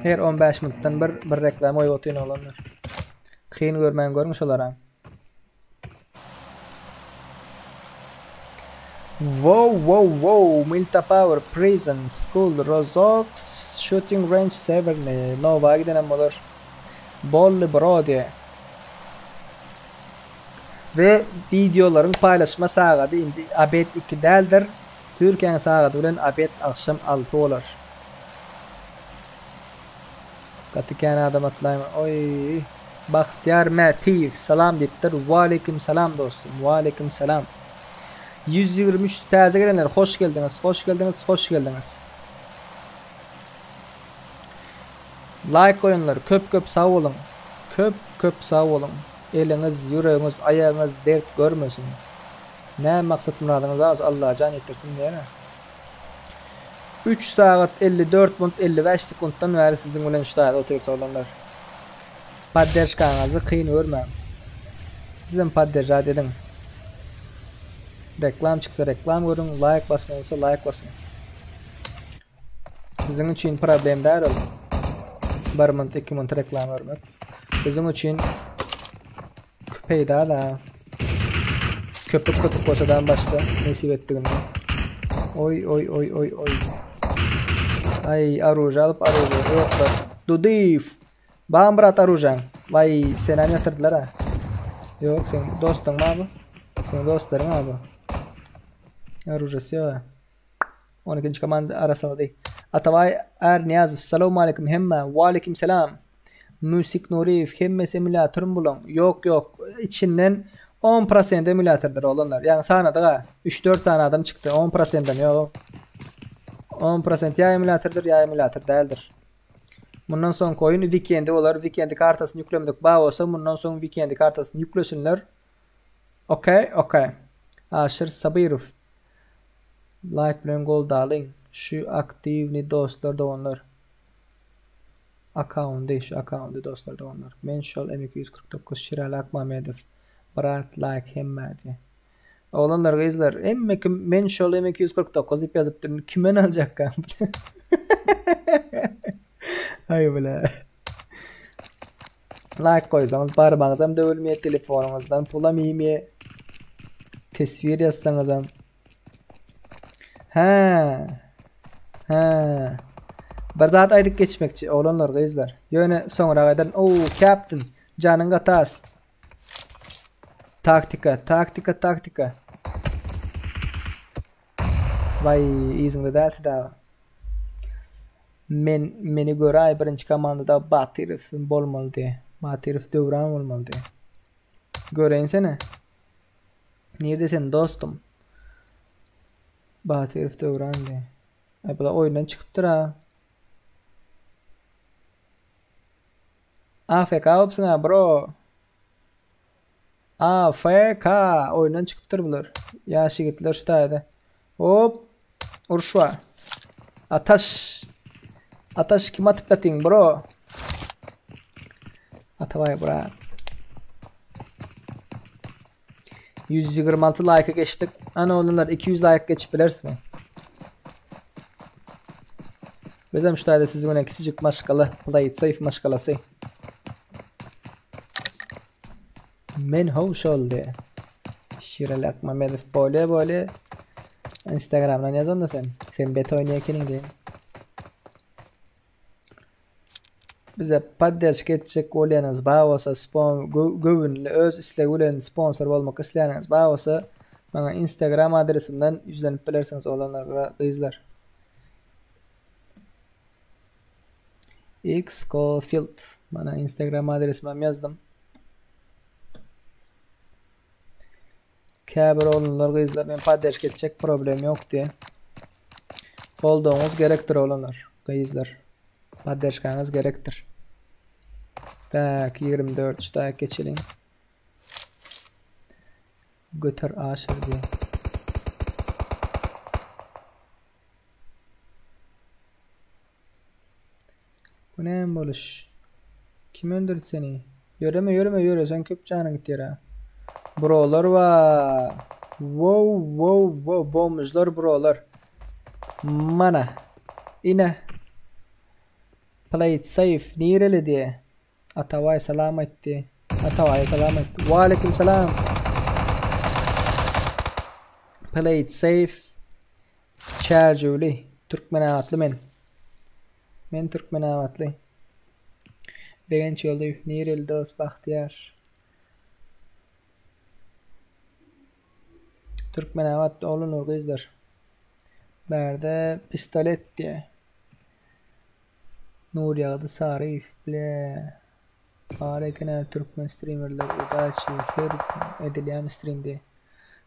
Her 15 minutdan bir reklam oýup otyn olanlar. Kyn görmän görmüş olaram. Wow, Milta Power, Prison, School, Rozok, Shooting Range, Severne, Nova giden bolar. Bolly Brody. Ve videoların paylaşma saati indi abet 2 däldir. Türkiýe saati bilen abet akşam 6 bolar. Gatykän adam atlaýma. Oy, Bahtiyar Mätiw salam diýipdir. Wa aleykum salam dostum. Wa aleykum salam. 123 täze gelenler hoş geldiniz. Like koyunlar, köp sağ olun. Köp sağ olun. Eliniz, yüreğiniz, ayağınız dert görmesin. Ne maksat muradınız az Allah can yetirsin diye. 3 saat 54 minut 55 sekunddan beri sizin bilen şahit oturup olanlar. Padderşkanızı kıyın örmem. Sizin padderşat edin. Reklam çıksa reklam görün, like basmayınsa like basın. Sizin için problem değil oğlum. 1 minut 2 minut reklam vermek. Bizim için köpeği da köpek koçadan başta nasip ettiğinde. Oy. Ay aruja alıp aruja yoklar. Dudif. Bağım bırat arujan. Vay seni yatırdılar ha. Yok sen dostun mu abi? Senin dostların mı abi? Arujası yok. 12. komanda arasında değil. Atavay Niyazov. Selamun aleyküm hemme. Wa aleyküm selam. Müzik Nurif. Hemme simülatörüm bulun. Yok. İçinden 10% emülatördir olanlar. Yani sahnada da 3-4 tane adam çıktı. 10%'den yok. 10% ya emülatördür ya emülatör değildir. Bundan sonra koyun weekend'i olar. Weekend'i kartasını yüklemedik. Bağ olsa bundan sonra weekend'i kartasını yüklesinler. Okay. Aşır Sabirov. Like bilen gol dalayın. Şu aktivni dostlar da onlar. Account'ı dostlar da onlar. Menşol M249 Şiral Akmamedov. Bırak like hemmedi. Oğlanlar kızlar Menşol M249 deyip yazıp durun. Kime alacak kan? Ay bile. Like koysanız parmağınız hem de ölmeye telefonunuzdan pulamayayım. Tesvir yazsanız hem. Ha. Bir zat aydık geçmekçi oğlanlar kızlar. Yöne sonra kadar Captain canın gatas. Taktika. Vay izinde derti da. Meni göre ay birinci komandada Batirov bolmalı diye. Batirov dövran olmalı diye. Göreyin seni. Neredesin dostum? Batirov dövran diye. Ay bu da oyundan çıkıptır ha. AFK opsun ha bro. AFK oyundan çıkıptır bular. Yaşı gittiler şu tayda. Hop. Urşva. Ataş kim atıp atayım bro. Atavay bro. 126 like'a geçtik. Ana olanlar 200 like geçip bilirsin mi? Bizim şu tayda sizin öne küçücük maşkalı. Play it safe maşkalası. Men hoş oldu. Şiral Akmamedov böyle. Instagram'dan yazın da sen. Sen beta oynayakinin değil. Bize padderş geçecek olayanız bağ olsa güvenli öz islegulen sponsor olmak isteyeniniz bağ olsa bana Instagram adresimden yüzlenip bilirsiniz olanlar kızlar. X Caulfield bana Instagram adresime yazdım. Kaber olanlar kızlar ben padderş geçecek problem yok diye. Olduğunuz gerektir olanlar kızlar. Padderşkanız gerektir. Tak 24 tak geçelim. Götür aşır diye. Bu ne boluş? Kim öldürdü seni? Yürüme sen köp canın git yere. Brolar var. Wow bombuşlar brolar. Mana. İne. Play it safe. Nireli diye. Atavay selamet diye. Atavay selamet. Wa aleyküm selam. Play it safe. Charge'uli. Türkmen avatlı men. Men Türkmen avatlı. Begenç yolda Nireli dost Bahtiyar. Türkmen avatlı olun kızlar. Berde pistolet diye. Nur yağdı sarif bile. Harikane Türkmen streamerler udaçı her edilyan streamde.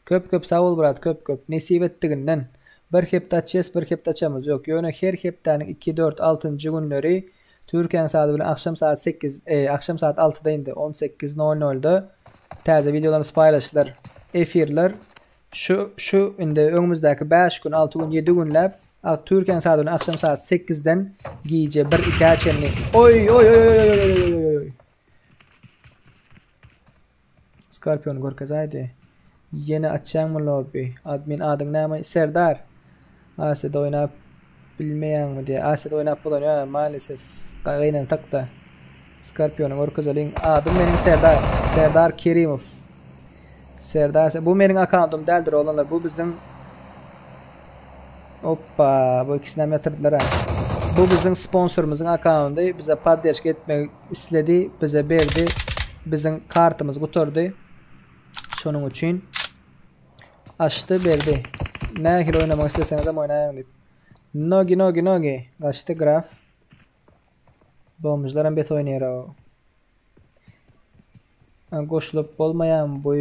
Köp sağ ol brat köp. Nesip ettiğinden. Bir hepte açacağız bir hepte açamaz yok. Yani her heptenin 2-4-6. günleri Türkiye saati bilen akşam saat 8 akşam saat 6'da indi 18:00'da taze videolarımız paylaşılır. Efirler şu indi önümüzdeki 5 gün 6 gün 7 günlap Türkiye saati bilen akşam saat 8'den giyece 1-2 açanlı. Oy. Scorpion gorkazaydı. Yeni açacağım mı lobby? Admin adın namı Serdar. Aset oynap bilmeyen mi diye. Aset oynap bulanıyor maalesef. Kaynan takta. Scorpion'un orkazalın. Adım benim Serdar. Serdar Kerimov. Serdar. Bu benim accountum değildir olanlar. Bu bizim. Hoppa. Bu ikisinden yatırdılar ha. Bu bizim sponsorumuzun accountu. Bize paddeşk etmek istedi. Bize verdi. Bizim kartımız götürdü. Şunun için açtı verdi. Ne hero oynamak isteseniz de oynayın deyip. Nogi. Açtı graf. Bombuşların bet oynuyor o. Koşulup olmayan bu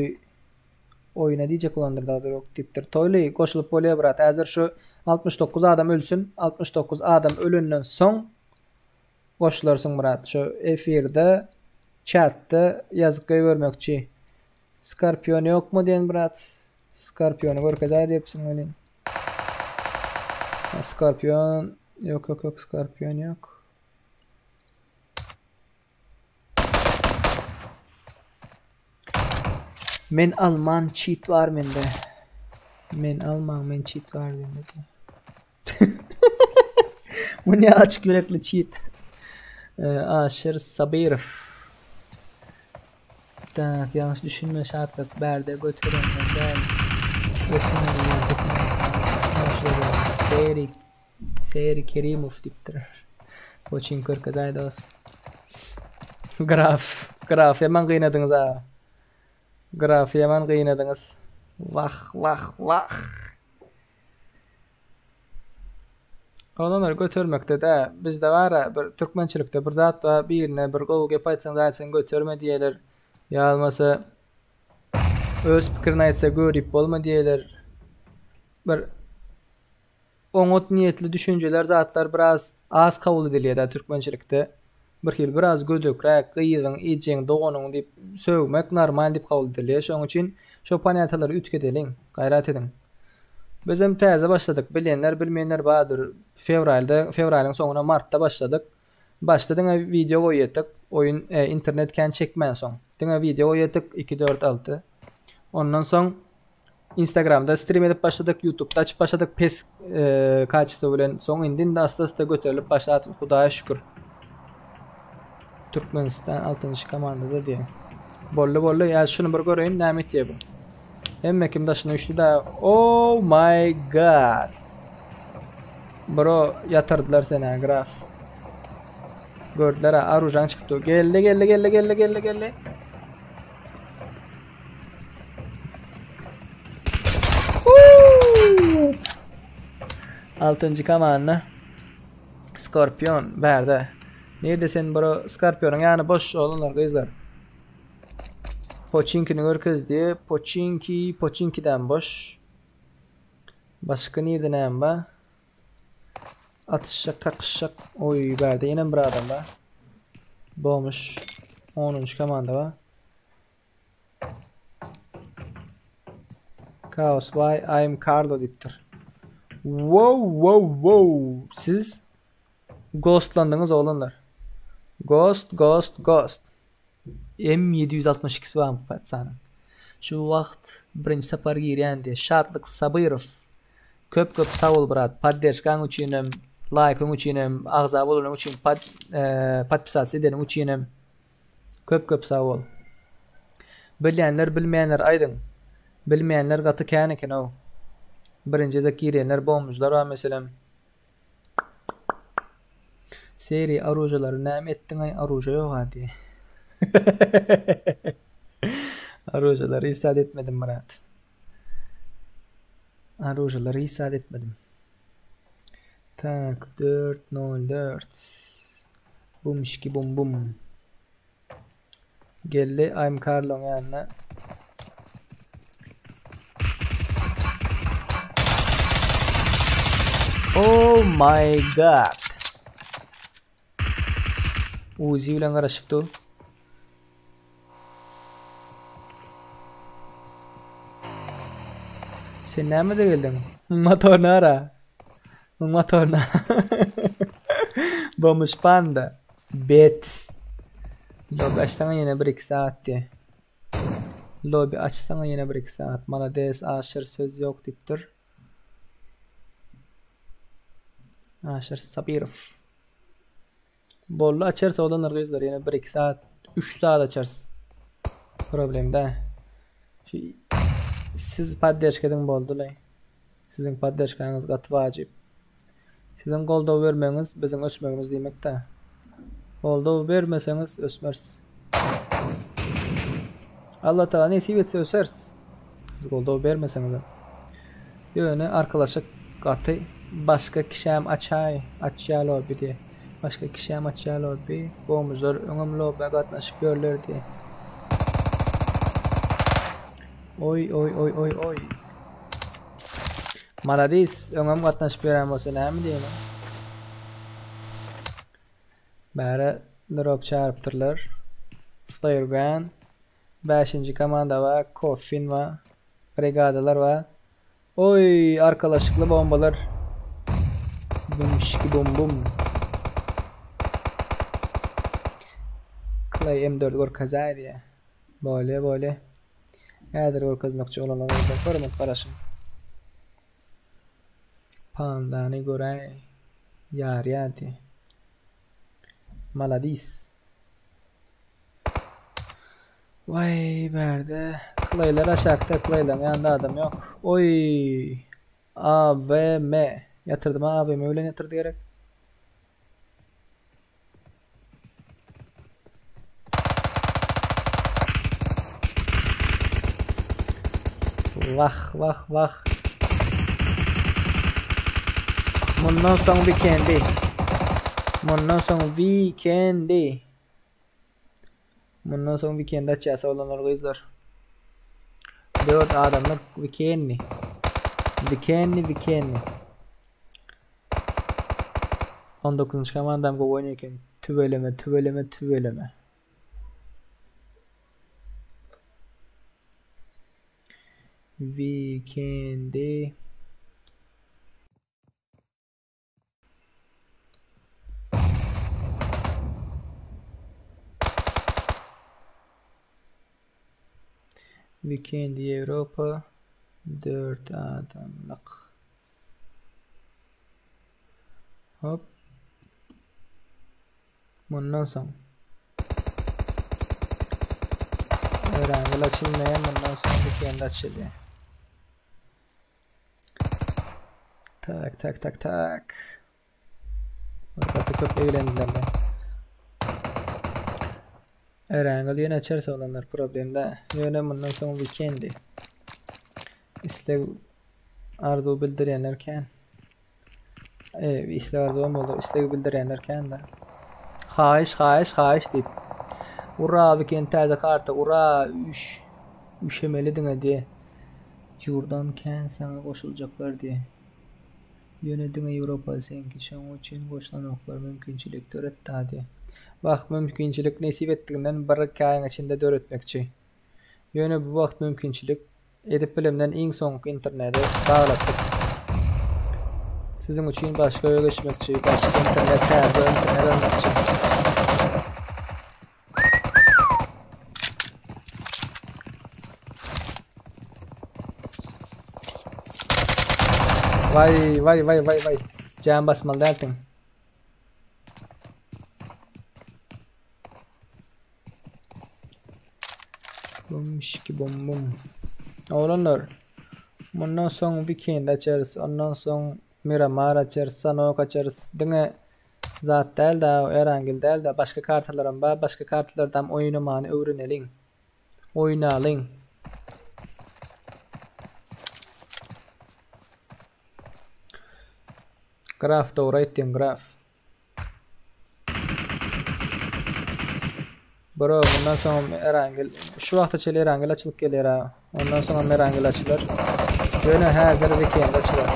oyuna diyecek olandır daha doğru tiptir. Toylu koşulup oluyor brat. Hazır şu 69 adam ölsün. 69 adam ölünden son koşularsın brat. Şu efirde chatta yazık görmekçi. Scorpion yok mu diyen brat? Scorpion'u görkezay deyipsin öyle. Scorpion yok Scorpion yok. Men Alman cheat var mende. Men cheat var mende. Bu ne açık yürekli cheat. Aşır Sabirov. Tak yanlış düşünme şartlık berde götüren ben Seyri Kerimov tiptir. Koçin kırkazay dost. Graf yaman kıynadınız ha. Graf yaman kıynadınız. Vah. Olanlar götürmekte de bizde var ya bir Türkmençilikte bir zat var birine bir kol yapaysan zaten götürme diyeler. Ya olmasa öz fikrini aytsa görüp olma diyeler. Bir onot niyetli düşünceler zatlar biraz az kabul ediliyor da Türkmençilikte. Biraz gödükrek, kıyığın, iyicin, doğunun deyip sövmek normal deyip kabul ediliyor. Şunun için şu paniyataları ütkedelin, gayret edin. Bizim teze başladık. Bilenler bilmeyenler vardır. Fevral'ın sonuna Mart'ta başladık. Başladığına video koyuyorduk. Oyun internetken çekmen son. Dine video koyuyorduk 2-4-6. Ondan son Instagram'da stream edip başladık. YouTube'da açıp başladık. PES kaçtı bilen son indin de hasta götürülüp başladık. Hudaya şükür. Türkmenistan 6. komandada diye. Bollu ya şunu bir göreyim Namit diye bu. Hem kim taşını üçlü daha. Oh my god. Bro yatırdılar seni graf. Gördüler ha Arujan çıktı. Geldi. 6. kamanına Scorpion verdi. Nerede sen bro Scorpion'un yani boş olanlar kızlar. Pochinki'ni görkez diye. Pochinki'den boş. Başka nerede neyim ba? Atışak kakışak. Oy verdi yine bir adam ba. Boğmuş. 10. komanda var. Chaos by I'm Carlo diptir. Wow. Siz ghostlandınız oğlanlar. Ghost. M762'si var mı Patsan'ın? Şu vaqt birinci sapar girýän diye Şadlyk Sabirov. Köp sağ ol brat. Podderşkaň üçinem, like'ın üçinem, agza bolanyň üçin podpisasiýa edenim üçinem. Köp sağ ol. Bilýänler bilmeýänler aýdyň. Bilmeýänler gaty kän eken o. Birinji zakirýenler bolmuşlar wa meselem. Seri arujalary näme etdiň ay aruja ýok hadi. Arujaları isad etmedim Murat. Arujaları isad etmedim. Tak 404. Bumşki bum. Geldi I'm Carlo'nun yanına. Oh my god. Uzi bilen garaşıptı. Sen näme geldin? Motorny ara. Motorny. Bomuş panda. Bet. Lobi açsana yine 1-2 saat diye. Lobi açsana yine 1-2 saat. Malades aşır söz yok diptir. Aşır Sabirov. Bollu açarsa olanlar gözler yine 1-2 saat. 3 saat açarsın. Problem de. Siz podderşkadan boldulay. Sizin podderşkanız gat vacip. Sizin goldaw bermeňiz bizim ösmegimiz diýmekde. Goldaw bermeseňiz ösmers. Allah taala nesip etse ösers. Siz goldaw bermeseňiz. Ýöne arkadaşlyk gaty başga kişäm açýarlar bidi. Başga kişäm açýarlar bi. Bomuzlar öňümle gatnaşyp görlerdi. Oy. Maladis, öňüm gatnaşyp berän bolsa näme diýelim? Bäre drop çarptırlar. Flaregun. 5. komanda var. Coffin var. Brigadalar var. Oy, arkalaşıklı bombalar. Bumşki bum. Clay M4 gor kazaydı ya. Böyle. Häzir gor kazmakçı olanlar da görmek garaşym. Pandany göräy. Ýaryady. Maladis. Vay berde. Clay'lar aşağıda, Clay'dan yanında adam yok. Oy. AVM. Yatırdım AVM öyle yatırdı gerek. Vah. Mundan soň weekendi. Mundan soň weekend açýasa olanlar gyzlar. 4 adamlar weekendi. 19. komandam go oynayken tüveleme. Weekendi. Weekend Avrupa 4 adamlık. Hop. Bundan sonra öğrenci açılmayan bundan sonra weekend açılıyor. Tak. Burada çok eğlendiler be. Öğrenci yine açarsa olanlar problemde. Yine bundan sonra weekendi. İstek arzu bildirenlerken istek arzu olmalı. İstek bildirenlerken de Hayiş deyip ura weekend täze karta ura üşemelidiň diye ýurdanken sana goşuljaklar diye ýönediň Ýewropa senki şoň üçin goşlanoklar mümkinçilik töretdi diye Wagt mümkinçilik nesip etdiginden bir kaýan içinde döretmekçi. Ýöne bu wagt mümkinçilik edip bilemden iň soňky internete bagladyk. Sizin üçin başga ýöle geçmekçi, başga internet almakçy. Vay. Can basmaly däldiň. Bum. Oğlanlar, bundan soň Weekend açarız, ondan soň Miramar açarız, Sanok açarız. Diňe zat däl da, Erangil däl da, başga kartalarym bar, başga kartalardan oýnamany öwreneliň. Oýnalyň. Graf doğru ettin, graf. Bro, bundan sonra Erangil, şu vaqta çeli Erangil açılıp gelir ha. Ondan sonra Erangil açılır. Yöne hazır Weekend açılır.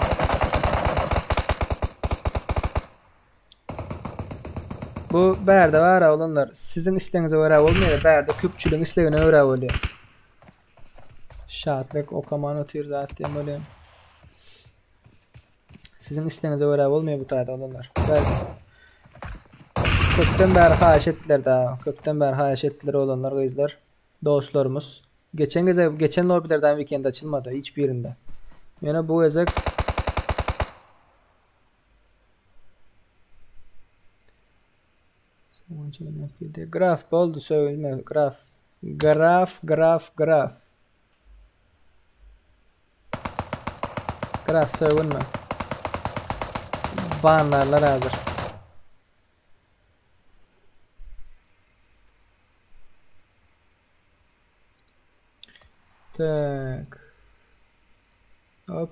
Bu bärde var ha olanlar. Sizin isteğinize göre olmuyor. Bärde köpçülüğün isteğine göre oluyor. Şartlık okaman otur zaten böyle. Sizin isteğinize göre olmuyor bu taýda olanlar. Köpden bäri haýyş etdiler da. Köpden bäri haýyş etdiler olanlar gyzlar. Dostlarımız. Geçen lobbylerden Weekend açılmadı hiç birinde. Ýöne bu gezek graf boldu söýülme graf. Graf söýülme. Banlarlar hazır. Tak. Hop.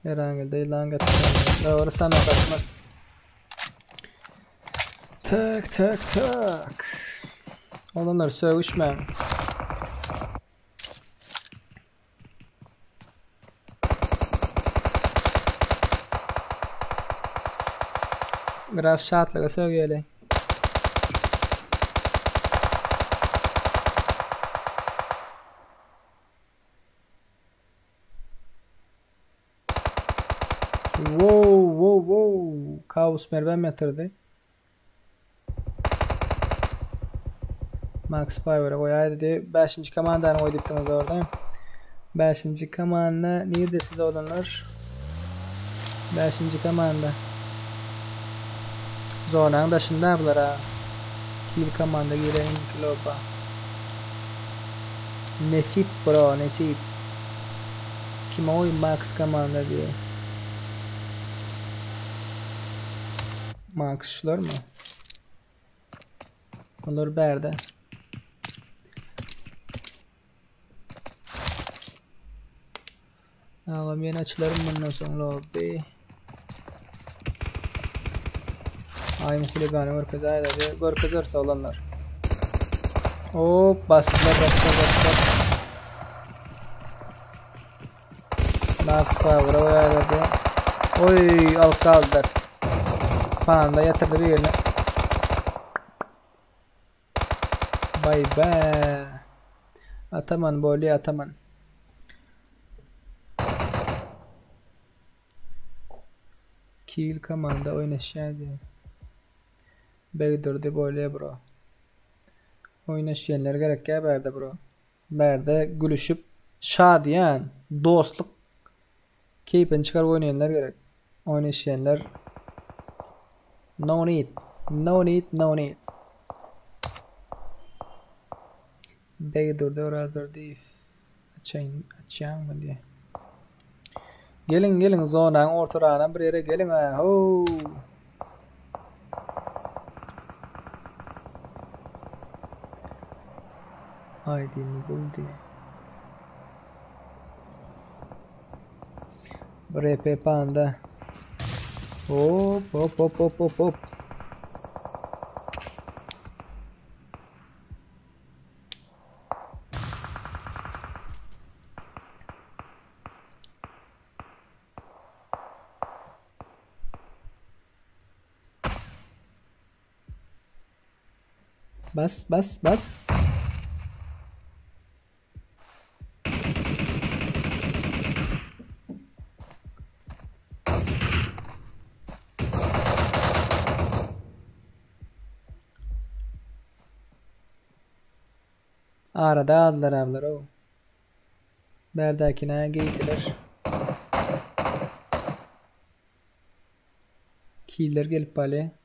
Herhangi değil lan getirmem. Doğru sana kaçmaz. Tak. Olanlar söğüşme. Graf şatlığa söğüyelim. Wow. Kaos merven metirdi. Max Power'a koyaydı diye 5. komandanı koyduktanız orada. 5. komanda nerede siz olanlar? 5. komanda. Zonanın dışında bular ha. Kill komanda gireyim kiloba. Nesip bro, nesip. Kim oy Max komanda diye. Max şular mı? Onlar berde. Ağam yeni açılarım bundan sonra lobby. Ayım huliganı görkezerse olanlar. Hop bastılar. Max Power'a oyaladı. Oy alka aldılar. Panda yatırdı bir yerine. Bay bay. Ataman bolli ataman. Kill komanda oynaşadı. Begdurdi bolli bro. Oynaşayanlar gerek ya berde bro. Berde gülüşüp şadiyan, dostluk keyfini çıkar oynayanlar gerek. Oynaşayanlar no need. Begdurdi orazır deyif. Açayım mı diye. Gelin zonanın ortarağına bir yere gelin ha. Ho. Haydi mi buldu? RP panda. Hop. Bas. Arada aldılar avlar o. Berdakine giydiler. Killer gelip bale.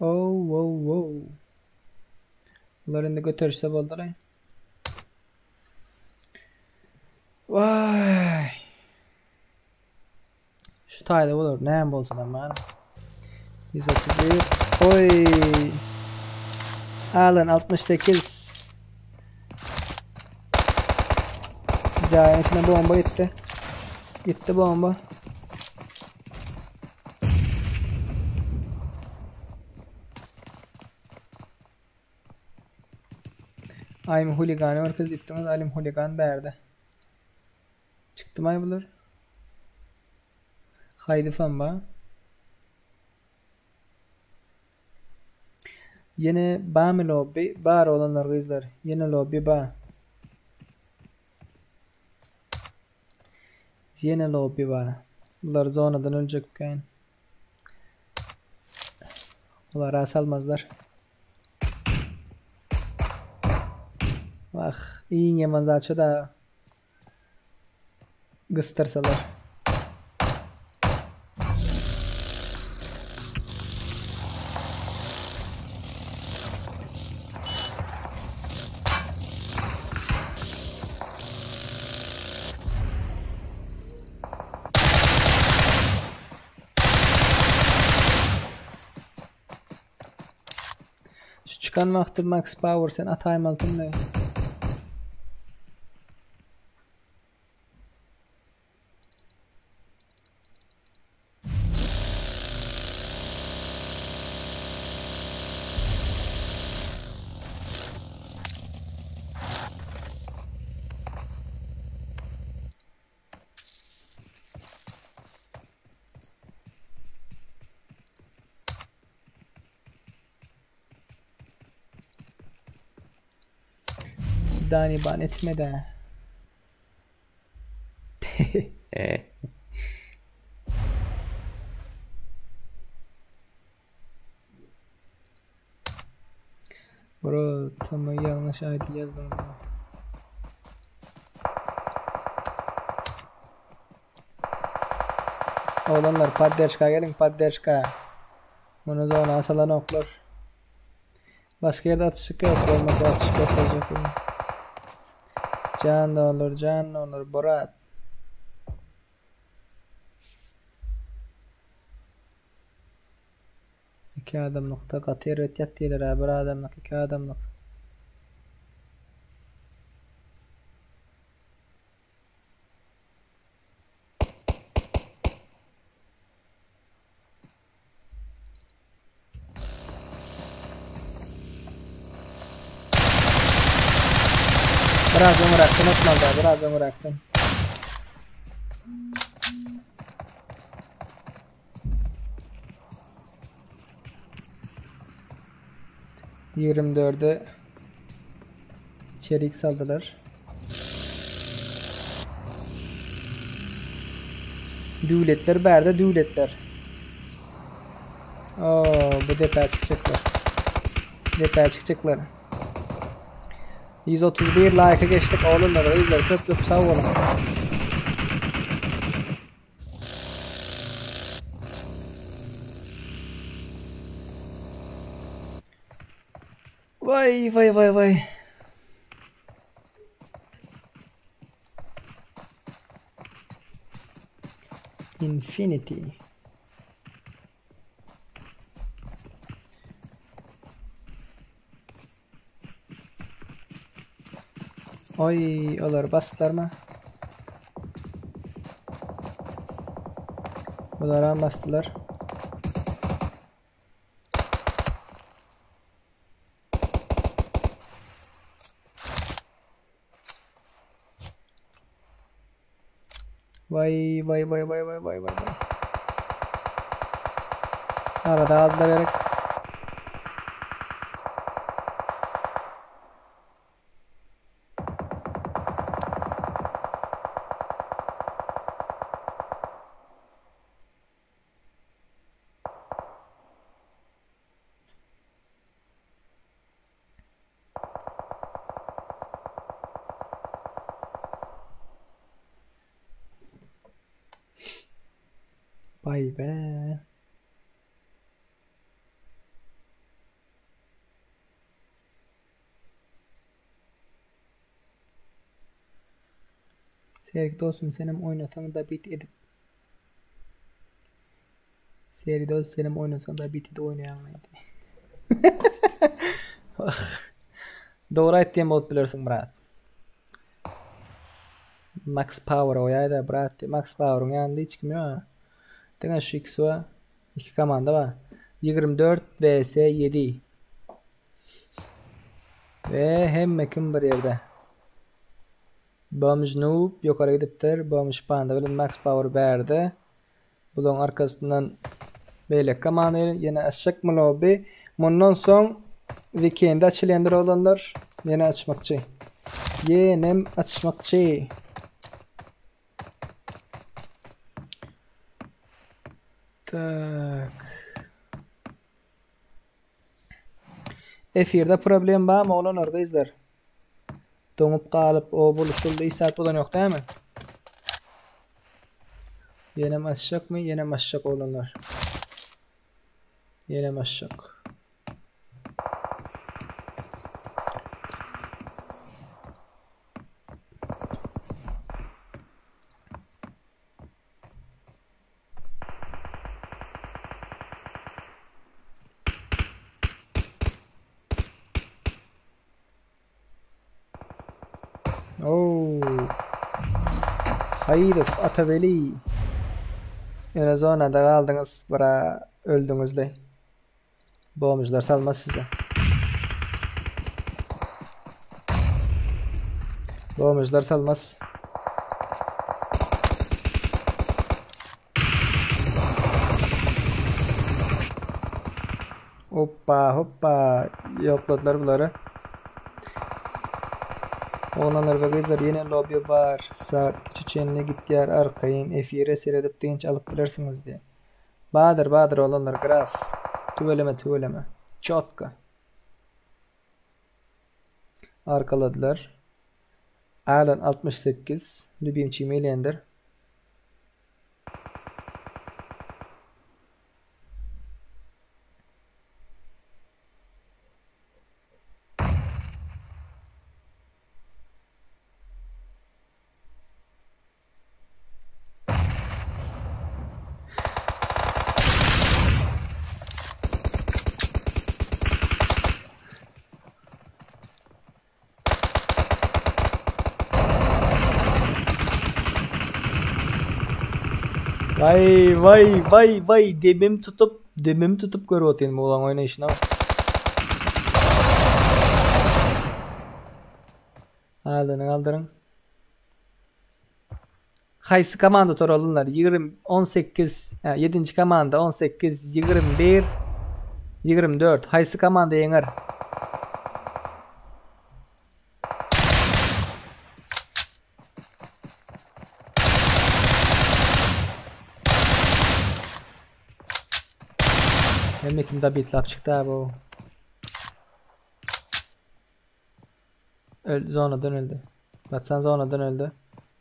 Wow. Bunlar indi götürse boldular. Vay. Şu tayda olur. Ne bolsa da bana. 131. Oy. Alın 68. Cayın içine bomba gitti. Gitti bomba. Ayım huliganı var kız gittiniz. Alim huligan berdi. Çıktı mı bunlar? Haydi fan ba. Yine ba mı lobby? Bar olanlar kızlar. Yine lobby ba. Yine lobby ba. Bunlar zonadan ölecekken. Bunlar ras almazlar. Vah, iyi yaman zaten da gıstırsalar. Şu çıkan vakti max power sen atayım altında. Dani ban etme de. Bro tamam yanlış ID yazdım. Oğlanlar padderşka gelin padderşka. Bunu zaman asalan oklar. Başka yerde atışık yok. Olmasa atışık yapacak. Can olur Borat. İki adamlıkta katı retiyat değiller ha. Bir adamlık iki adamlık. Biraz umuraktın atmadı. Biraz umuraktın. ...24'e... ...içerik saldılar. Düğletler berde düğletler. Oo, bu defa çıkacaklar. Defa çıkacaklar. 131 like'a geçtik oğlumlar. İzler köp sağ olun. Vay. Infinity. Oy, onlar bastılar mı? Olara bastılar. Vay vay vay vay vay vay vay. Arada aldılar Erik. Vay be. Serik dostum senin oynatan da bit edip. Seri dost senin oynasan da bit edip oynayamaydı. Doğru ettiğim bot bilirsin brat. Max Power oyaydı brat. Max Power'ın yanında hiç kim yok. Dengan şu ikisi var. İki komanda var. 24 vs 7. Ve hem kim bir yerde. Bomj Noob yukarı gidiptir. Bomj Panda bilen Max Power verdi. Bunun arkasından böyle komanda yine açık mı lobby. Bundan son weekend'de açılandır olanlar yine açmakçı. Yine açmakçı. Tak. Efirde problem var mı olan arkadaşlar? Donup kalıp o buluşuldu isat olan yok değil mi? Yine maşak mı? Yine maşak olanlar. Yine maşak. Oo. Hayır Ataveli. Yine zonada kaldınız. Bura öldünüz de. Boğmuşlar salmaz size. Boğmuşlar salmaz. Hoppa hoppa. Yokladılar bunları. Oğlanlar ve kızlar yine lobi var. Saat çiçeğine gittiler arkayın. F1'e seyredip dinç alıp bilirsiniz diye. Bahadır oğlanlar graf. Tüveleme. Çotka. Arkaladılar. Alan 68. Lübimçi Milender. Vay demim tutup görüyotin bu olan oynayışına. Aldırın. Haysi komanda toralınlar 18 7. komanda 18 21 24 haysi komanda yener. Hem de kimde bitlap çıktı abi o. Öldü zonadan öldü. Batsan zonadan öldü.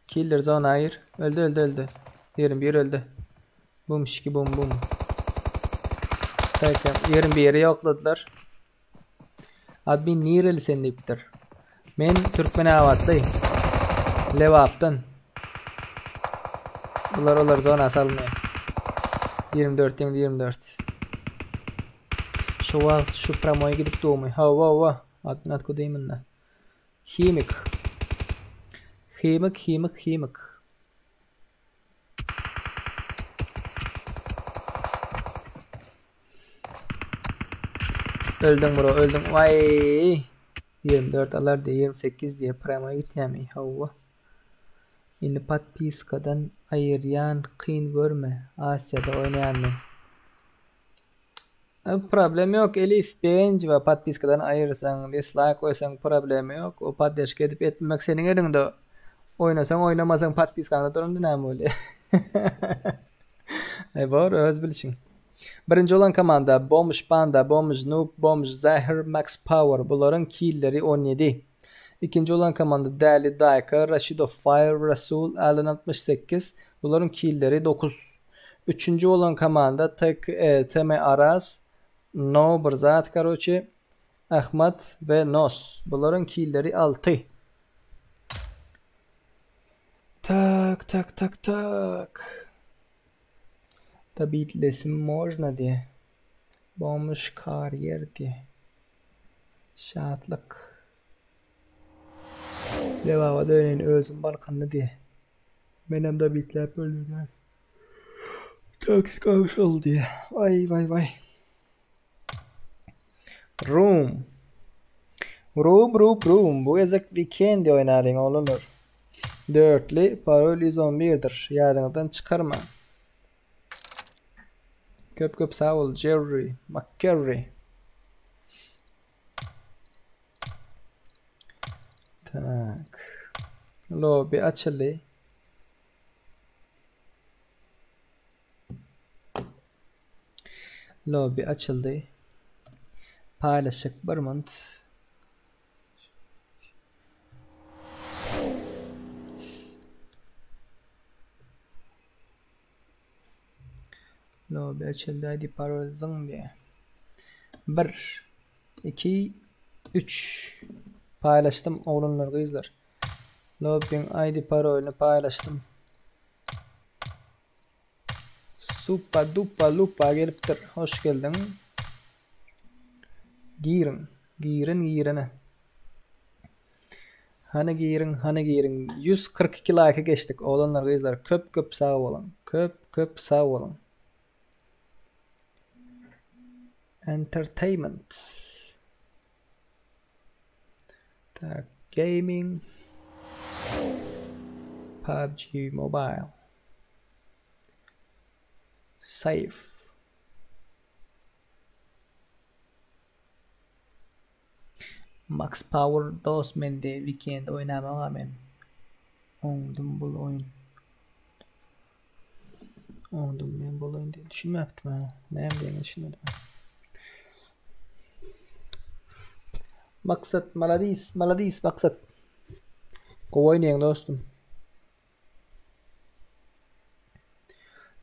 Killer zona hayır. Öldü. Yerim bir öldü. Bum şiki bum. Peki yerim bir yere yokladılar. Abi nireli sen deyiptir. Men Türkmen avatlıyım. Levap'tan. Bunlar zona salmıyor. 24. Şu pramoya gidip doğmuyor. Hava. Adminat kodayım ben. Himik. Öldüm bro, öldüm. Vay. 24 alar diye 28 diye prima gitmemi. Hava. Indi Patpiska'dan ayıryan kıyın görme. Asya'da oynayan mı? Problem yok Elif. Beğenci ve Patpiska'dan ayırırsan, dislike koysan problemi yok. O patdeşk edip etmemek senin elinde. Oynasan oynamasan Patpiska'da durumda ne böyle? Var öz bilişin. Birinci olan komanda Bomж Panda, Bomж Noob, Bomж Zahir, Max Power. Bunların killleri 17. İkinci olan komanda Deli Dayka, Rashid of Fire, Rasul, Alan 68. Bunların killleri 9. Üçüncü olan komanda Teme Aras, No Brzat Karoçi, Ahmet ve Nos. Bunların killleri 6. Так, так, так, так. Добить лесим можно diye. Bomж kariyer diye. Şahatlık. Levava döneyin özüm balkanlı diye. Benim de bitler bölümler. Çok kalmış oldu diye. Vay vay vay. Room. Room. Bu ezek weekend oynadın olunur. Dörtlü parol 111'dir. Yadınızdan çıkarma. Köp sağ ol Jerry McCurry. Tak. Lobby açıldı. Lobby açıldı. Paylaşık Barmont. Lobby açıldı. Hadi parol zın diye. 1 2 3 paylaştım oğlunlar kızlar. Lobby'nin ID parolünü paylaştım. Supa dupa lupa geliptir. Hoş geldin. Girin. Hani girin. 142 like'a geçtik oğlunlar kızlar. Köp sağ olun. Köp sağ olun. Entertainment. Tak, gaming. PUBG Mobile. Safe. Max Power dos mende weekend oynamam amen. Ondum bul oyun. Ondum ben bul oyun diye düşünmeptim ha. Neyim diye düşünmedim. Maksat maladis maksat. Kov oynayın dostum.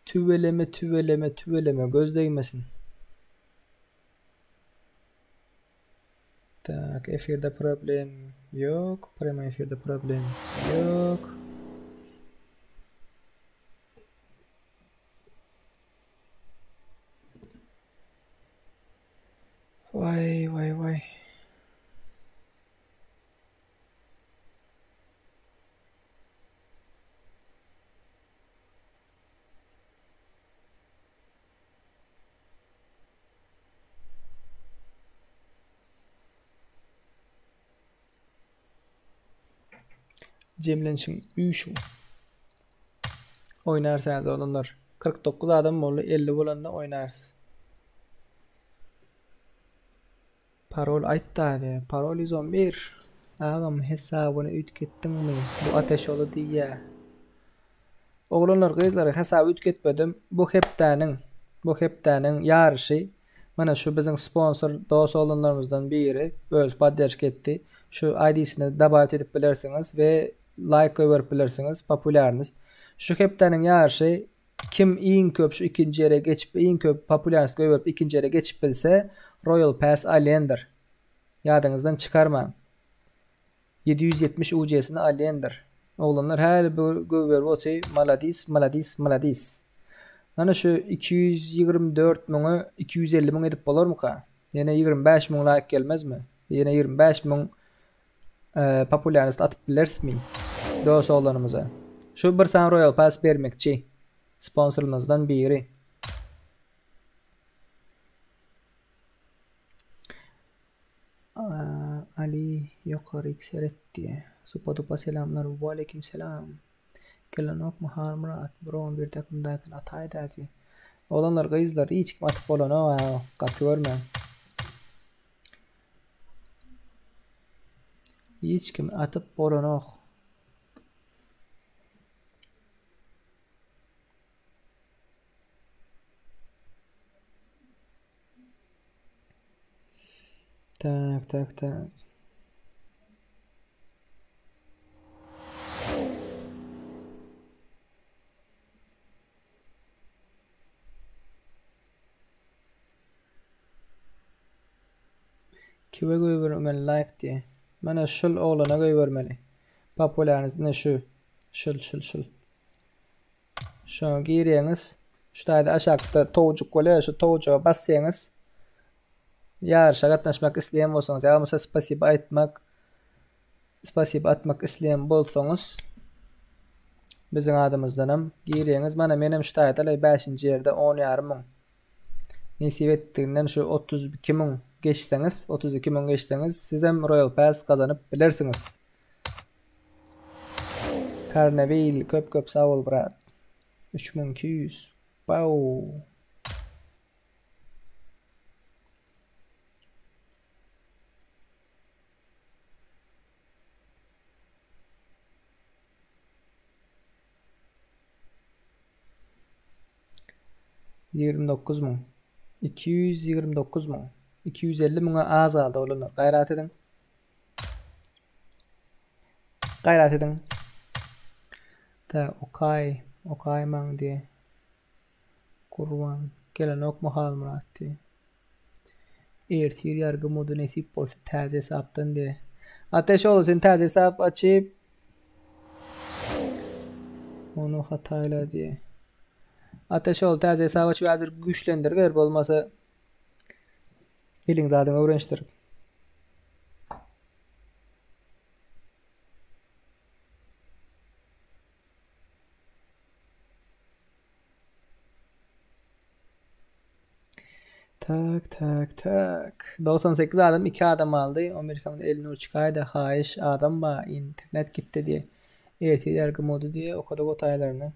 Tüveleme göz değmesin. Tak efirde problem yok. Prima efirde problem yok. Vay. Cemlenşin 3 oynarsanız olanlar 49 adam oldu 50 bolanda oynarsınız. Parol aytta de. Parol 111. Ağam hesabını ütkettin mi? Bu ateş olu diye. Oğlanlar kızlar hesabı ütketmedim. Bu heptaның yarışı. Mana şu bizim sponsor dost olanlarımızdan biri öz podderk etti. Şu ID'sini davet edip bilirsiniz ve like koyup bilirsiniz. Popüleriniz. Şu heptaның yarışı kim en köp şu ikinci yere geçip en köp popüleriniz koyup ikinci yere geçip bilse Royal Pass alyendir. Yadınızdan çıkarma. 770 UC'sini alyendir. Oğlanlar her bu göver voti maladis. Ana şu 224 munu 250 mun edip bolar mı ka? Yine 25 mun like gelmez mi? Yine 25 mun popüleriniz atıp biliriz mi? Dost oğlanımıza. Şu bir san Royal Pass vermekçi. Sponsorumuzdan biri. Ali yukarı etti. Supa dupa selamlar. Ve aleyküm selam. Gelen ok Mahar Murat. Bro bir takım dayakın atay dati. Olanlar kızlar hiç kim atıp olan o katıyor mu? Hiç kim atıp olan o. Tak. Kime koyuvermeli like diye. Mana şul oğlana koyuvermeli. Popüleriniz ne şu? Şul. Şu giriyeniz. Şu tayda aşağıda tovucuk oluyor. Şu tovucuğa basıyorsunuz. Yarışa katlaşmak isteyen bolsanız ya mesela spasiba atmak isteyen bolsanız bizim adımızdanam giriyeniz. Mana menem şu tayda 5. yerde 10,5 ming. Nesip ettiğinden şu 32 ming geçseniz, 32 ming geçseniz siz hem Royal Pass kazanıp bilirsiniz. Karnevil köp sağ ol brat. 3200. Wow. $29,000. 229,000. 250,000'a az aldı oğlum. Gayret edin. Ta okay man diye. Kurban. Gelen ok Mahal Murat diye. Ertir yargı modu nesip olsa taze hesaptan diye. Ateş olsun taze hesap açıp onu hatayla diye. Ateş ol taze hesap açıp hazır güçlendir ver olmasa elin zaten öğrençtir. Tak. 98 adam 2 adam aldı. Amerika'nın eline çıkaydı. Hayiş adam ba internet gitti diye. Evet yargı modu diye okudu otaylarını.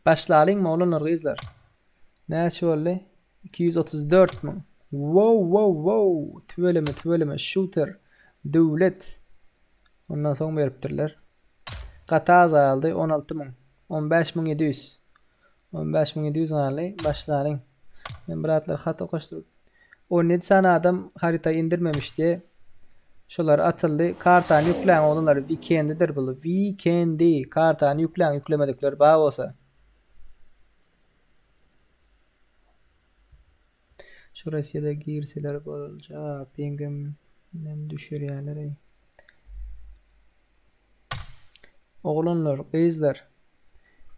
Başlayalım mı oğlum arkadaşlar? Ne şöyle? 234 mu? Wow. Tüveleme. Shooter. Devlet. Ondan sonra veriptirler. Kataz aldı 16,000. 15,700. 15,700 aldı. Başlayalım. Ben bıraktılar hata koşturup. 17 tane adam haritayı indirmemiş diye. Şular atıldı. Kartani yüklen olanlar weekend'idir bu. Weekend'i. Kartani yüklemedikleri bağ olsa. Şurası da girseler bolca pingim nem düşür yerlere. Oğlanlar, kızlar.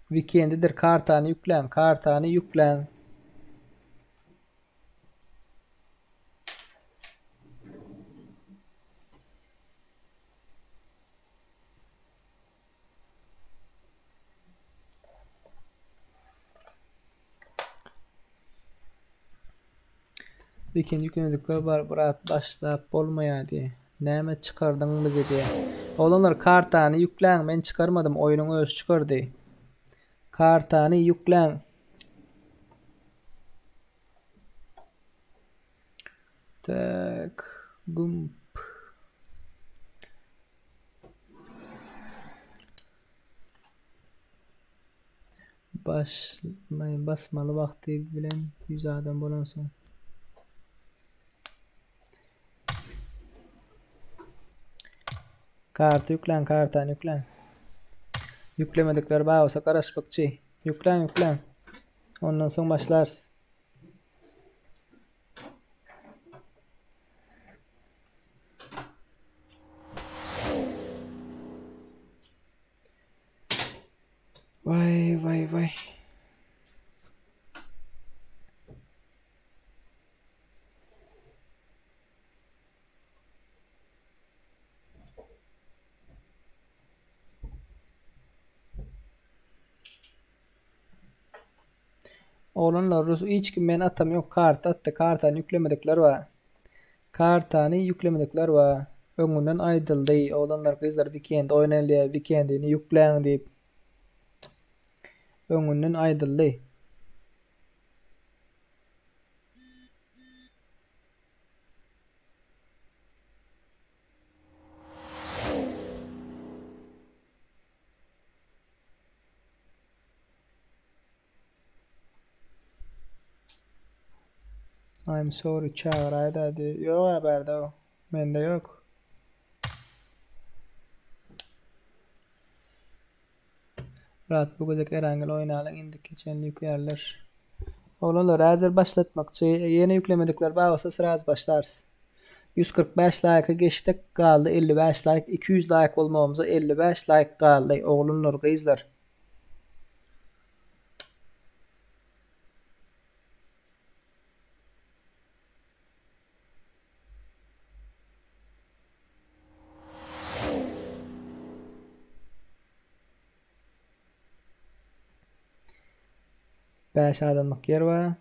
Weekend'idir kartani yüklen. Weekend yüklemedikleri var bırak başlayıp olmaya diye. Neme çıkardın bize diye. Oğlanlar kartani yüklen. Ben çıkarmadım. Oyunun öz çıkardı. Kartani yüklen. Tak. Gump. Basmalı vakti bilen 100 adam bolansın. Kartı yüklen, kartani yüklen. Yüklemedikleri bağ olsa karışıkçı. Yüklen. Ondan sonra başlarsın. Vay vay vay. Oğlanlar Rus hiç kim ben atam yok kart attı kartani yüklemedikler var. Kartani yüklemedikler var. Öňünden aýdyldy. Oğlanlar kızlar weekend oynalýar, weekendini yükleň diýip. Öňünden aýdyldy. I'm sorry çağır hadi. Yok haberde o. Mende yok. Rahat bu gözek erangil oynalan indik geçenli yüklerler. Oğlanlar hazır başlatmakçı yeni yüklemedikler bağırsa sıraz başlarız. 145 like'a geçtik kaldı 55 like 200 like olmamıza 55 like kaldı oğlanlar kızlar. Beş adamlık yer var.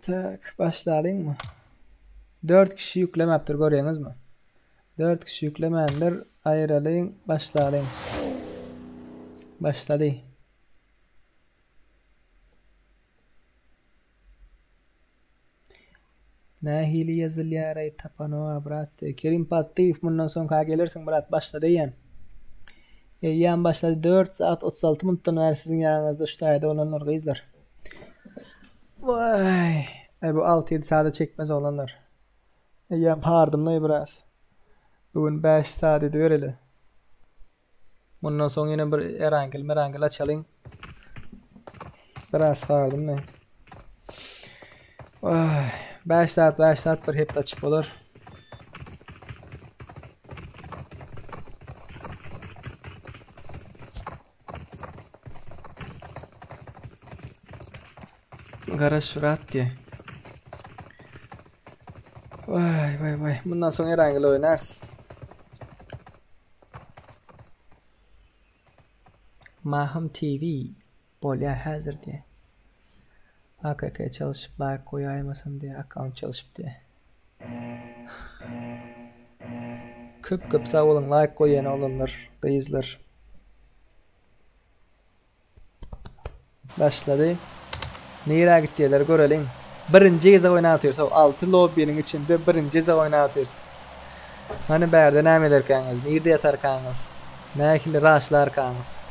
Tak. Başlayalım mı? 4 kişi yüklemeptir görüyorsunuz mu? 4 kişi yüklemeyenler ayıralım başlayalım. Başladı. Nahili yazıl yaray tapano brat. Kerim Pattif bundan sonra gelirsin brat başladı yan. Yan başladı 4 saat 36 minuttan var sizin yanınızda şu tayda olanlar kızlar. Vay. Bu 6-7 saate çekmez olanlar. Yem hardımda biraz. Bugün 5 saat ediyor öyle. Bundan sonra yine bir erangil açalım. Biraz hardımda. Vay. 5 saat bir hep açıp olur. Garaj surat diye. Vay. Bundan sonra herhangi oynarız. Mahım TV. Bolya hazır diye. AKK çalışıp like koyaymasın diye. Account çalışıp diye. Köp sağ olun. Like koyan olanlar. Dayızlar. Başladı. Nereye gittiler görelim. Birinci kez oynatıyoruz. 6 lobby'nin içinde birinci kez oynatıyoruz. Hani berde ne ederkeniz, nerede yatarkeniz, ne ekili raşlarkeniz.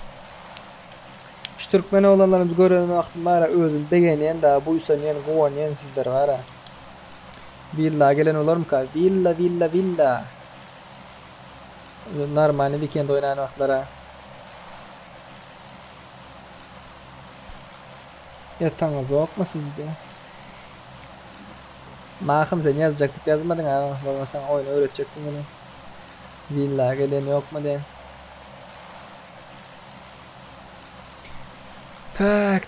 Şu Türkmen olanlarımız görelim vaktim var. Özüm beğenen daha buysan yani kovayan sizler var. Villa gelen olur mu ka? Villa. Normal weekend oynayan vaktlara. Yatağınız yok mu sizde? Mahım sen yazacaktık yazmadın ha. Baba sen oyunu öğretecektin bunu. Villa gelen yok mu den? Tak.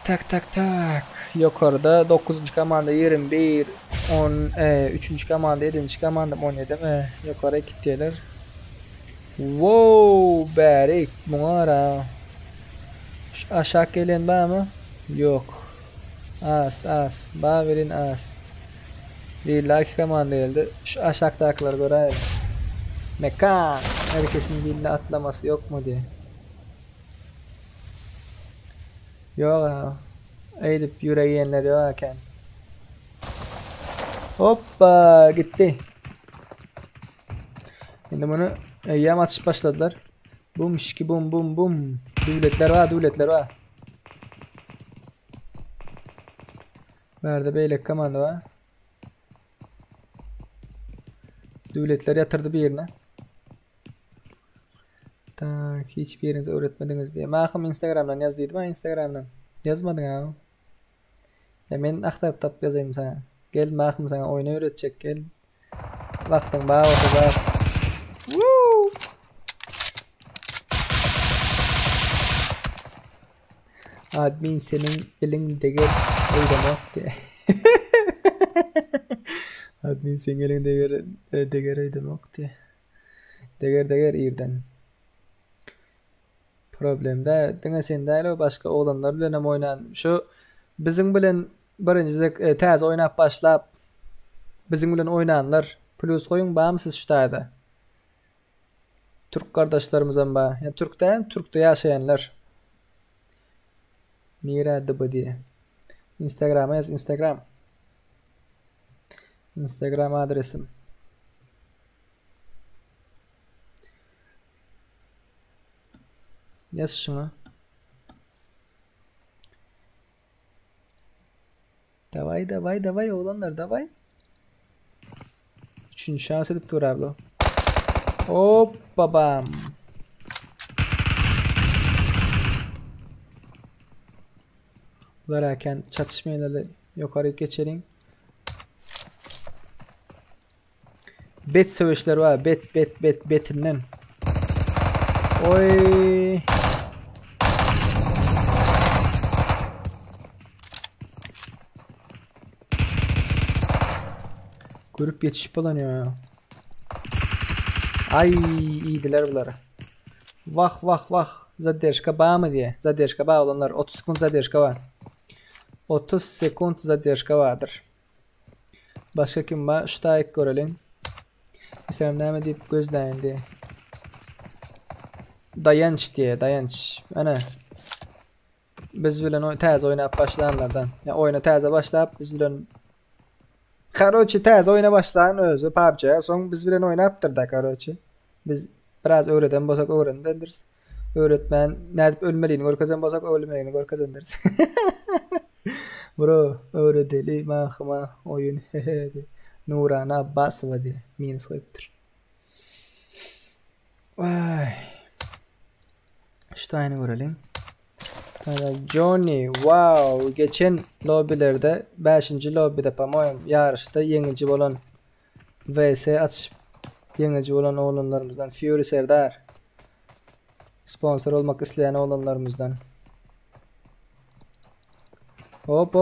Yukarıda 9. komanda 21 10 3. komanda 7. komanda 17 mi? Yukarı gittiler. Wow, berik bunlara. Aşağı gelen var mı? Yok. As. Verin as. Villa 2 komanda geldi. Şu aşağıdakiler görelim. Mekan. Herkesin villa atlaması yok mu diye. Yok ha. Eğilip yüreğenler yokken. Hoppa gitti. Şimdi bunu yam atış başladılar. Bum şiki bum. Devletler var. Verdi beylek komanda var. Devletler yatırdı bir yerine. Tak, hiçbir yerinize öğretmediniz diye. Mahkum Instagram'dan yazdıydım ha, Instagram'dan. Yazmadın ha. Ya men aktarıp tap yazayım sana. Gel mahkum sana oyunu öğretecek gel. Vaktin bağı otacak. Woo! Admin senin elinde gel oynamak diye. Admin senin elinde deger oynamak diye. Deger irden. Problemde dine sen değil başka oğlanlar bilen hem oynan. Şu bizim bilen birinci tez oynap başlap bizim bilen oynanlar plus koyun bağımsız şutaydı. Türk kardeşlerimizden bağ. Yani Türk'te yaşayanlar. Nerede bu diye. Instagram'a yaz Instagram. Instagram adresim. Yaz şunu. Davay oğlanlar davay. Üçüncü şans edip dur abla. Hop babam. Varken çatışmayaları yukarı geçelim. Bet savaşları var. Betinden. Oy. Grup yetişip alanıyor ya. Ay iyiydiler bunlar. Vah. Zadержка bağ mı diye. Zadержка bağ olanlar. 30 sekund zadержка var. 30 sekund zadержка vardır. Başka kim var? Şu da ilk görelim. İstemem devam edip gözleyin diye. Dayanç diye. Dayanç. Ana. Biz bilen tez oynayıp başlayanlardan. Ya oyuna teze başlayıp biz bilen Karoçi tez oyuna başlayan özü PUBG'ye son biz bilen oynayıptır Karoçi. Biz biraz öğreten basak öğrendiriz. Öğretmen ne ölmeliğini görkezen basak ölmeliğini görkezendiriz. Bro öğreteli mahma oyun hehedi. Nurana basma diye minus koyuptur. Vay. İşte aynı görelim. Johnny wow geçen lobilerde 5. lobide pamoyum yarışta yenici olan vs atış yenici olan oğlanlarımızdan Fury Serdar sponsor olmak isteyen oğlanlarımızdan hop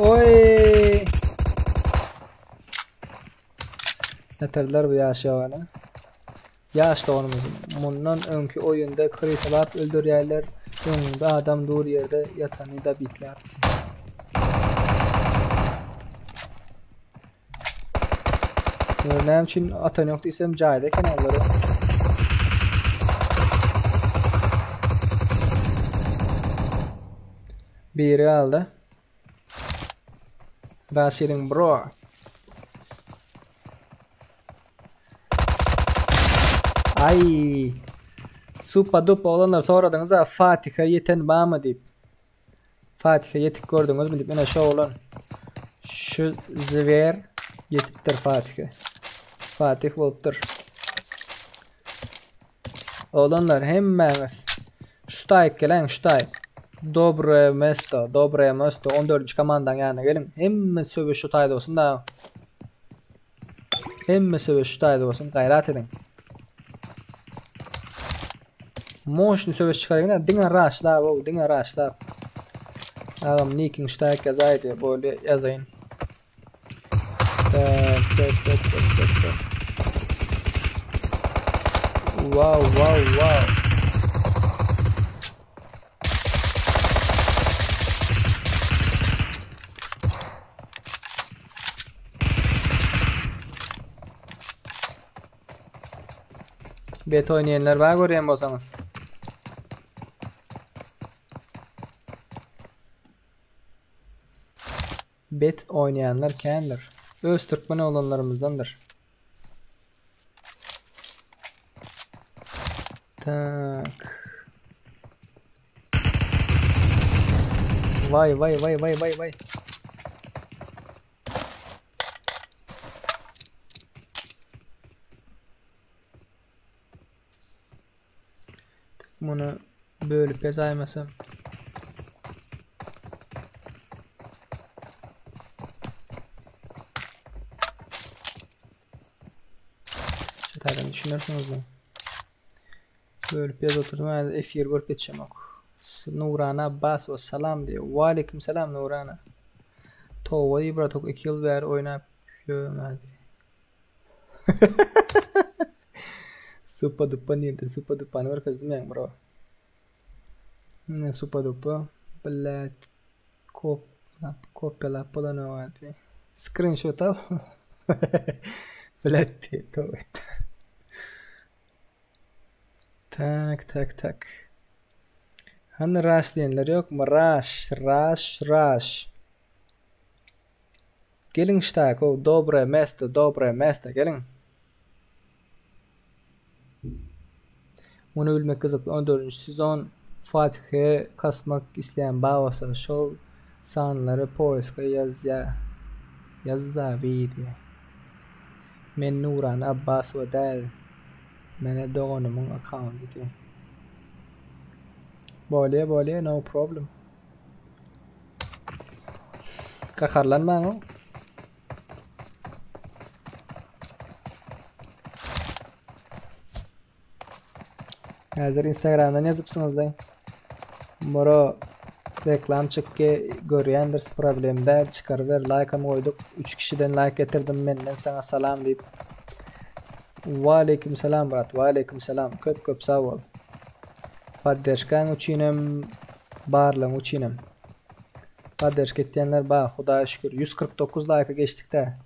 oy neterler bu yaşayanı yaşlı onumuzun bundan önkü oyunda krisalap öldürüyorlar. Önünde adam doğru yerde yatanı da bitler. Ne için atan yoktu isem cayda kenarları. Biri aldı. Rasilin bro. Ay. Supa dupa olanlar sonradan da Fatih'e yeten bağ mı deyip Fatih'e yetik gördünüz mü deyip yine şu olan şu zver yetiptir Fatih'e Fatih oluptur olanlar hemmeniz şutayık gelen şutayık Dobre mesto 14. komandan yani gelin hemme söve şutayda olsun da hemme söve şutayda olsun gayret edin. Moşnu söz çıkarayım dinga raşla bu dinga raşla. Ağam nicking stack yazaydı böyle yazayım. Wow. Bet oynayanlar var görüyen bolsanız. Bet oynayanlar kendiler. Öz Türkmen olanlarımızdandır. Tak. Vay. Bunu bölüp yazaymasam. Şatadan düşünürsünüz mü? Bölüp yaz otursam F1 görüp geçeceğim ok. Nurana Abbas ve salam diye. Ve aleyküm selam Nurana. Tova ibra tok 2 yıl ver oynap yömedi. Supa dupa niente supa dupa ne var kızdım yani bro. Ne supa dupa belat kopyala polano vardı. Screenshot al. Belat diye evet. Tak. Hani rush diyenler yok mu? Rush. Gelin işte o dobre mesta gelin. Bunu bilmek kızıklı 14. sezon Fatih'e kasmak isteyen bağırsa şol sanları poiska yazza video. Men Nuran Abbas ve del mene doğunumun account diye. Boleh no problem. Kakarlanma o. Hazır Instagram'dan yazıpsınız da. Bro reklam çıkke görüyendiriz problemde çıkarıver like'ımı koyduk. 3 kişiden like getirdim benden sana salam deyip. Ve aleyküm selam brat. Ve aleyküm selam. Köp sağ ol. Paddeşkan uçinem barlan uçinem. Paddeş kettiyenler bağ Xudoya şükür 149 like'a geçtik de.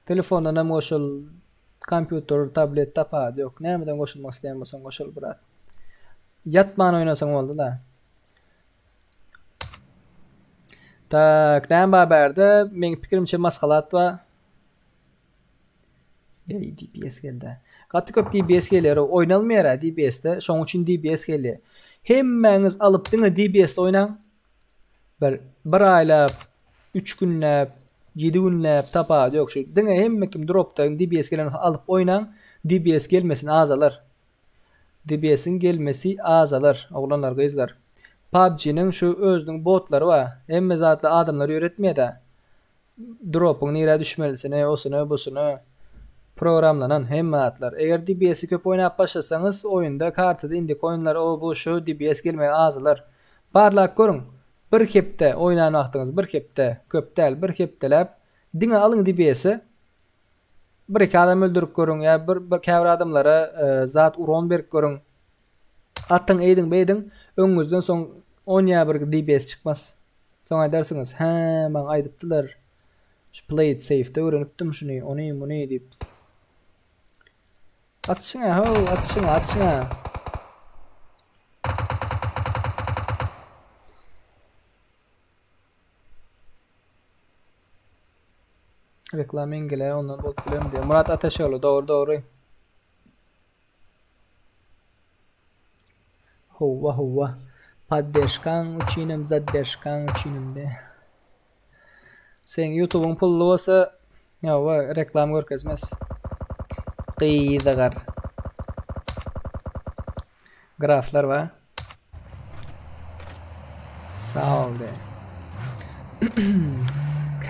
Telefondan hem koşul kompüter, tablet, tapad yok. Nemeden koşulmak isteyen bolsan koşul brat. Yatman oynasan oldu da. Tak, näme baberde men pikirimçe maskalat va. DBS geldi. Katı köp DBS gelir. Oynalmayar DBS'te. Şoň üçin DBS geldi. Hemmäňiz alıp diňe DBS'te oynan. Bir aýlap, 3 günläp, 7 günläp tapad yok şu. Diňe hemme kim dropda DBS gelen alıp oynan. DBS gelmesin azalar. DBS'in gelmesi azalar. Oglanlar, gyzlar. PUBG'nin şu özüniň botlary var. Hemme zatly adamlar öğretmeýär. Drop'un nire düşmelisine, osuna, busuna programlanan hemme atlar. Eger DBS'i köp oynap başlasanız oyunda kartıda indik oyunlar o bu şu DBS gelmeye azalar. Barlak görün. Bir kepde oynan wagtyňyz bir kepde köp däl bir kepdelep diňe alyň DBS'i. Bir iki adam öldürüp görün ya bir käbir adamlara zat uron berip görün. Attyň eýdiň beýdiň öňüňizden soň oňa bir DBS çykmaz. Soň aýdarsyňyz, "Ha, men aýdypdylar. Play it safe" de öğrenipdim şunu, onu diýip. Atışına. Reklam engele ondan bot bilem diye. Murat Ateşoğlu doğru. Hova. Paddeşkan uçinem zaddeşkan uçinem de. Sen YouTube'un pullu olsa ya reklam görkezmez. Qıydıgar. Graflar var. Sağ ol de.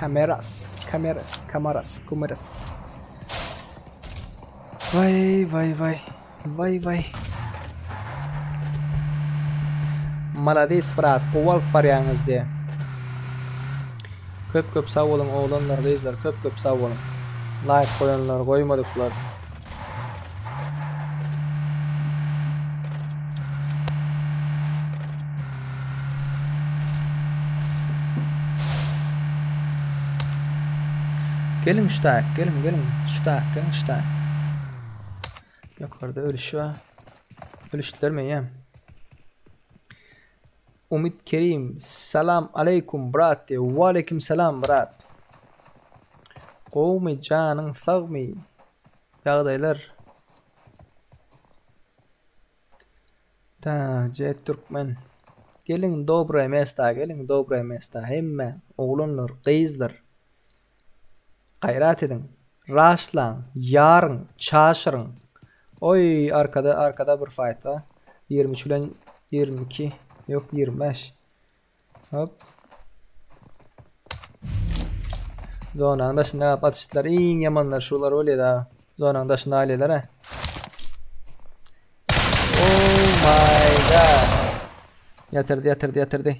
Kameras. Vay. Malades brat, koval paryanız diye. Köp sağ olun oğlanlar, kızlar, köp sağ olun. Like koyanlar, koymadıklar. Gelin şutak, gelin. Şutak. Yukarıda ölüş var. Ölüşler mi ya? Umit Kerim, salam aleykum brat. Ve aleyküm selam brat. Qowmy janyň sagmy. Ýagdaýlar. Ta, jet Türkmen. Gelin dobra mesta. Hemme oglanlar, gyzlar. Gayrat edin. Raşlan, yarın, çaşırın. Oy arkada bir fight var. 23 bilen 22 yok 25. Hop. Zonanın daşında atıştılar. İyin yamanlar şular öyle da. Zonanın daşında aileler ha. Oh my god. Yatırdı.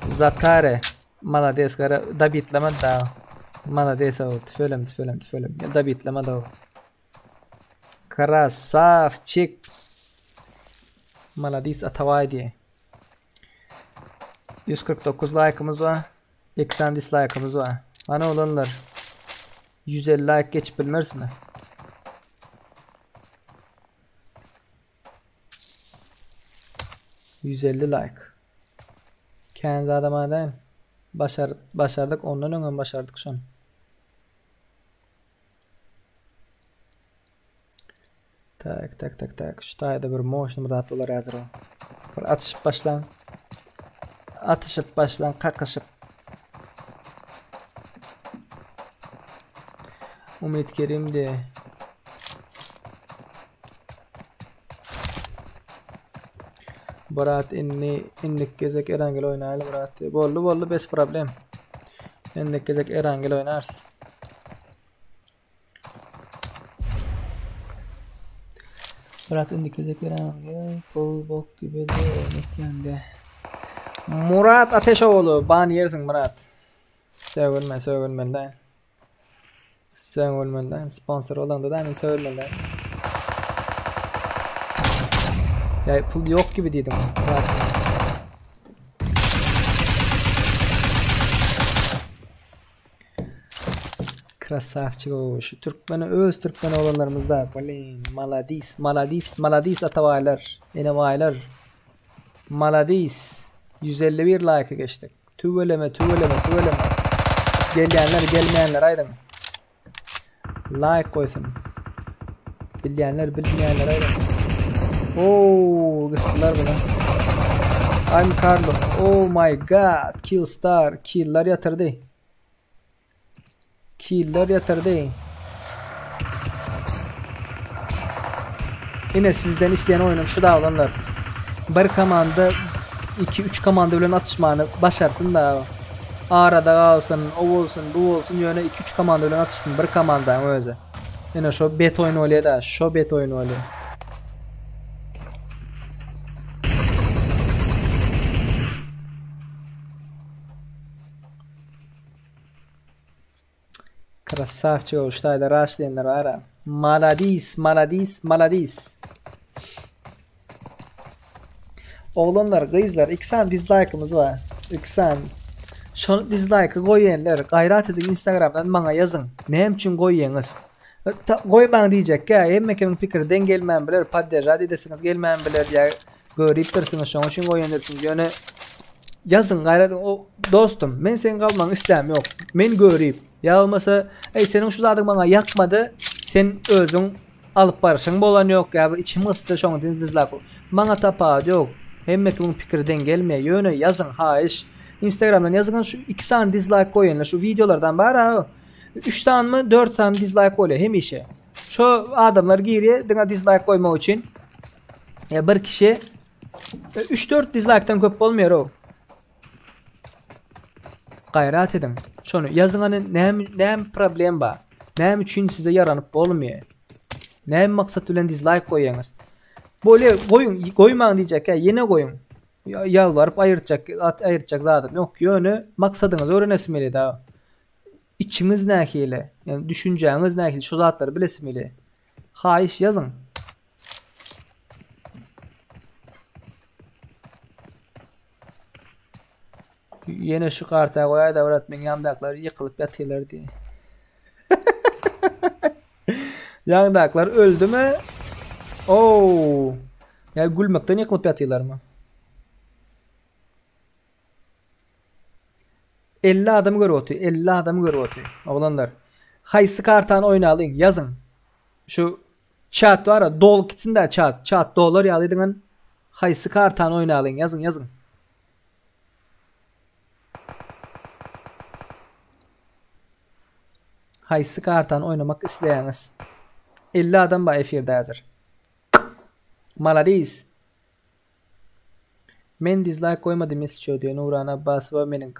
Zatare. Malades kara da bitleme da. Malades o. Tüfelem. Ya da bitleme da o. Krasavчик. Malades atavaydi. 149 like'ımız var. 80 dislike'ımız var. Ana olanlar 150 like geçip bilmez mi? ...150 like. Kendinize adama değil. Başardık. Ondan önce başardık şu an. Tak. Şu tayda bir motion murat olar hazır ol. Atışıp başlan. Kakışıp. Umut Kerim de. Murat inlik gezek erangel oynayalım Murat. Bollu bes problem. İnlik gezek erangel oynarız. Murat inlik gezek erangel bol bok gibi de oynayende. Murat Ateşoğlu ban yersin Murat. Sevgilmenden. Sponsor olan da sevgilmenden. Ya pul yok gibi dedim. Krasavчик o. Şu öz Türkmen olanlarımızda. Balin, maladis atavaylar. Enevaylar. Maladis. 151 like geçtik. Tüveleme. Gelmeyenler aydın. Like koysun. Bilmeyenler aydın. Oh, kıstılar bana. I'm Carlo. Oh my god. Kill star. Killer yatırdı. Yine sizden isteyen oyunum şu da olanlar. Bir komanda 2-3 komanda bilen atışmanı başarsın da arada kalsın, o olsun, bu olsun yöne 2-3 komanda bilen atıştın bir komanda öyle. Yine şu bet oyunu oluyor da Krasavчик o ştayda raşlayanlar var. Maladis. Oğlanlar, kızlar, 2 dislike'ımız var. 2 şu dislike'ı koyanlar, gayret edin Instagram'dan bana yazın. Ne için koyuyorsunuz? Koyman diyecek ya, hemmekemin fikirden gelmeyen bilir, paddeja desiniz gelmeyen bilir ya, görüp dursınuz, şunun için koyanırsınız. Yani yazın gayret, o dostum, ben senin kalmanı istem yok. Ben görüp, ya olmasa, senin şu zaten bana yakmadı, sen özün alıp barışın bolan yok ya, içim ısıtı şunun dislike. Bana tapağı yok. Hemmekemin fikirden gelmeye yöne yazın ha iş. Instagram'dan yazın şu 2 dislike koyun şu videolardan bari 3 tane mi 4 tane dislike oluyor hem işe. Şu adamlar giriyor dına dislike koymak için. Ya bir kişi 3-4 dislike'tan köp olmuyor o. Gayret edin. Şunu yazın hani ne problem var. Ne için size yaranıp olmuyor. Ne maksat ile dislike koyuyorsunuz. Böyle koyman diyecek ya yine koyun. Yalvarıp ayırtacak zaten yok yönü maksadınız öğrenesimeli daha. İçiniz nehiyle yani düşüneceğiniz nehiyle şu zatları bilesimeli. Ha iş yazın. Yine şu kartaya koyar da öğretmen yandaklar yıkılıp yatıyorlar diye. Yandaklar öldü mü? Oo. Ya gülmekten yıkılıp yatıyorlar mı? 50 adamı görüyor. Oğlanlar. Haysı kartan oynayalım yazın. Şu chat var ya dol gitsin de chat dolar yalıydın. Haysı kartan oynayalım yazın. Haysı kartan oynamak isteyeniz. 50 adam ba efirde hazır. Maladis. Men dislike koymadım istiyor diyor Nuran Abbas ve menin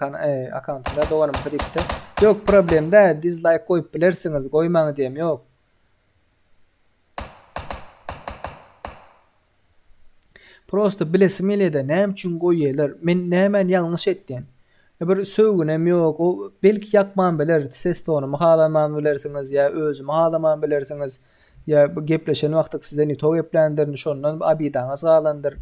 account'umda doğanım kripte. Yok problem de dislike koyup bilirsiniz koymanı diyem yok. Prosto bilesim ile de ne için koyuyorlar. Men hemen yanlış ettiğin. Bir sögünem yok. O belki yakman bilir. Ses tonumu halaman bilirsiniz ya özümü halaman bilirsiniz. Ya bu gepleşen vaktık size ni to geplendirin şondan abidanız galandır.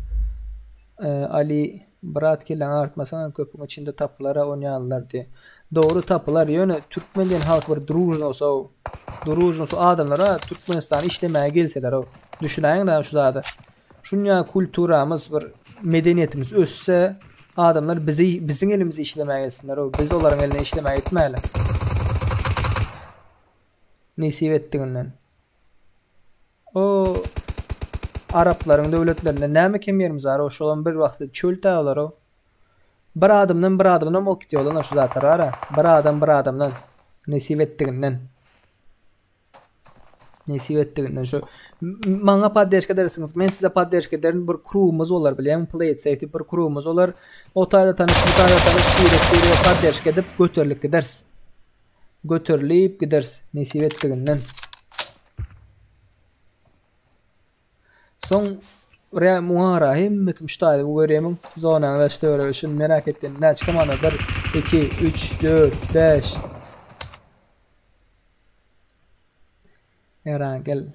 Ali Brat kilen artmasan köpün içinde tapılara oynayanlar diye. Doğru tapılar yönü Türkmenliğin halkı bir durujnosu adamlara Türkmenistan işlemeye gelseler o. Düşünəyin də şu zadı. Şunya kulturamız bir medeniyetimiz össe adamlar bizim elimizi işlemeye gelsinler o. Biz onların eline işlemeye gitmeli. Nesip ettiğinden. O Arapların devletlerinde näme kem yerimiz var o şolan bir vaqtda çöl tağlar o. Bir adamdan ol gidiyorlar şu zatlar ara. Bir adamdan nesip ettiğinden. Nesip ettiğinden şu manga paddeşke dersiniz. Men size paddeşke derin bir crew'umuz olar bileyim. Play it safety bir crew'umuz olar. O tayda tanış bir paddeşke edip götürlük giders. Götürleyip giders. Nesip ettiğinden. Son oraya muhara hem kimştaydı bu göreyim zonanda işte öyle şunu merak ettim ne çıkamana 1 2 3 4 5 Erangel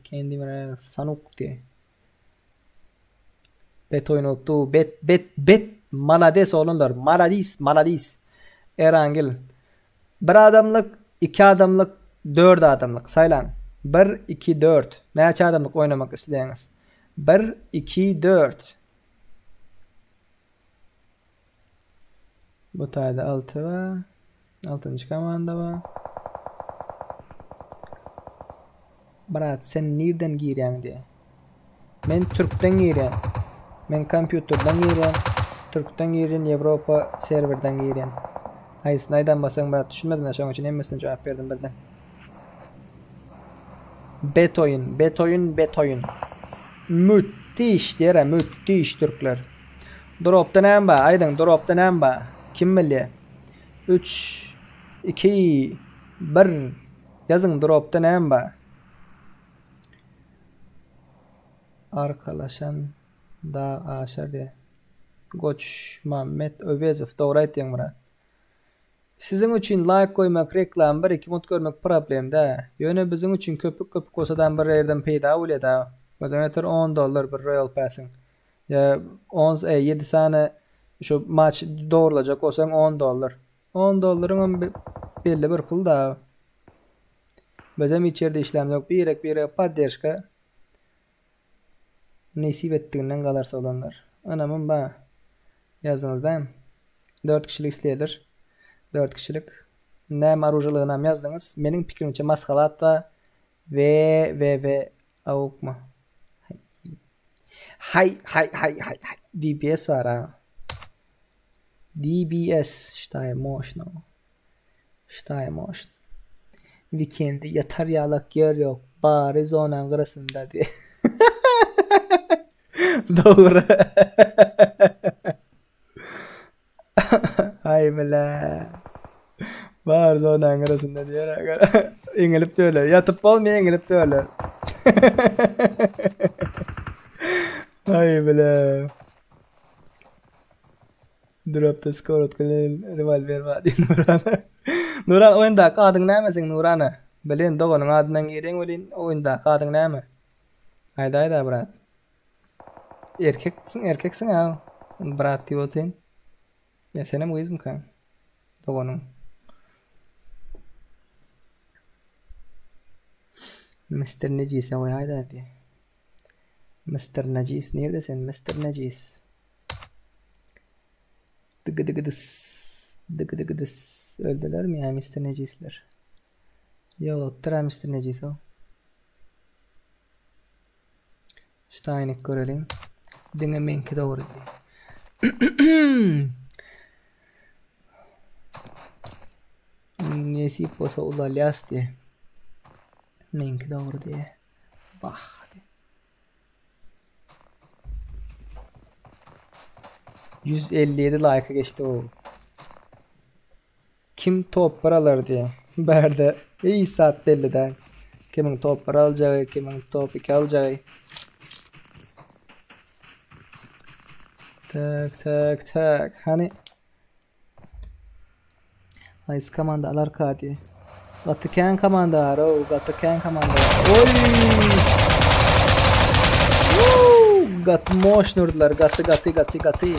kendi sanuk diye bet oynotu bet malades olanlar maladis Erangel bir adamlık 2 adamlık 4 adamlık saylan 1 2 4 ne adamlık oynamak isteyiniz 1 2 4 bu tayda 6 var 6. komanda var Brat sen nereden giriyorsun diye men Türk'ten giriyorum men kompüterden giriyorum Türk'ten giriyorum Avrupa serverden giriyorum hayır neyden basan brat düşünmedim de şu için emmesine cevap verdim birden Bet oyun. Müthiş dere, müthiş Türkler. Drop'tan hem ba, aydın drop'tan hem ba. Kim bilye? 3, 2, 1. Yazın drop'tan hem ba. Arkalaşan da aşağı diye. Koç Mehmet Övezov doğru aytın bura. Sizin için like koymak, reklam, bir iki mut görmek problem de. Yöne bizim için köpük olsadan bir yerden peyda oluyor da. Mesela $10 bir Royal Pass'ın. Ya 7 sene şu maç doğrulacak olsan $10. $10'ın belli bir pul da. Bizim içeride işlem yok. Bir yere paddeşka nesip ettiğinden kalarsa olanlar. Anamın ba. Yazdınız değil mi? 4 kişilik isteyelir. 4 kişilik. Ne arujalığına yazdınız? Benim fikrimce maskalat da ve avuk mu? Hay. DBS var ha. DBS. Stay emotional. Weekend'de yatar yalak yer yok. Bari zonan arasında diye. Doğru. Hay bile. Var zonan arasında diyor. İngilip diyorlar. Yatıp olmuyor İngilip diyorlar. Hay bile. Drop'ta skor atkalın revolver var diye Nuran oyunda kadın nemesin Nuran'a? Bilin doğanın adından girin bilin oyunda kadın neme? Hayda brat. Erkeksin ya. Brat diyorsun. Ya senin bu izim kan. Doğanın. Mr. Necis ya hayda diye. Mr. Necis neredesin Mr. Necis? Dıgıdıs. Öldüler mi ya Mr. Necisler? Yok, tıra Mr. Necis o. Steinek görelim. Dinlemenki doğru diye. Nesip olsa ulalyas diye. Menki doğru diye. Bak. 157 like geçti o. Kim top paralar diye. Berde iyi saat belli de. Kimin top para alacağı, kimin top 2 alacağı. Tak. Hani Nice komandalar kadi. Gatıken komandar o. Gatıken komandar. Oy! Woo! Gat moş nurdular. Gatı.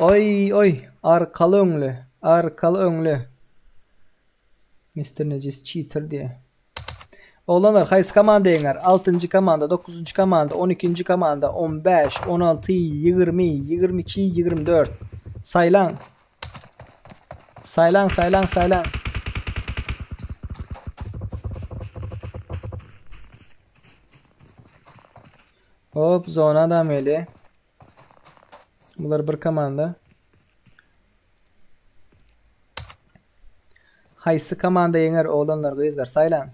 Oy. Arkalı önlü. Mr. Necis cheater diye. Oğlanlar hayız komanda yener. 6. komanda, 9. komanda, 12. komanda, 15, 16, 20, 22, 24. Saylan. Hop zona da meli. Bunlar bir komanda. Haysı komanda yener oğlanlar kızlar saylan.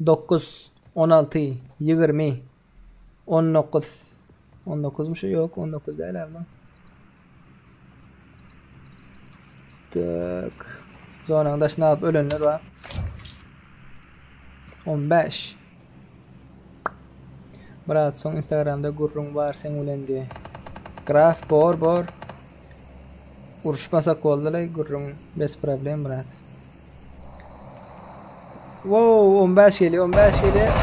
9, 16, 20, 19. 19'muş yok 19 değil abi. Tak. Zonanın daşını alıp ölenler var. 15. Berat son Instagram'da gurrun var sen ulen diye. Graf bor. Uruşmasak oldular gurrun. Bes problem Berat. Wow 15 geliyor.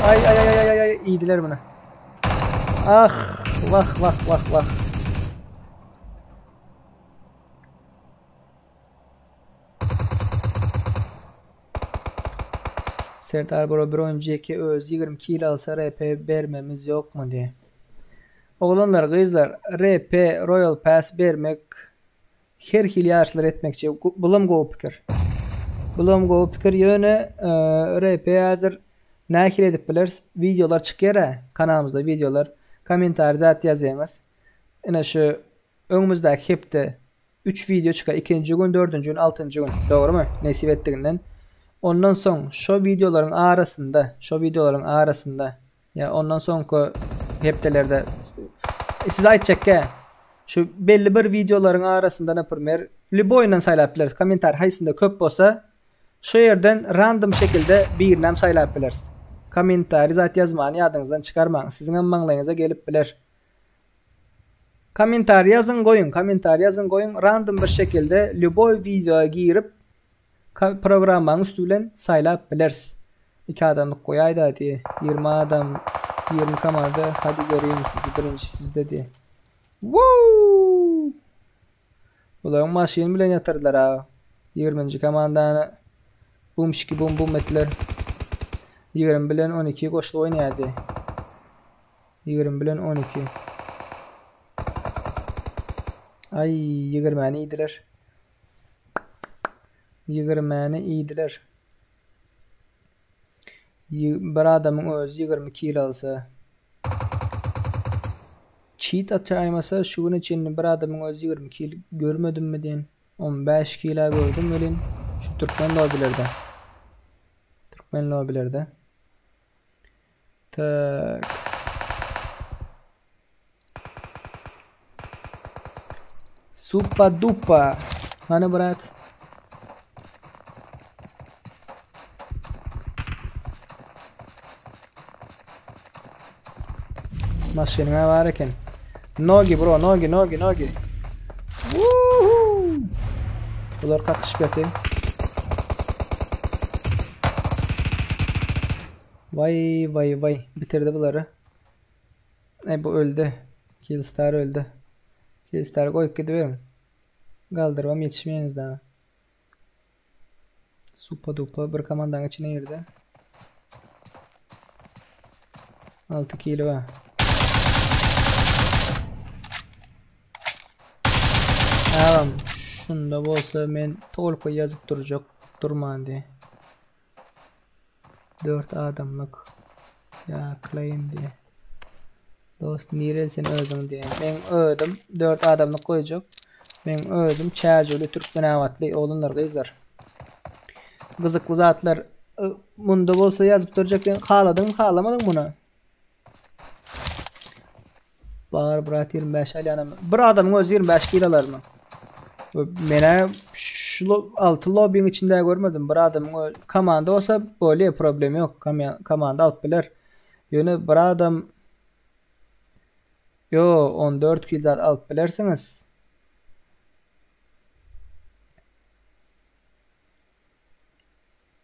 Ay iydiler buna. Ah vah. Serdar Bora bir önceki öz 20 kilo alsa RP vermemiz yok mu diye. Oğlanlar kızlar RP Royal Pass vermek her hilyaşlar etmekçe bulam go fikir yöne RP hazır nakil edip biliriz. Videolar çıkıyor ha kanalımızda videolar. Komentar zat yazıyorsunuz. Yine şu önümüzdeki hepte 3 video çıkar. 2. gün, 4. gün, 6. gün. Doğru mu? Nasip ettiğinden. Ondan sonra şu videoların arasında ya ondan sonra heptelerde size aytacak ki şu belli bir videoların arasında ne premier liboyla sayılabiliriz. Komentar haysında köp olsa şu yerden random şekilde bir nam sayılabiliriz. Komentar zat yazmanı yadınızdan çıkarmayın. Sizin ammanlarınıza gelip bilir. Komentar yazın koyun. Random bir şekilde liboy videoya girip programın üstüyle sayılabiliriz. 2 adamlık koyaydı hadi. 20 adam 20 kamada hadi göreyim sizi birinci sizde diye. Woo! Ulan maşin bile yatırdılar ha. 20. kamandanı bum ettiler. 20 bilen 12 koştu oynayadı. 20 bilen 12. Ay 20'ni iydiler. 20'ni iydiler. Bir adamın özü 20 kilo alsa. Cheat atayamasa şunun için bir adamın özü 20 kilo görmedim mi diyen. 15 kilo gördüm ölün. Şu Türkmen lobilerde. Tak. Supa dupa. Hani Berat? Maşinine varken. Nogi bro, nogi. Woohoo! Bunlar kakış beti. Vay. Bitirdi bunları. Bu öldü. Killstar öldü. Killstar koyup gidiyorum. Kaldırmam yetişmeyiniz daha. Supa dupa bir komandanın içine girdi. 6 kilo var. Tamam. Şunda olsa men tolpa yazıp durman diye. 4 adamlık. Ya claim diye. Dost neresi sen özün diye. Ben öldüm. 4 adamlık koyacak. Men özüm çäjeli türkmenawatly oğlanlar gyzlar. Gyzykly zatlar munda bolsa ýazyp durjak ben haladyň halamadyň buna. Bar brat 25 alyanam. Bir adamyň öz 25 kilolarmy? Mene şu 6 lobbyň içinde görmedim. Bir adamyň komanda olsa böyle problem yok. Komanda alıp biler. Ýöne bir adam 14 kilo alıp bilersiňiz.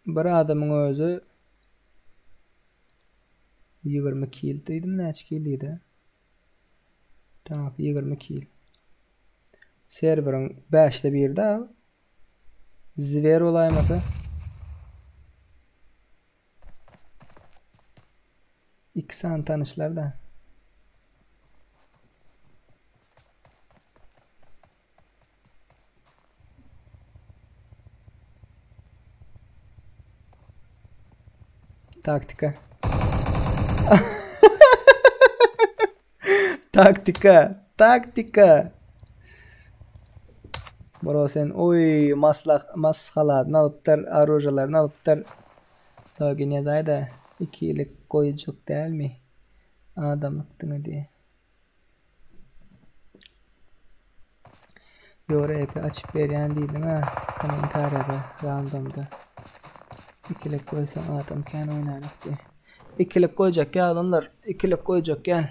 Bir adamyň özü 20 kilo diýdim, näçe kilo diýdi? Tamam, 20 kilo. Serveriň 5'te 1'de zver olaýmasa 2 san tanışlarda. Taktika. Taktika. Bro sen oy maskalarını alıptar, arojalarını alıptar. Login yazayda 2 yıllık koyucuk değil mi? Adamlıktını diye. Yora epi açıp berýän diýdiň ha. Komentarada, randomda. 2 yıllık koysan adam kän oynarlyk diye. 2 yıllık koyacak ya adamlar. 2 yıllık koyacak gel.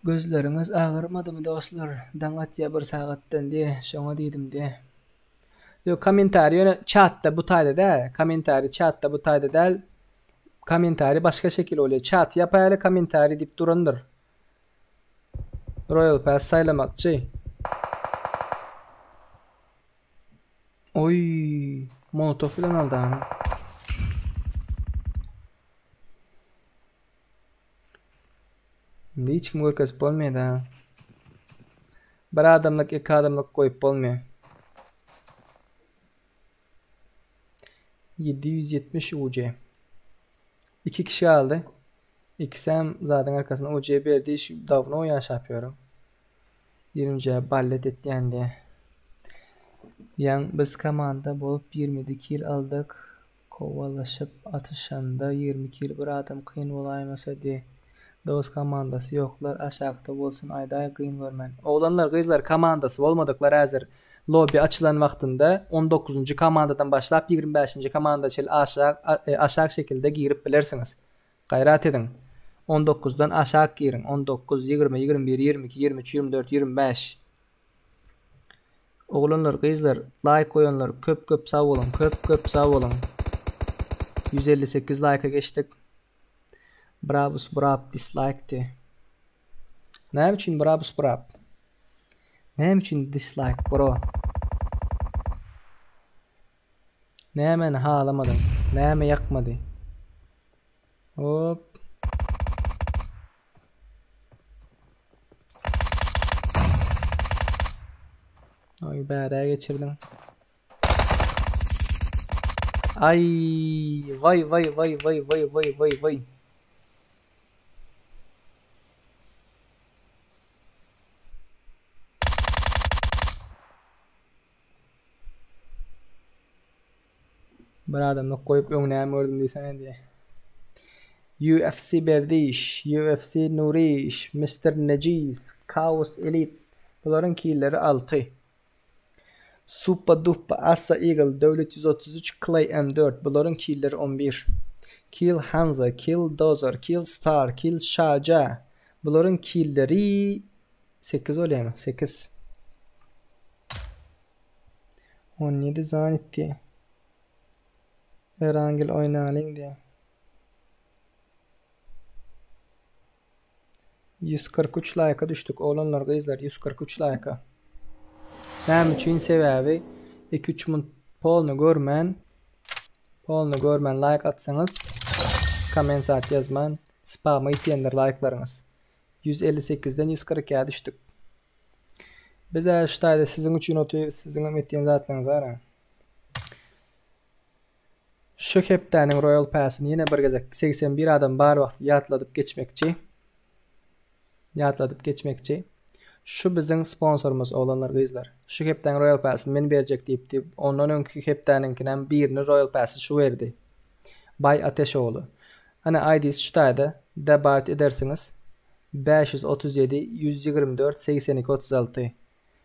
Gözleriniz ağırmadı mı dostlar? Daňatya bir sagatdan diye, şoňa diýdim diye. Yo komentary ýöne chatda bu taýda da, komentary chatda bu taýda da. Komentary başga şekil bolýar. Chat ýapaýaly komentary diýip durandyr. Royal Pass saylamakçy. Oy, molotov bilen aldy. Hiç kim görkezip bolmaýdy ha. Bir adamlyk, 2 adamlyk goýup bolmaýar. 770 UC. 2 kişi aldı. İkisi hem zaten arkasına UC berdi. Şu davno oýaş yapıyorum. 20 ballet etdiň diye. Yan biz komanda bolup 20 kill aldık. Kovalaşıp atışanda 20 kill bir adam kıyın olaýmasa diye. Dost komandası yoklar, aşağıda bolsun ayda kıyın görmen. Oğlanlar kızlar komandası olmadıklar hazır. Lobby açılan vaxtında 19. komandadan başlap 25. komandaçıl aşağı şekilde girip bilersiniz. Gayrat edin. 19'dan aşağı girin. 19, 20, 21, 22, 23, 24, 25. Oğlanlar kızlar like koyanlar köp sağ olun. Köp sağ olun. 158 like'a geçtik. Bravo dislike'ti. Ne için bravo? Ne için dislike bro? Ne hemen halamadın? Ne hemen yakmadı? Hop. Ay bereye geçirdim. Ay vay. Bir adamla koyup öňüne ördüm diýsen diye. UFC Berdiş, UFC Nuriş, Mr. Nejiz, Chaos Elite. Bunların killeri 6. Supa Dupa Asa Eagle, Devlet 133, Clay M4. Bunların killeri 11. Kill Hanza, Kill Dozer, Kill Star, Kill Shaja. Bunların killeri 8 olayım. 8. 17 zanitti. Erangil oynalıyım diye. 143 like'a düştük. Oğlanlar kızlar 143 like'a. Näme üçin sebäbi 2-3 min polny görmän like atsanız, kommentat yazman, spam'a ýetýändir like'laryňyz. 158'den 140'a düştük. Biz şu taýda siziň üçin oturup siziň etdiň zatlaryňyz bar. Şu hepdäniň Royal Pass'yny ýene bir gezek 81 adam bar wagt ýatladyp geçmekçi. Şu bizim sponsorumuz olanlar gızlar. Şu hepten Royal Pass'ı men berjek diýip ondan öňkü hepdeninkinen birini Royal Pass'ı şu berdi. Bay Ateşoğlu. Ana ID'si şu taýda debat edersiniz. 537 124 82 36.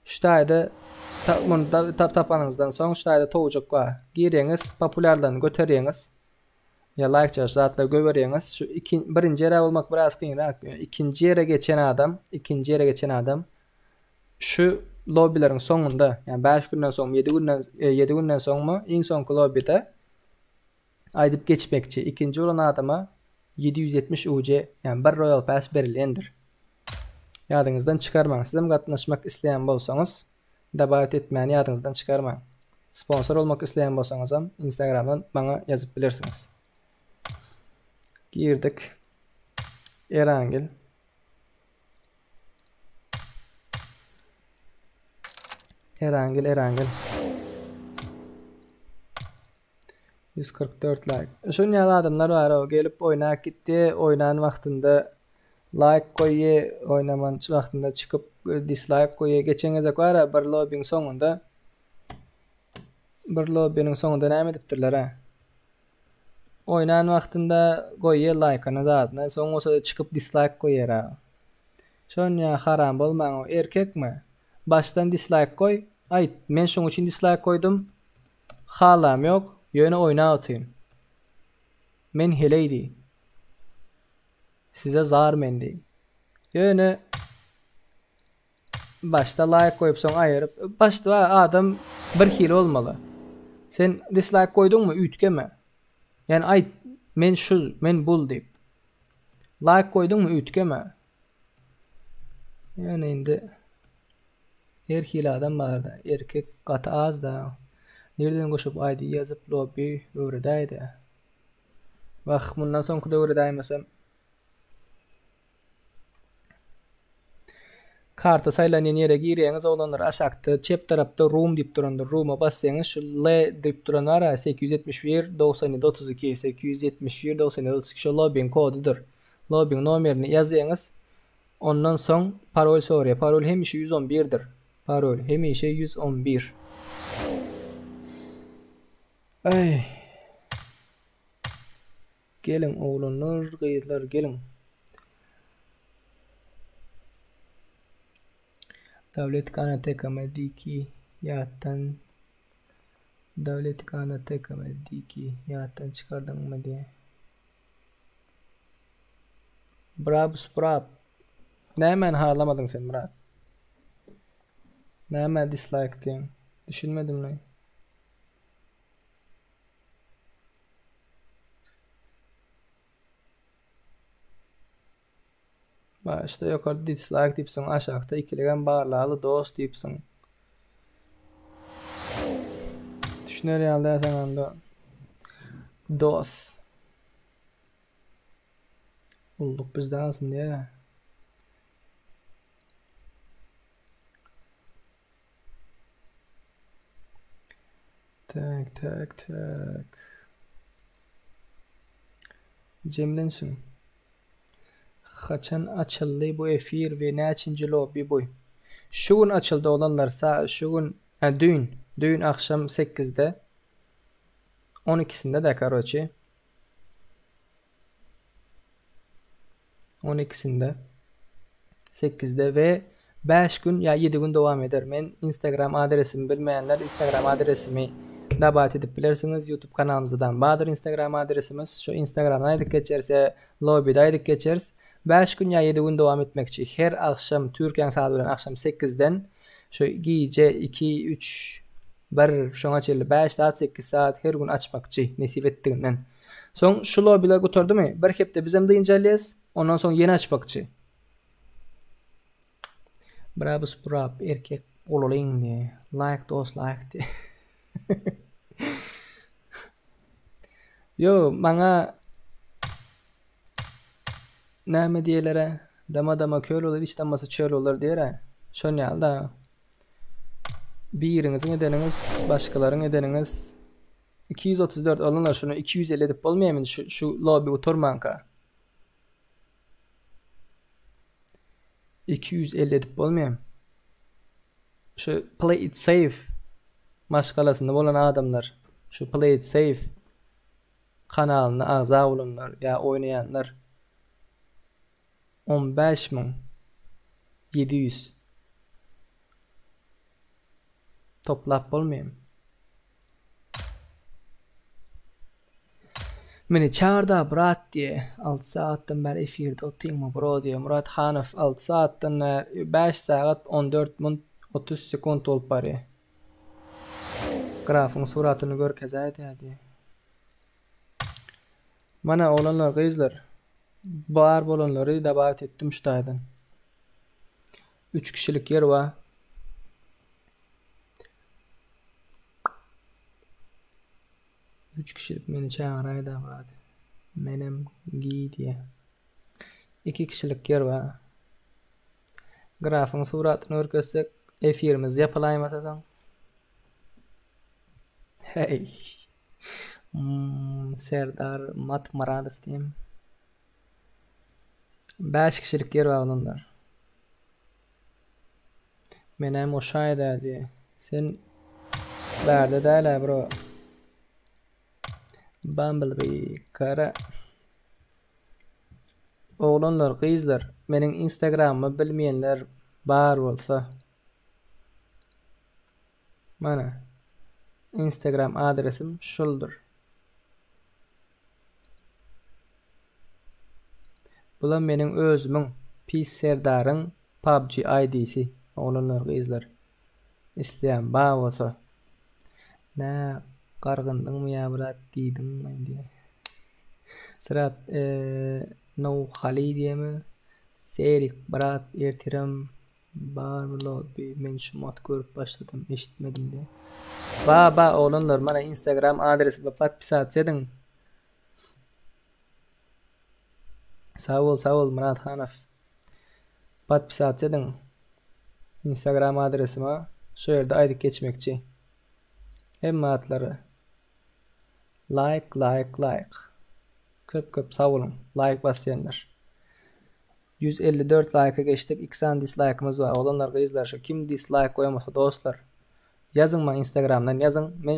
Şu taýda tapanızdan soň şu taýda towjak bar. Gireňiz, populärden göterýäňiz. Ya like çarş zatla göberýäňiz. Şu birinji ýere bolmak biraz kynrak. İkinji ýere geçen adam şu lobbylerin soňunda, yani 5 günden soň 7 günden soňmy iň soňky lobbyde aýdyp geçmekçi. İkinji bolan adama 770 UC, yani bir Royal Pass berilendir. Ýadyňyzdan çykarmaň. Sizem gatnaşmak isleýän bolsaňyz, dabat etmäni ýadyňyzdan çykarmaň. Sponsor olmak isleýän bolsaňyzam Instagramdan bana ýazyp bilersiňiz. Girdik. Erangil. Erangil. 144 like. Şuňa adamlar bar, o gelip oýnap gitdi, oynan wagtynda like koýy, oynaman wagtynda çykyp dislike koýy. Geçeňize bar, bir lobbyň soňunda näme edipdirler ha? Oynan wagtynda goýy like-any zatna, soň osa çykyp dislike koýar ha. Şoňa haram bolmaň, o erkekmi? Baştan dislike koy. Aýt, men şoň üçin dislike koydum. Halam ýok, ýöne oýna otyn. Men heleydi. Size zar mendi. Ýöne başta like koyup soň aýryp, başta adam bir hile olmaly. Sen dislike koydunmy, ütkeme. Yani aýt, men bul diýip. Like koydunmy, ütkeme. Yani indi her hile adam barda. Erkek gata az da. Nereden goşup aýdy ýazyp lobby öwredäýdi. Bak bundan soňky öwredäýmesem karta saýlanýan ýere gireňiz, olanlar aşakda çep tarapda room diýip durandy. Room'a bassaňyz şu L diýip duran ara 871 97 32 871 97 32 şu lobbyň kodudur. Lobbyň nomerini ýazýaňyz. Ondan soň parol soruyor. Parol hemişe 111'dir. Parol hemişe 111. Ay. Gelin oğlanlar, gıyılar gelin. Devlet kanatı kamediki yattan. Devlet kanatı kamediki yattan çıkardın mı diye. Brab. Ne hemen harlamadın sen Murat? Ne hemen dislike diyorsun? Düşünmedim lan. Başta yukarıda dislike deyipsin, aşağıda ikilegen bağlalı dost deyipsin. Düşünür yalda sen anda. Dost. Bulduk bizden alsın diye. Tak. Cemlensin. Kaçan açıldı bu efir ve näçinji lobby bu? Şugun açıldı olanlarsa şugun dün akşam 8'de 12'sinde de karoçi 12'sinde 8'de ve 5 gün ya 7 gün devam eder. Men Instagram adresimi bilmeyenler Instagram adresimi dabat edip bilersiniz. YouTube kanalımızdan badır Instagram adresimiz. Şu Instagram'dan aydık geçerse lobby'de aydık geçeriz. 5 gün ya 7 gün devam etmekçi. Her akşam Türkiye saat bilen akşam 8'den şu gece 2 3 1 şoňa çelli 5 saat 8 saat her gün açmakçı nesip etdiğinden. Son şu lobby'le götürdü mü? Bir hepde bizem de inceleyes. Ondan sonra yeni açmakçı. Brab erkek ololayın diye. Like dost like diye. Yo bana näme diýelere dama köl olur, hiç damasa çöl olur diýere. Şoň ýalda biriňiziň edeniňiz, başgalaryň edeniňiz 234 olanlar şunu 250 edip bolmaýarmy şu lobby oturmanka. 250 edip bolmaýarmy? şu play it safe maşgalasında bolan adamlar şu play it safe kanalyna aza bolanlar ya oynayanlar 15.700 toplap bolmaýan. Meni çağırda Murat diye 6 saatdan beri efirde otyňmy bro diye Murat Hanof 6 saatdan 5 saat 14 min 30 sekund olup bari. Grafyň suratyny görkezäýdi diye. Mana olanlar gyzlar bar bolanlary da davet etdim şutaýdan. 3 kişilik yer var. Üç kişilik meni çağıraydı da menem giy diye. 2 kişilik yer var. Grafyň suratyny görkezsek efirimiz yapylaýmasaň. Hey. Serdar Matmaradov diýem. 5 kişilik yer var onlar. Menem oşaýda diye. Sen berde däle bro. Bumblebee kara. Oğlanlar, gyzlar, meniň Instagrammy bilmeýänler bar bolsa. Mana Instagram adresim şuldur. Bular meniň özümiň Pis Serdaryň PUBG ID'si. Oğlanlar, gyzlar. İsleýän bar bolsa. Ne gargyndyňmy ýa Murat diýdim men diye. Sırat no hali diýemi? Serik Murat ertirem bar bir men şu mat görüp başladym, eşitmedim diye. Ba oğlanlar mana Instagram adresime patpisat edin. Sağ ol Murat Hanof. Patpisat edin. Instagram adresime şu yerde aydık geçmekçi. Hem atlary. Like. Köp sağ olun. Like basýanlar. 154 like'a geçtik. 2 dislike'ımız var. Olanlar gyzlar şu kim dislike koýamasa dostlar. Yazın ma Instagram'dan yazın. Men